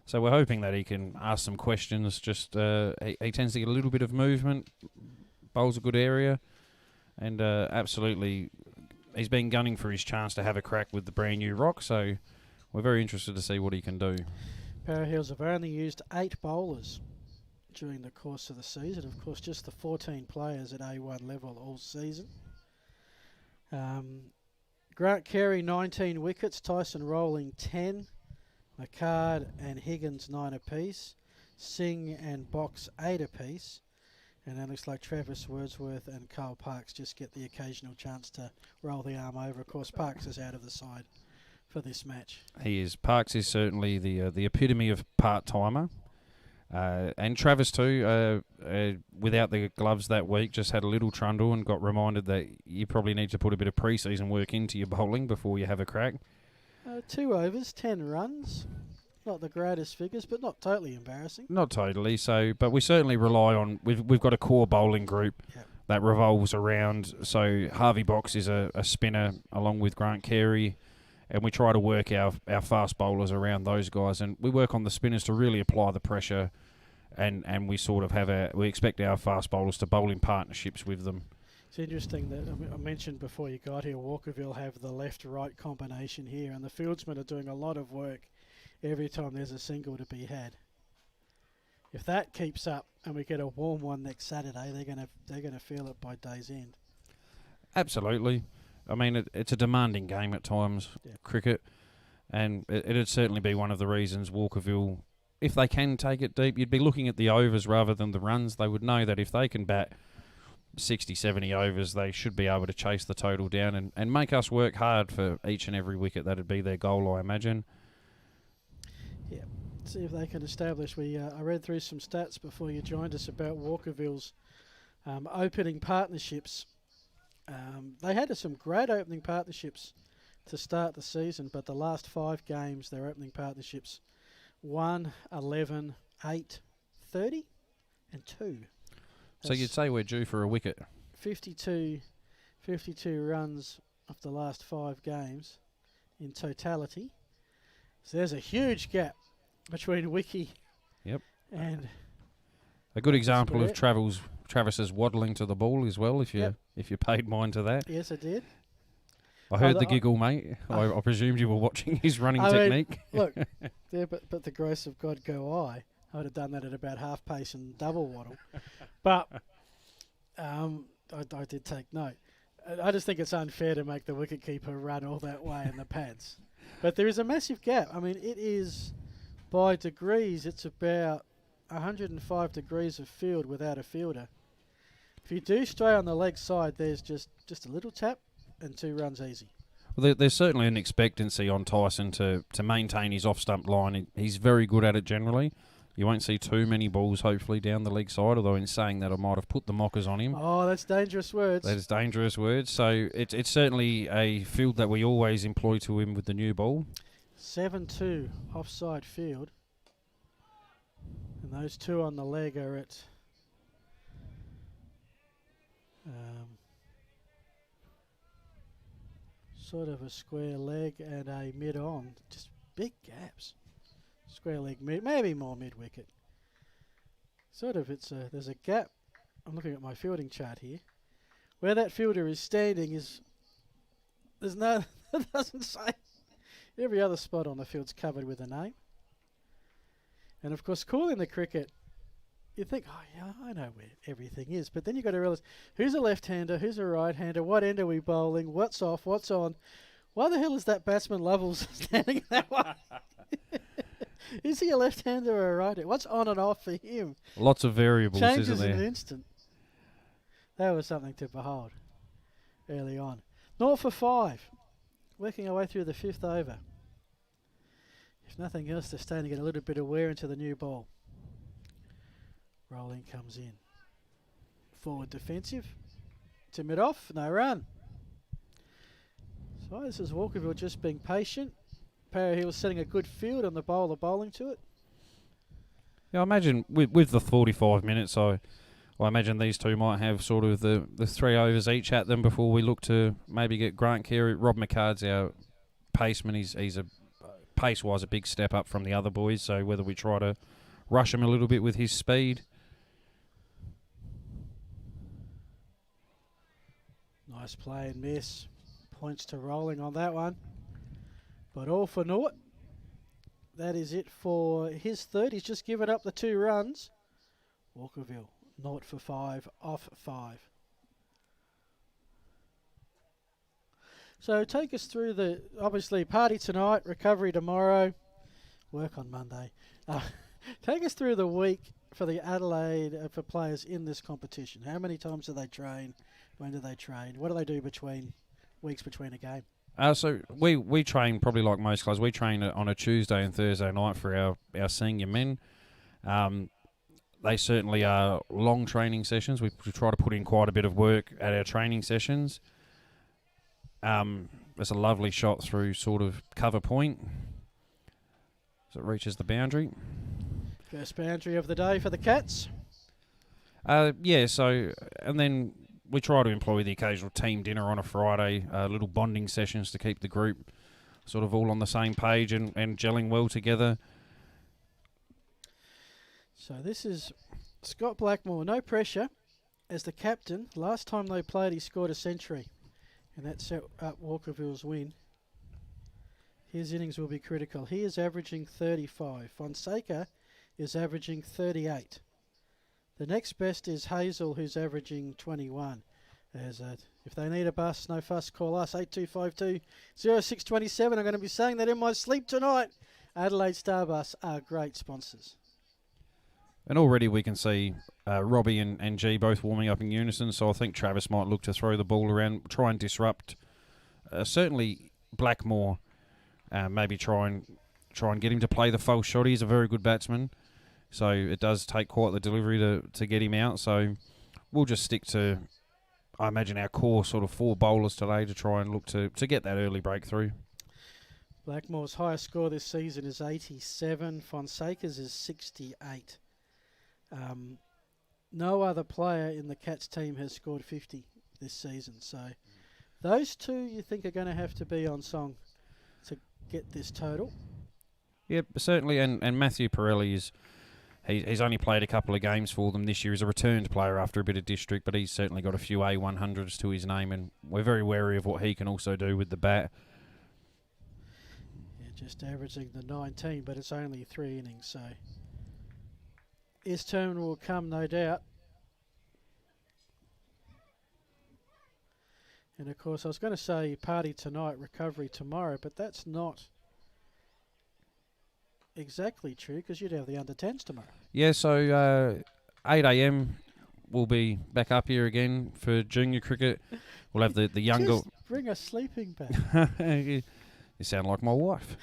So we're hoping that he can ask some questions. Just he tends to get a little bit of movement, bowls a good area, and absolutely he's been gunning for his chance to have a crack with the brand new rock. So we're very interested to see what he can do. Para Hills have only used 8 bowlers during the course of the season. Of course, just the 14 players at A1 level all season. Grant Carey, 19 wickets. Tyson Rowling, 10. McCard and Higgins, 9 apiece. Singh and Box, 8 apiece. And it looks like Travis Wordsworth and Carl Parks just get the occasional chance to roll the arm over. Of course, Parks is out of the side for this match. He is. Parks is certainly the epitome of part-timer. And Travis too, without the gloves that week, just had a little trundle and got reminded that you probably need to put a bit of pre-season work into your bowling before you have a crack. 2 overs, 10 runs. Not the greatest figures, but not totally embarrassing. Not totally. So, but we certainly rely on. We've got a core bowling group that revolves around. So Harvey Box is a spinner along with Grant Carey. And we try to work our fast bowlers around those guys. And we work on the spinners to really apply the pressure and we sort of we expect our fast bowlers to bowl in partnerships with them. It's interesting that I mentioned before you got here, Walkerville have the left-right combination here, and the fieldsmen are doing a lot of work every time there's a single to be had. If that keeps up and we get a warm one next Saturday, they're gonna feel it by day's end. Absolutely. I mean, it's a demanding game at times, cricket, and it'd certainly be one of the reasons Walkerville, if they can take it deep, you'd be looking at the overs rather than the runs. They would know that if they can bat 60, 70 overs, they should be able to chase the total down and make us work hard for each and every wicket. That'd be their goal, I imagine. Yeah, see if they can establish. I read through some stats before you joined us about Walkerville's opening partnerships. They had some great opening partnerships to start the season, but the last 5 games, their opening partnerships, 1, 11, 8, 30 and 2. So you'd say we're due for a wicket. 52 runs off the last 5 games in totality. So there's a huge gap between Wiki and... A good example of Travis's waddling to the ball as well, if you paid mind to that. Yes, I did. I heard the giggle, mate. I presumed you were watching his running technique. Look, but the grace of God go I would have done that at about half pace and double waddle. But I did take note. I just think it's unfair to make the wicketkeeper run all that way in the pads. But there is a massive gap. I mean, it is, by degrees, it's about 105 degrees of field without a fielder. If you do stray on the leg side, there's just a little tap and 2 runs easy. Well, there's certainly an expectancy on Tyson to maintain his off-stump line. He's very good at it generally. You won't see too many balls, hopefully, down the leg side, although in saying that I might have put the mockers on him. Oh, that's dangerous words. That is dangerous words. So it's certainly a field that we always employ to him with the new ball. 7-2 offside field. And those 2 on the leg are at sort of a square leg and a mid-on. Just big gaps. Square leg, maybe more mid-wicket. Sort of, there's a gap. I'm looking at my fielding chart here. Where that fielder is standing it doesn't say. Every other spot on the field's covered with a name. And of course, calling the cricket, you think, oh yeah, I know where everything is. But then you've got to realise, who's a left-hander, who's a right-hander, what end are we bowling, what's off, what's on. Why the hell is that batsman Lovels standing that way? Is he a left-hander or a right-hander? What's on and off for him? Lots of variables, changes isn't there? in an instant. That was something to behold early on. 0 for 5. Working our way through the 5th over. If nothing else, they're starting to get a little bit of wear into the new ball. Rolling comes in. Forward defensive. To mid-off, no run. So this is Walkerville just being patient. Para Hill setting a good field on the bowler bowling to it. Yeah, I imagine with the 45 minutes, I imagine these two might have sort of the 3 overs each at them before we look to maybe get Grant Carey. Rob McCard's our paceman. He's a pace-wise a big step up from the other boys, so whether we try to rush him a little bit with his speed. Nice play and miss. Points to Rolling on that one. But all for naught. That is it for his third. He's just given up the 2 runs. Walkerville, 0 for 5, off 5. So take us through the, obviously, party tonight, recovery tomorrow, work on Monday. Take us through the week for the Adelaide, for players in this competition. How many times do they train? When do they train? What do they do between weeks between a game? So we train probably like most clubs. We train on a Tuesday and Thursday night for our senior men. They certainly are long training sessions. We try to put in quite a bit of work at our training sessions. There's a lovely shot through sort of cover point as it reaches the boundary. First boundary of the day for the Cats. Yeah, so, and then we try to employ the occasional team dinner on a Friday, little bonding sessions to keep the group sort of all on the same page and gelling well together. So this is Scott Blackmore, no pressure. As the captain, last time they played he scored a century, and that set up Walkerville's win. His innings will be critical. He is averaging 35. Fonseca is averaging 38. The next best is Hazel, who's averaging 21. If they need a bus, no fuss, call us, 8252 0627. I'm going to be saying that in my sleep tonight. Adelaide Star Bus are great sponsors. And already we can see Robbie and G both warming up in unison, so I think Travis might look to throw the ball around, try and disrupt. Certainly Blackmore, maybe try and get him to play the false shot. He's a very good batsman, so it does take quite the delivery to get him out. So we'll just stick to, I imagine, our core sort of 4 bowlers today to try and look to get that early breakthrough. Blackmore's highest score this season is 87. Fonseca's is 68. No other player in the Cats team has scored 50 this season. So those two you think are going to have to be on song to get this total? Yep, certainly. And Matthew Pirelli he's only played a couple of games for them this year. He's a returned player after a bit of district, but he's certainly got a few A100s to his name, and we're very wary of what he can also do with the bat. Yeah, just averaging the 19, but it's only 3 innings, so his turn will come, no doubt. And of course, I was going to say party tonight, recovery tomorrow, but that's not exactly true because you'd have the under-10s tomorrow. Yeah, so 8 a.m. we'll be back up here again for junior cricket. We'll have the younger... Just bring a sleeping bag. You sound like my wife.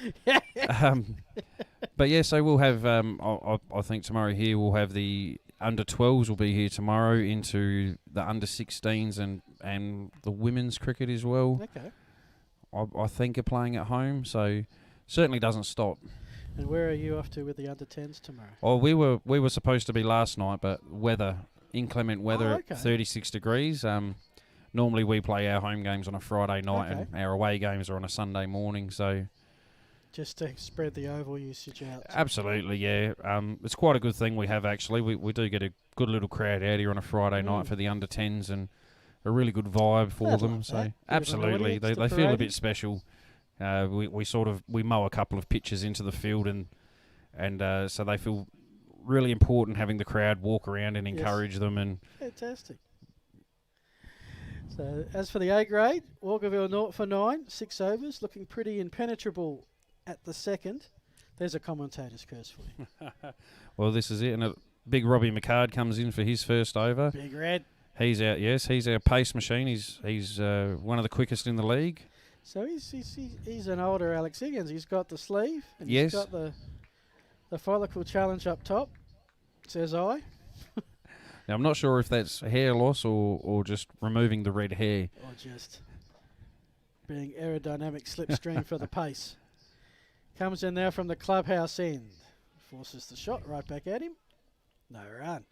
But yeah, so we'll have, I think tomorrow here we'll have the under-12s will be here tomorrow into the under-16s and the women's cricket as well. Okay. I think are playing at home, so certainly doesn't stop. And where are you off to with the under-10s tomorrow? Oh, we were supposed to be last night, but inclement weather at 36 degrees. Normally we play our home games on a Friday night and our away games are on a Sunday morning, so... Just to spread the oval usage out. Absolutely, yeah. It's quite a good thing we have, actually. We do get a good little crowd out here on a Friday night for the under-10s and a really good vibe for them. So absolutely, they feel a bit special. We mow a couple of pitches into the field and so they feel really important having the crowd walk around and encourage them. And fantastic. So as for the A grade, Walkerville 0 for 9, 6 overs, looking pretty impenetrable at the second. There's a commentator's curse for you. Well, this is it. And big Robbie McCard comes in for his first over. Big Red. He's out, yes. He's our pace machine. He's one of the quickest in the league. So he's an older Alex Higgins. He's got the sleeve. And yes. He's got the follicle challenge up top, says I. Now, I'm not sure if that's hair loss or just removing the red hair. Or just being aerodynamic slipstream for the pace. Comes in now from the clubhouse end. Forces the shot right back at him. No run.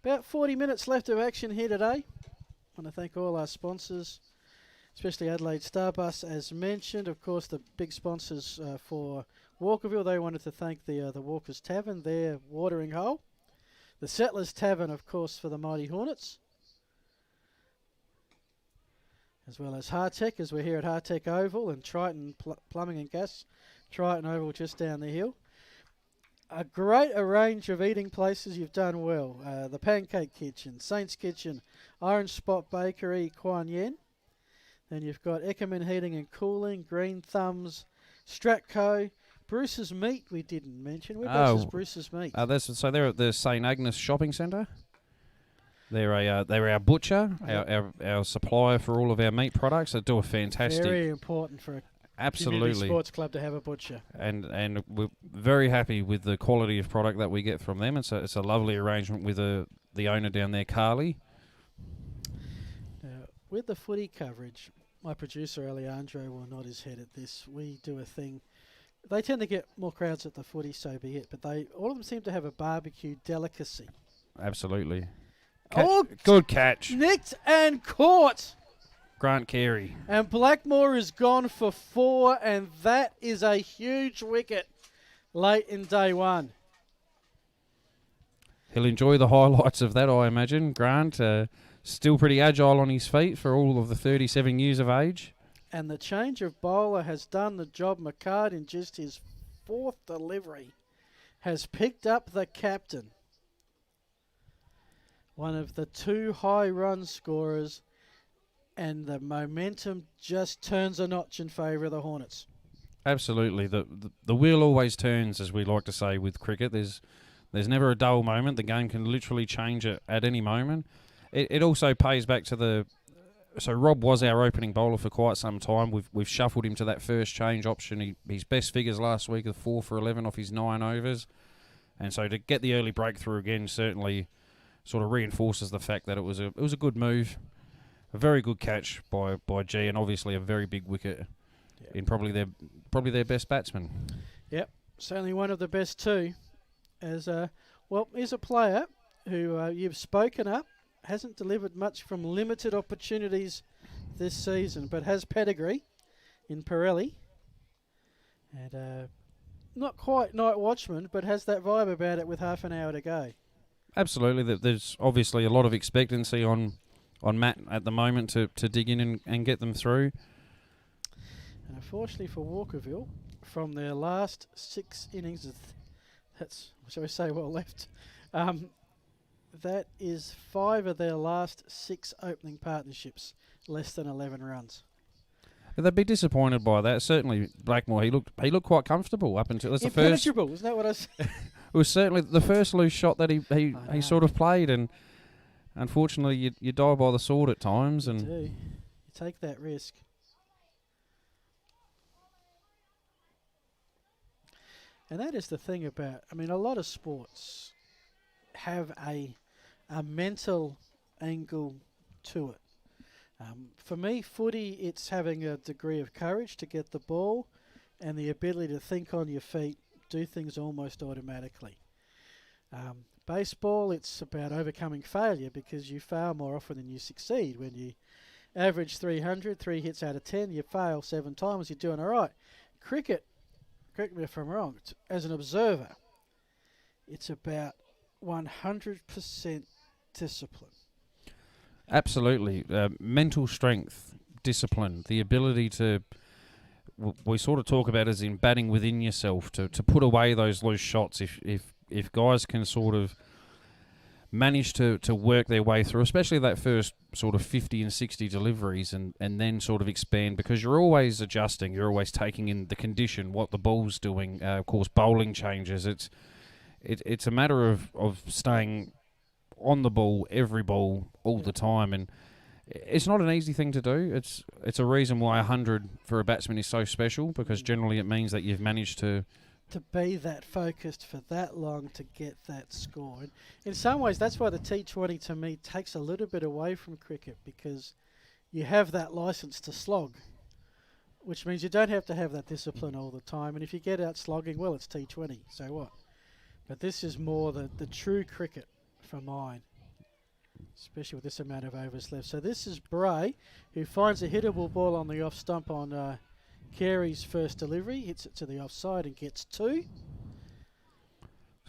About 40 minutes left of action here today. I want to thank all our sponsors, especially Adelaide Star Bus, as mentioned. Of course, the big sponsors for Walkerville, they wanted to thank the Walkers Tavern, their watering hole. The Settlers Tavern, of course, for the Mighty Hornets. As well as Hartech, as we're here at Hartech Oval, and Triton Plumbing and Gas, Triton Oval just down the hill. A great range of eating places. You've done well. The Pancake Kitchen, Saints Kitchen, Orange Spot Bakery, Kuan Yen. Then you've got Eckerman Heating and Cooling, Green Thumbs, Stratco, Bruce's Meat we didn't mention. Where's Bruce's Meat? So they're at the St Agnes Shopping Centre. They're our butcher, our supplier for all of our meat products. They do a fantastic. Very important for a community sports club to have a butcher. And we're very happy with the quality of product that we get from them. It's a lovely arrangement with the owner down there, Carly. With the footy coverage, my producer Alejandro will nod his head at this. We do a thing. They tend to get more crowds at the footy, so be it. But all of them seem to have a barbecue delicacy. Absolutely. Good catch. Nicked and caught. Grant Carey. And Blackmore is gone for 4, and that is a huge wicket late in day one. He'll enjoy the highlights of that, I imagine. Grant, still pretty agile on his feet for all of the 37 years of age. And the change of bowler has done the job. McCard, in just his 4th delivery, has picked up the captain. One of the 2 high run scorers, and the momentum just turns a notch in favour of the Hornets. Absolutely. The wheel always turns, as we like to say with cricket. There's never a dull moment. The game can literally change at any moment. It also pays back to so Rob was our opening bowler for quite some time. We've shuffled him to that first change option. His best figures last week are 4 for 11 off his 9 overs. And so to get the early breakthrough again certainly sort of reinforces the fact that it was a good move. A very good catch by G, and obviously a very big wicket in probably their best batsman. Yep, certainly one of the best too. As is a player who you've spoken up, hasn't delivered much from limited opportunities this season, but has pedigree in Pirelli. And not quite night watchman, but has that vibe about it with half an hour to go. Absolutely. There's obviously a lot of expectancy on Matt at the moment to dig in and get them through. And unfortunately for Walkerville, from their last 6 innings, that's, shall we say, well left. That is 5 of their last 6 opening partnerships, less than 11 runs. They'd be disappointed by that. Certainly, Blackmore, he looked quite comfortable up until that's the first. Impenetrable, isn't that what I said? It was certainly the first loose shot that he sort of played, and unfortunately, you die by the sword at times. You do. You take that risk. And that is the thing about, a lot of sports have a mental angle to it. For me, footy, it's having a degree of courage to get the ball and the ability to think on your feet, do things almost automatically. Baseball, it's about overcoming failure because you fail more often than you succeed. When you average 300, 3 hits out of 10, you fail 7 times, you're doing all right. Cricket, correct me if I'm wrong, as an observer, it's about 100% discipline. Absolutely. Mental strength, discipline, the ability to, we sort of talk about as in batting within yourself, to put away those loose shots. If guys can sort of manage to work their way through, especially that first sort of 50 and 60 deliveries, and then sort of expand, because you're always adjusting, you're always taking in the condition, what the ball's doing, of course, bowling changes. It's a matter of staying on the ball, every ball, all the time, and it's not an easy thing to do. It's a reason why 100 for a batsman is so special, because generally it means that you've managed to be that focused for that long to get that score. And in some ways, that's why the T20 to me takes a little bit away from cricket, because you have that license to slog, which means you don't have to have that discipline all the time. And if you get out slogging, well, it's T20, so what? But this is more the true cricket for mine, especially with this amount of overs left. So this is Bray, who finds a hittable ball on the off stump on Carey's first delivery, hits it to the offside and gets 2.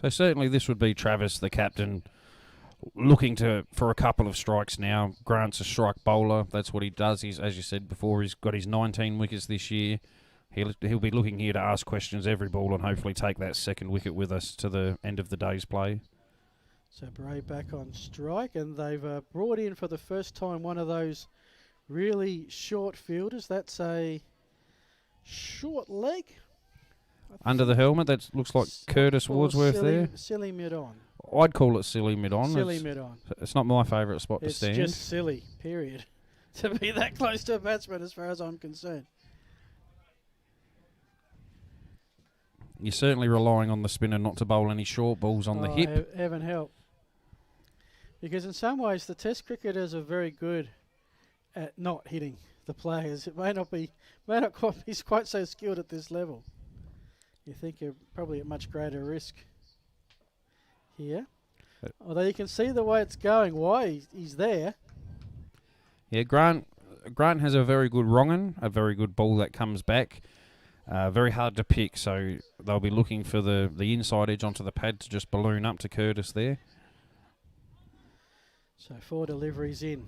So certainly this would be Travis, the captain, looking for a couple of strikes now. Grant's a strike bowler. That's what he does. He's, as you said before, he's got his 19 wickets this year. He'll be looking here to ask questions every ball and hopefully take that second wicket with us to the end of the day's play. So Bray back on strike, and they've brought in for the first time one of those really short fielders. That's a short leg. Under the helmet, that looks like Curtis Wordsworth there. Silly mid-on. I'd call it silly mid-on. Silly mid-on. It's not my favourite spot to stand. It's just silly, period. To be that close to a batsman as far as I'm concerned. You're certainly relying on the spinner not to bowl any short balls on the hip. Heaven help. Because in some ways the Test cricketers are very good at not hitting the players. It may not quite be quite so skilled at this level. You think you're probably at much greater risk here. Although you can see the way it's going, why he's there. Yeah, Grant has a very good wrong-un, a very good ball that comes back. Very hard to pick, so they'll be looking for the inside edge onto the pad to just balloon up to Curtis there. So 4 deliveries in.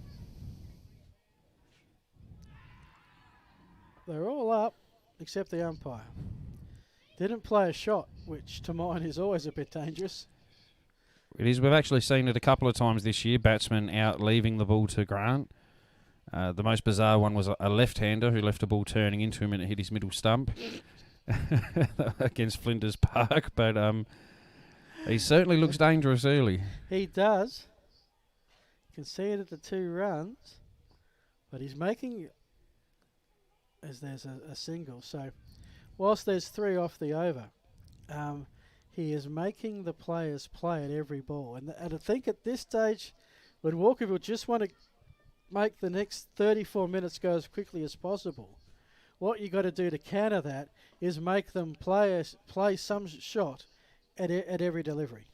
They're all up except the umpire. Didn't play a shot, which to mine is always a bit dangerous. It is. We've actually seen it a couple of times this year, batsmen out leaving the ball to Grant. The most bizarre one was a left-hander who left a ball turning into him and it hit his middle stump against Flinders Park. But he certainly looks dangerous early. He does. You can see it at the 2 runs. But he's making, as there's a single. So whilst there's 3 off the over, he is making the players play at every ball. And I think at this stage, when Walkerville just want to make the next 34 minutes go as quickly as possible, what you got to do to counter that is make them play some shot at every delivery.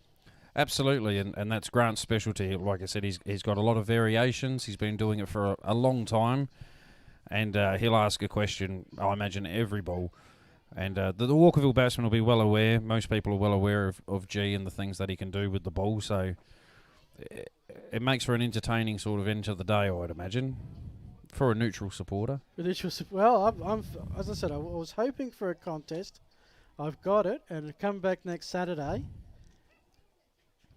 Absolutely, and that's Grant's specialty. Like I said, he's got a lot of variations. He's been doing it for a long time, and he'll ask a question, I imagine, every ball. And the Walkerville batsman will be well aware. Most people are well aware of G and the things that he can do with the ball. So it makes for an entertaining sort of end to the day, I'd imagine, for a neutral supporter. Well, I'm as I said, I was hoping for a contest. I've got it, and it'll come back next Saturday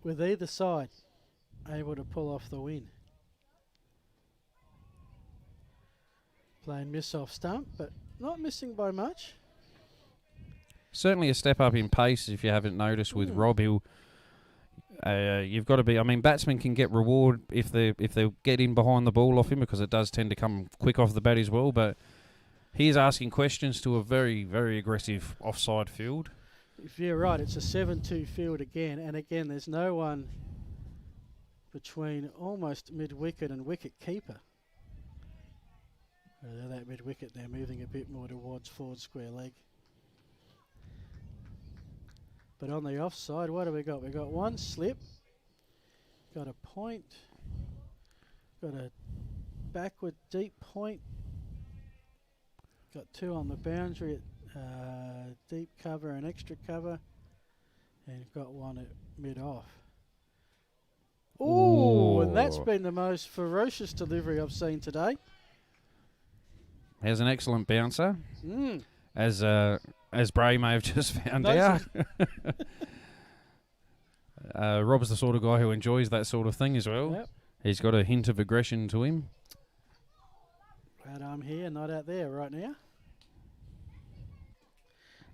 with either side able to pull off the win. Playing miss off stump, but not missing by much. Certainly a step up in pace, if you haven't noticed, with Rob. You've got to be. I mean, batsmen can get reward if they get in behind the ball off him, because it does tend to come quick off the bat as well. But he's asking questions to a very, very aggressive offside field. If you're right, it's a 7-2 field again, and again, there's no one between almost mid-wicket and wicket keeper. That mid-wicket now moving a bit more towards forward square leg. But on the offside, what have we got? We've got 1 slip, got a point, got a backward deep point, got 2 on the boundary at deep cover and extra cover, and got 1 at mid-off. Ooh, and that's been the most ferocious delivery I've seen today. Has an excellent bouncer, as Bray may have just found out. Rob's the sort of guy who enjoys that sort of thing as well. Yep. He's got a hint of aggression to him. Glad I'm here, not out there right now.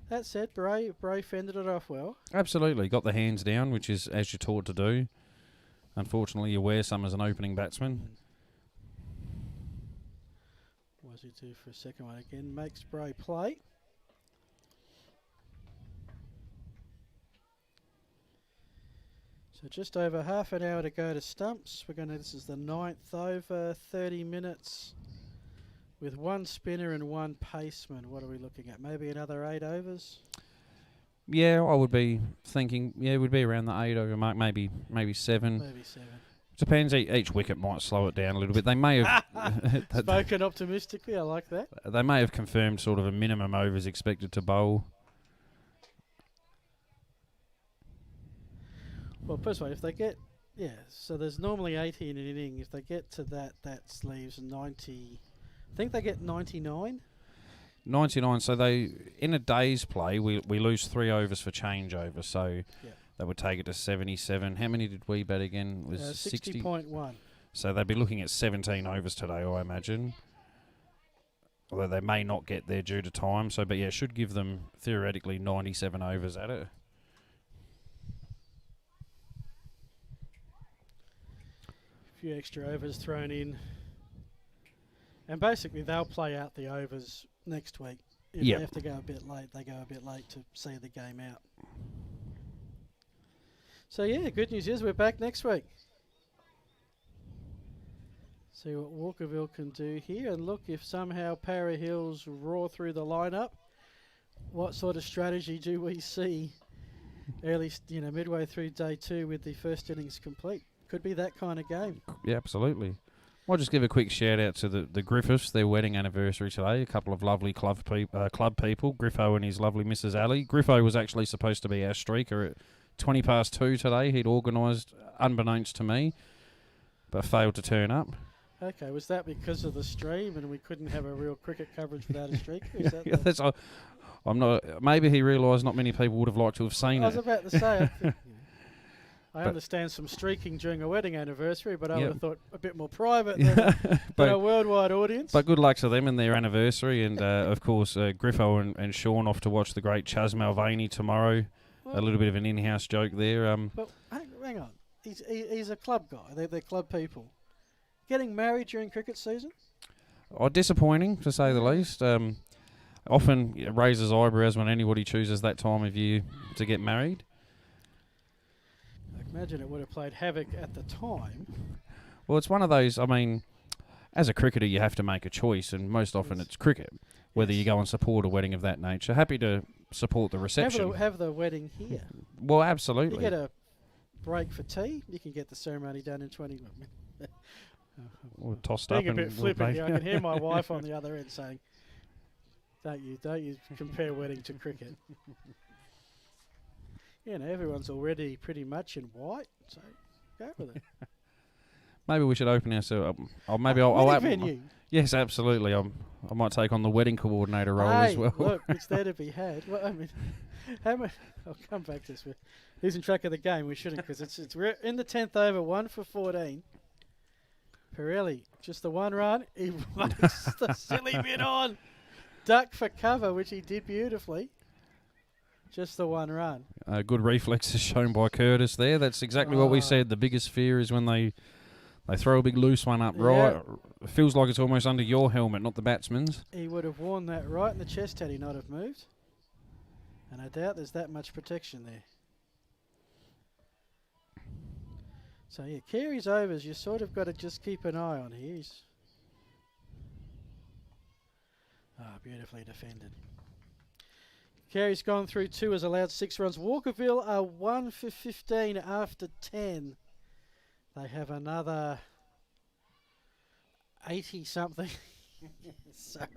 That said, Bray fended it off well. Absolutely. Got the hands down, which is as you're taught to do. Unfortunately, you wear some as an opening batsman. What does he do for a second one again? Makes Bray play. So just over half an hour to go to stumps. This is the 9th over, 30 minutes with 1 spinner and 1 paceman. What are we looking at? Maybe another 8 overs? Yeah, I would be thinking, it would be around the 8 over mark, maybe 7. Maybe 7. Depends, each wicket might slow it down a little bit. They may have... Spoken optimistically, I like that. They may have confirmed sort of a minimum overs expected to bowl. Well, first of all, if they get... Yeah, so there's normally 80 in an inning. If they get to that leaves 90... I think they get 99. 99, so they... In a day's play, we lose 3 overs for changeover, so... Yep. That would take it to 77. How many did we bat again? It was 60.1. So they'd be looking at 17 overs today, I imagine. Although they may not get there due to time. So, but yeah, should give them theoretically 97 overs at it. A few extra overs thrown in. And basically they'll play out the overs next week. If they have to go a bit late, they go a bit late to see the game out. So yeah, good news is we're back next week. See what Walkerville can do here, and look if somehow Para Hills roar through the lineup. What sort of strategy do we see early, midway through day 2 with the first innings complete? Could be that kind of game. Yeah, absolutely. I'll just give a quick shout out to the Griffiths, their wedding anniversary today. A couple of lovely club people, Griffo and his lovely Mrs. Ali. Griffo was actually supposed to be our streaker at 2 today. He'd organised, unbeknownst to me. but failed to turn up. Okay, was that because of the stream and we couldn't have a real cricket coverage without a streaker? Is that Yeah, that's. I'm not. Maybe he realised not many people would have liked to have seen I it. was about to say. I understand some streaking during a wedding anniversary, but I would have thought a bit more private than a worldwide audience. But good luck to them and their anniversary, and of course Griffo and Sean off to watch the great Chas Malvaney tomorrow. Well, A little bit of an in-house joke there. But hang on, he's a club guy. They're club people. Getting married during cricket season? Disappointing to say the least. Often raises eyebrows when anybody chooses that time of year to get married. I imagine it would have played havoc at the time. Well, it's one of those. I mean, as a cricketer, you have to make a choice, and most often it's cricket. Whether you go and support a wedding of that nature, happy to support the reception. Have the wedding here. Well, absolutely. You get a break for tea. You can get the ceremony done in 20 minutes. We'll tossed Being up a and bit flippant here, I can hear my wife on the other end saying, don't you compare wedding to cricket. You know, everyone's already pretty much in white, so go with it. Maybe we should open ourselves up. I'll Wedding venue. Yes, absolutely. I might take on the wedding coordinator role as well. Look, it's there to be had. Well, I mean, I'll come back to this. We're losing track of the game. We shouldn't, because we're in the 10th over, 1 for 14. Pirelli, just the one run. He wakes the silly bit on. Duck for cover, which he did beautifully. Just the one run. Good reflexes shown by Curtis there. That's exactly what we said. The biggest fear is when they throw a big loose one up right. It feels like it's almost under your helmet, not the batsman's. He would have worn that right in the chest had he not have moved. And I doubt there's that much protection there. So, yeah, Carey's overs, you sort of got to just keep an eye on here. Beautifully defended. Carey's gone through 2, has allowed 6 runs. Walkerville are 1 for 15 after 10. They have another 80-something. Sorry.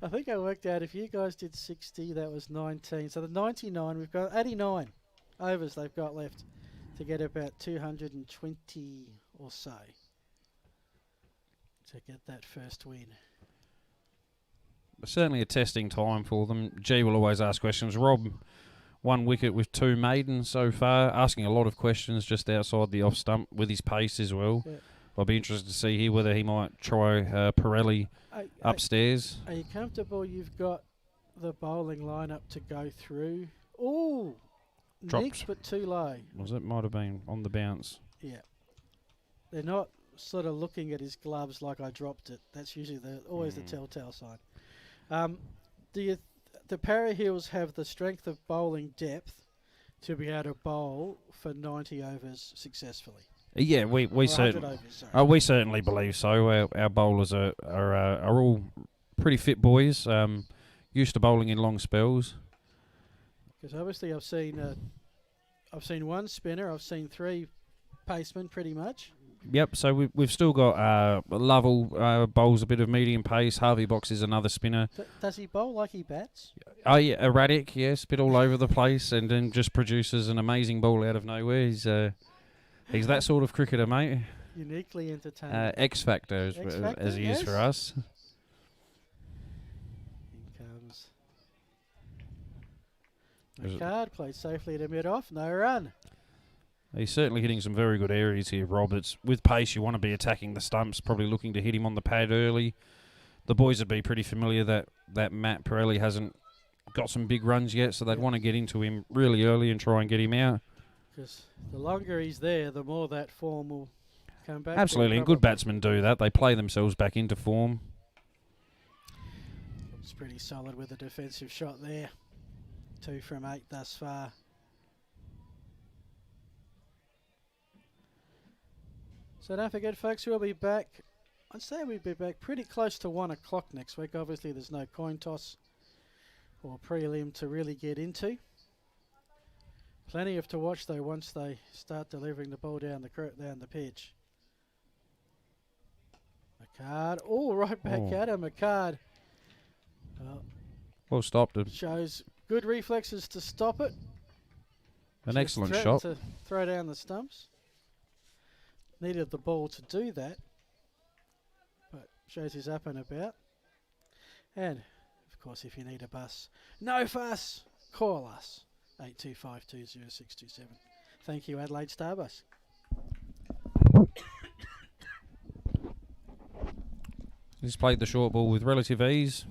I think I worked out if you guys did 60, that was 19. So the 99, we've got 89 overs they've got left to get about 220 or so to get that first win. Certainly a testing time for them. G will always ask questions. Rob, 1 wicket with 2 maidens so far, asking a lot of questions just outside the off stump with his pace as well. Yeah. I'll be interested to see here whether he might try Pirelli upstairs. Are you comfortable you've got the bowling lineup to go through? Ooh, nicked but too low. Might have been on the bounce. Yeah. They're not sort of looking at his gloves like I dropped it. That's usually always the telltale sign. The Para Hills have the strength of bowling depth to be able to bowl for 90 overs successfully. Yeah, we certainly believe so. Our bowlers are all pretty fit boys, used to bowling in long spells. Because obviously I've seen 1 spinner, I've seen 3 pacemen pretty much. Yep, so we've still got Lovell bowls a bit of medium pace. Harvey Box is another spinner. Does he bowl like he bats? Oh, yeah, erratic, yes, bit all over the place, and then just produces an amazing ball out of nowhere. He's that sort of cricketer, mate. Uniquely entertaining. X Factor, as he is for us. Here comes McCard, played safely to mid-off, no run. He's certainly hitting some very good areas here, Rob. It's with pace, you want to be attacking the stumps, probably looking to hit him on the pad early. The boys would be pretty familiar that Matt Pirelli hasn't got some big runs yet, so they'd want to get into him really early and try and get him out. Because the longer he's there, the more that form will come back. Absolutely, and good batsmen do that. They play themselves back into form. It's pretty solid with a defensive shot there. 2 from 8 thus far. So don't forget, folks, we'll be back. I'd say we'll be back pretty close to 1 o'clock next week. Obviously, there's no coin toss or prelim to really get into. Plenty of to watch, though, once they start delivering the ball down the pitch. McCard. Oh, right back at him, McCard. Well stopped. Shows good reflexes to stop it. An excellent shot. To throw down the stumps. needed the ball to do that. But shows he's up and about. And, of course, if you need a bus, no fuss, call us. 82520627. Thank you, Adelaide Starbus. He's played the short ball with relative ease.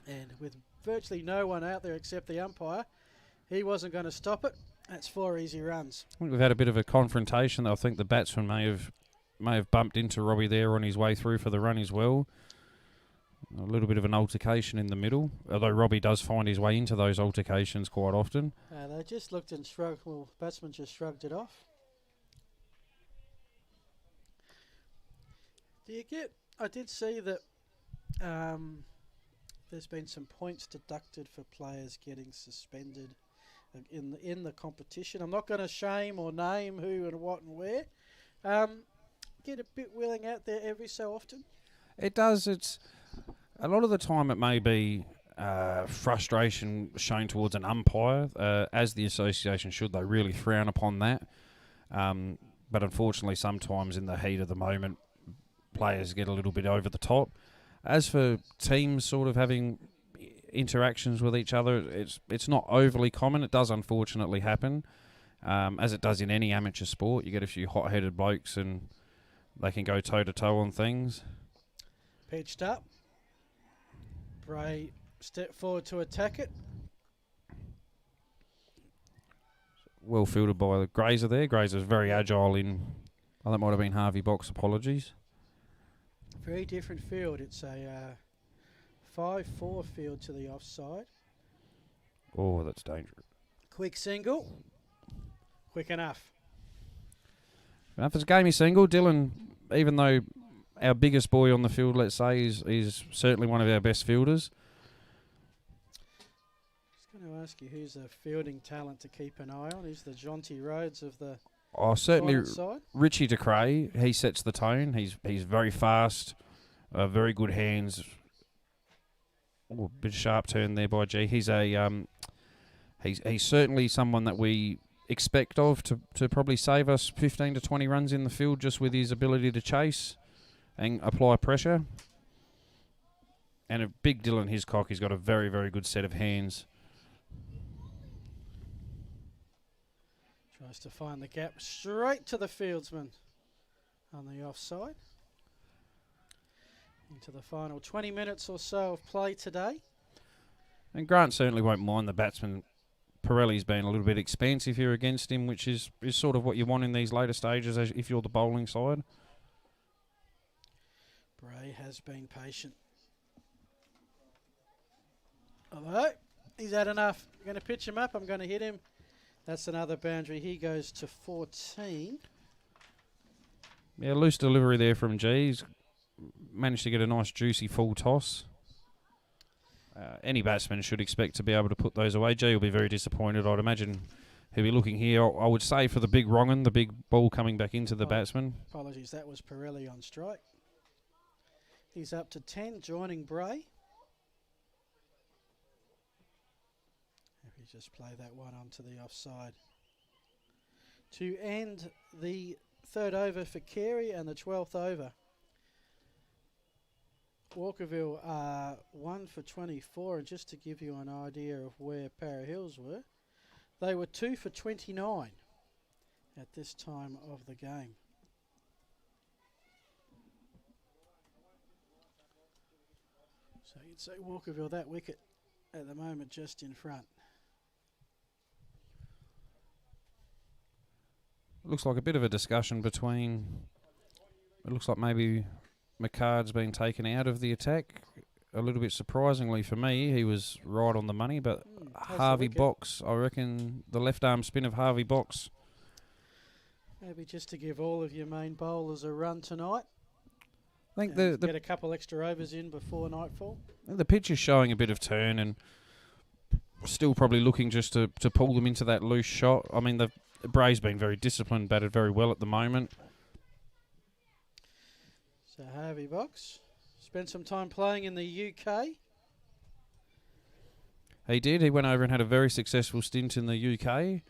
And with virtually no one out there except the umpire, he wasn't going to stop it. That's 4 easy runs. I think we've had a bit of a confrontation. I think the batsman may have bumped into Robbie there on his way through for the run as well. A little bit of an altercation in the middle, although Robbie does find his way into those altercations quite often. They just looked and shrugged. Well, batsman just shrugged it off. I did see that there's been some points deducted for players getting suspended in the competition. I'm not going to shame or name who and what and where. Get a bit willing out there every so often. It does. It's a lot of the time it may be frustration shown towards an umpire, as the association should. They really frown upon that. But unfortunately, sometimes in the heat of the moment, players get a little bit over the top. As for teams sort of having interactions with each other, it's not overly common. It does unfortunately happen, as it does in any amateur sport. You get a few hot-headed blokes and they can go toe-to-toe on things. Pitched up. Bray step forward to attack it. Well fielded by the Grazer there. Grazer's very agile in... Oh, that might have been Harvey Box. Apologies. Very different field. It's a 5-4 field to the offside. Oh, that's dangerous. Quick single. Quick enough. If it's a gamey single, Dylan, even though our biggest boy on the field, let's say, is certainly one of our best fielders. Just going to ask you who's a fielding talent to keep an eye on. Who's the Jonty Rhodes of the... Oh, certainly Richie DeCray. He sets the tone. He's very fast, very good hands. Oh, a bit of sharp turn there by G. He's certainly someone that we expect of to probably save us 15 to 20 runs in the field just with his ability to chase and apply pressure. And a big Dylan Hiscock. He's got a very, very good set of hands. Tries to find the gap straight to the fieldsman on the offside. Into the final 20 minutes or so of play today. And Grant certainly won't mind the batsman. Pirelli's been a little bit expansive here against him, which is sort of what you want in these later stages if you're the bowling side. Bray has been patient. Although, he's had enough. I'm going to pitch him up. I'm going to hit him. That's another boundary. He goes to 14. Yeah, loose delivery there from G. He's managed to get a nice juicy full toss. Any batsman should expect to be able to put those away. G will be very disappointed. I'd imagine he'll be looking here, I would say, for the big wrong'un, the big ball coming back into the batsman. Apologies, that was Pirelli on strike. He's up to 10, joining Bray. If you just play that one onto the offside. To end the third over for Carey and the 12th over. Walkerville are 1 for 24, and just to give you an idea of where Para Hills were, they were 2 for 29 at this time of the game. So you'd say Walkerville, that wicket at the moment just in front. Looks like a bit of a discussion between, it looks like maybe McCard's been taken out of the attack. A little bit surprisingly for me, he was right on the money, but Harvey Box, I reckon the left arm spin of Harvey Box. Maybe just to give all of your main bowlers a run tonight. I think get a couple extra overs in before nightfall. I think the pitch is showing a bit of turn and still probably looking just to pull them into that loose shot. I mean, Bray's been very disciplined, batted very well at the moment. So Harvey Box spent some time playing in the UK. He did. He went over and had a very successful stint in the UK.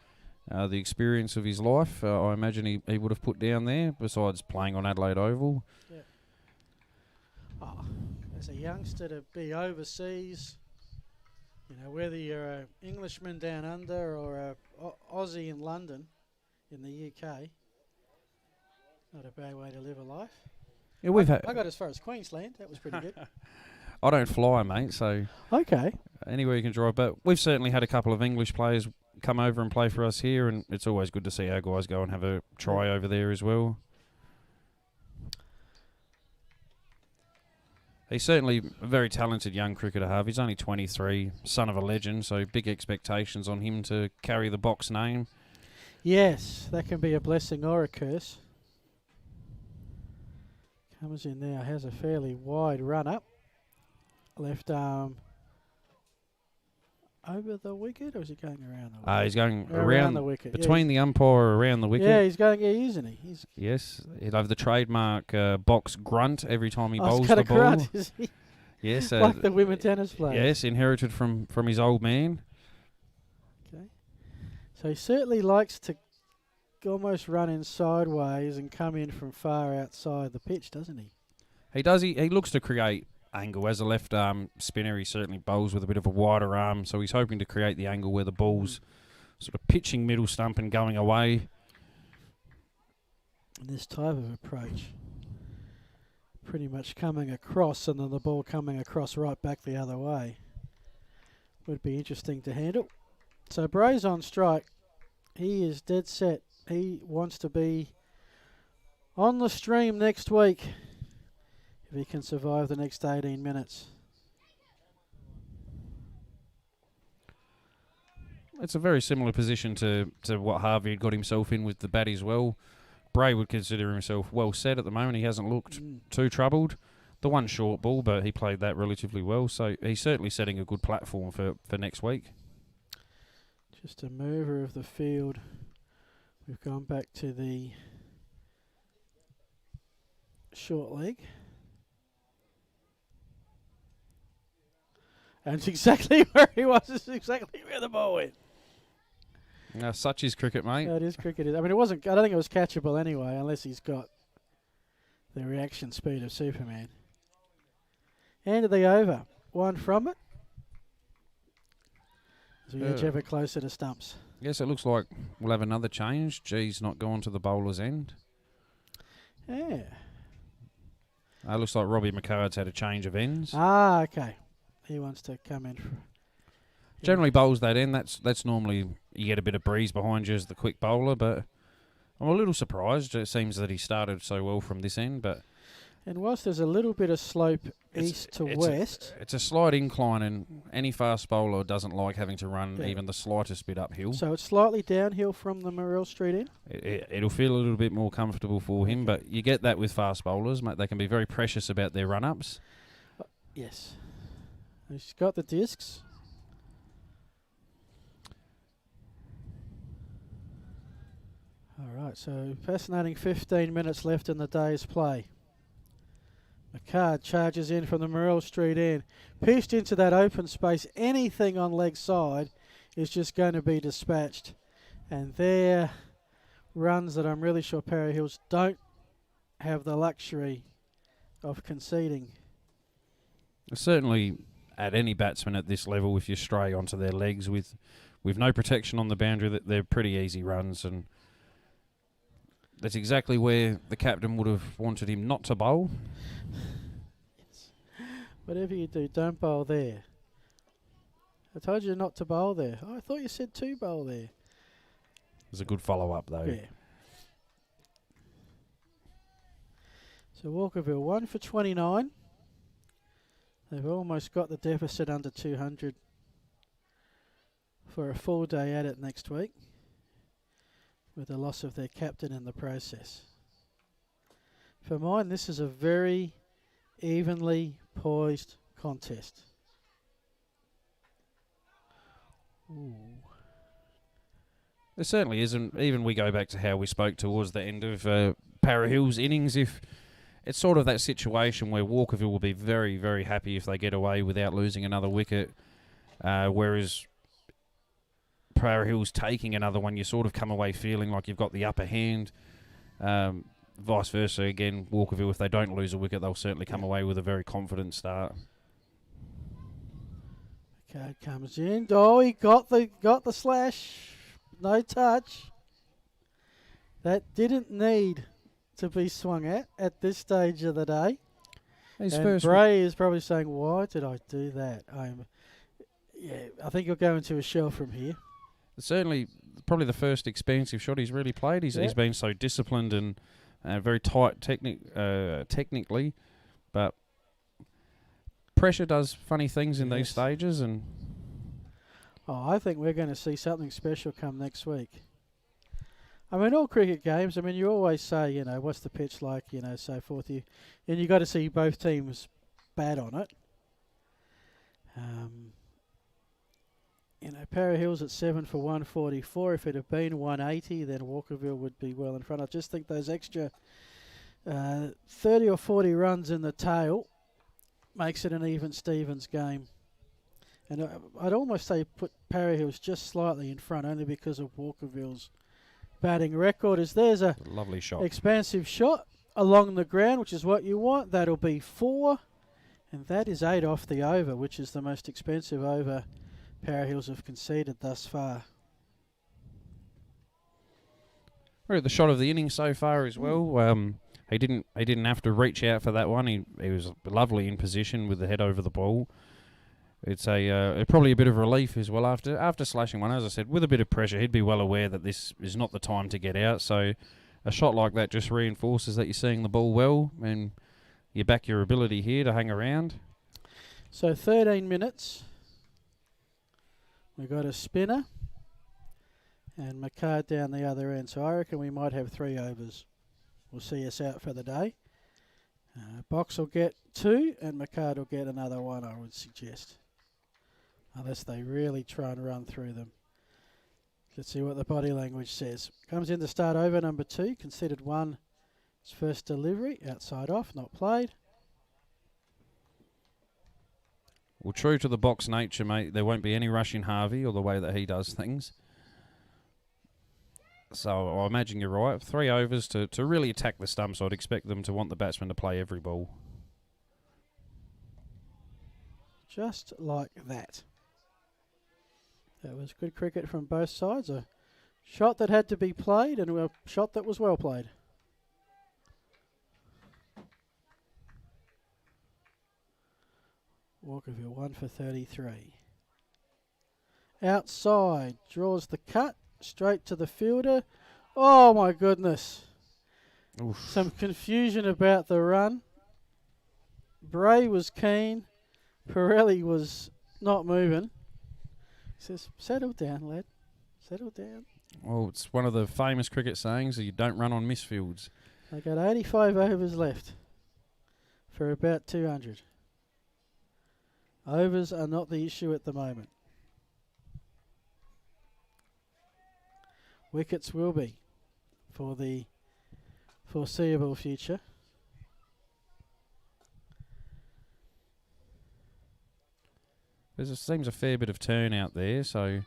the experience of his life, I imagine he would have put down there, besides playing on Adelaide Oval. Yeah. Oh, as a youngster to be overseas, whether you're an Englishman down under or a Aussie in London, in the UK, not a bad way to live a life. Yeah, I got as far as Queensland. That was pretty good. I don't fly, mate, so okay. Anywhere you can drive. But we've certainly had a couple of English players come over and play for us here, and it's always good to see our guys go and have a try over there as well. He's certainly a very talented young cricketer, Harvey. He's only 23, son of a legend, so big expectations on him to carry the Box name. Yes, that can be a blessing or a curse. Comes in now, has a fairly wide run up. Left arm over the wicket, or is he going around the wicket? He's going around the wicket. Between the umpire around the wicket. Yeah, he's going, isn't he? Yes, he'll have the trademark Box grunt every time he bowls he's the got a ball. grunt, is he? Yes. Like the women tennis players. Yes, inherited from his old man. Okay. So he certainly likes to almost run in sideways and come in from far outside the pitch, doesn't he? He does. He looks to create angle. As a left arm spinner, he certainly bowls with a bit of a wider arm, so he's hoping to create the angle where the ball's sort of pitching middle stump and going away. And this type of approach, pretty much coming across and then the ball coming across right back the other way, would be interesting to handle. So Bray's on strike. He is dead set. He wants to be on the stream next week if he can survive the next 18 minutes. It's a very similar position to what Harvey had got himself in with the bat as well. Bray would consider himself well set at the moment. He hasn't looked too troubled. The one short ball, but he played that relatively well. So he's certainly setting a good platform for next week. Just a mover of the field. We've gone back to the short leg. And it's exactly where he was. It's exactly where the ball went. Such is cricket, mate. That is cricket. I mean, it wasn't. I don't think it was catchable anyway, unless he's got the reaction speed of Superman. End of the over. One from it. As we edge ever closer to stumps. Yes, it looks like we'll have another change. G's not gone to the bowler's end. Yeah. It looks like Robbie McCard's had a change of ends. Okay. He wants to come in. Generally bowls that end. That's normally you get a bit of breeze behind you as the quick bowler, but I'm a little surprised. It seems that he started so well from this end, but and whilst there's a little bit of slope east to west, it's a slight incline, and any fast bowler doesn't like having to run even the slightest bit uphill. So it's slightly downhill from the Morrell Street end. It'll feel a little bit more comfortable for him, but you get that with fast bowlers, mate. They can be very precious about their run-ups. Yes. He's got the discs. All right, so fascinating 15 minutes left in the day's play. McCard charges in from the Morrell Street end. Pierced into that open space. Anything on leg side is just going to be dispatched. And there, runs that I'm really sure Parry Hills don't have the luxury of conceding. Certainly, at any batsman at this level, if you stray onto their legs with no protection on the boundary, that they're pretty easy runs, and that's exactly where the captain would have wanted him not to bowl. Yes. Whatever you do, don't bowl there. I told you not to bowl there. Oh, I thought you said to bowl there. There's a good follow-up, though. Yeah. So Walkerville 1 for 29. They've almost got the deficit under 200 for a full day at it next week, with the loss of their captain in the process. For mine, this is a very evenly poised contest. Ooh. There certainly isn't. Even we go back to how we spoke towards the end of Para Hill's innings. If it's sort of that situation where Walkerville will be very, very happy if they get away without losing another wicket, whereas Para Hills taking another one, you sort of come away feeling like you've got the upper hand. Vice versa, again, Walkerville, if they don't lose a wicket, they'll certainly come away with a very confident start. Card comes in. Oh, he got the slash. No touch. That didn't need to be swung at this stage of the day. And Bray is probably saying, why did I do that? I think he'll go into a shell from here. Certainly, probably the first expansive shot he's really played. He's been so disciplined and very tight technically, but pressure does funny things in these stages. And I think we're going to see something special come next week. I mean, all cricket games, I mean, you always say, what's the pitch like, so forth. And you got to see both teams bat on it. Para Hills at 7 for 144. If it had been 180, then Walkerville would be well in front. I just think those extra 30 or 40 runs in the tail makes it an even Stevens game. And I'd almost say put Para Hills just slightly in front, only because of Walkerville's batting record. There's a lovely shot, expansive shot along the ground, which is what you want. That'll be 4, and that is 8 off the over, which is the most expensive over Para Hills have conceded thus far. We're at the shot of the inning so far as well. He didn't have to reach out for that one. He was lovely in position with the head over the ball. It's probably a bit of relief as well after slashing one. As I said, with a bit of pressure, he'd be well aware that this is not the time to get out. So a shot like that just reinforces that you're seeing the ball well and you back your ability here to hang around. So 13 minutes. We've got a spinner and McCard down the other end. So I reckon we might have 3 overs. Will see us out for the day. Box will get 2 and McCard will get another 1, I would suggest. Unless they really try and run through them. Let's see what the body language says. Comes in to start over number 2. Considered 1 his first delivery. Outside off, not played. Well, true to the box nature, mate, there won't be any rush in Harvey or the way that he does things. So I imagine you're right. 3 overs to really attack the stumps. I'd expect them to want the batsman to play every ball. Just like that. That was good cricket from both sides. A shot that had to be played and a shot that was well played. Walkerville 1 for 33. Outside, draws the cut, straight to the fielder. Oh my goodness. Oof. Some confusion about the run. Bray was keen. Pirelli was not moving. He says, settle down, lad. Settle down. Well, it's one of the famous cricket sayings that you don't run on misfields. They got 85 overs left for about 200. Overs are not the issue at the moment. Wickets will be for the foreseeable future. Seems a fair bit of turn out there, so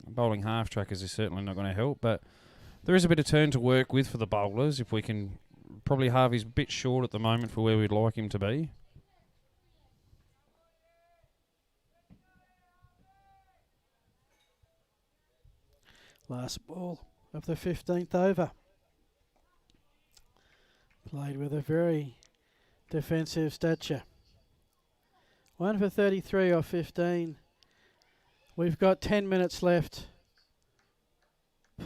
bowling half trackers is certainly not going to help, but there is a bit of turn to work with for the bowlers. If we can, probably Harvey's a bit short at the moment for where we'd like him to be. Last ball of the 15th over. Played with a very defensive stature. 1 for 33 or 15. We've got 10 minutes left.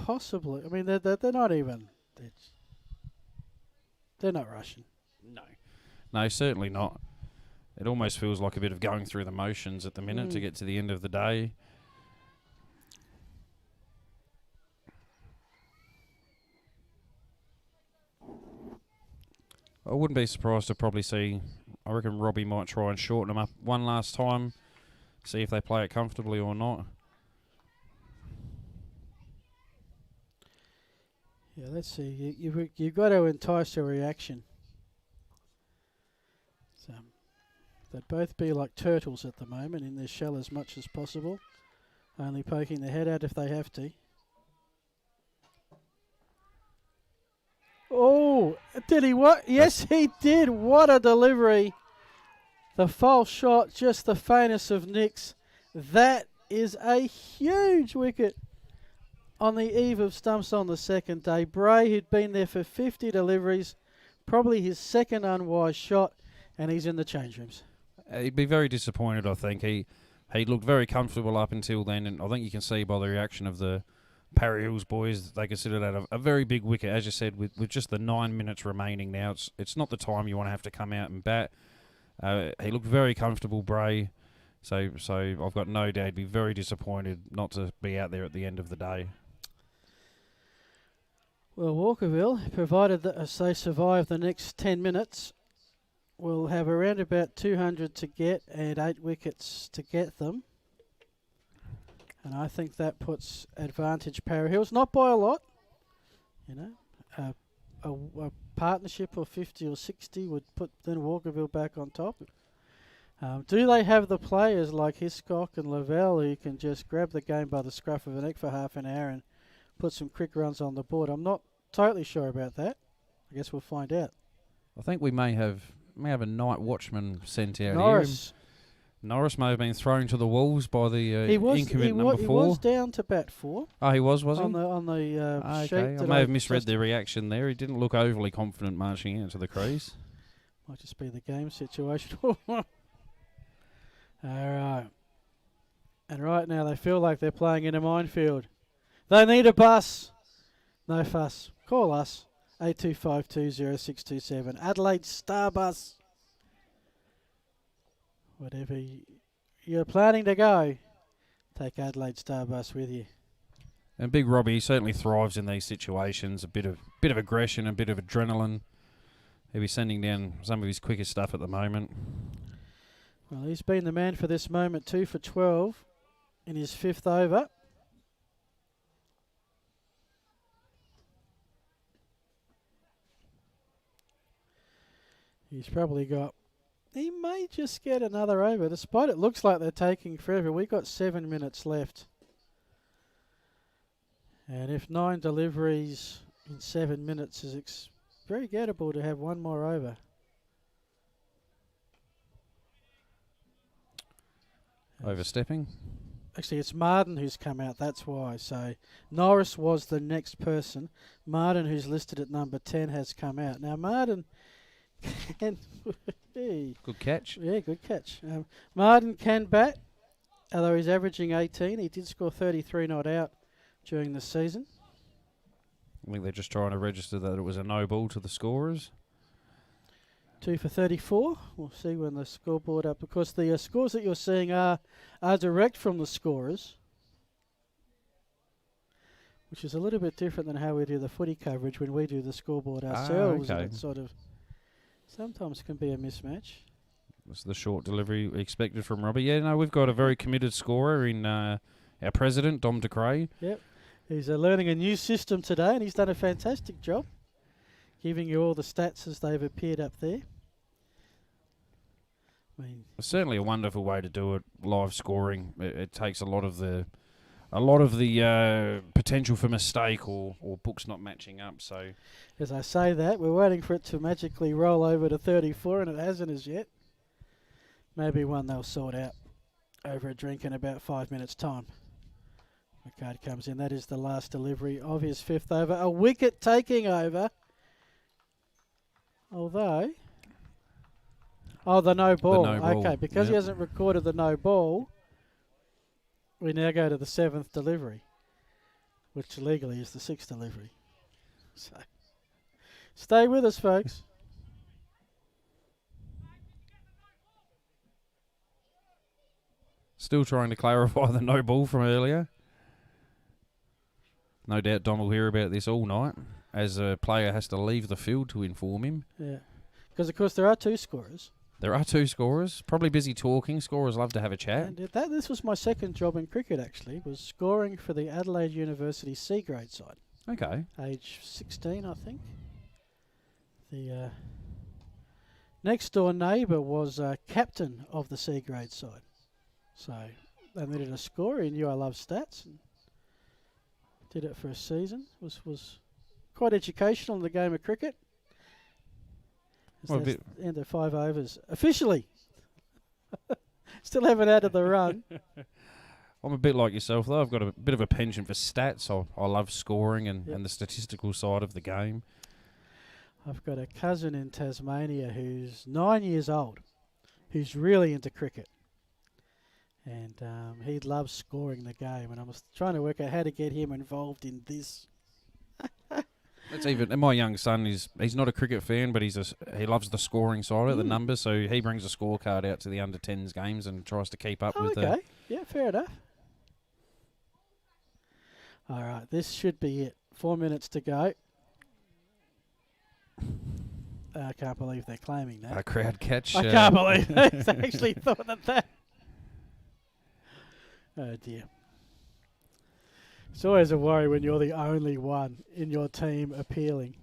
Possibly. I mean, they're not even. They're not rushing. No, certainly not. It almost feels like a bit of going through the motions at the minute to get to the end of the day. I wouldn't be surprised to probably see, I reckon Robbie might try and shorten them up one last time, see if they play it comfortably or not. Yeah, let's see. You've got to entice a reaction. So, They'd both be like turtles at the moment in their shell as much as possible, only poking their head out if they have to. Oh, did he what? Yes, he did. What a delivery. The false shot, just the faintest of nicks. That is a huge wicket on the eve of stumps on the second day. Bray, who'd been there for 50 deliveries, probably his second unwise shot, and he's in the change rooms. He'd be very disappointed, I think. He looked very comfortable up until then, and I think you can see by the reaction of the Parry Hills boys, they consider that a very big wicket. As you said, with just the 9 minutes remaining now, it's not the time you want to have to come out and bat. He looked very comfortable, Bray. So I've got no doubt he'd be very disappointed not to be out there at the end of the day. Well, Walkerville, provided that they survive the next 10 minutes, will have around about 200 to get and 8 wickets to get them. And I think that puts advantage Parry Hills, not by a lot. You know, a partnership of 50 or 60 would put then Walkerville back on top. Do they have the players like Hiscock and Lavelle who can just grab the game by the scruff of the neck for half an hour and put some quick runs on the board? I'm not totally sure about that. I guess we'll find out. I think we may have a night watchman sent out Norris. here. Norris may have been thrown to the wolves by the incoming number 4. He was down to bat 4. Oh, he was he? On the sheet. Okay, I may have misread the reaction there. He didn't look overly confident marching out to the crease. Might just be the game situation. All right. And right now they feel like they're playing in a minefield. They need a bus. No fuss. Call us. 82520627. Adelaide Star Bus. Whatever you're planning to go, take Adelaide Star Bus with you. And Big Robbie certainly thrives in these situations. A bit of aggression, a bit of adrenaline. He'll be sending down some of his quickest stuff at the moment. Well, he's been the man for this moment, 2 for 12 in his 5th over. He's probably got... He may just get another over, despite it looks like they're taking forever. We've got 7 minutes left. And if 9 deliveries in 7 minutes is very gettable to have one more over. Overstepping? Actually, it's Martin who's come out, that's why. So Norris was the next person. Martin, who's listed at number 10, has come out. Now, Martin... Good catch. Yeah, good catch. Martin can bat, although he's averaging 18. He did score 33 not out during the season. I think they're just trying to register that it was a no ball to the scorers. 2 for 34. We'll see when the scoreboard up, because the scores that you're seeing are direct from the scorers, which is a little bit different than how we do the footy coverage when we do the scoreboard ourselves. Okay. And it sort of sometimes can be a mismatch. That's the short delivery expected from Robbie. Yeah, no, we've got a very committed scorer in our president, Dom DeCray. Yep. He's learning a new system today, and he's done a fantastic job giving you all the stats as they've appeared up there. I mean, It's certainly a wonderful way to do it, live scoring. It takes a lot of the potential for mistake or books not matching up. So, as I say that, we're waiting for it to magically roll over to 34, and it hasn't as yet. Maybe one they'll sort out over a drink in about 5 minutes' time. The card comes in. That is the last delivery of his 5th over. A wicket taking over. Although... Oh, the no ball. Okay, because he hasn't recorded the no ball, we now go to the 7th delivery, which legally is the 6th delivery. So, stay with us, folks. Still trying to clarify the no ball from earlier. No doubt Don will hear about this all night, as a player has to leave the field to inform him. Yeah, because of course there are 2 scorers. There are 2 scorers, probably busy talking. Scorers love to have a chat. And this was my second job in cricket, actually, was scoring for the Adelaide University C grade side. Okay. Age 16, I think. The next door neighbour was captain of the C grade side. So they needed a scorer. He knew I love stats and did it for a season. Was quite educational in the game of cricket. Well, End of 5 overs. Officially. Still haven't added the run. I'm a bit like yourself, though. I've got a bit of a penchant for stats. I love scoring and the statistical side of the game. I've got a cousin in Tasmania who's 9 years old, who's really into cricket. And he loves scoring the game. And I was trying to work out how to get him involved in this. That's even. And my young son he's not a cricket fan, but he loves the scoring side of the numbers. So he brings a scorecard out to the under 10s games and tries to keep up with. Okay, yeah, fair enough. All right, this should be it. 4 minutes to go. I can't believe they're claiming that. A crowd catch. I can't believe they actually thought that. Oh dear. It's always a worry when you're the only one in your team appealing.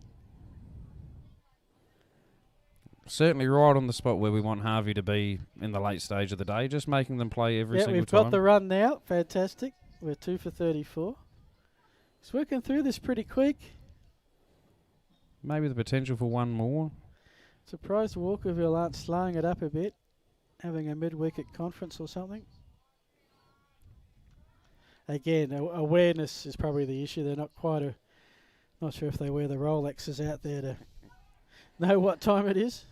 Certainly right on the spot where we want Harvey to be in the late stage of the day, just making them play every single time. We've got the run now. Fantastic. We're 2 for 34. He's working through this pretty quick. Maybe the potential for one more. Surprised Walkerville aren't slowing it up a bit, having a mid-wicket conference or something. Again, awareness is probably the issue. They're not not sure if they wear the Rolexes out there to know what time it is.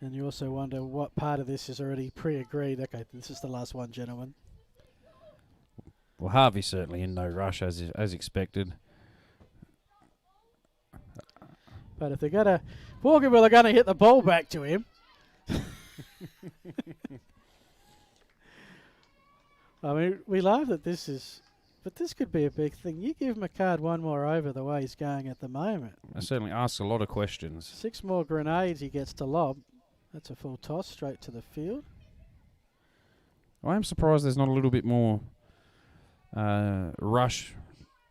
And you also wonder what part of this is already pre-agreed. Okay, this is the last one, gentlemen. Well, Harvey's certainly in no rush as expected. But if they're going to... Walkerville are going to hit the ball back to him. I mean, we laugh that this is... But this could be a big thing. You give him a card one more over the way he's going at the moment. It certainly asks a lot of questions. 6 more grenades he gets to lob. That's a full toss straight to the field. I am surprised there's not a little bit more rush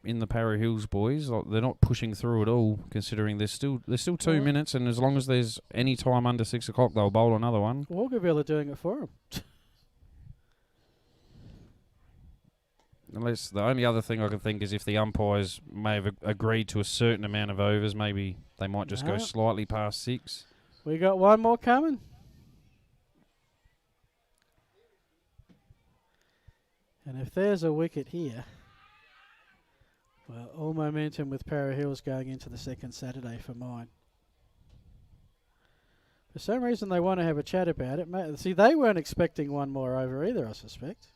in the Para Hills boys. Like, they're not pushing through at all, considering there's still 2 minutes, and as long as there's any time under 6 o'clock, they'll bowl another one. Walkerville are doing it for him. Unless the only other thing I can think is if the umpires may have agreed to a certain amount of overs, maybe they might just go slightly past 6. We got one more coming. And if there's a wicket here, well, all momentum with Para Hills going into the second Saturday for mine. For some reason they want to have a chat about it. See, they weren't expecting one more over either, I suspect.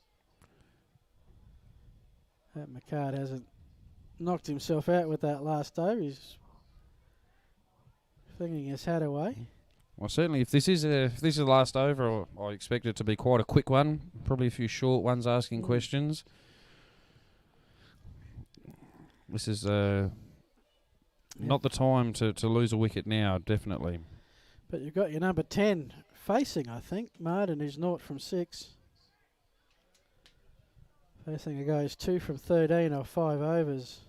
That McCart hasn't knocked himself out with that last over. He's flinging his hat away. Well, certainly, if this is the last over, I expect it to be quite a quick one. Probably a few short ones asking questions. This is not the time to lose a wicket now, definitely. But you've got your number 10 facing, I think. Martin, who's 0 from 6. Facing a guy who's 2 from 13 or 5 overs.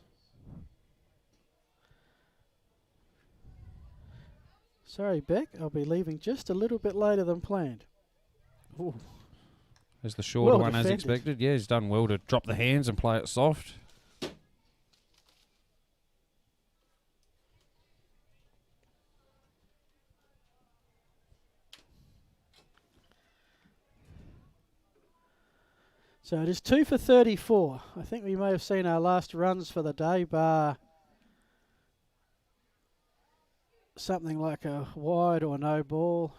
Sorry, Beck, I'll be leaving just a little bit later than planned. Ooh. As the shorter one defended. as expected. Yeah, he's done well to drop the hands and play it soft. So it is 2 for 34. I think we may have seen our last runs for the day, bar something like a wide or no ball.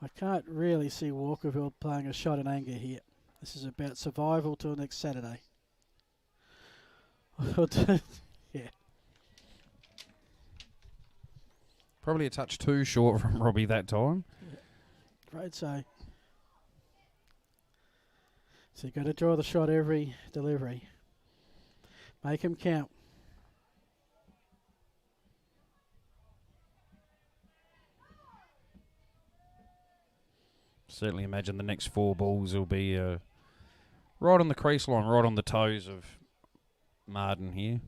I can't really see Walkerville playing a shot in anger here. This is about survival till next Saturday. Yeah. Probably a touch too short from Robbie that time. Yeah. Afraid so. So you've got to draw the shot every delivery. Make him count. Certainly imagine the next 4 balls will be right on the crease line, right on the toes of Martin here.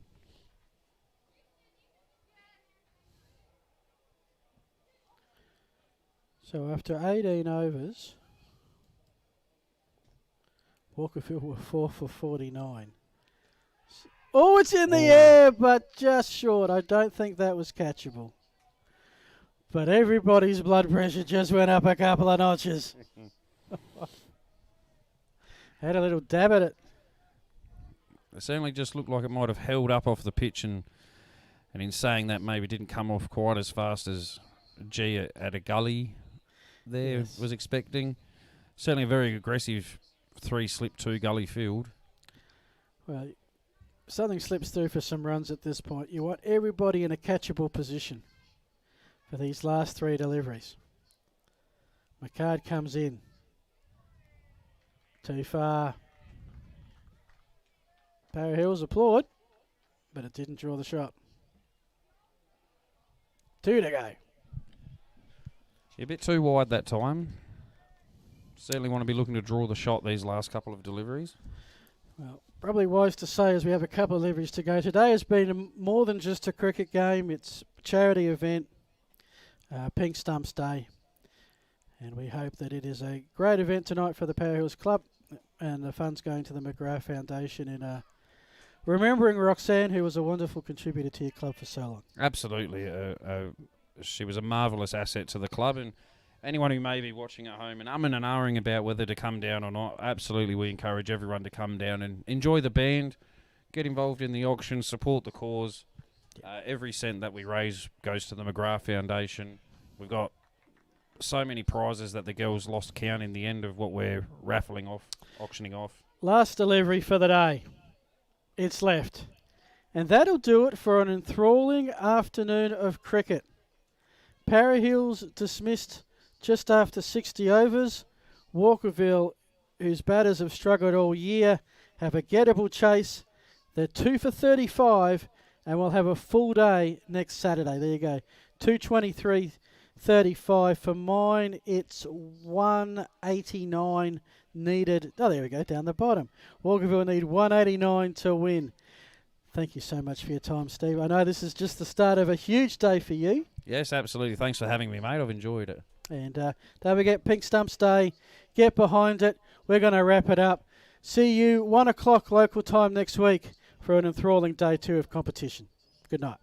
So after 18 overs, Walkerville were 4 for 49. Oh, it's in the air, but just short. I don't think that was catchable. But everybody's blood pressure just went up a couple of notches. Had a little dab at it. It certainly just looked like it might have held up off the pitch, and in saying that, maybe didn't come off quite as fast as G at a gully there was expecting. Certainly a very aggressive 3-slip 2 gully field. Well, something slips through for some runs at this point. You want everybody in a catchable position for these last 3 deliveries. McCard comes in. Too far. Para Hills applaud, but it didn't draw the shot. 2 to go. A bit too wide that time. Certainly want to be looking to draw the shot these last couple of deliveries. Well, probably wise to say as we have a couple of deliveries to go. Today has been more than just a cricket game. It's a charity event, Pink Stumps Day. And we hope that it is a great event tonight for the Para Hills Club. And the funds going to the McGrath Foundation in remembering Roxanne, who was a wonderful contributor to your club for so long. Absolutely. She was a marvellous asset to the club, and anyone who may be watching at home and ahhing about whether to come down or not, absolutely we encourage everyone to come down and enjoy the band, get involved in the auction, support the cause. Every cent that we raise goes to the McGrath Foundation. We've got so many prizes that the girls lost count in the end of what we're auctioning off. Last delivery for the day. It's left. And that'll do it for an enthralling afternoon of cricket. Para Hills dismissed just after 60 overs. Walkerville, whose batters have struggled all year, have a gettable chase. They're 2 for 35 and we'll have a full day next Saturday. There you go. 223.35 for mine. It's 189 needed. Oh, there we go, down the bottom. Walkerville need 189 to win. Thank you so much for your time, Steve. I know this is just the start of a huge day for you. Yes, absolutely. Thanks for having me, mate. I've enjoyed it. And don't forget Pink Stumps Day. Get behind it. We're going to wrap it up. See you 1 o'clock local time next week for an enthralling day 2 of competition. Good night.